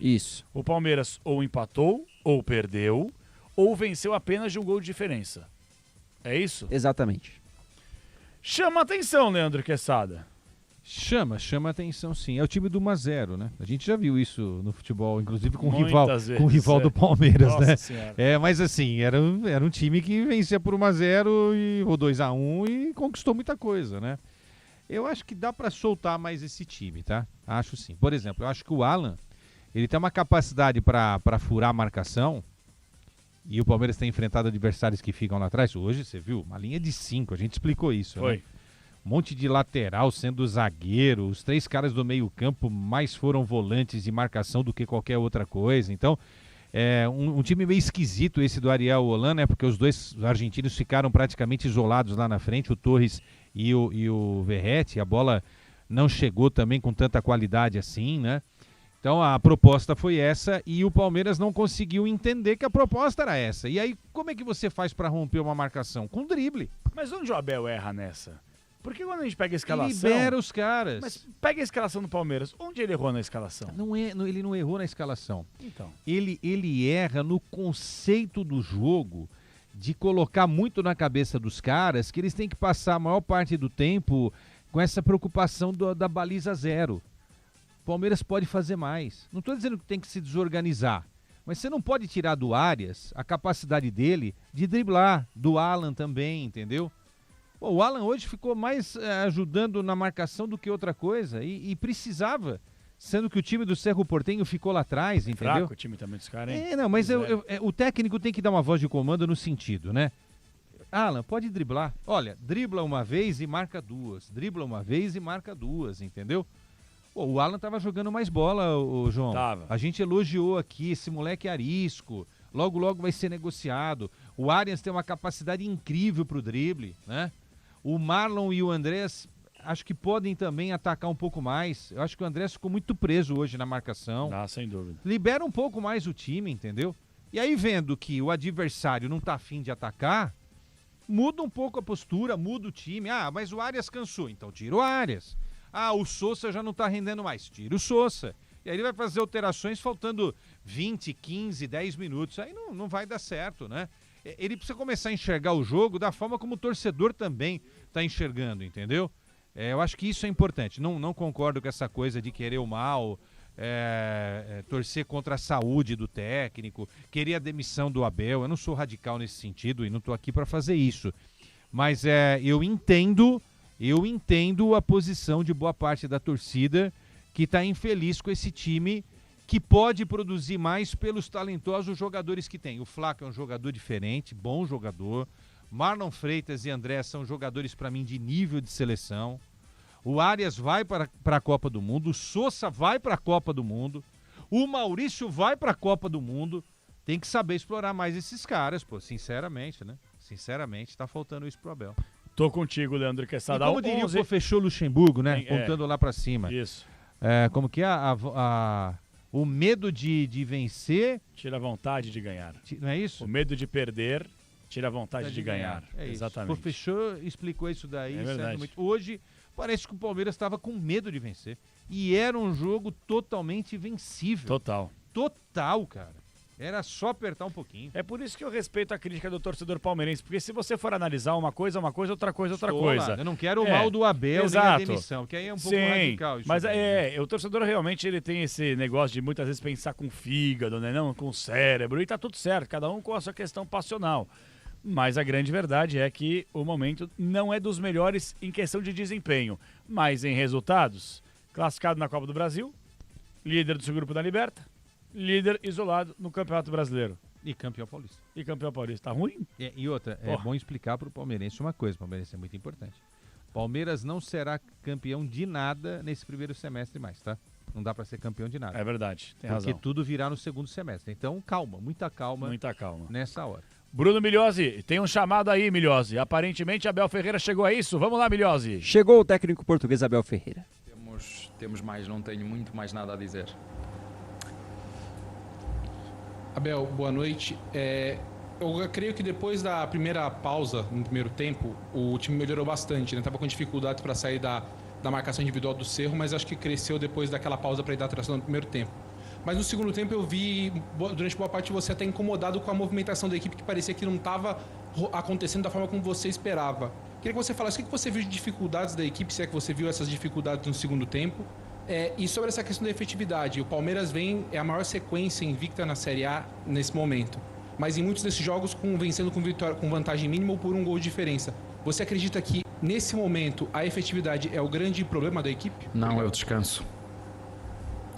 o Palmeiras ou empatou, ou perdeu, ou venceu apenas de 1 gol de diferença. É isso? Exatamente. Chama atenção, Leandro Quesada. Chama atenção sim. É o time do 1-0, né? A gente já viu isso no futebol, inclusive com o Muitas rival vezes, do Palmeiras, Nossa né? Senhora. Mas assim, era um time que vencia por 1-0 ou 2-1 e conquistou muita coisa, né? Eu acho que dá pra soltar mais esse time, tá? Acho sim. Por exemplo, eu acho que o Alan, ele tem uma capacidade pra furar a marcação. E o Palmeiras tem enfrentado adversários que ficam lá atrás. Hoje, você viu, uma linha de 5, a gente explicou isso. Foi. Né? Um monte de lateral sendo zagueiro, os 3 caras do meio campo mais foram volantes de marcação do que qualquer outra coisa. Então, é um time meio esquisito esse do Ariel Holan, né? Porque os 2 argentinos ficaram praticamente isolados lá na frente, o Torres e o Verratti. A bola não chegou também com tanta qualidade assim, né? Então a proposta foi essa e o Palmeiras não conseguiu entender que a proposta era essa. E aí, como é que você faz para romper uma marcação? Com drible. Mas onde o Abel erra nessa? Porque quando a gente pega a escalação... Libera os caras. Mas pega a escalação do Palmeiras. Onde ele errou na escalação? Ele não errou na escalação. Então. Ele erra no conceito do jogo de colocar muito na cabeça dos caras que eles têm que passar a maior parte do tempo com essa preocupação da baliza 0. O Palmeiras pode fazer mais. Não estou dizendo que tem que se desorganizar, mas você não pode tirar do Arias a capacidade dele de driblar, do Alan também, entendeu? Pô, o Alan hoje ficou mais ajudando na marcação do que outra coisa e precisava, sendo que o time do Cerro Porteño ficou lá atrás, entendeu? Fraco o time também dos caras, hein? Não, mas o técnico tem que dar uma voz de comando no sentido, né? Alan, pode driblar. Olha, dribla uma vez e marca 2. Dribla uma vez e marca 2, entendeu? Pô, o Alan tava jogando mais bola, João. Tava. A gente elogiou aqui, esse moleque é arisco, logo vai ser negociado. O Arias tem uma capacidade incrível pro drible, né? O Marlon e o Andrés, acho que podem também atacar um pouco mais. Eu acho que o Andrés ficou muito preso hoje na marcação. Sem dúvida. Libera um pouco mais o time, entendeu? E aí, vendo que o adversário não tá afim de atacar, muda um pouco a postura, muda o time. Mas o Arias cansou, então tira o Arias. O Sousa já não tá rendendo mais, tira o Sousa. E aí ele vai fazer alterações faltando 20, 15, 10 minutos. Aí não vai dar certo, né? Ele precisa começar a enxergar o jogo da forma como o torcedor também tá enxergando, entendeu? Eu acho que isso é importante. Não concordo com essa coisa de querer o mal, torcer contra a saúde do técnico, querer a demissão do Abel. Eu não sou radical nesse sentido e não tô aqui para fazer isso. Mas eu entendo a posição de boa parte da torcida que está infeliz com esse time que pode produzir mais pelos talentosos jogadores que tem. O Flaco é um jogador diferente, bom jogador. Marlon Freitas e André são jogadores, para mim, de nível de seleção. O Arias vai para a Copa do Mundo, o Sousa vai para a Copa do Mundo, o Maurício vai para a Copa do Mundo. Tem que saber explorar mais esses caras, sinceramente, né? Sinceramente, tá faltando isso pro Abel. Tô contigo, Leandro Quesada. E como diria o fechou Luxemburgo, né? Apontando lá pra cima. Isso. Como que é? O medo de vencer... Tira a vontade de ganhar. Não é isso? O medo de perder tira a vontade de ganhar. Exatamente. O fechou explicou isso daí. É verdade. Hoje, parece que o Palmeiras estava com medo de vencer. E era um jogo totalmente vencível. Total, cara. Era só apertar um pouquinho. É por isso que eu respeito a crítica do torcedor palmeirense, porque se você for analisar uma coisa, outra coisa. Eu não quero o mal do Abel nem a demissão, que aí é um pouco radical. Isso mas o torcedor realmente ele tem esse negócio de muitas vezes pensar com o fígado, né? Não com o cérebro, e tá tudo certo, cada um com a sua questão passional. Mas a grande verdade é que o momento não é dos melhores em questão de desempenho, mas em resultados. Classificado na Copa do Brasil, líder do seu grupo da Liberta, líder isolado no Campeonato Brasileiro. E campeão paulista. Tá ruim? E outra, é bom explicar para o palmeirense uma coisa, o palmeirense é muito importante. Palmeiras não será campeão de nada nesse primeiro semestre mais, tá? Não dá para ser campeão de nada. É verdade, tem razão. Porque tudo virá no segundo semestre. Então, calma, muita calma. Nessa hora. Bruno Milhozzi, tem um chamado aí, Milhozzi. Aparentemente, Abel Ferreira chegou a isso. Vamos lá, Milhozzi. Chegou o técnico português Abel Ferreira. Temos mais, não tenho muito mais nada a dizer. Abel, boa noite. Eu creio que depois da primeira pausa, no primeiro tempo, o time melhorou bastante, né? Tava com dificuldades para sair da marcação individual do Cerro, mas acho que cresceu depois daquela pausa para ir dar atração no primeiro tempo. Mas no segundo tempo eu vi, durante boa parte, você até incomodado com a movimentação da equipe, que parecia que não estava acontecendo da forma como você esperava. Queria que você falasse o que você viu de dificuldades da equipe, se é que você viu essas dificuldades no segundo tempo. E sobre essa questão da efetividade, o Palmeiras é a maior sequência invicta na Série A nesse momento. Mas em muitos desses jogos vencendo com vantagem mínima ou por um gol de diferença. Você acredita que, nesse momento, a efetividade é o grande problema da equipe? Não, é o descanso.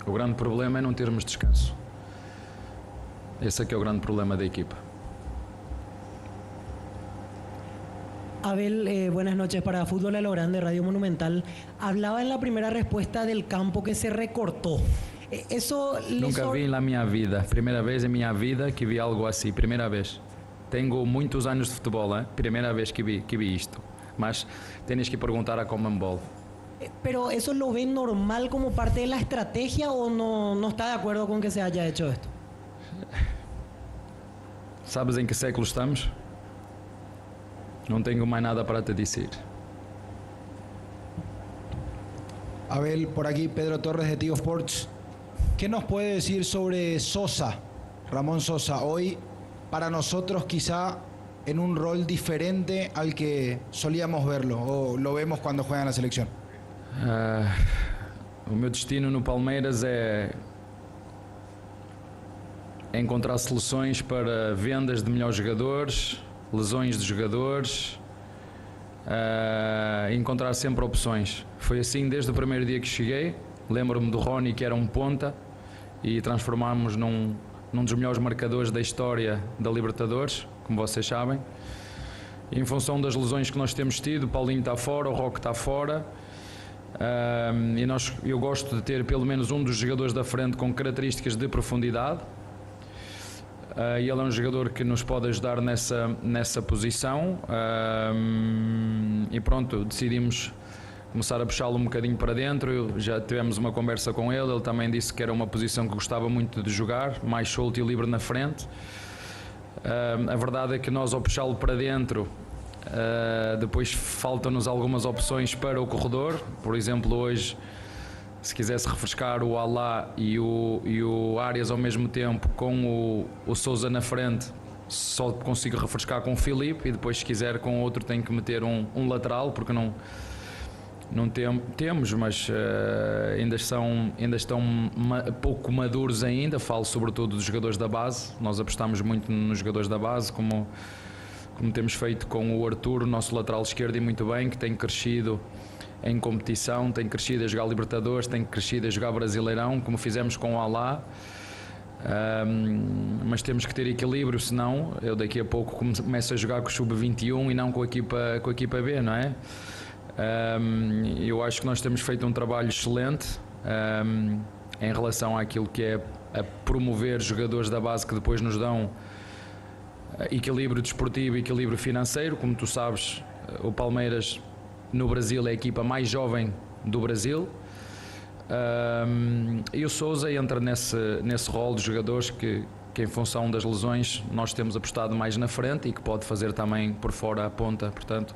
O grande problema é não termos descanso. Esse é que é o grande problema da equipa. Abel, buenas noches. Para Fútbol a lo Grande, Radio Monumental. Hablaba en la primera respuesta del campo que se recortó. Eso Nunca vi na minha vida. Primeira vez em minha vida que vi algo assim. Primeira vez. Tenho muitos anos de futebol, hein? Primeira vez que vi isto. Mas tens que perguntar a Conmebol. Pero eso lo ven normal como parte de la estrategia o no está de acuerdo con que se haya hecho esto? Sabes em que século estamos? Não tenho mais nada para te dizer. Abel, por aquí Pedro Torres de Tigo Sports. ¿Qué nos puede decir sobre Sosa, Ramón Sosa? Hoy, para nosotros, quizá en un rol diferente al que solíamos verlo o lo vemos cuando juega en la selección. O meu destino no Palmeiras é encontrar soluções para vendas de melhores jogadores, lesões de jogadores, encontrar sempre opções. Foi assim desde o primeiro dia que cheguei. Lembro-me do Rony, que era um ponta, e transformámos num dos melhores marcadores da história da Libertadores, como vocês sabem. E em função das lesões que nós temos tido, o Paulinho está fora, o Roque está fora, eu gosto de ter pelo menos um dos jogadores da frente com características de profundidade. E ele é um jogador que nos pode ajudar nessa posição, e pronto, decidimos começar a puxá-lo um bocadinho para dentro. Já tivemos uma conversa com ele também disse que era uma posição que gostava muito de jogar, mais solto e livre na frente. A verdade é que nós, ao puxá-lo para dentro, depois faltam-nos algumas opções para o corredor. Por exemplo, hoje, se quisesse refrescar o Alá e o Arias ao mesmo tempo com o Sousa na frente, só consigo refrescar com o Filipe, e depois, se quiser com outro, tenho que meter um lateral, porque não temos, mas ainda estão pouco maduros ainda. Falo sobretudo dos jogadores da base. Nós apostamos muito nos jogadores da base, como temos feito com o Arthur, nosso lateral esquerdo, e muito bem, que tem crescido em competição, tem crescido a jogar Libertadores, tem crescido a jogar Brasileirão, como fizemos com o Alá. Mas temos que ter equilíbrio, senão eu daqui a pouco começo a jogar com o Sub-21 e não com a equipa B, não é? Eu acho que nós temos feito um trabalho excelente em relação àquilo que é a promover jogadores da base que depois nos dão equilíbrio desportivo e equilíbrio financeiro. Como tu sabes, o Palmeiras no Brasil é a equipa mais jovem do Brasil, e o Sousa entra nesse rol de jogadores que em função das lesões nós temos apostado mais na frente e que pode fazer também por fora a ponta. Portanto,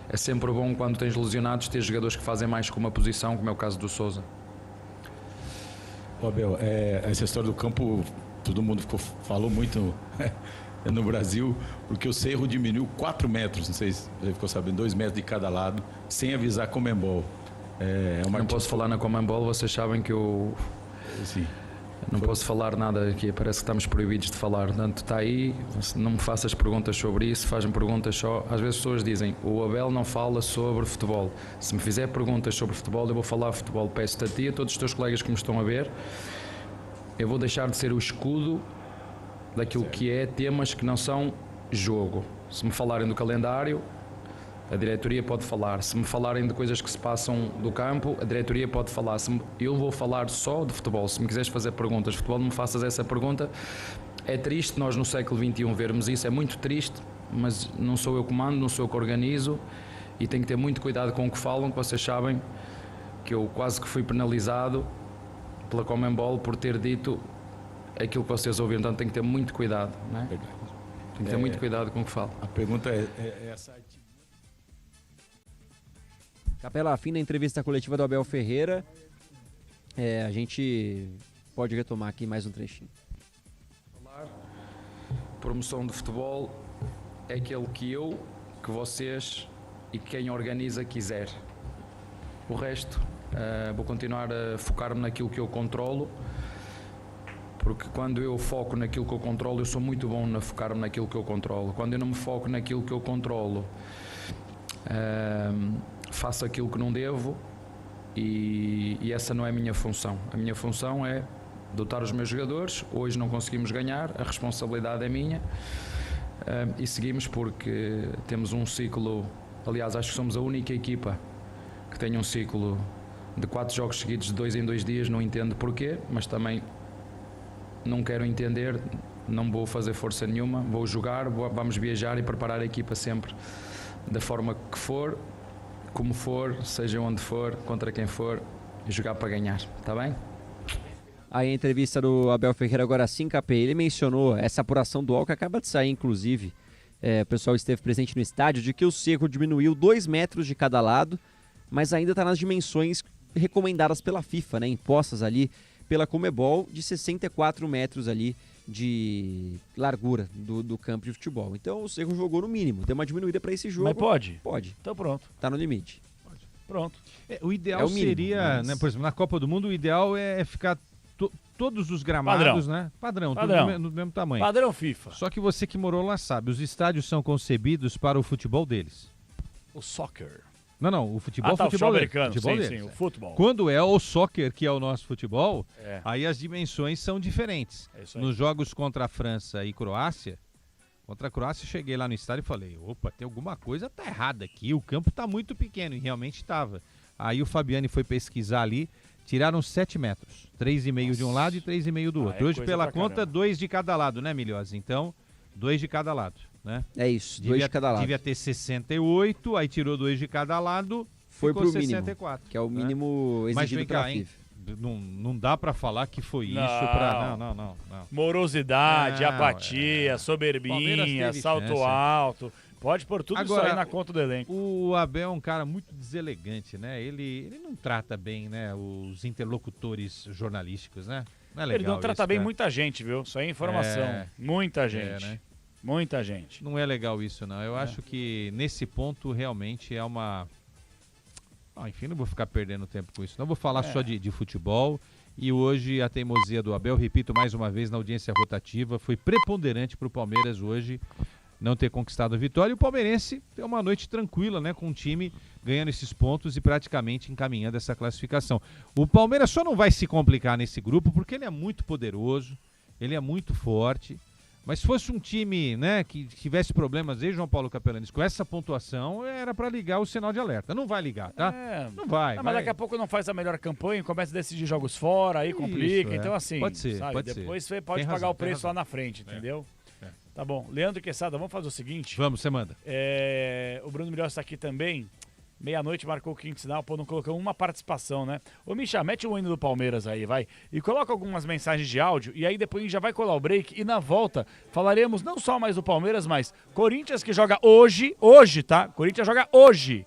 é sempre bom, quando tens lesionados, ter jogadores que fazem mais com uma posição, como é o caso do Sousa. Abel, essa história do campo todo mundo falou muito no Brasil, porque o Cerro diminuiu 4 metros, não sei se você ficou sabendo, 2 metros de cada lado, sem avisar a Conmebol. Não posso falar na Conmebol, vocês sabem que eu... Sim. Não posso falar nada aqui, parece que estamos proibidos de falar. Portanto, está aí, não me faças perguntas sobre isso, faz-me perguntas só. Às vezes as pessoas dizem, o Abel não fala sobre futebol. Se me fizer perguntas sobre futebol, eu vou falar futebol. Peço-te a ti e a todos os teus colegas que me estão a ver, eu vou deixar de ser o escudo daquilo que é temas que não são jogo. Se me falarem do calendário, a diretoria pode falar. Se me falarem de coisas que se passam do campo, a diretoria pode falar. Eu vou falar só de futebol. Se me quiseres fazer perguntas de futebol, não me faças essa pergunta. É triste nós no século XXI vermos isso, é muito triste, mas não sou eu que mando, não sou eu que organizo e tenho que ter muito cuidado com o que falam, que vocês sabem que eu quase que fui penalizado pela Conmebol por ter dito aquilo que vocês ouviram, então tenho que ter muito cuidado, não é? Tenho que ter muito cuidado com o que falo. A pergunta é essa. Capela, fim da entrevista coletiva do Abel Ferreira. A gente pode retomar aqui mais um trechinho. Promoção de futebol é aquele que eu, que vocês e quem organiza quiser. O resto, vou continuar a focar-me naquilo que eu controlo, porque quando eu foco naquilo que eu controlo, eu sou muito bom a focar-me naquilo que eu controlo. Quando eu não me foco naquilo que eu controlo, faço aquilo que não devo e essa não é a minha função. A minha função é dotar os meus jogadores. Hoje não conseguimos ganhar, a responsabilidade é minha e seguimos porque temos um ciclo. Aliás, acho que somos a única equipa que tem um ciclo de 4 jogos seguidos de 2 em 2 dias. Não entendo porquê, mas também não quero entender, não vou fazer força nenhuma, vou jogar, vamos viajar e preparar a equipa sempre da forma que for, como for, seja onde for, contra quem for, e jogar para ganhar, está bem? Aí a entrevista do Abel Ferreira agora sim, Capê, ele mencionou essa apuração do UOL que acaba de sair, inclusive, o pessoal esteve presente no estádio, de que o cerco diminuiu 2 metros de cada lado, mas ainda está nas dimensões recomendadas pela FIFA, né, impostas ali pela Conmebol, de 64 metros ali de largura do campo de futebol. Então o Cerro jogou no mínimo, deu uma diminuída para esse jogo. Mas pode? Pode. Então pronto. Tá no limite. Pode. Pronto. O ideal seria, né, por exemplo, na Copa do Mundo, o ideal é ficar todos os gramados, né? Padrão. Tudo no mesmo tamanho. Padrão FIFA. Só que você que morou lá sabe, os estádios são concebidos para o futebol deles. O soccer. Não, o futebol, o futebol americano, futebol sim, deles. sim, o futebol. Quando é o soccer, que é o nosso futebol, aí as dimensões são diferentes. É isso aí. Nos jogos contra a França e Croácia, cheguei lá no estádio e falei, opa, tem alguma coisa tá errada aqui, o campo tá muito pequeno, e realmente estava. Aí o Fabiani foi pesquisar ali, tiraram 7 metros, 3,5 de um lado e 3,5 do outro. Hoje, pela conta, 2 de cada lado, né, Milhose? Então, 2 de cada lado. Né? É isso, 2 de cada lado. Devia ter 68, aí tirou 2 de cada lado, foi ficou pro 64. Mínimo, que é o mínimo exigido pela FIFA. Não dá pra falar que foi isso pra... Não. Morosidade, apatia, soberbinha, salto alto. Pode pôr tudo agora, isso aí na conta do elenco. O Abel é um cara muito deselegante, né? Ele não trata bem, né, os interlocutores jornalísticos, né? Não é legal. Ele não trata bem muita gente, viu? Isso aí é informação. Muita gente. Né? Muita gente. Não é legal isso, não. Eu acho que nesse ponto realmente é uma... enfim, não vou ficar perdendo tempo com isso. Não vou falar só de futebol. E hoje a teimosia do Abel, repito mais uma vez, na audiência rotativa, foi preponderante para o Palmeiras hoje não ter conquistado a vitória. E o palmeirense tem uma noite tranquila, né, com o time ganhando esses pontos e praticamente encaminhando essa classificação. O Palmeiras só não vai se complicar nesse grupo porque ele é muito poderoso, ele é muito forte. Mas se fosse um time, né, que tivesse problemas desde João Paulo Capelanes com essa pontuação, era para ligar o sinal de alerta. Não vai ligar, tá? Não vai. Mas daqui a pouco não faz a melhor campanha, começa a decidir jogos fora, aí complica. Então assim, pode ser, sabe? Depois você pode pagar o preço lá na frente, entendeu? Tá bom. Leandro Quesada, vamos fazer o seguinte. Vamos, você manda. O Bruno Milhões está aqui também. Meia-noite marcou o quinto sinal, não colocou uma participação, né? Ô, Misha, mete o hino do Palmeiras aí, vai. E coloca algumas mensagens de áudio, e aí depois a gente já vai colar o break, e na volta falaremos não só mais do Palmeiras, mas Corinthians que joga hoje, tá? Corinthians joga hoje.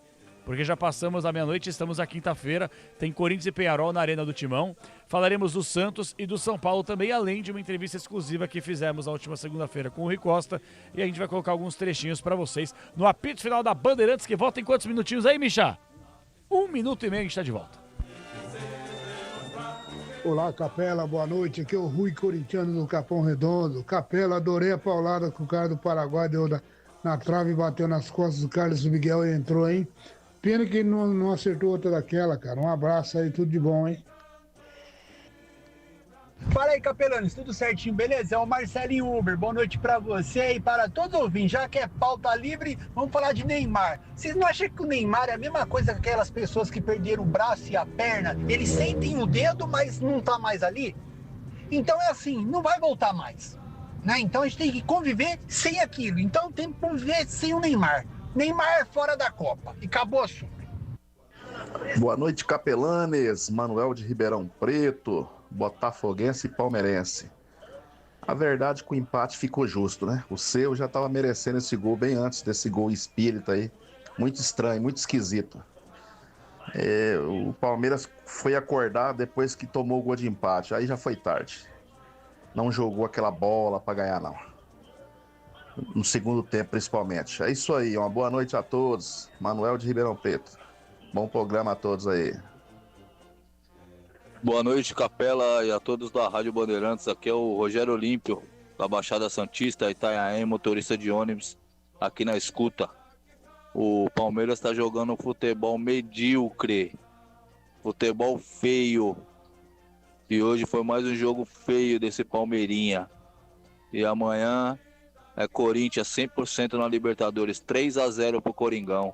porque já passamos a meia-noite, estamos à quinta-feira, tem Corinthians e Peñarol na Arena do Timão. Falaremos do Santos e do São Paulo também, além de uma entrevista exclusiva que fizemos na última segunda-feira com o Rui Costa. E a gente vai colocar alguns trechinhos para vocês no apito final da Bandeirantes, que volta em quantos minutinhos aí, Michá? 1 minuto e meio a gente está de volta. Olá, Capela, boa noite. Aqui é o Rui Corintiano do Capão Redondo. Capela, adorei a paulada que o cara do Paraguai deu na trave e bateu nas costas do Carlos Miguel e entrou, hein? Pena que ele não acertou outra daquela, cara. Um abraço aí, tudo de bom, hein? Fala aí, Capelanes, tudo certinho, beleza? É o Marcelinho Uber, boa noite pra você e para todos os ouvintes. Já que é pauta livre, vamos falar de Neymar. Vocês não acham que o Neymar é a mesma coisa que aquelas pessoas que perderam o braço e a perna? Eles sentem o dedo, mas não tá mais ali? Então é assim, não vai voltar mais, né? Então a gente tem que conviver sem aquilo. Então tem que conviver sem o Neymar. Neymar é fora da Copa e acabou o assunto. Boa noite, Capelanes, Manuel de Ribeirão Preto, botafoguense e palmeirense. A verdade é que o empate ficou justo, né? O seu já estava merecendo esse gol bem antes desse gol espírita aí. Muito estranho, muito esquisito. O Palmeiras foi acordar depois que tomou o gol de empate. Aí já foi tarde. Não jogou aquela bola para ganhar, não. No segundo tempo, principalmente. É isso aí, uma boa noite a todos. Manuel de Ribeirão Preto. Bom programa a todos aí. Boa noite, Capela, e a todos da Rádio Bandeirantes. Aqui é o Rogério Olímpio, da Baixada Santista, Itanhaém, motorista de ônibus, aqui na escuta. O Palmeiras está jogando um futebol medíocre, futebol feio. E hoje foi mais um jogo feio desse Palmeirinha. E amanhã é Corinthians 100% na Libertadores, 3-0 pro Coringão.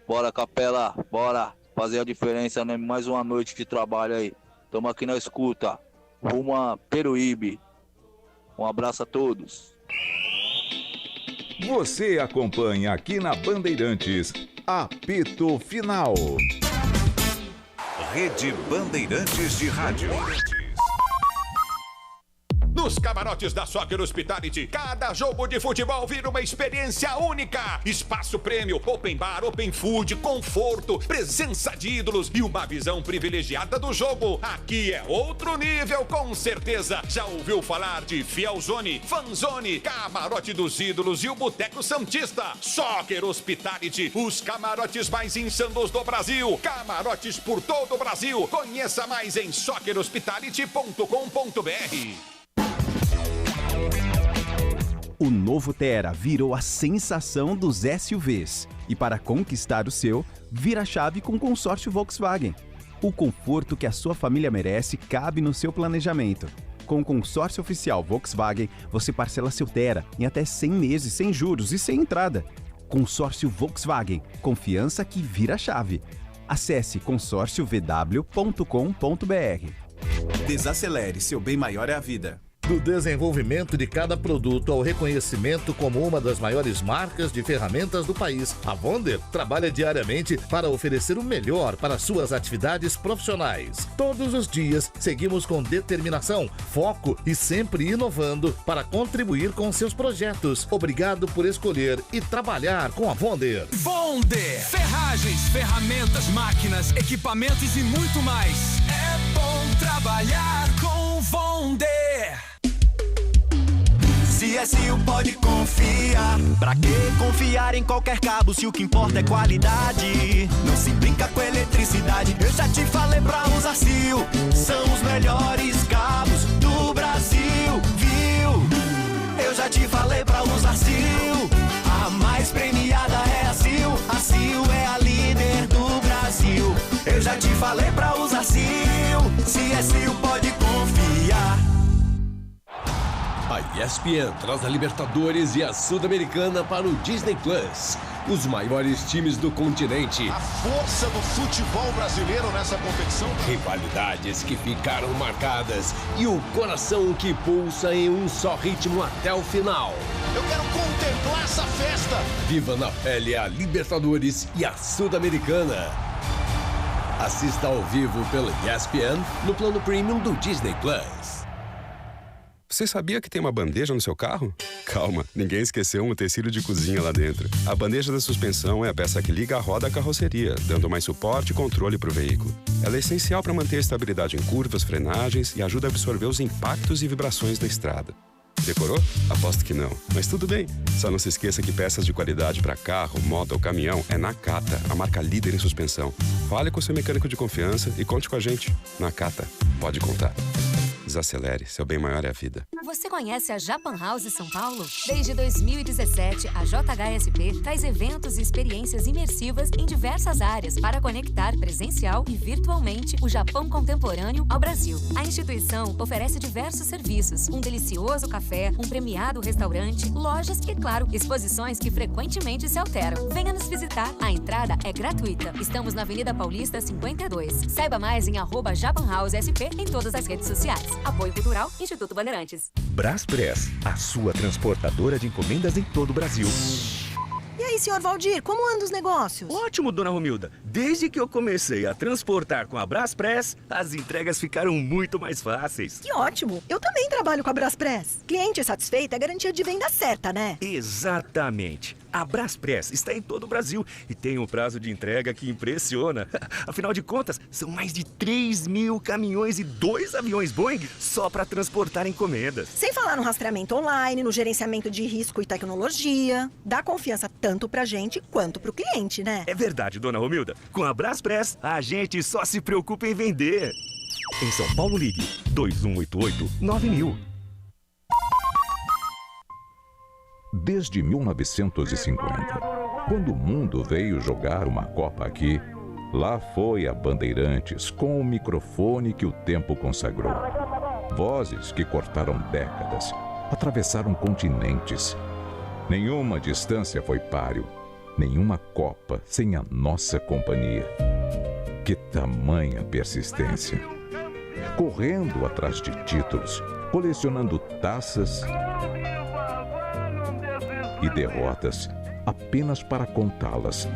Bora, Capela, bora fazer a diferença, né? Mais uma noite de trabalho aí. Estamos aqui na escuta, rumo a Peruíbe. Um abraço a todos. Você acompanha aqui na Bandeirantes, apito final. Rede Bandeirantes de Rádio. Nos camarotes da Soccer Hospitality, cada jogo de futebol vira uma experiência única. Espaço prêmio, open bar, open food, conforto, presença de ídolos e uma visão privilegiada do jogo. Aqui é outro nível, com certeza. Já ouviu falar de Fielzone, Fanzone, Camarote dos Ídolos e o Boteco Santista? Soccer Hospitality, os camarotes mais insanos do Brasil. Camarotes por todo o Brasil. Conheça mais em soccerhospitality.com.br. O novo Tera virou a sensação dos SUVs. E para conquistar o seu, vira a chave com o consórcio Volkswagen. O conforto que a sua família merece cabe no seu planejamento. Com o consórcio oficial Volkswagen, você parcela seu Tera em até 100 meses sem juros e sem entrada. Consórcio Volkswagen, confiança que vira a chave. Acesse consórciovw.com.br. Desacelere, seu bem maior é a vida. Do desenvolvimento de cada produto ao reconhecimento como uma das maiores marcas de ferramentas do país, a Wonder trabalha diariamente para oferecer o melhor para suas atividades profissionais. Todos os dias seguimos com determinação, foco e sempre inovando para contribuir com seus projetos. Obrigado por escolher e trabalhar com a Wonder. Wonder! Ferragens, ferramentas, máquinas, equipamentos e muito mais. É bom trabalhar com Wonder! CSU pode confiar. Pra que confiar em qualquer cabo se o que importa é qualidade? Não se brinca com eletricidade. Eu já te falei pra usar CIL. São os melhores cabos do Brasil, viu? Eu já te falei pra usar CIL. A mais premiada é a CIL. A CIL é a líder do Brasil. Eu já te falei pra usar CIL. CSU pode confiar. A ESPN traz a Libertadores e a Sul-Americana para o Disney Plus. Os maiores times do continente. A força do futebol brasileiro nessa competição. Rivalidades que ficaram marcadas e o coração que pulsa em um só ritmo até o final. Eu quero contemplar essa festa. Viva na pele a Libertadores e a Sul-Americana. Assista ao vivo pela ESPN no plano premium do Disney Plus. Você sabia que tem uma bandeja no seu carro? Calma, ninguém esqueceu um utensílio de cozinha lá dentro. A bandeja da suspensão é a peça que liga a roda à carroceria, dando mais suporte e controle para o veículo. Ela é essencial para manter a estabilidade em curvas, frenagens e ajuda a absorver os impactos e vibrações da estrada. Decorou? Aposto que não. Mas tudo bem. Só não se esqueça que peças de qualidade para carro, moto ou caminhão é Nakata, a marca líder em suspensão. Fale com seu mecânico de confiança e conte com a gente. Nakata, pode contar. Desacelere, seu bem maior é a vida. Você conhece a Japan House São Paulo? Desde 2017, a JHSP traz eventos e experiências imersivas em diversas áreas para conectar presencial e virtualmente o Japão contemporâneo ao Brasil. A instituição oferece diversos serviços, um delicioso café, um premiado restaurante, lojas e, claro, exposições que frequentemente se alteram. Venha nos visitar, a entrada é gratuita. Estamos na Avenida Paulista 52. Saiba mais em @JapanHouseSP em todas as redes sociais. Apoio Cultural, Instituto Bandeirantes. Braspress, a sua transportadora de encomendas em todo o Brasil. E aí, senhor Valdir, como andam os negócios? Ótimo, dona Romilda. Desde que eu comecei a transportar com a Braspress, as entregas ficaram muito mais fáceis. Que ótimo! Eu também trabalho com a Braspress. Cliente satisfeito é garantia de venda certa, né? Exatamente. A Braspress está em todo o Brasil e tem um prazo de entrega que impressiona. Afinal de contas, são mais de 3.000 caminhões e 2 aviões Boeing só para transportar encomendas. Sem falar no rastreamento online, no gerenciamento de risco e tecnologia. Dá confiança tanto pra gente quanto pro cliente, né? É verdade, dona Romilda. Com a Braspress, a gente só se preocupa em vender. Em São Paulo, ligue 2188-9000. Desde 1950, quando o mundo veio jogar uma Copa aqui, lá foi a Bandeirantes com o microfone que o tempo consagrou. Vozes que cortaram décadas, atravessaram continentes. Nenhuma distância foi páreo, nenhuma Copa sem a nossa companhia. Que tamanha persistência! Correndo atrás de títulos, colecionando taças e derrotas apenas para contá-las,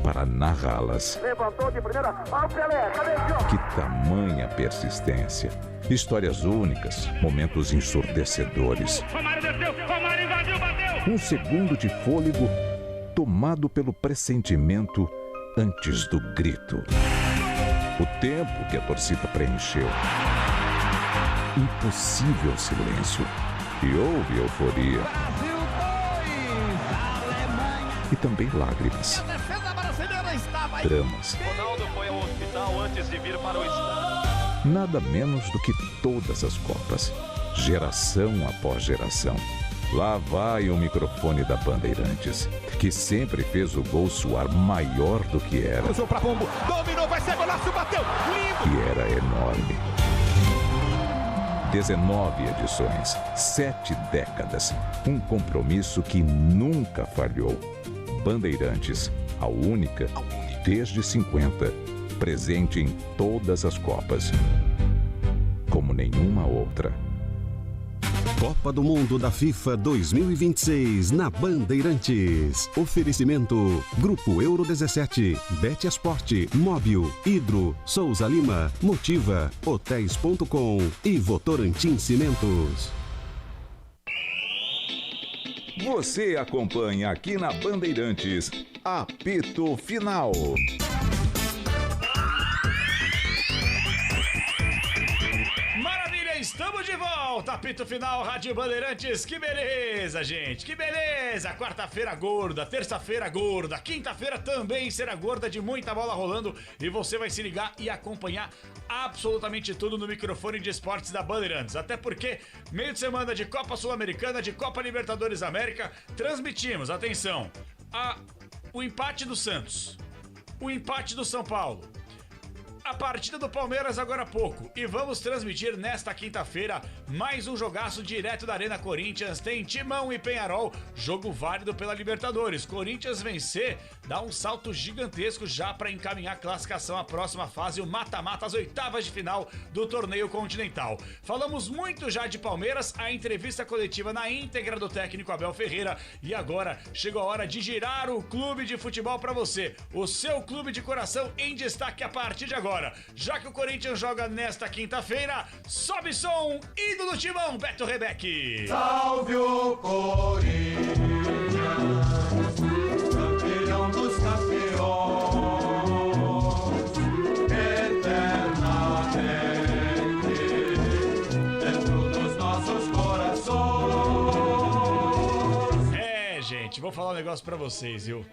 para narrá-las. Levantou de primeira, ó, Pelé, cadê o Que tamanha persistência! Histórias únicas, momentos ensurdecedores. Romário desceu, Romário invadiu, bateu! Um segundo de fôlego tomado pelo pressentimento antes do grito. O tempo que a torcida preencheu. Impossível silêncio. E houve euforia. E também lágrimas. Dramas. Ronaldo foi ao hospital antes de vir para o estádio. Nada menos do que todas as Copas. Geração após geração. Lá vai o microfone da Bandeirantes, que sempre fez o gol soar maior do que era. Cruzou pra Pombo, dominou, vai ser golaço, bateu, lindo! Que era enorme. 19 edições, 7 décadas, um compromisso que nunca falhou. Bandeirantes, a única, desde 50, presente em todas as Copas, como nenhuma outra. Copa do Mundo da FIFA 2026 na Bandeirantes. Oferecimento Grupo Euro 17, Bet Esporte, Móbil, Hidro, Souza Lima, Motiva, Hotéis.com e Votorantim Cimentos. Você acompanha aqui na Bandeirantes, apito final. Estamos de volta, apito final, Rádio Bandeirantes, que beleza, gente, que beleza, quarta-feira gorda, terça-feira gorda, quinta-feira também será gorda, de muita bola rolando, e você vai se ligar e acompanhar absolutamente tudo no microfone de esportes da Bandeirantes, até porque meio de semana de Copa Sul-Americana, de Copa Libertadores América, transmitimos, atenção, o empate do Santos, o empate do São Paulo, a partida do Palmeiras agora há pouco. E vamos transmitir nesta quinta-feira mais um jogaço direto da Arena Corinthians. Tem Timão e Peñarol, jogo válido pela Libertadores. Corinthians vencer dá um salto gigantesco já para encaminhar a classificação à próxima fase, o mata-mata, as oitavas de final do torneio continental. Falamos muito já de Palmeiras, a entrevista coletiva na íntegra do técnico Abel Ferreira, e agora chegou a hora de girar o clube de futebol para você, o seu clube de coração em destaque a partir de agora. Já que o Corinthians joga nesta quinta-feira, sobe som, ídolo do timão, Beto Rebeck. Salve o Corinthians, campeão dos campeões, eternamente dentro dos nossos corações. Gente, vou falar um negócio pra vocês, viu?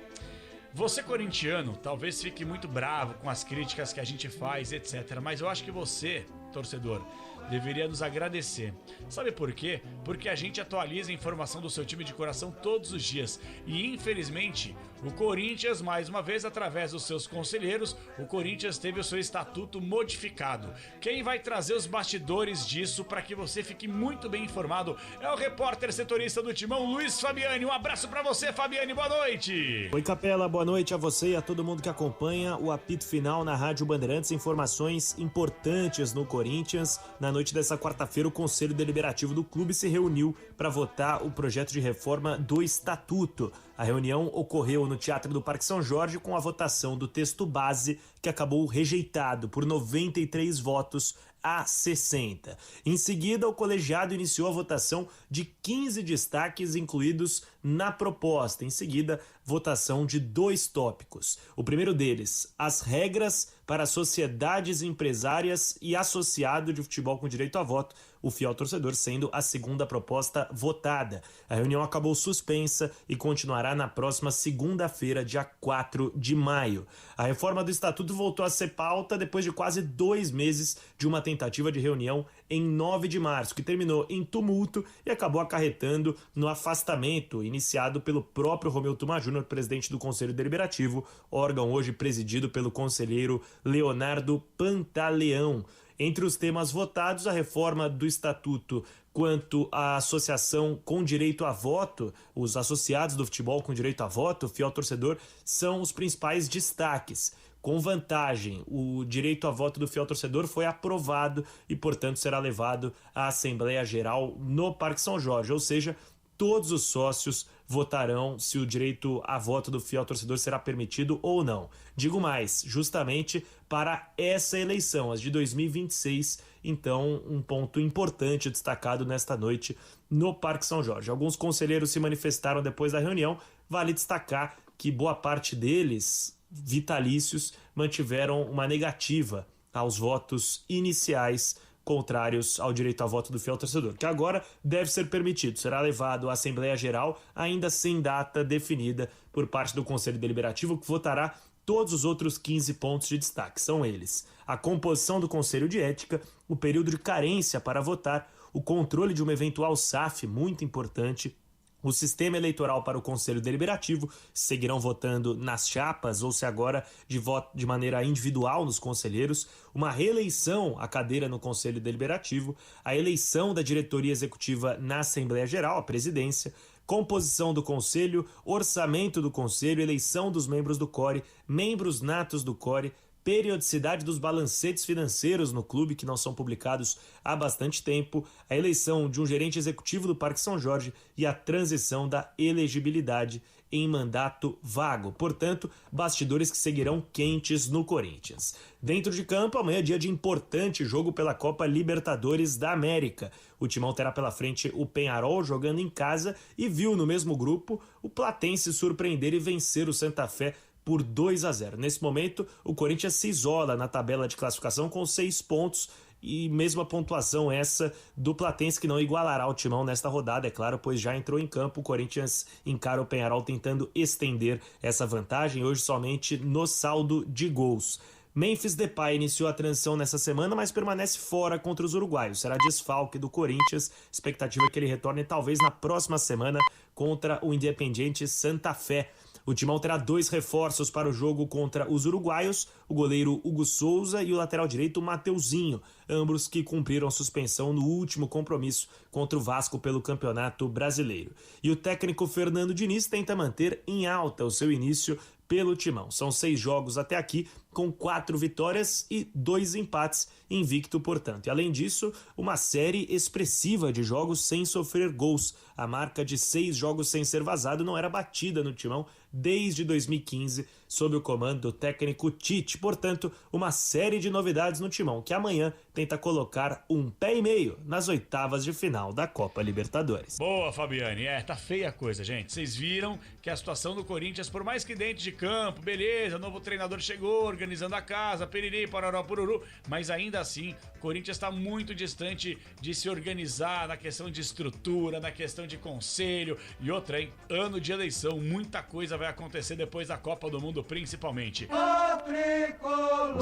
Você corintiano talvez fique muito bravo com as críticas que a gente faz, etc. Mas eu acho que você, torcedor, deveria nos agradecer. Sabe por quê? Porque a gente atualiza a informação do seu time de coração todos os dias. E infelizmente, o Corinthians, mais uma vez, através dos seus conselheiros, o Corinthians teve o seu estatuto modificado. Quem vai trazer os bastidores disso para que você fique muito bem informado é o repórter setorista do Timão, Luiz Fabiani. Um abraço para você, Fabiani, boa noite! Oi, Capela, boa noite a você e a todo mundo que acompanha o apito final na Rádio Bandeirantes. Informações importantes no Corinthians. Na noite dessa quarta-feira, o Conselho Deliberativo do clube se reuniu para votar o projeto de reforma do Estatuto. A reunião ocorreu no Teatro do Parque São Jorge com a votação do texto base, que acabou rejeitado por 93 votos a 60. Em seguida, o colegiado iniciou a votação de 15 destaques incluídos na proposta. Em seguida, votação de 2 tópicos. O primeiro deles, as regras para sociedades empresárias e associado de futebol com direito a voto, o fiel torcedor sendo a segunda proposta votada. A reunião acabou suspensa e continuará na próxima segunda-feira, dia 4 de maio. A reforma do Estatuto voltou a ser pauta depois de quase 2 meses de uma tentativa de reunião em 9 de março, que terminou em tumulto e acabou acarretando no afastamento iniciado pelo próprio Romeu Tuma Júnior, presidente do Conselho Deliberativo, órgão hoje presidido pelo conselheiro Leonardo Pantaleão. Entre os temas votados, a reforma do Estatuto quanto à associação com direito a voto, os associados do futebol com direito a voto, o fiel torcedor, são os principais destaques. Com vantagem, o direito a voto do fiel torcedor foi aprovado e, portanto, será levado à Assembleia Geral no Parque São Jorge, ou seja, todos os sócios votarão se o direito a voto do fiel torcedor será permitido ou não. Digo mais, justamente para essa eleição, as de 2026, então um ponto importante destacado nesta noite no Parque São Jorge. Alguns conselheiros se manifestaram depois da reunião, vale destacar que boa parte deles, vitalícios, mantiveram uma negativa aos votos iniciais contrários ao direito a voto do fiel torcedor, que agora deve ser permitido. Será levado à Assembleia Geral, ainda sem data definida por parte do Conselho Deliberativo, que votará todos os outros 15 pontos de destaque. São eles: a composição do Conselho de Ética, o período de carência para votar, o controle de uma eventual SAF, muito importante, o sistema eleitoral para o Conselho Deliberativo, seguirão votando nas chapas ou se agora de voto de maneira individual nos conselheiros, uma reeleição à cadeira no Conselho Deliberativo, a eleição da diretoria executiva na Assembleia Geral, a presidência, composição do Conselho, orçamento do Conselho, eleição dos membros do CORE, membros natos do CORE, periodicidade dos balancetes financeiros no clube, que não são publicados há bastante tempo, a eleição de um gerente executivo do Parque São Jorge e a transição da elegibilidade em mandato vago. Portanto, bastidores que seguirão quentes no Corinthians. Dentro de campo, amanhã é dia de importante jogo pela Copa Libertadores da América. O Timão terá pela frente o Peñarol jogando em casa e viu no mesmo grupo o Platense surpreender e vencer o Santa Fé por 2-0. Nesse momento, o Corinthians se isola na tabela de classificação com 6 pontos e mesma pontuação essa do Platense, que não igualará o Timão nesta rodada, é claro, pois já entrou em campo. O Corinthians encara o Peñarol tentando estender essa vantagem, hoje somente no saldo de gols. Memphis Depay iniciou a transição nessa semana, mas permanece fora contra os uruguaios. Será desfalque do Corinthians. Expectativa é que ele retorne talvez na próxima semana contra o Independiente Santa Fé. O Timão terá 2 reforços para o jogo contra os uruguaios, o goleiro Hugo Souza e o lateral direito Mateuzinho, ambos que cumpriram suspensão no último compromisso contra o Vasco pelo Campeonato Brasileiro. E o técnico Fernando Diniz tenta manter em alta o seu início pelo Timão. São 6 jogos até aqui, com 4 vitórias e 2 empates, invicto, portanto. E além disso, uma série expressiva de jogos sem sofrer gols. A marca de 6 jogos sem ser vazado não era batida no Timão desde 2015, sob o comando do técnico Tite. Portanto, uma série de novidades no Timão, que amanhã tenta colocar um pé e meio nas oitavas de final da Copa Libertadores. Boa, Fabiane. Tá feia a coisa, gente. Vocês viram que a situação do Corinthians, por mais que dentro de campo, beleza, novo treinador chegou, organizando a casa, piriri, pararó, pururu, mas ainda assim, o Corinthians está muito distante de se organizar na questão de estrutura, na questão de conselho e outra, hein? Ano de eleição, muita coisa vai acontecer depois da Copa do Mundo, principalmente. O tricolor,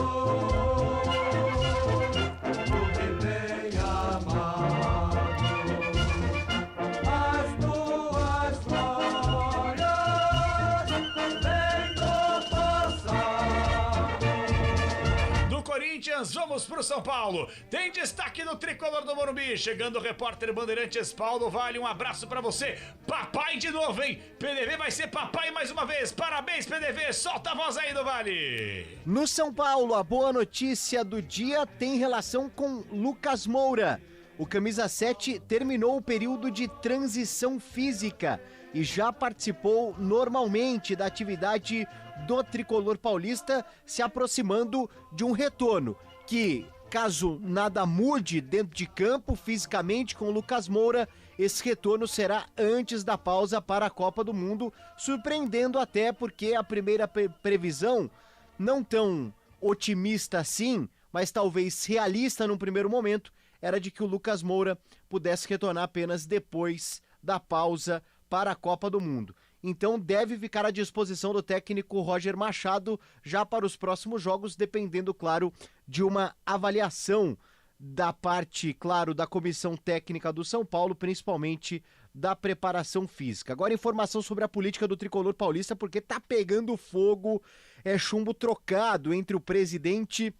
tudo bem amado, as tuas glórias vêm do passado. Do Corinthians, vamos pro São Paulo. Tem destaque no tricolor do Morumbi. Chegando o repórter Bandeirantes Paulo Vale. Um abraço pra você. Papai de novo, hein? PDV vai ser papai mais uma vez. Parabéns, PDV. Solta a voz aí do Vale. No São Paulo, a boa notícia do dia tem relação com Lucas Moura. O camisa 7 terminou o período de transição física e já participou normalmente da atividade do tricolor paulista, se aproximando de um retorno que, caso nada mude dentro de campo fisicamente com o Lucas Moura, esse retorno será antes da pausa para a Copa do Mundo, surpreendendo até porque a primeira previsão, não tão otimista assim, mas talvez realista num primeiro momento, era de que o Lucas Moura pudesse retornar apenas depois da pausa para a Copa do Mundo. Então deve ficar à disposição do técnico Roger Machado já para os próximos jogos, dependendo, claro, de uma avaliação da parte, claro, da comissão técnica do São Paulo, principalmente da preparação física. Agora, informação sobre a política do tricolor paulista, porque tá pegando fogo, é chumbo trocado entre o presidente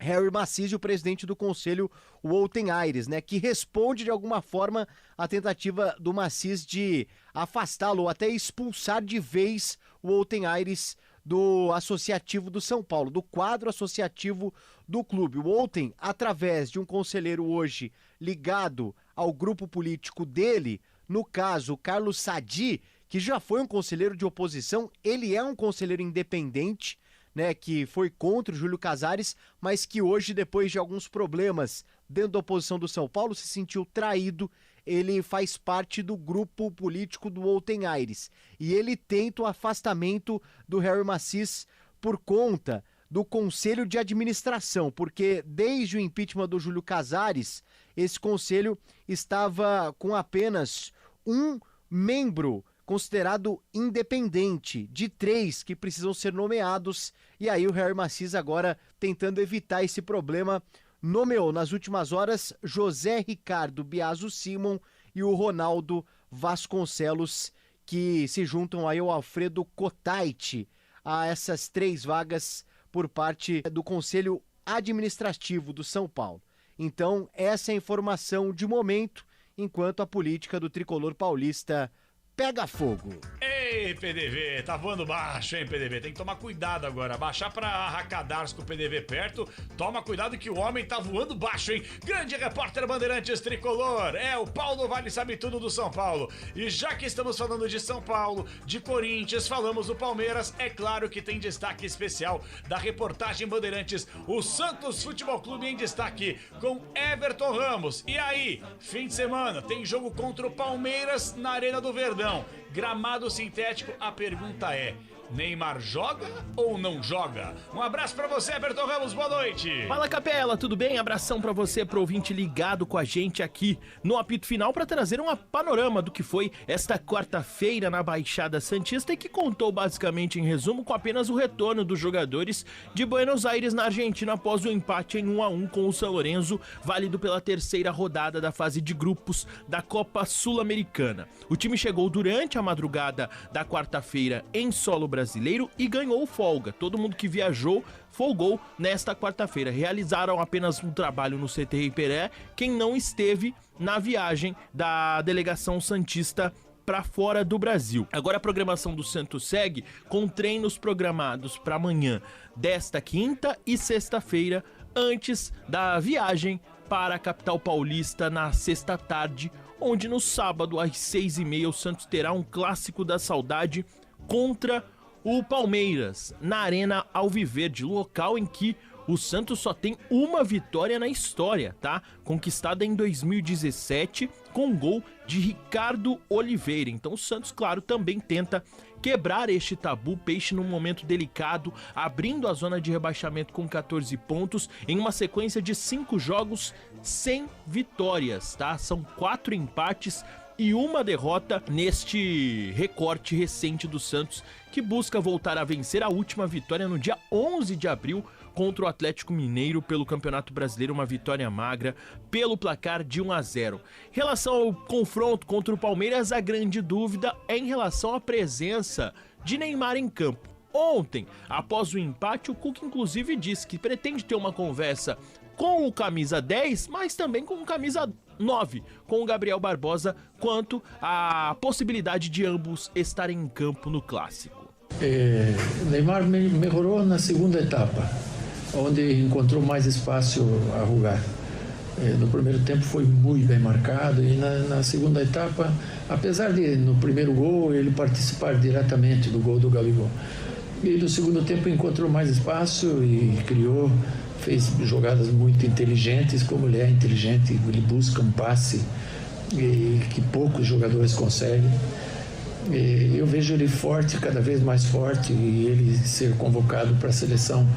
Harry Macis e o presidente do conselho, Wolten Aires, né, que responde de alguma forma à tentativa do Macis de afastá-lo ou até expulsar de vez o Wolten Aires do associativo do São Paulo, do quadro associativo do clube. O Wolten, através de um conselheiro hoje ligado ao grupo político dele, no caso, Carlos Sadi, que já foi um conselheiro de oposição, ele é um conselheiro independente, né, que foi contra o Júlio Casares, mas que hoje, depois de alguns problemas dentro da oposição do São Paulo, se sentiu traído. Ele faz parte do grupo político do Wolten Aires e ele tenta o afastamento do Harry Macis por conta do Conselho de Administração, porque desde o impeachment do Júlio Casares, esse conselho estava com apenas um membro considerado independente, de 3 que precisam ser nomeados, e aí o Harry Macis agora tentando evitar esse problema, nomeou nas últimas horas José Ricardo Biaso Simon e o Ronaldo Vasconcelos, que se juntam aí ao Alfredo Cotait a essas 3 vagas por parte do Conselho Administrativo do São Paulo. Então, essa é a informação de momento, enquanto a política do tricolor paulista pega fogo. Ei, PDV, tá voando baixo, hein, PDV? Tem que tomar cuidado agora. Baixar pra arracadarço com o PDV perto. Toma cuidado que o homem tá voando baixo, hein? Grande repórter Bandeirantes Tricolor. É, o Paulo Vale sabe tudo do São Paulo. E já que estamos falando de São Paulo, de Corinthians, falamos do Palmeiras, é claro que tem destaque especial da reportagem Bandeirantes. O Santos Futebol Clube em destaque com Everton Ramos. E aí, fim de semana, tem jogo contra o Palmeiras na Arena do Verdão. Gramado sintético, a pergunta é: Neymar joga ou não joga? Um abraço pra você, Everton Ramos, boa noite. Fala, Capela, tudo bem? Abração pra você, pro ouvinte ligado com a gente aqui no apito final para trazer um panorama do que foi esta quarta-feira na Baixada Santista e que contou basicamente, em resumo, com apenas o retorno dos jogadores de Buenos Aires na Argentina após o empate em 1-1 com o São Lourenço, válido pela terceira rodada da fase de grupos da Copa Sul-Americana. O time chegou durante a madrugada da quarta-feira em solo brasileiro e ganhou folga. Todo mundo que viajou folgou nesta quarta-feira. Realizaram apenas um trabalho no CT Iperé, quem não esteve na viagem da delegação santista para fora do Brasil. Agora a programação do Santos segue com treinos programados para amanhã desta quinta e sexta-feira, antes da viagem para a capital paulista na sexta tarde, onde no sábado às 6h30 o Santos terá um clássico da saudade contra o Palmeiras, na Arena Alviverde, local em que o Santos só tem uma vitória na história, tá? Conquistada em 2017 com um gol de Ricardo Oliveira. Então o Santos, claro, também tenta quebrar este tabu, Peixe num momento delicado, abrindo a zona de rebaixamento com 14 pontos em uma sequência de 5 jogos sem vitórias, tá? São 4 empates e uma derrota neste recorte recente do Santos, que busca voltar a vencer. A última vitória no dia 11 de abril contra o Atlético Mineiro pelo Campeonato Brasileiro, uma vitória magra pelo placar de 1-0. Em relação ao confronto contra o Palmeiras, a grande dúvida é em relação à presença de Neymar em campo. Ontem, após o empate, o Cuca inclusive disse que pretende ter uma conversa com o camisa 10, mas também com o camisa 9, com o Gabriel Barbosa, quanto à possibilidade de ambos estarem em campo no Clássico. Neymar melhorou na segunda etapa, onde encontrou mais espaço a jogar. No primeiro tempo foi muito bem marcado e na segunda etapa, apesar de no primeiro gol ele participar diretamente do gol do Gabigol, e no segundo tempo encontrou mais espaço e fez jogadas muito inteligentes, como ele é inteligente, ele busca um passe que poucos jogadores conseguem. Eu vejo ele forte, cada vez mais forte, e ele ser convocado para a seleção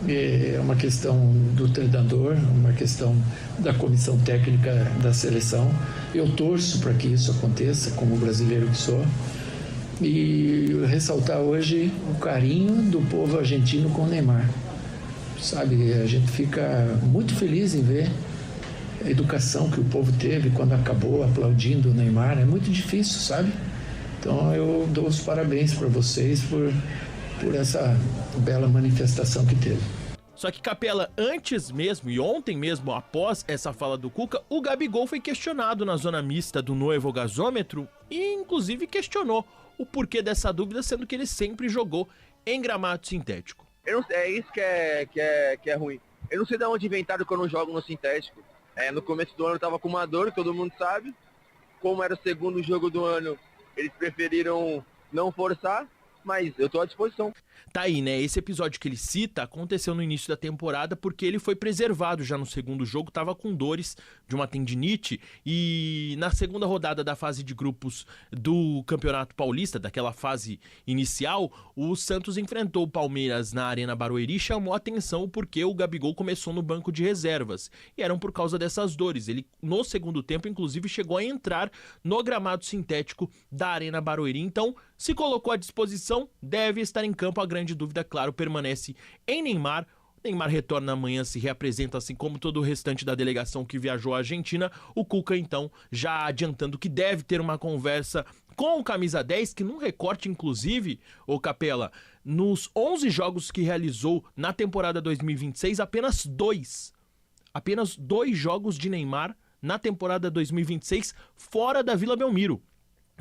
é uma questão do treinador, uma questão da comissão técnica da seleção. Eu torço para que isso aconteça, como brasileiro que sou, e ressaltar hoje o carinho do povo argentino com o Neymar. Sabe, a gente fica muito feliz em ver a educação que o povo teve quando acabou aplaudindo o Neymar. É muito difícil, sabe? Então eu dou os parabéns para vocês por essa bela manifestação que teve. Só que, Capela, antes mesmo e ontem mesmo, após essa fala do Cuca, o Gabigol foi questionado na zona mista do Novo Gasômetro e inclusive questionou o porquê dessa dúvida, sendo que ele sempre jogou em gramado sintético. É isso que é ruim. Eu não sei de onde inventaram que eu não jogo no sintético. No começo do ano eu tava com uma dor, todo mundo sabe. Como era o segundo jogo do ano, eles preferiram não forçar, mas eu tô à disposição. Tá aí, né? Esse episódio que ele cita aconteceu no início da temporada porque ele foi preservado já no segundo jogo, tava com dores de uma tendinite, e na segunda rodada da fase de grupos do Campeonato Paulista, daquela fase inicial, o Santos enfrentou o Palmeiras na Arena Barueri e chamou a atenção porque o Gabigol começou no banco de reservas, e eram por causa dessas dores. Ele, no segundo tempo, inclusive, chegou a entrar no gramado sintético da Arena Barueri, então se colocou à disposição, deve estar em campo. A grande dúvida, claro, permanece em Neymar. Neymar retorna amanhã, se reapresenta assim como todo o restante da delegação que viajou à Argentina. O Cuca, então, já adiantando que deve ter uma conversa com o camisa 10, que num recorte, inclusive, ô Capela, nos 11 jogos que realizou na temporada 2026, apenas dois jogos de Neymar na temporada 2026 fora da Vila Belmiro.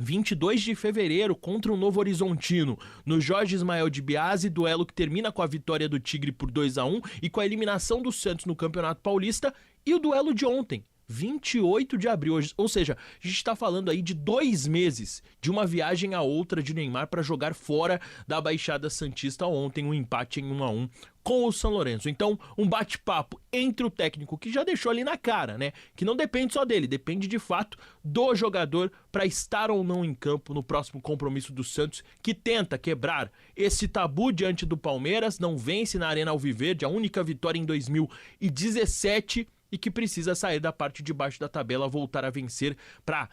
22 de fevereiro contra o Novo Horizontino, no Jorge Ismael de Biasi, duelo que termina com a vitória do Tigre por 2-1 e com a eliminação do Santos no Campeonato Paulista, e o duelo de ontem, 28 de abril, ou seja, a gente está falando aí de 2 meses de uma viagem a outra de Neymar para jogar fora da Baixada Santista. Ontem um empate em 1-1 com o São Lourenço. Então, um bate-papo entre o técnico, que já deixou ali na cara, né, que não depende só dele, depende de fato do jogador para estar ou não em campo no próximo compromisso do Santos, que tenta quebrar esse tabu diante do Palmeiras, não vence na Arena Alviverde, a única vitória em 2017, e que precisa sair da parte de baixo da tabela, voltar a vencer para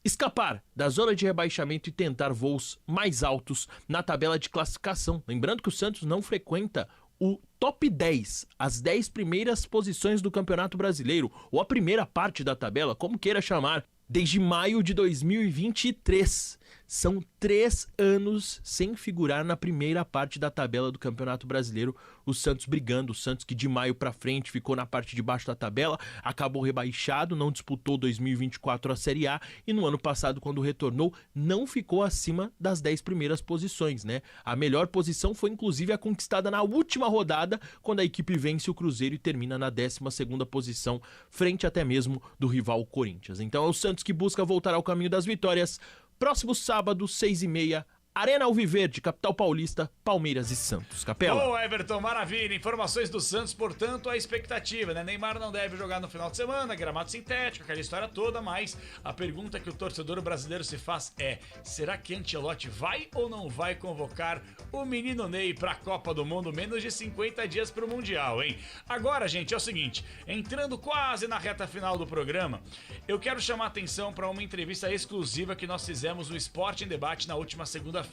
escapar da zona de rebaixamento e tentar voos mais altos na tabela de classificação. Lembrando que o Santos não frequenta o top 10, as 10 primeiras posições do Campeonato Brasileiro, ou a primeira parte da tabela, como queira chamar, desde maio de 2023. São 3 anos sem figurar na primeira parte da tabela do Campeonato Brasileiro. O Santos brigando, o Santos que de maio pra frente ficou na parte de baixo da tabela, acabou rebaixado, não disputou 2024 a Série A e no ano passado, quando retornou, não ficou acima das 10 primeiras posições, né? A melhor posição foi inclusive a conquistada na última rodada, quando a equipe vence o Cruzeiro e termina na 12ª posição, frente até mesmo do rival Corinthians. Então é o Santos que busca voltar ao caminho das vitórias. Próximo sábado, 6h30, Arena Alviverde, capital paulista, Palmeiras e Santos. Capela. Ô, Everton, maravilha. Informações do Santos, portanto, a expectativa, né? Neymar não deve jogar no final de semana, gramado sintético, aquela história toda, mas a pergunta que o torcedor brasileiro se faz é: será que Ancelotti vai ou não vai convocar o menino Ney pra Copa do Mundo, menos de 50 dias pro Mundial, hein? Agora, gente, é o seguinte, entrando quase na reta final do programa, eu quero chamar a atenção para uma entrevista exclusiva que nós fizemos no Sport em Debate na última segunda-feira.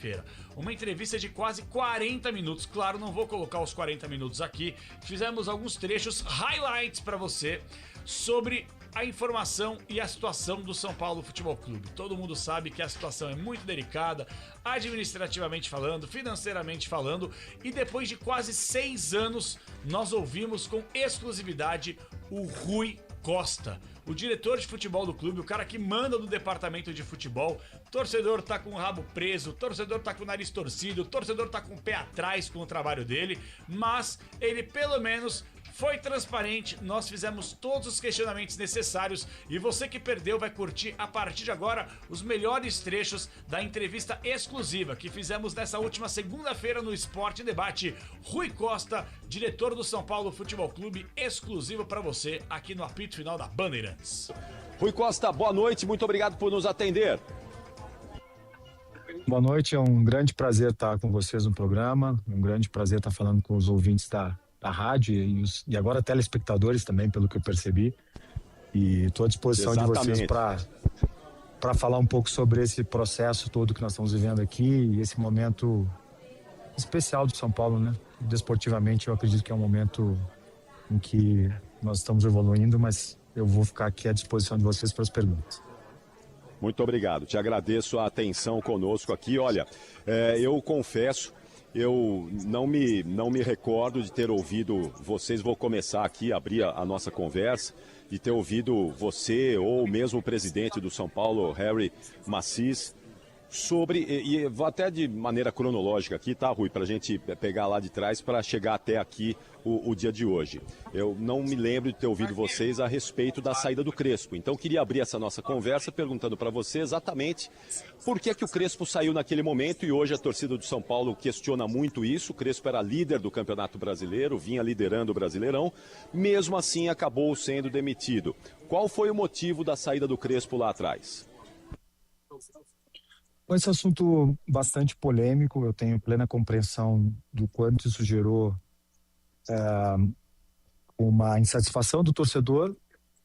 Uma entrevista de quase 40 minutos. Claro, não vou colocar os 40 minutos aqui. Fizemos alguns trechos, highlights para você sobre a informação e a situação do São Paulo Futebol Clube. Todo mundo sabe que a situação é muito delicada, administrativamente falando, financeiramente falando, e depois de quase 6 anos, nós ouvimos com exclusividade o Rui Costa, o diretor de futebol do clube, o cara que manda no departamento de futebol. Torcedor tá com o rabo preso, torcedor tá com o nariz torcido, torcedor tá com o pé atrás com o trabalho dele, mas ele pelo menos foi transparente, nós fizemos todos os questionamentos necessários e você que perdeu vai curtir a partir de agora os melhores trechos da entrevista exclusiva que fizemos nessa última segunda-feira no Sport em Debate. Rui Costa, diretor do São Paulo Futebol Clube, exclusivo para você aqui no apito final da Bandeirantes. Rui Costa, boa noite, muito obrigado por nos atender. Boa noite, é um grande prazer estar com vocês no programa, um grande prazer estar falando com os ouvintes da rádio e agora telespectadores também, pelo que eu percebi. E estou à disposição de vocês para falar um pouco sobre esse processo todo que nós estamos vivendo aqui e esse momento especial do São Paulo, né? Desportivamente, eu acredito que é um momento em que nós estamos evoluindo, mas eu vou ficar aqui à disposição de vocês para as perguntas. Muito obrigado, te agradeço a atenção conosco aqui. Olha, eu confesso, eu não me recordo de ter ouvido vocês, vou começar aqui, abrir a nossa conversa, de ter ouvido você ou mesmo o presidente do São Paulo, Harry Macis, sobre, e vou até de maneira cronológica aqui, tá, Rui, para a gente pegar lá de trás para chegar até aqui o dia de hoje. Eu não me lembro de ter ouvido vocês a respeito da saída do Crespo, então queria abrir essa nossa conversa perguntando para você exatamente por que o Crespo saiu naquele momento e hoje a torcida do São Paulo questiona muito isso. O Crespo era líder do Campeonato Brasileiro, vinha liderando o Brasileirão, mesmo assim acabou sendo demitido. Qual foi o motivo da saída do Crespo lá atrás? Esse assunto bastante polêmico, eu tenho plena compreensão do quanto isso gerou uma insatisfação do torcedor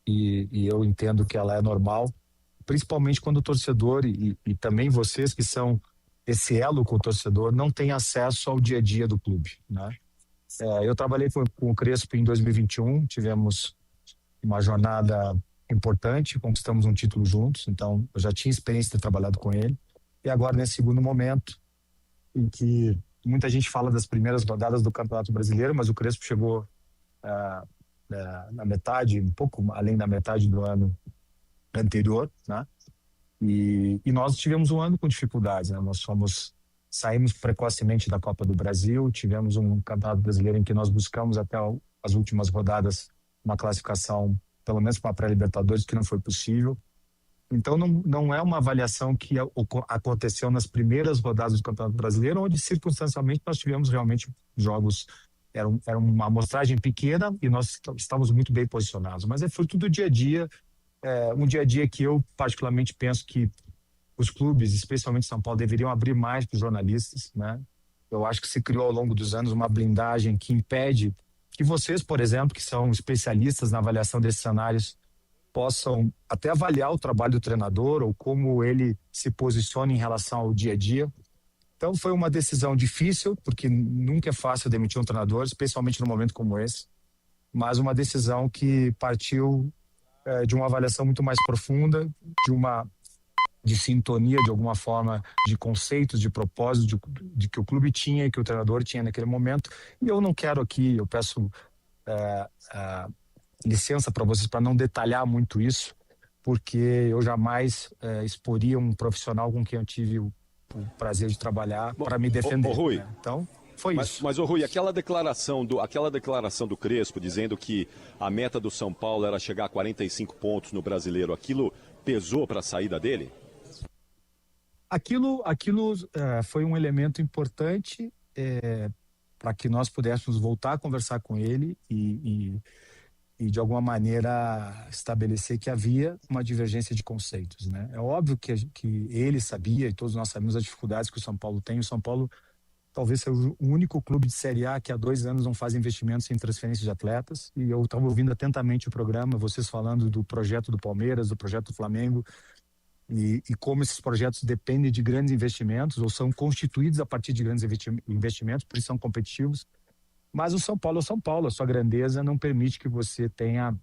e eu entendo que ela é normal, principalmente quando o torcedor e também vocês que são esse elo com o torcedor não têm acesso ao dia a dia do clube, né? Eu trabalhei com o Crespo em 2021, tivemos uma jornada importante, conquistamos um título juntos, então eu já tinha experiência de ter trabalhado com ele. E agora, nesse segundo momento, em que muita gente fala das primeiras rodadas do Campeonato Brasileiro, mas o Crespo chegou na metade, um pouco além da metade do ano anterior, né? E nós tivemos um ano com dificuldades, né? Saímos precocemente da Copa do Brasil, tivemos um Campeonato Brasileiro em que nós buscamos até as últimas rodadas uma classificação, pelo menos para a pré-Libertadores, que não foi possível. Então não é uma avaliação que aconteceu nas primeiras rodadas do Campeonato Brasileiro, onde circunstancialmente nós tivemos realmente jogos, era uma amostragem pequena e nós estávamos muito bem posicionados, mas é fruto do dia a dia, um dia a dia que eu particularmente penso que os clubes, especialmente São Paulo, deveriam abrir mais para os jornalistas, né? Eu acho que se criou ao longo dos anos uma blindagem que impede que vocês, por exemplo, que são especialistas na avaliação desses cenários, possam até avaliar o trabalho do treinador ou como ele se posiciona em relação ao dia a dia. Então foi uma decisão difícil, porque nunca é fácil demitir um treinador, especialmente num momento como esse, mas uma decisão que partiu de uma avaliação muito mais profunda, de uma de sintonia, de alguma forma, de conceitos, de propósito, de que o clube tinha e que o treinador tinha naquele momento. E eu não quero aqui, eu peço licença para vocês para não detalhar muito isso, porque eu jamais exporia um profissional com quem eu tive o prazer de trabalhar para me defender. Rui, né? Então, foi isso. Mas, Rui, aquela declaração do Crespo dizendo que a meta do São Paulo era chegar a 45 pontos no Brasileiro, aquilo pesou para a saída dele? Aquilo foi um elemento importante para que nós pudéssemos voltar a conversar com ele e de alguma maneira estabelecer que havia uma divergência de conceitos, né? É óbvio que ele sabia e todos nós sabemos as dificuldades que o São Paulo tem. O São Paulo talvez seja o único clube de Série A que há 2 anos não faz investimentos em transferência de atletas. E eu estava ouvindo atentamente o programa, vocês falando do projeto do Palmeiras, do projeto do Flamengo, e como esses projetos dependem de grandes investimentos ou são constituídos a partir de grandes investimentos, por isso são competitivos. Mas o São Paulo é o São Paulo, a sua grandeza não permite que você tenha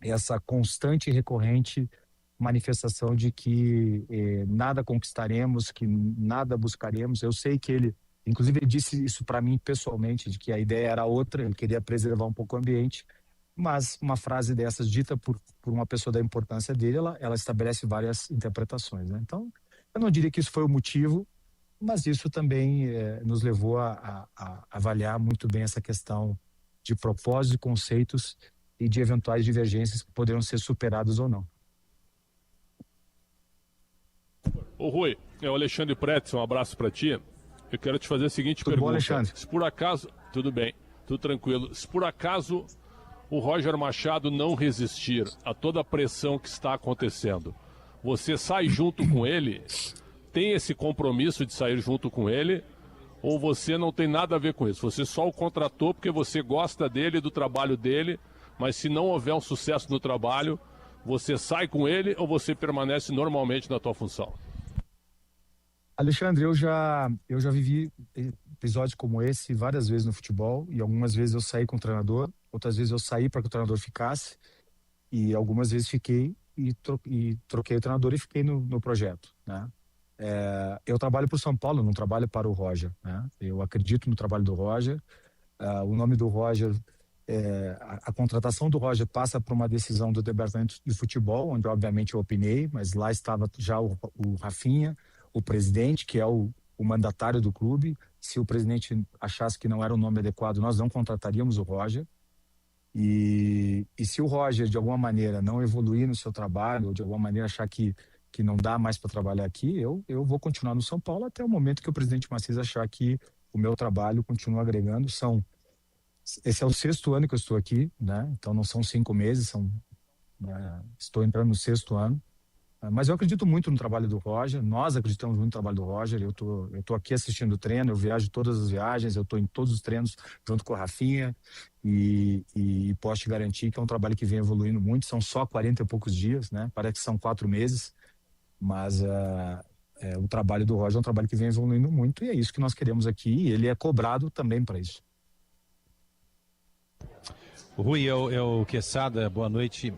essa constante e recorrente manifestação de que nada conquistaremos, que nada buscaremos. Eu sei que ele, inclusive ele disse isso para mim pessoalmente, de que a ideia era outra, ele queria preservar um pouco o ambiente, mas uma frase dessas dita por uma pessoa da importância dele, ela estabelece várias interpretações, né? Então, eu não diria que isso foi o motivo, mas isso também nos levou a avaliar muito bem essa questão de propósitos, conceitos e de eventuais divergências que poderiam ser superadas ou não. Ô Rui, é o Alexandre Pretz, um abraço para ti. Eu quero te fazer a seguinte pergunta. Bom, Alexandre? Se por acaso, tudo bem, tudo tranquilo. Se por acaso o Roger Machado não resistir a toda a pressão que está acontecendo, você sai junto com ele? Tem esse compromisso de sair junto com ele, ou você não tem nada a ver com isso? Você só o contratou porque você gosta dele, do trabalho dele, mas se não houver um sucesso no trabalho, você sai com ele ou você permanece normalmente na tua função? Alexandre, eu já vivi episódios como esse várias vezes no futebol, e algumas vezes eu saí com o treinador, outras vezes eu saí para que o treinador ficasse, e algumas vezes fiquei e troquei o treinador e fiquei no projeto, né? Eu trabalho para o São Paulo, não trabalho para o Roger, né? Eu acredito no trabalho do Roger. O nome do Roger, a contratação do Roger passa por uma decisão do departamento de futebol, onde obviamente eu opinei, mas lá estava já o Rafinha, o presidente, que é o mandatário do clube. Se o presidente achasse que não era o nome adequado, nós não contrataríamos o Roger. E se o Roger de alguma maneira não evoluir no seu trabalho, ou de alguma maneira achar que não dá mais para trabalhar aqui, eu vou continuar no São Paulo até o momento que o presidente Macias achar que o meu trabalho continua agregando. Esse é o 6º ano que eu estou aqui, né? Então não são 5 meses, estou entrando no 6º ano. Mas eu acredito muito no trabalho do Roger, nós acreditamos muito no trabalho do Roger. Eu tô aqui assistindo o treino, eu viajo todas as viagens, eu estou em todos os treinos junto com a Rafinha e posso te garantir que é um trabalho que vem evoluindo muito. São só 40 e poucos dias, né? Parece que são 4 meses. Mas o trabalho do Roger é um trabalho que vem evoluindo muito e é isso que nós queremos aqui, e ele é cobrado também para isso. Rui, o Quesada, boa noite.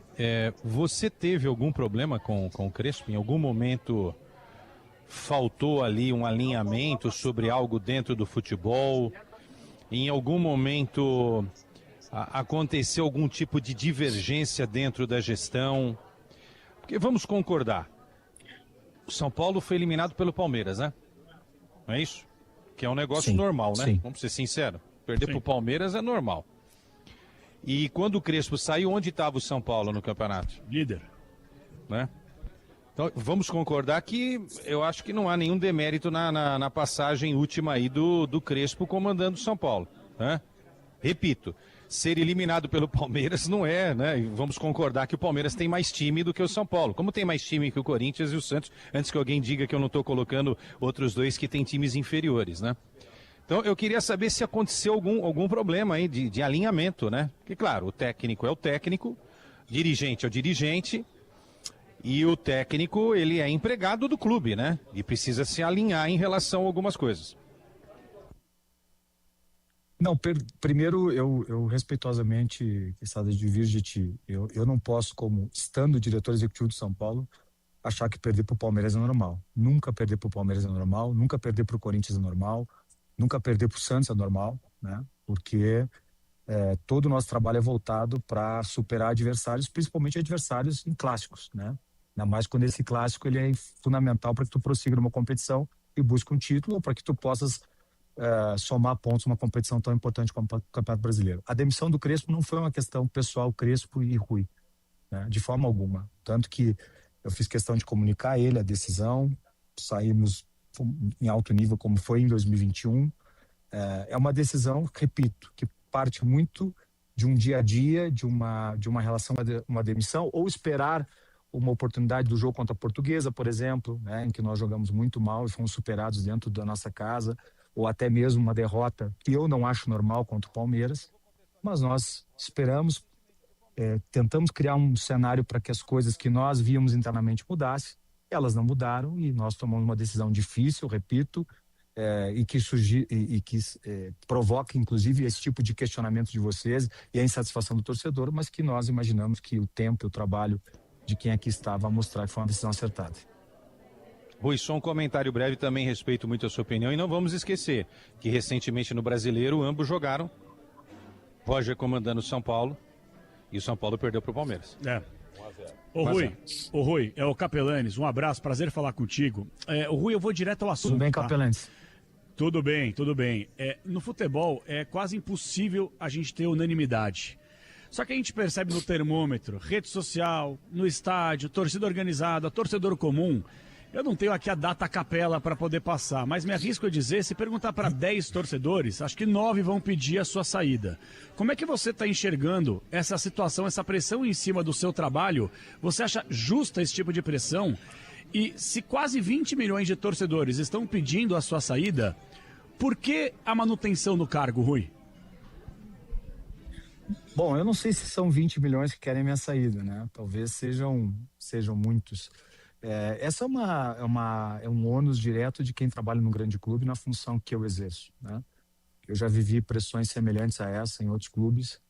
Você teve algum problema com o Crespo? Em algum momento faltou ali um alinhamento sobre algo dentro do futebol? Em algum momento aconteceu algum tipo de divergência dentro da gestão? Porque vamos concordar, o São Paulo foi eliminado pelo Palmeiras, né? Não é isso? Que é um negócio normal, né? Sim. Vamos ser sinceros. Perder pro Palmeiras é normal. E quando o Crespo saiu, onde estava o São Paulo no campeonato? Líder. Né? Então, vamos concordar que eu acho que não há nenhum demérito na passagem última aí do Crespo comandando o São Paulo, né? Repito, ser eliminado pelo Palmeiras não é, né? Vamos concordar que o Palmeiras tem mais time do que o São Paulo. Como tem mais time que o Corinthians e o Santos, antes que alguém diga que eu não estou colocando outros dois que têm times inferiores, né? Então eu queria saber se aconteceu algum problema aí de alinhamento, né? Porque claro, o técnico é o técnico, dirigente é o dirigente, e o técnico, ele é empregado do clube, né? E precisa se alinhar em relação a algumas coisas. Não, primeiro, eu respeitosamente, Quesada, divirjo de ti. Eu não posso, como estando diretor executivo de São Paulo, achar que perder pro Palmeiras é normal. Nunca perder pro Palmeiras é normal, nunca perder pro Corinthians é normal, nunca perder pro Santos é normal, né? Porque todo o nosso trabalho é voltado para superar adversários, principalmente adversários em clássicos, né? Ainda mais quando esse clássico ele é fundamental para que tu prossiga numa competição e busque um título, ou para que tu possas somar pontos numa competição tão importante como o Campeonato Brasileiro. A demissão do Crespo não foi uma questão pessoal Crespo e Rui, né? De forma alguma. Tanto que eu fiz questão de comunicar a ele a decisão, saímos em alto nível como foi em 2021. É uma decisão, repito, que parte muito de um dia a dia, de uma relação, uma demissão, ou esperar uma oportunidade do jogo contra a Portuguesa, por exemplo, né, em que nós jogamos muito mal e fomos superados dentro da nossa casa, ou até mesmo uma derrota que eu não acho normal contra o Palmeiras, mas nós esperamos, tentamos criar um cenário para que as coisas que nós víamos internamente mudassem, elas não mudaram e nós tomamos uma decisão difícil, repito, e que provoca inclusive esse tipo de questionamento de vocês e a insatisfação do torcedor, mas que nós imaginamos que o tempo e o trabalho de quem aqui estava a mostrar que foi uma decisão acertada. Rui, só um comentário breve, também respeito muito a sua opinião, e não vamos esquecer que recentemente no Brasileiro ambos jogaram, Roger comandando o São Paulo e o São Paulo perdeu para o Palmeiras. Ô Rui, é o Capelanes, um abraço, prazer falar contigo. Ô Rui, eu vou direto ao assunto. Tudo bem, Capelanes? Tudo bem, tudo bem. No futebol é quase impossível a gente ter unanimidade. Só que a gente percebe no termômetro, rede social, no estádio, torcida organizada, torcedor comum. Eu não tenho aqui a data capela para poder passar, mas me arrisco a dizer, se perguntar para 10 torcedores, acho que 9 vão pedir a sua saída. Como é que você está enxergando essa situação, essa pressão em cima do seu trabalho? Você acha justa esse tipo de pressão? E se quase 20 milhões de torcedores estão pedindo a sua saída, por que a manutenção no cargo, Rui? Bom, eu não sei se são 20 milhões que querem minha saída, né? Talvez sejam muitos. Essa é um ônus direto de quem trabalha num grande clube na função que eu exerço, né? Eu já vivi pressões semelhantes a essa em outros clubes.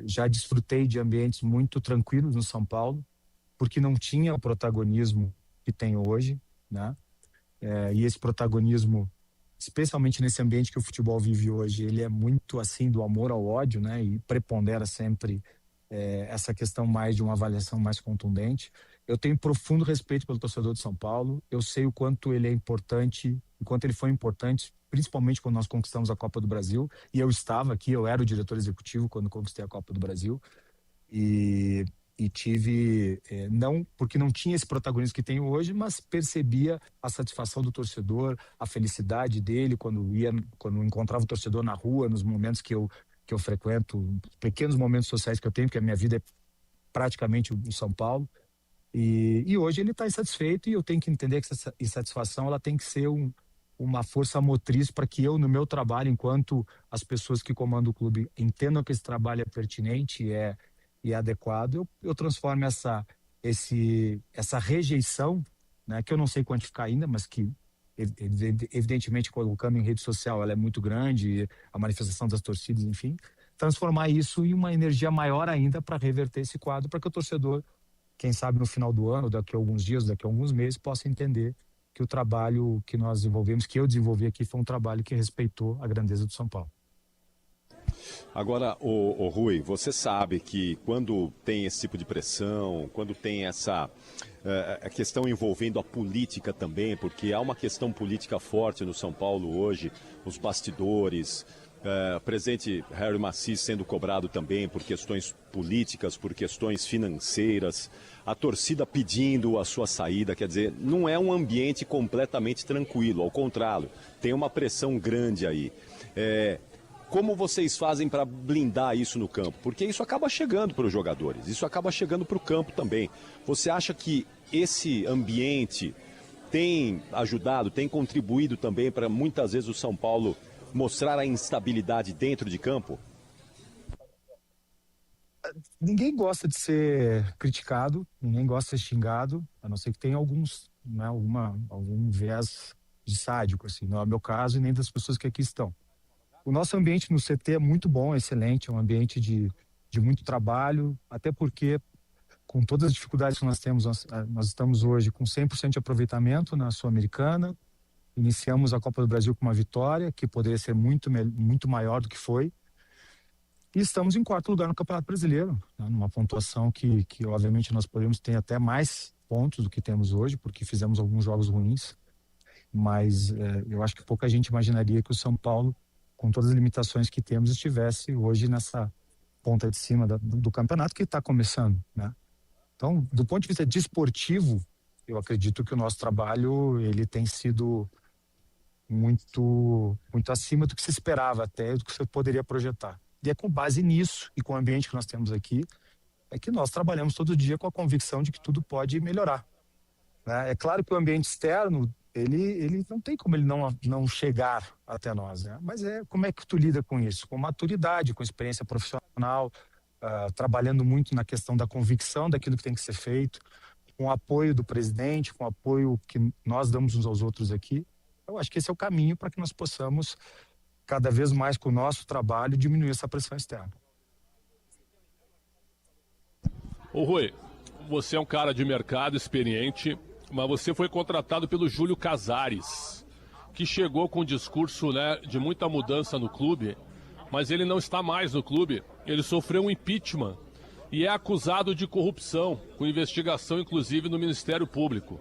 Já desfrutei de ambientes muito tranquilos no São Paulo, porque não tinha o protagonismo que tem hoje, né? E esse protagonismo, especialmente nesse ambiente que o futebol vive hoje, ele é muito assim do amor ao ódio, né? E prepondera sempre essa questão mais de uma avaliação mais contundente. Eu tenho profundo respeito pelo torcedor de São Paulo. Eu sei o quanto ele é importante, o quanto ele foi importante, principalmente quando nós conquistamos a Copa do Brasil. E eu estava aqui, eu era o diretor executivo quando conquistei a Copa do Brasil. E tive, não porque não tinha esse protagonismo que tenho hoje, mas percebia a satisfação do torcedor, a felicidade dele quando encontrava o torcedor na rua, nos momentos que eu frequento, pequenos momentos sociais que eu tenho, porque a minha vida é praticamente em São Paulo. E hoje ele está insatisfeito e eu tenho que entender que essa insatisfação ela tem que ser uma força motriz para que eu, no meu trabalho, enquanto as pessoas que comandam o clube entendam que esse trabalho é pertinente e é adequado, eu transformo essa rejeição, né, que eu não sei quantificar ainda, mas que evidentemente colocando em rede social ela é muito grande, a manifestação das torcidas, enfim, transformar isso em uma energia maior ainda para reverter esse quadro, para que o torcedor, quem sabe no final do ano, daqui a alguns dias, daqui a alguns meses, possa entender que o trabalho que nós desenvolvemos, que eu desenvolvi aqui, foi um trabalho que respeitou a grandeza do São Paulo. Agora, o Rui, você sabe que quando tem esse tipo de pressão, quando tem essa a questão envolvendo a política também, porque há uma questão política forte no São Paulo hoje, os bastidores, o presidente Harry Macis sendo cobrado também por questões políticas, por questões financeiras, a torcida pedindo a sua saída, quer dizer, não é um ambiente completamente tranquilo, ao contrário, tem uma pressão grande aí. Como vocês fazem para blindar isso no campo? Porque isso acaba chegando para os jogadores, isso acaba chegando para o campo também. Você acha que esse ambiente tem ajudado, tem contribuído também para muitas vezes o São Paulo mostrar a instabilidade dentro de campo? Ninguém gosta de ser criticado, ninguém gosta de ser xingado, a não ser que tenha algum viés de sádico, assim. Não é o meu caso e nem das pessoas que aqui estão. O nosso ambiente no CT é muito bom, excelente, é um ambiente de muito trabalho, até porque com todas as dificuldades que nós temos, nós estamos hoje com 100% de aproveitamento na Sul-Americana. Iniciamos a Copa do Brasil com uma vitória, que poderia ser muito maior do que foi. E estamos em 4º lugar no Campeonato Brasileiro, né, numa pontuação que obviamente nós podemos ter até mais pontos do que temos hoje, porque fizemos alguns jogos ruins. Mas eu acho que pouca gente imaginaria que o São Paulo, com todas as limitações que temos, estivesse hoje nessa ponta de cima do campeonato que está começando, né? Então, do ponto de vista desportivo, eu acredito que o nosso trabalho ele tem sido muito acima do que se esperava, até do que você poderia projetar. E é com base nisso e com o ambiente que nós temos aqui, é que nós trabalhamos todo dia com a convicção de que tudo pode melhorar, né? É claro que o ambiente externo, ele não tem como ele não chegar até nós, né? Mas como é que tu lida com isso? Com maturidade, com experiência profissional, trabalhando muito na questão da convicção daquilo que tem que ser feito, com o apoio do presidente, com o apoio que nós damos uns aos outros aqui. Eu acho que esse é o caminho para que nós possamos, cada vez mais com o nosso trabalho, diminuir essa pressão externa. Ô Rui, você é um cara de mercado experiente, mas você foi contratado pelo Júlio Casares, que chegou com um discurso, né, de muita mudança no clube, mas ele não está mais no clube. Ele sofreu um impeachment e é acusado de corrupção, com investigação inclusive no Ministério Público.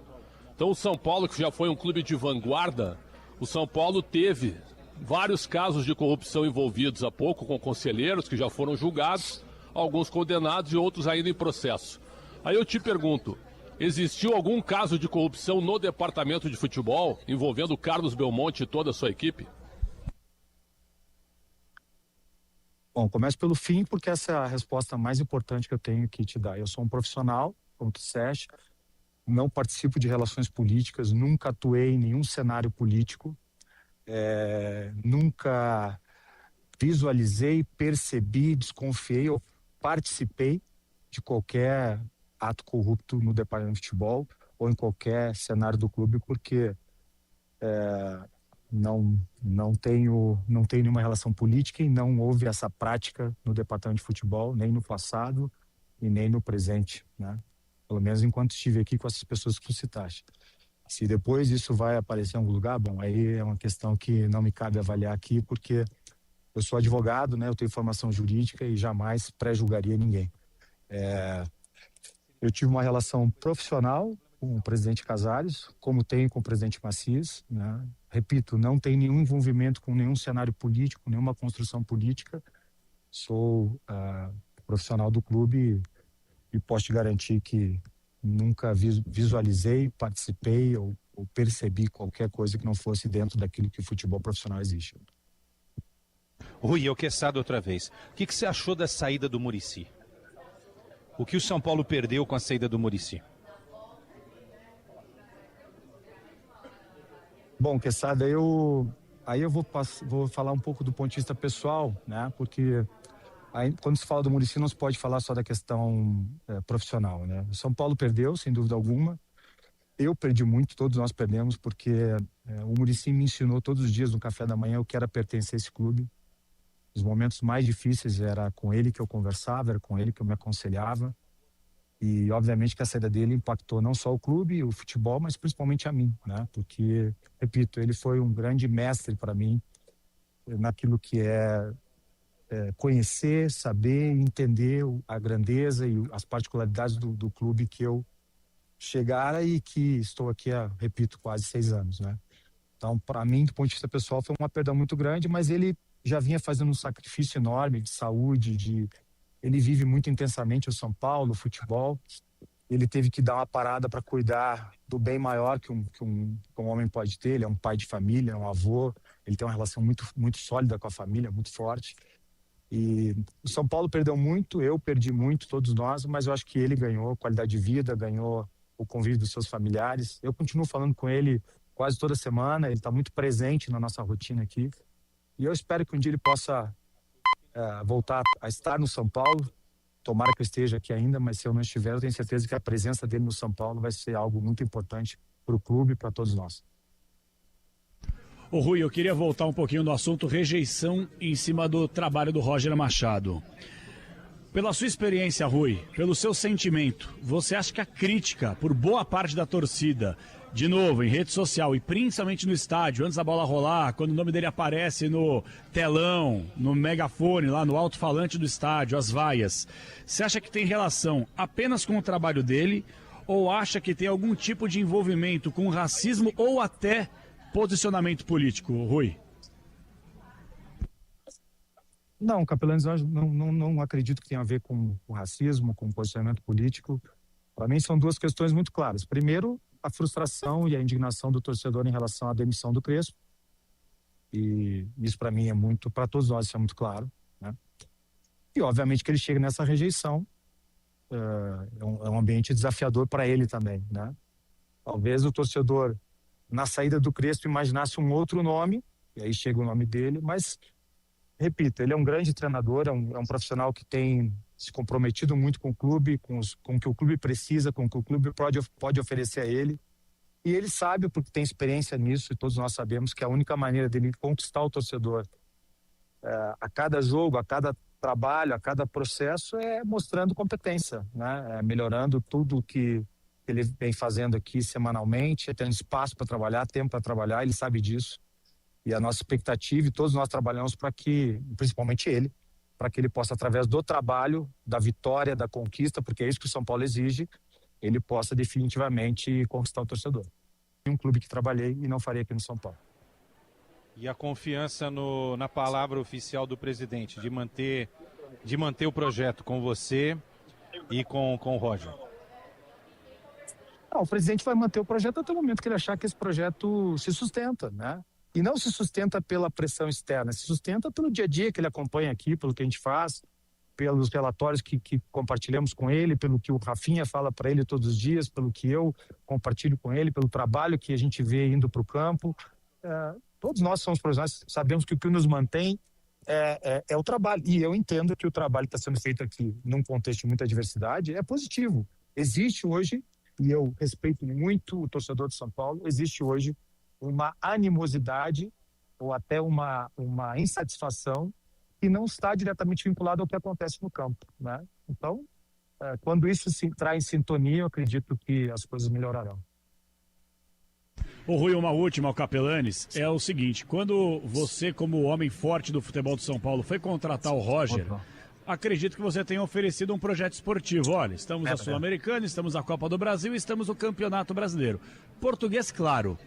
Então o São Paulo, que já foi um clube de vanguarda, o São Paulo teve vários casos de corrupção envolvidos há pouco, com conselheiros que já foram julgados, alguns condenados e outros ainda em processo. Aí eu te pergunto, existiu algum caso de corrupção no departamento de futebol envolvendo o Carlos Belmonte e toda a sua equipe? Bom, começo pelo fim, porque essa é a resposta mais importante que eu tenho que te dar. Eu sou um profissional, como tu disseste, não participo de relações políticas, nunca atuei em nenhum cenário político, nunca visualizei, percebi, desconfiei ou participei de qualquer ato corrupto no departamento de futebol ou em qualquer cenário do clube, porque não tenho nenhuma relação política e não houve essa prática no departamento de futebol, nem no passado e nem no presente, né? Pelo menos enquanto estive aqui com essas pessoas que tu citaste. Se depois isso vai aparecer em algum lugar, bom, aí é uma questão que não me cabe avaliar aqui, porque eu sou advogado, né? Eu tenho formação jurídica e jamais pré-julgaria ninguém. Eu tive uma relação profissional com o presidente Casares, como tenho com o presidente Macias, né? Repito, não tem nenhum envolvimento com nenhum cenário político, nenhuma construção política. Sou profissional do clube e posso te garantir que nunca visualizei, participei ou percebi qualquer coisa que não fosse dentro daquilo que o futebol profissional exige. Rui, eu Quesada outra vez. O que você achou da saída do Muricy? O que o São Paulo perdeu com a saída do Muricy? Bom, Quesada, eu vou falar um pouco do ponto de vista pessoal, né? Porque aí, quando se fala do Muricy, não se pode falar só da questão profissional, né? O São Paulo perdeu, sem dúvida alguma. Eu perdi muito, todos nós perdemos, porque o Muricy me ensinou todos os dias no café da manhã o que era pertencer a esse clube. Os momentos mais difíceis era com ele que eu conversava, era com ele que eu me aconselhava. E, obviamente, que a saída dele impactou não só o clube, o futebol, mas principalmente a mim, né? Porque, repito, ele foi um grande mestre para mim naquilo que conhecer, saber, entender a grandeza e as particularidades do clube que eu chegara e que estou aqui há, repito, quase 6 anos, né? Então, para mim, do ponto de vista pessoal, foi uma perda muito grande, mas ele já vinha fazendo um sacrifício enorme de saúde, ele vive muito intensamente o São Paulo, o futebol. Ele teve que dar uma parada para cuidar do bem maior que um homem pode ter. Ele é um pai de família, é um avô, ele tem uma relação muito, muito sólida com a família, muito forte. E o São Paulo perdeu muito, eu perdi muito, todos nós, mas eu acho que ele ganhou qualidade de vida, ganhou o convívio dos seus familiares. Eu continuo falando com ele quase toda semana, ele está muito presente na nossa rotina aqui. E eu espero que um dia ele possa voltar a estar no São Paulo. Tomara que eu esteja aqui ainda, mas se eu não estiver, eu tenho certeza que a presença dele no São Paulo vai ser algo muito importante para o clube e para todos nós. Ô Rui, eu queria voltar um pouquinho no assunto rejeição em cima do trabalho do Roger Machado. Pela sua experiência, Rui, pelo seu sentimento, você acha que a crítica por boa parte da torcida, de novo, em rede social e principalmente no estádio, antes da bola rolar, quando o nome dele aparece no telão, no megafone, lá no alto-falante do estádio, as vaias, você acha que tem relação apenas com o trabalho dele ou acha que tem algum tipo de envolvimento com racismo ou até posicionamento político, Rui? Não, Capelanes, eu não acredito que tenha a ver com racismo, com posicionamento político. Para mim, são duas questões muito claras. Primeiro, a frustração e a indignação do torcedor em relação à demissão do Crespo. E isso, para mim, para todos nós, isso é muito claro, né? E, obviamente, que ele chega nessa rejeição. É um ambiente desafiador para ele também, né? Talvez o torcedor, na saída do Crespo, imaginasse um outro nome, e aí chega o nome dele, mas... Repito, ele é um grande treinador, é um profissional que tem se comprometido muito com o clube, com o que o clube precisa, com o que o clube pode oferecer a ele. E ele sabe, porque tem experiência nisso, e todos nós sabemos que a única maneira dele conquistar o torcedor a cada jogo, a cada trabalho, a cada processo é mostrando competência, né? Melhorando tudo que ele vem fazendo aqui semanalmente, tendo espaço para trabalhar, tempo para trabalhar, ele sabe disso. E a nossa expectativa, e todos nós trabalhamos para que, principalmente ele, para que ele possa, através do trabalho, da vitória, da conquista, porque é isso que o São Paulo exige, ele possa definitivamente conquistar o torcedor. Um clube que trabalhei e não faria aqui no São Paulo. E a confiança na palavra oficial do presidente, de manter o projeto com você e com o Roger? O presidente vai manter o projeto até o momento que ele achar que esse projeto se sustenta, né? E não se sustenta pela pressão externa, se sustenta pelo dia a dia que ele acompanha aqui, pelo que a gente faz, pelos relatórios que compartilhamos com ele, pelo que o Rafinha fala para ele todos os dias, pelo que eu compartilho com ele, pelo trabalho que a gente vê indo para o campo. Todos nós somos profissionais, sabemos que o que nos mantém é o trabalho. E eu entendo que o trabalho que está sendo feito aqui, num contexto de muita diversidade, é positivo. Existe hoje, e eu respeito muito o torcedor de São Paulo, existe hoje uma animosidade ou até uma insatisfação que não está diretamente vinculada ao que acontece no campo, né? Então, quando isso se entrar em sintonia, eu acredito que as coisas melhorarão. Ô Rui, uma última ao Capelanes, é o seguinte, quando você, como homem forte do futebol de São Paulo, foi contratar o Roger, acredito que você tenha oferecido um projeto esportivo. Olha, estamos na Sul-Americana, estamos na Copa do Brasil e estamos no Campeonato Brasileiro. Português, claro.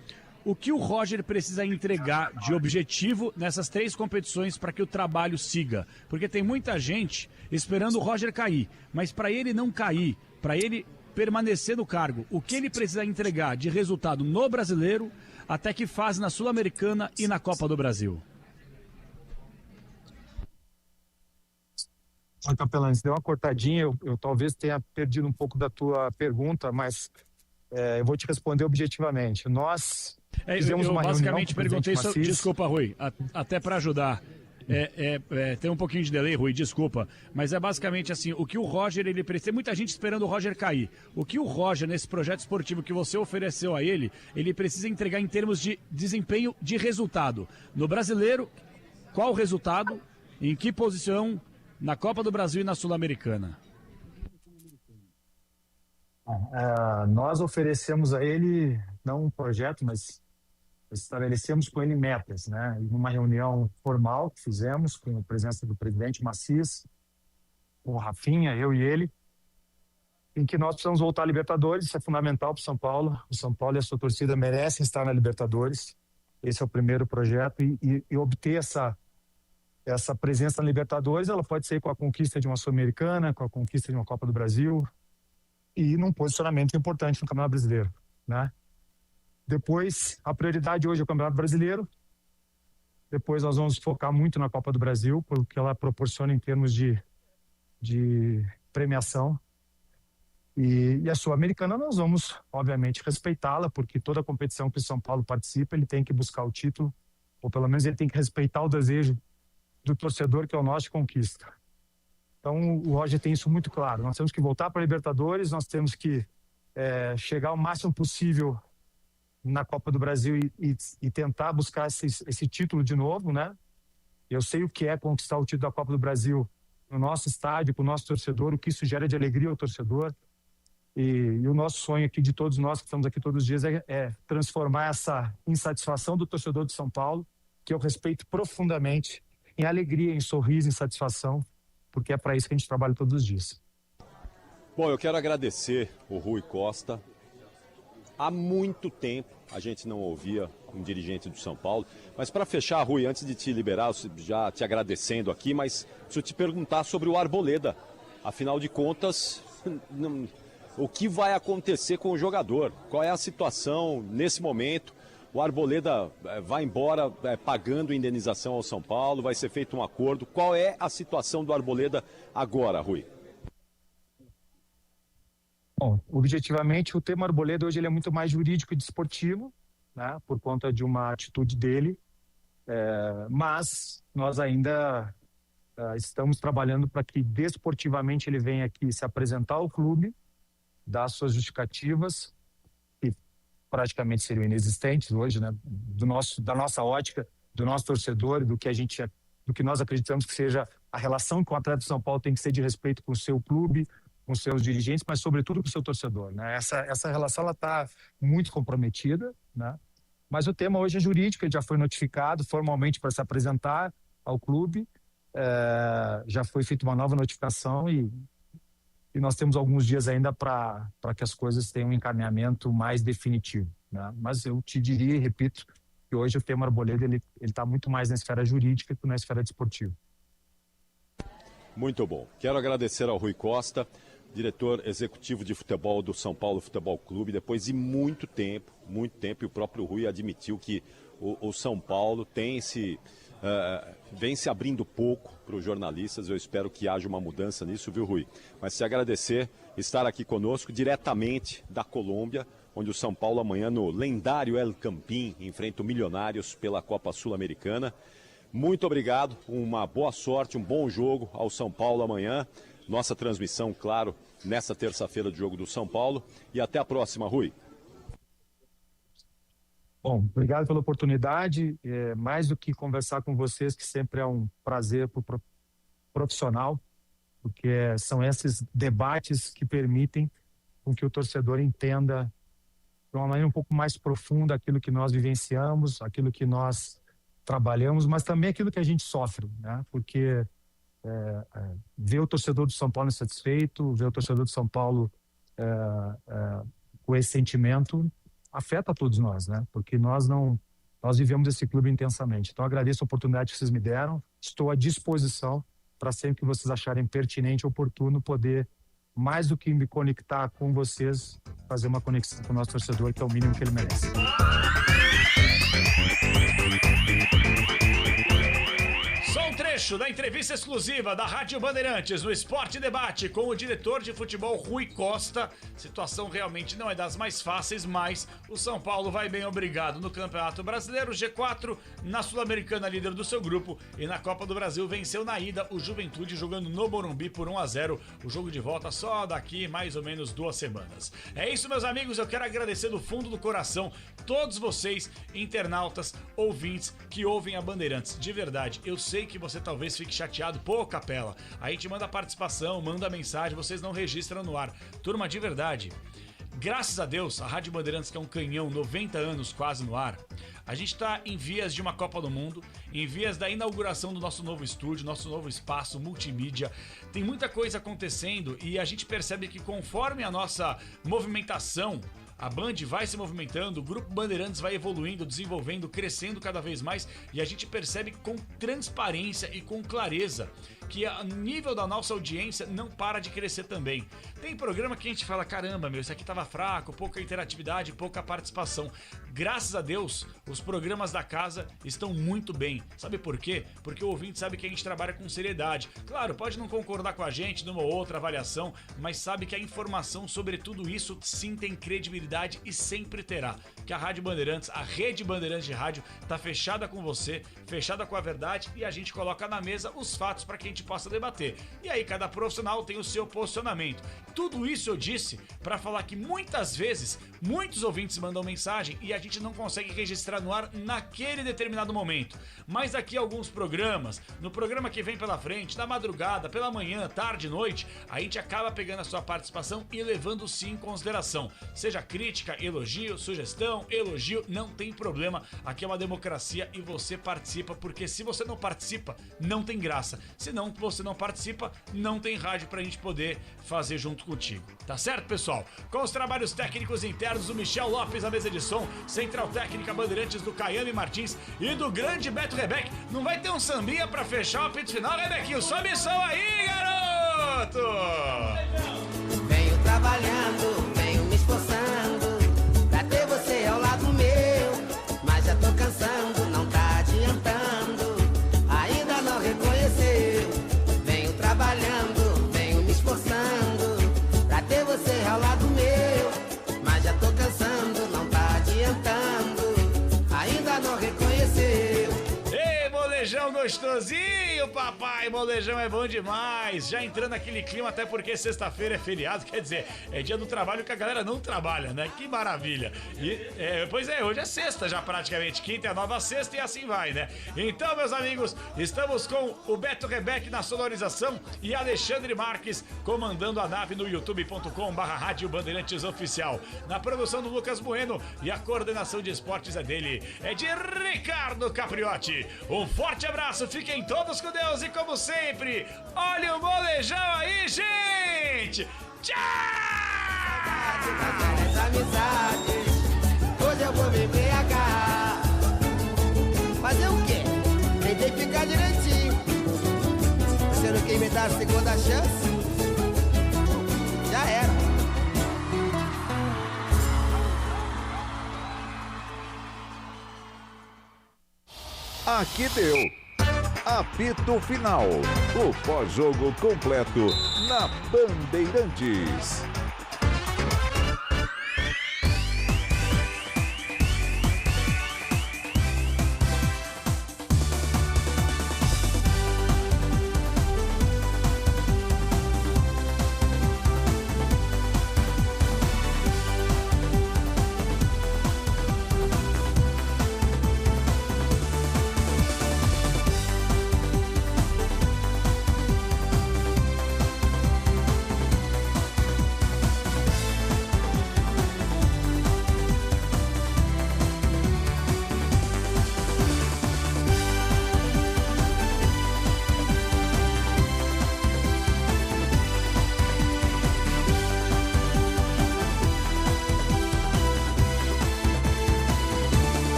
O que o Roger precisa entregar de objetivo nessas 3 competições para que o trabalho siga? Porque tem muita gente esperando o Roger cair, mas para ele não cair, para ele permanecer no cargo, o que ele precisa entregar de resultado no Brasileiro, até que faz na Sul-Americana e na Copa do Brasil? Capelanes, deu uma cortadinha, eu talvez tenha perdido um pouco da tua pergunta, mas eu vou te responder objetivamente. Nós fizemos uma basicamente perguntei sobre... Desculpa, Rui, até para ajudar. Tem um pouquinho de delay, Rui, desculpa. Mas é basicamente assim, o que o Roger, ele precisa... Tem muita gente esperando o Roger cair. O que o Roger, nesse projeto esportivo que você ofereceu a ele precisa entregar em termos de desempenho de resultado. No Brasileiro, qual o resultado? Em que posição? Na Copa do Brasil e na Sul-Americana? Nós oferecemos a ele, não um projeto, mas estabelecemos com ele metas, né? Em uma reunião formal que fizemos com a presença do presidente Macias, com o Rafinha, eu e ele, em que nós precisamos voltar à Libertadores. Isso é fundamental para o São Paulo. O São Paulo e a sua torcida merecem estar na Libertadores. Esse é o primeiro projeto, e obter essa presença na Libertadores, ela pode ser com a conquista de uma Sul-Americana, com a conquista de uma Copa do Brasil, e num posicionamento importante no Campeonato Brasileiro, né? Depois, a prioridade hoje é o Campeonato Brasileiro. Depois nós vamos focar muito na Copa do Brasil, pelo que ela proporciona em termos de premiação. E a Sul-Americana nós vamos, obviamente, respeitá-la, porque toda competição que o São Paulo participa, ele tem que buscar o título, ou pelo menos ele tem que respeitar o desejo do torcedor, que é o nosso, de conquista. Então o Roger tem isso muito claro. Nós temos que voltar para a Libertadores, nós temos que chegar o máximo possível na Copa do Brasil e tentar buscar esse título de novo, né? Eu sei o que é conquistar o título da Copa do Brasil no nosso estádio, para o nosso torcedor, o que isso gera de alegria ao torcedor. E o nosso sonho aqui, de todos nós que estamos aqui todos os dias, é transformar essa insatisfação do torcedor de São Paulo, que eu respeito profundamente, em alegria, em sorriso, em satisfação, porque é para isso que a gente trabalha todos os dias. Bom, eu quero agradecer o Rui Costa. Há muito tempo a gente não ouvia um dirigente do São Paulo. Mas para fechar, Rui, antes de te liberar, já te agradecendo aqui, mas preciso te perguntar sobre o Arboleda. Afinal de contas, o que vai acontecer com o jogador? Qual é a situação nesse momento? O Arboleda vai embora pagando indenização ao São Paulo, vai ser feito um acordo. Qual é a situação do Arboleda agora, Rui? Bom, objetivamente, o tema Arboleda hoje ele é muito mais jurídico e desportivo, né, por conta de uma atitude dele, mas nós ainda estamos trabalhando para que desportivamente ele venha aqui se apresentar ao clube, dar suas justificativas, que praticamente seriam inexistentes hoje, né, da nossa ótica, do nosso torcedor, do que nós acreditamos que seja a relação que o atleta de São Paulo tem que ser de respeito com o seu clube, com seus dirigentes, mas sobretudo com o seu torcedor, né? Essa relação ela está muito comprometida, né? Mas o tema hoje é jurídico, ele já foi notificado formalmente para se apresentar ao clube, já foi feita uma nova notificação e nós temos alguns dias ainda para que as coisas tenham um encaminhamento mais definitivo, né? Mas eu te diria e repito que hoje o tema Arboleda ele está muito mais na esfera jurídica que na esfera desportiva. Muito bom. Quero agradecer ao Rui Costa, diretor executivo de futebol do São Paulo Futebol Clube. Depois de muito tempo, e o próprio Rui admitiu que o São Paulo vem se abrindo pouco para os jornalistas. Eu espero que haja uma mudança nisso, viu, Rui? Mas te agradecer estar aqui conosco diretamente da Colômbia, onde o São Paulo amanhã no lendário El Campín enfrenta o Milionários pela Copa Sul-Americana. Muito obrigado, uma boa sorte, um bom jogo ao São Paulo amanhã. Nossa transmissão, claro, nessa terça-feira do jogo do São Paulo. E até a próxima, Rui. Bom, obrigado pela oportunidade. Mais do que conversar com vocês, que sempre é um prazer para o profissional, porque são esses debates que permitem com que o torcedor entenda de uma maneira um pouco mais profunda aquilo que nós vivenciamos, aquilo que nós trabalhamos, mas também aquilo que a gente sofre, né? Porque ver o torcedor do São Paulo insatisfeito, ver o torcedor do São Paulo com esse sentimento afeta todos nós, né? Porque nós vivemos esse clube intensamente. Então agradeço a oportunidade que vocês me deram, estou à disposição para sempre que vocês acharem pertinente e oportuno poder, mais do que me conectar com vocês, fazer uma conexão com o nosso torcedor, que é o mínimo que ele merece. Só um trecho da entrevista exclusiva da Rádio Bandeirantes no Esporte Debate com o diretor de futebol Rui Costa. Situação realmente não é das mais fáceis, mas o São Paulo vai bem obrigado no Campeonato Brasileiro, G4, na Sul-Americana, líder do seu grupo, e na Copa do Brasil venceu na ida o Juventude jogando no Morumbi por 1-0. O jogo de volta só daqui mais ou menos 2 semanas. É isso, meus amigos, eu quero agradecer do fundo do coração todos vocês, internautas, ouvintes que ouvem a Bandeirantes. De verdade, eu sei que você talvez fique chateado. Pô, Capela, a gente manda participação, manda mensagem, vocês não registram no ar. Turma, de verdade, graças a Deus, a Rádio Bandeirantes, que é um canhão, 90 anos quase no ar, a gente está em vias de uma Copa do Mundo, em vias da inauguração do nosso novo estúdio, nosso novo espaço multimídia. Tem muita coisa acontecendo e a gente percebe que conforme a nossa movimentação, a Band vai se movimentando, o Grupo Bandeirantes vai evoluindo, desenvolvendo, crescendo cada vez mais, e a gente percebe com transparência e com clareza que a nível da nossa audiência não para de crescer também. Tem programa que a gente fala, caramba, meu, isso aqui tava fraco, pouca interatividade, pouca participação. Graças a Deus, os programas da casa estão muito bem. Sabe por quê? Porque o ouvinte sabe que a gente trabalha com seriedade. Claro, pode não concordar com a gente numa outra avaliação, mas sabe que a informação sobre tudo isso sim tem credibilidade e sempre terá. Que a Rádio Bandeirantes, a Rede Bandeirantes de Rádio, tá fechada com você, fechada com a verdade, e a gente coloca na mesa os fatos para que a gente possa debater. E aí cada profissional tem o seu posicionamento. Tudo isso eu disse para falar que muitas vezes muitos ouvintes mandam mensagem e a gente não consegue registrar entrar no ar naquele determinado momento. Mas aqui alguns programas, no programa que vem pela frente, na madrugada, pela manhã, tarde, noite, a gente acaba pegando a sua participação e levando sim em consideração. Seja crítica, elogio, sugestão, elogio, não tem problema. Aqui é uma democracia e você participa, porque se você não participa, não tem graça. Se não, você não participa, não tem rádio pra gente poder fazer junto contigo. Tá certo, pessoal? Com os trabalhos técnicos internos do Michel Lopes, a mesa de som, Central Técnica Bandeirantes do Caiane Martins e do grande Beto Rebeck. Não vai ter um sambinha pra fechar o apito final, Rebequinho? Sobe som aí, garoto! Venho trabalhando, venho me esforçando pra ter você ao lado meu, mas já tô cansando, não tá adiantando, ainda não reconheceu. Venho trabalhando, venho me esforçando pra ter você ao lado meu, mas já tô cansando, não tá adiantando, ainda não reconheceu. Ei, molejão gostosinho, papai! Molejão é bom demais! Já entrando naquele clima, até porque sexta-feira é feriado, quer dizer, é dia do trabalho que a galera não trabalha, né? Que maravilha! Pois é, hoje é sexta já praticamente, quinta é a nova sexta e assim vai, né? Então, meus amigos, estamos com o Beto Rebeck na sonorização e Alexandre Marques comandando a nave no youtube.com/Rádio Bandeirantes Oficial. Na produção do Lucas Bueno e a coordenação de esportes é dele, é de Ricardo Capriotti. Um forte abraço, fiquem todos com Deus e como sempre, olha o molejão aí, gente! Tchau! Hoje eu vou me embriagar. Fazer o quê? Tentei ficar direitinho. Você não quer me dar a segunda chance? Já era. Aqui deu. Apito Final. O pós-jogo completo na Bandeirantes.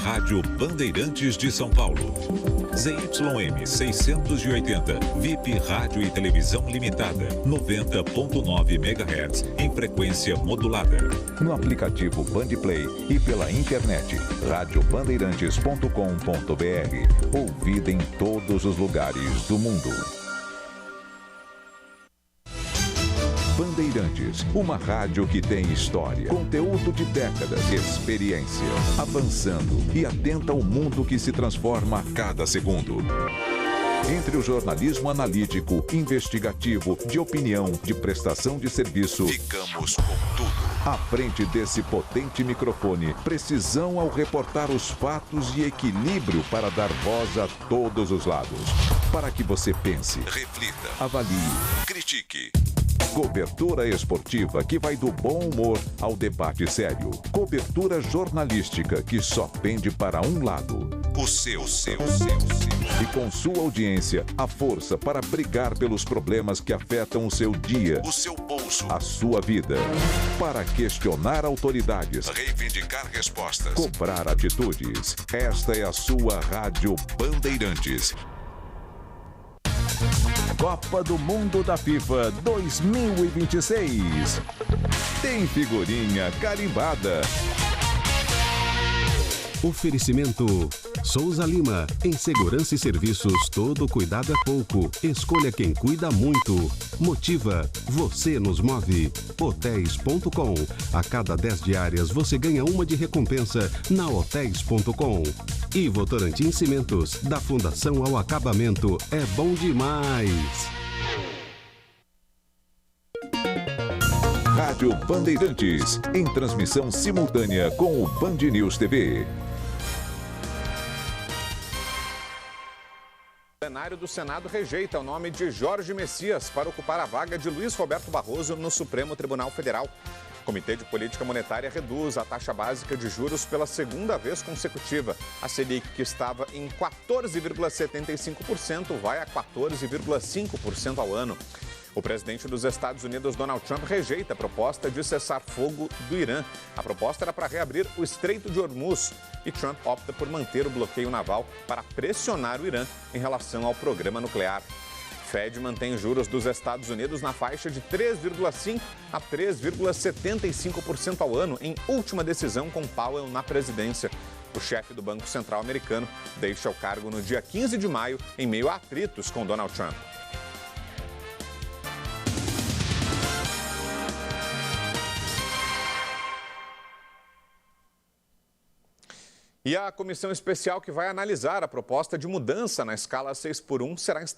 Rádio Bandeirantes de São Paulo. ZYM 680, VIP Rádio e Televisão Limitada, 90.9 MHz, em frequência modulada. No aplicativo Bandplay e pela internet, radiobandeirantes.com.br. Ouvida em todos os lugares do mundo. Bandeirantes, uma rádio que tem história, conteúdo de décadas, experiência, avançando e atenta ao mundo que se transforma a cada segundo. Entre o jornalismo analítico, investigativo, de opinião, de prestação de serviço, ficamos com tudo. À frente desse potente microfone, precisão ao reportar os fatos e equilíbrio para dar voz a todos os lados. Para que você pense, reflita, avalie, critique. Cobertura esportiva que vai do bom humor ao debate sério. Cobertura jornalística que só pende para um lado. O seu. E com sua audiência, a força para brigar pelos problemas que afetam o seu dia, o seu bolso, a sua vida. Para questionar autoridades, reivindicar respostas, cobrar atitudes. Esta é a sua Rádio Bandeirantes. Copa do Mundo da FIFA 2026. Tem figurinha carimbada. Oferecimento Souza Lima. Em segurança e serviços, todo cuidado é pouco. Escolha quem cuida muito. Motiva. Você nos move. Hotéis.com. A cada 10 diárias você ganha uma de recompensa na Hotéis.com. E Votorantim Cimentos. Da fundação ao acabamento. É bom demais. Rádio Bandeirantes, em transmissão simultânea com o Band News TV. O plenário do Senado rejeita o nome de Jorge Messias para ocupar a vaga de Luiz Roberto Barroso no Supremo Tribunal Federal. O Comitê de Política Monetária reduz a taxa básica de juros pela segunda vez consecutiva. A Selic, que estava em 14,75%, vai a 14,5% ao ano. O presidente dos Estados Unidos, Donald Trump, rejeita a proposta de cessar fogo do Irã. A proposta era para reabrir o Estreito de Hormuz e Trump opta por manter o bloqueio naval para pressionar o Irã em relação ao programa nuclear. Fed mantém os juros dos Estados Unidos na faixa de 3,5% a 3,75% ao ano, em última decisão com Powell na presidência. O chefe do Banco Central americano deixa o cargo no dia 15 de maio, em meio a atritos com Donald Trump. E a comissão especial que vai analisar a proposta de mudança na escala 6x1 será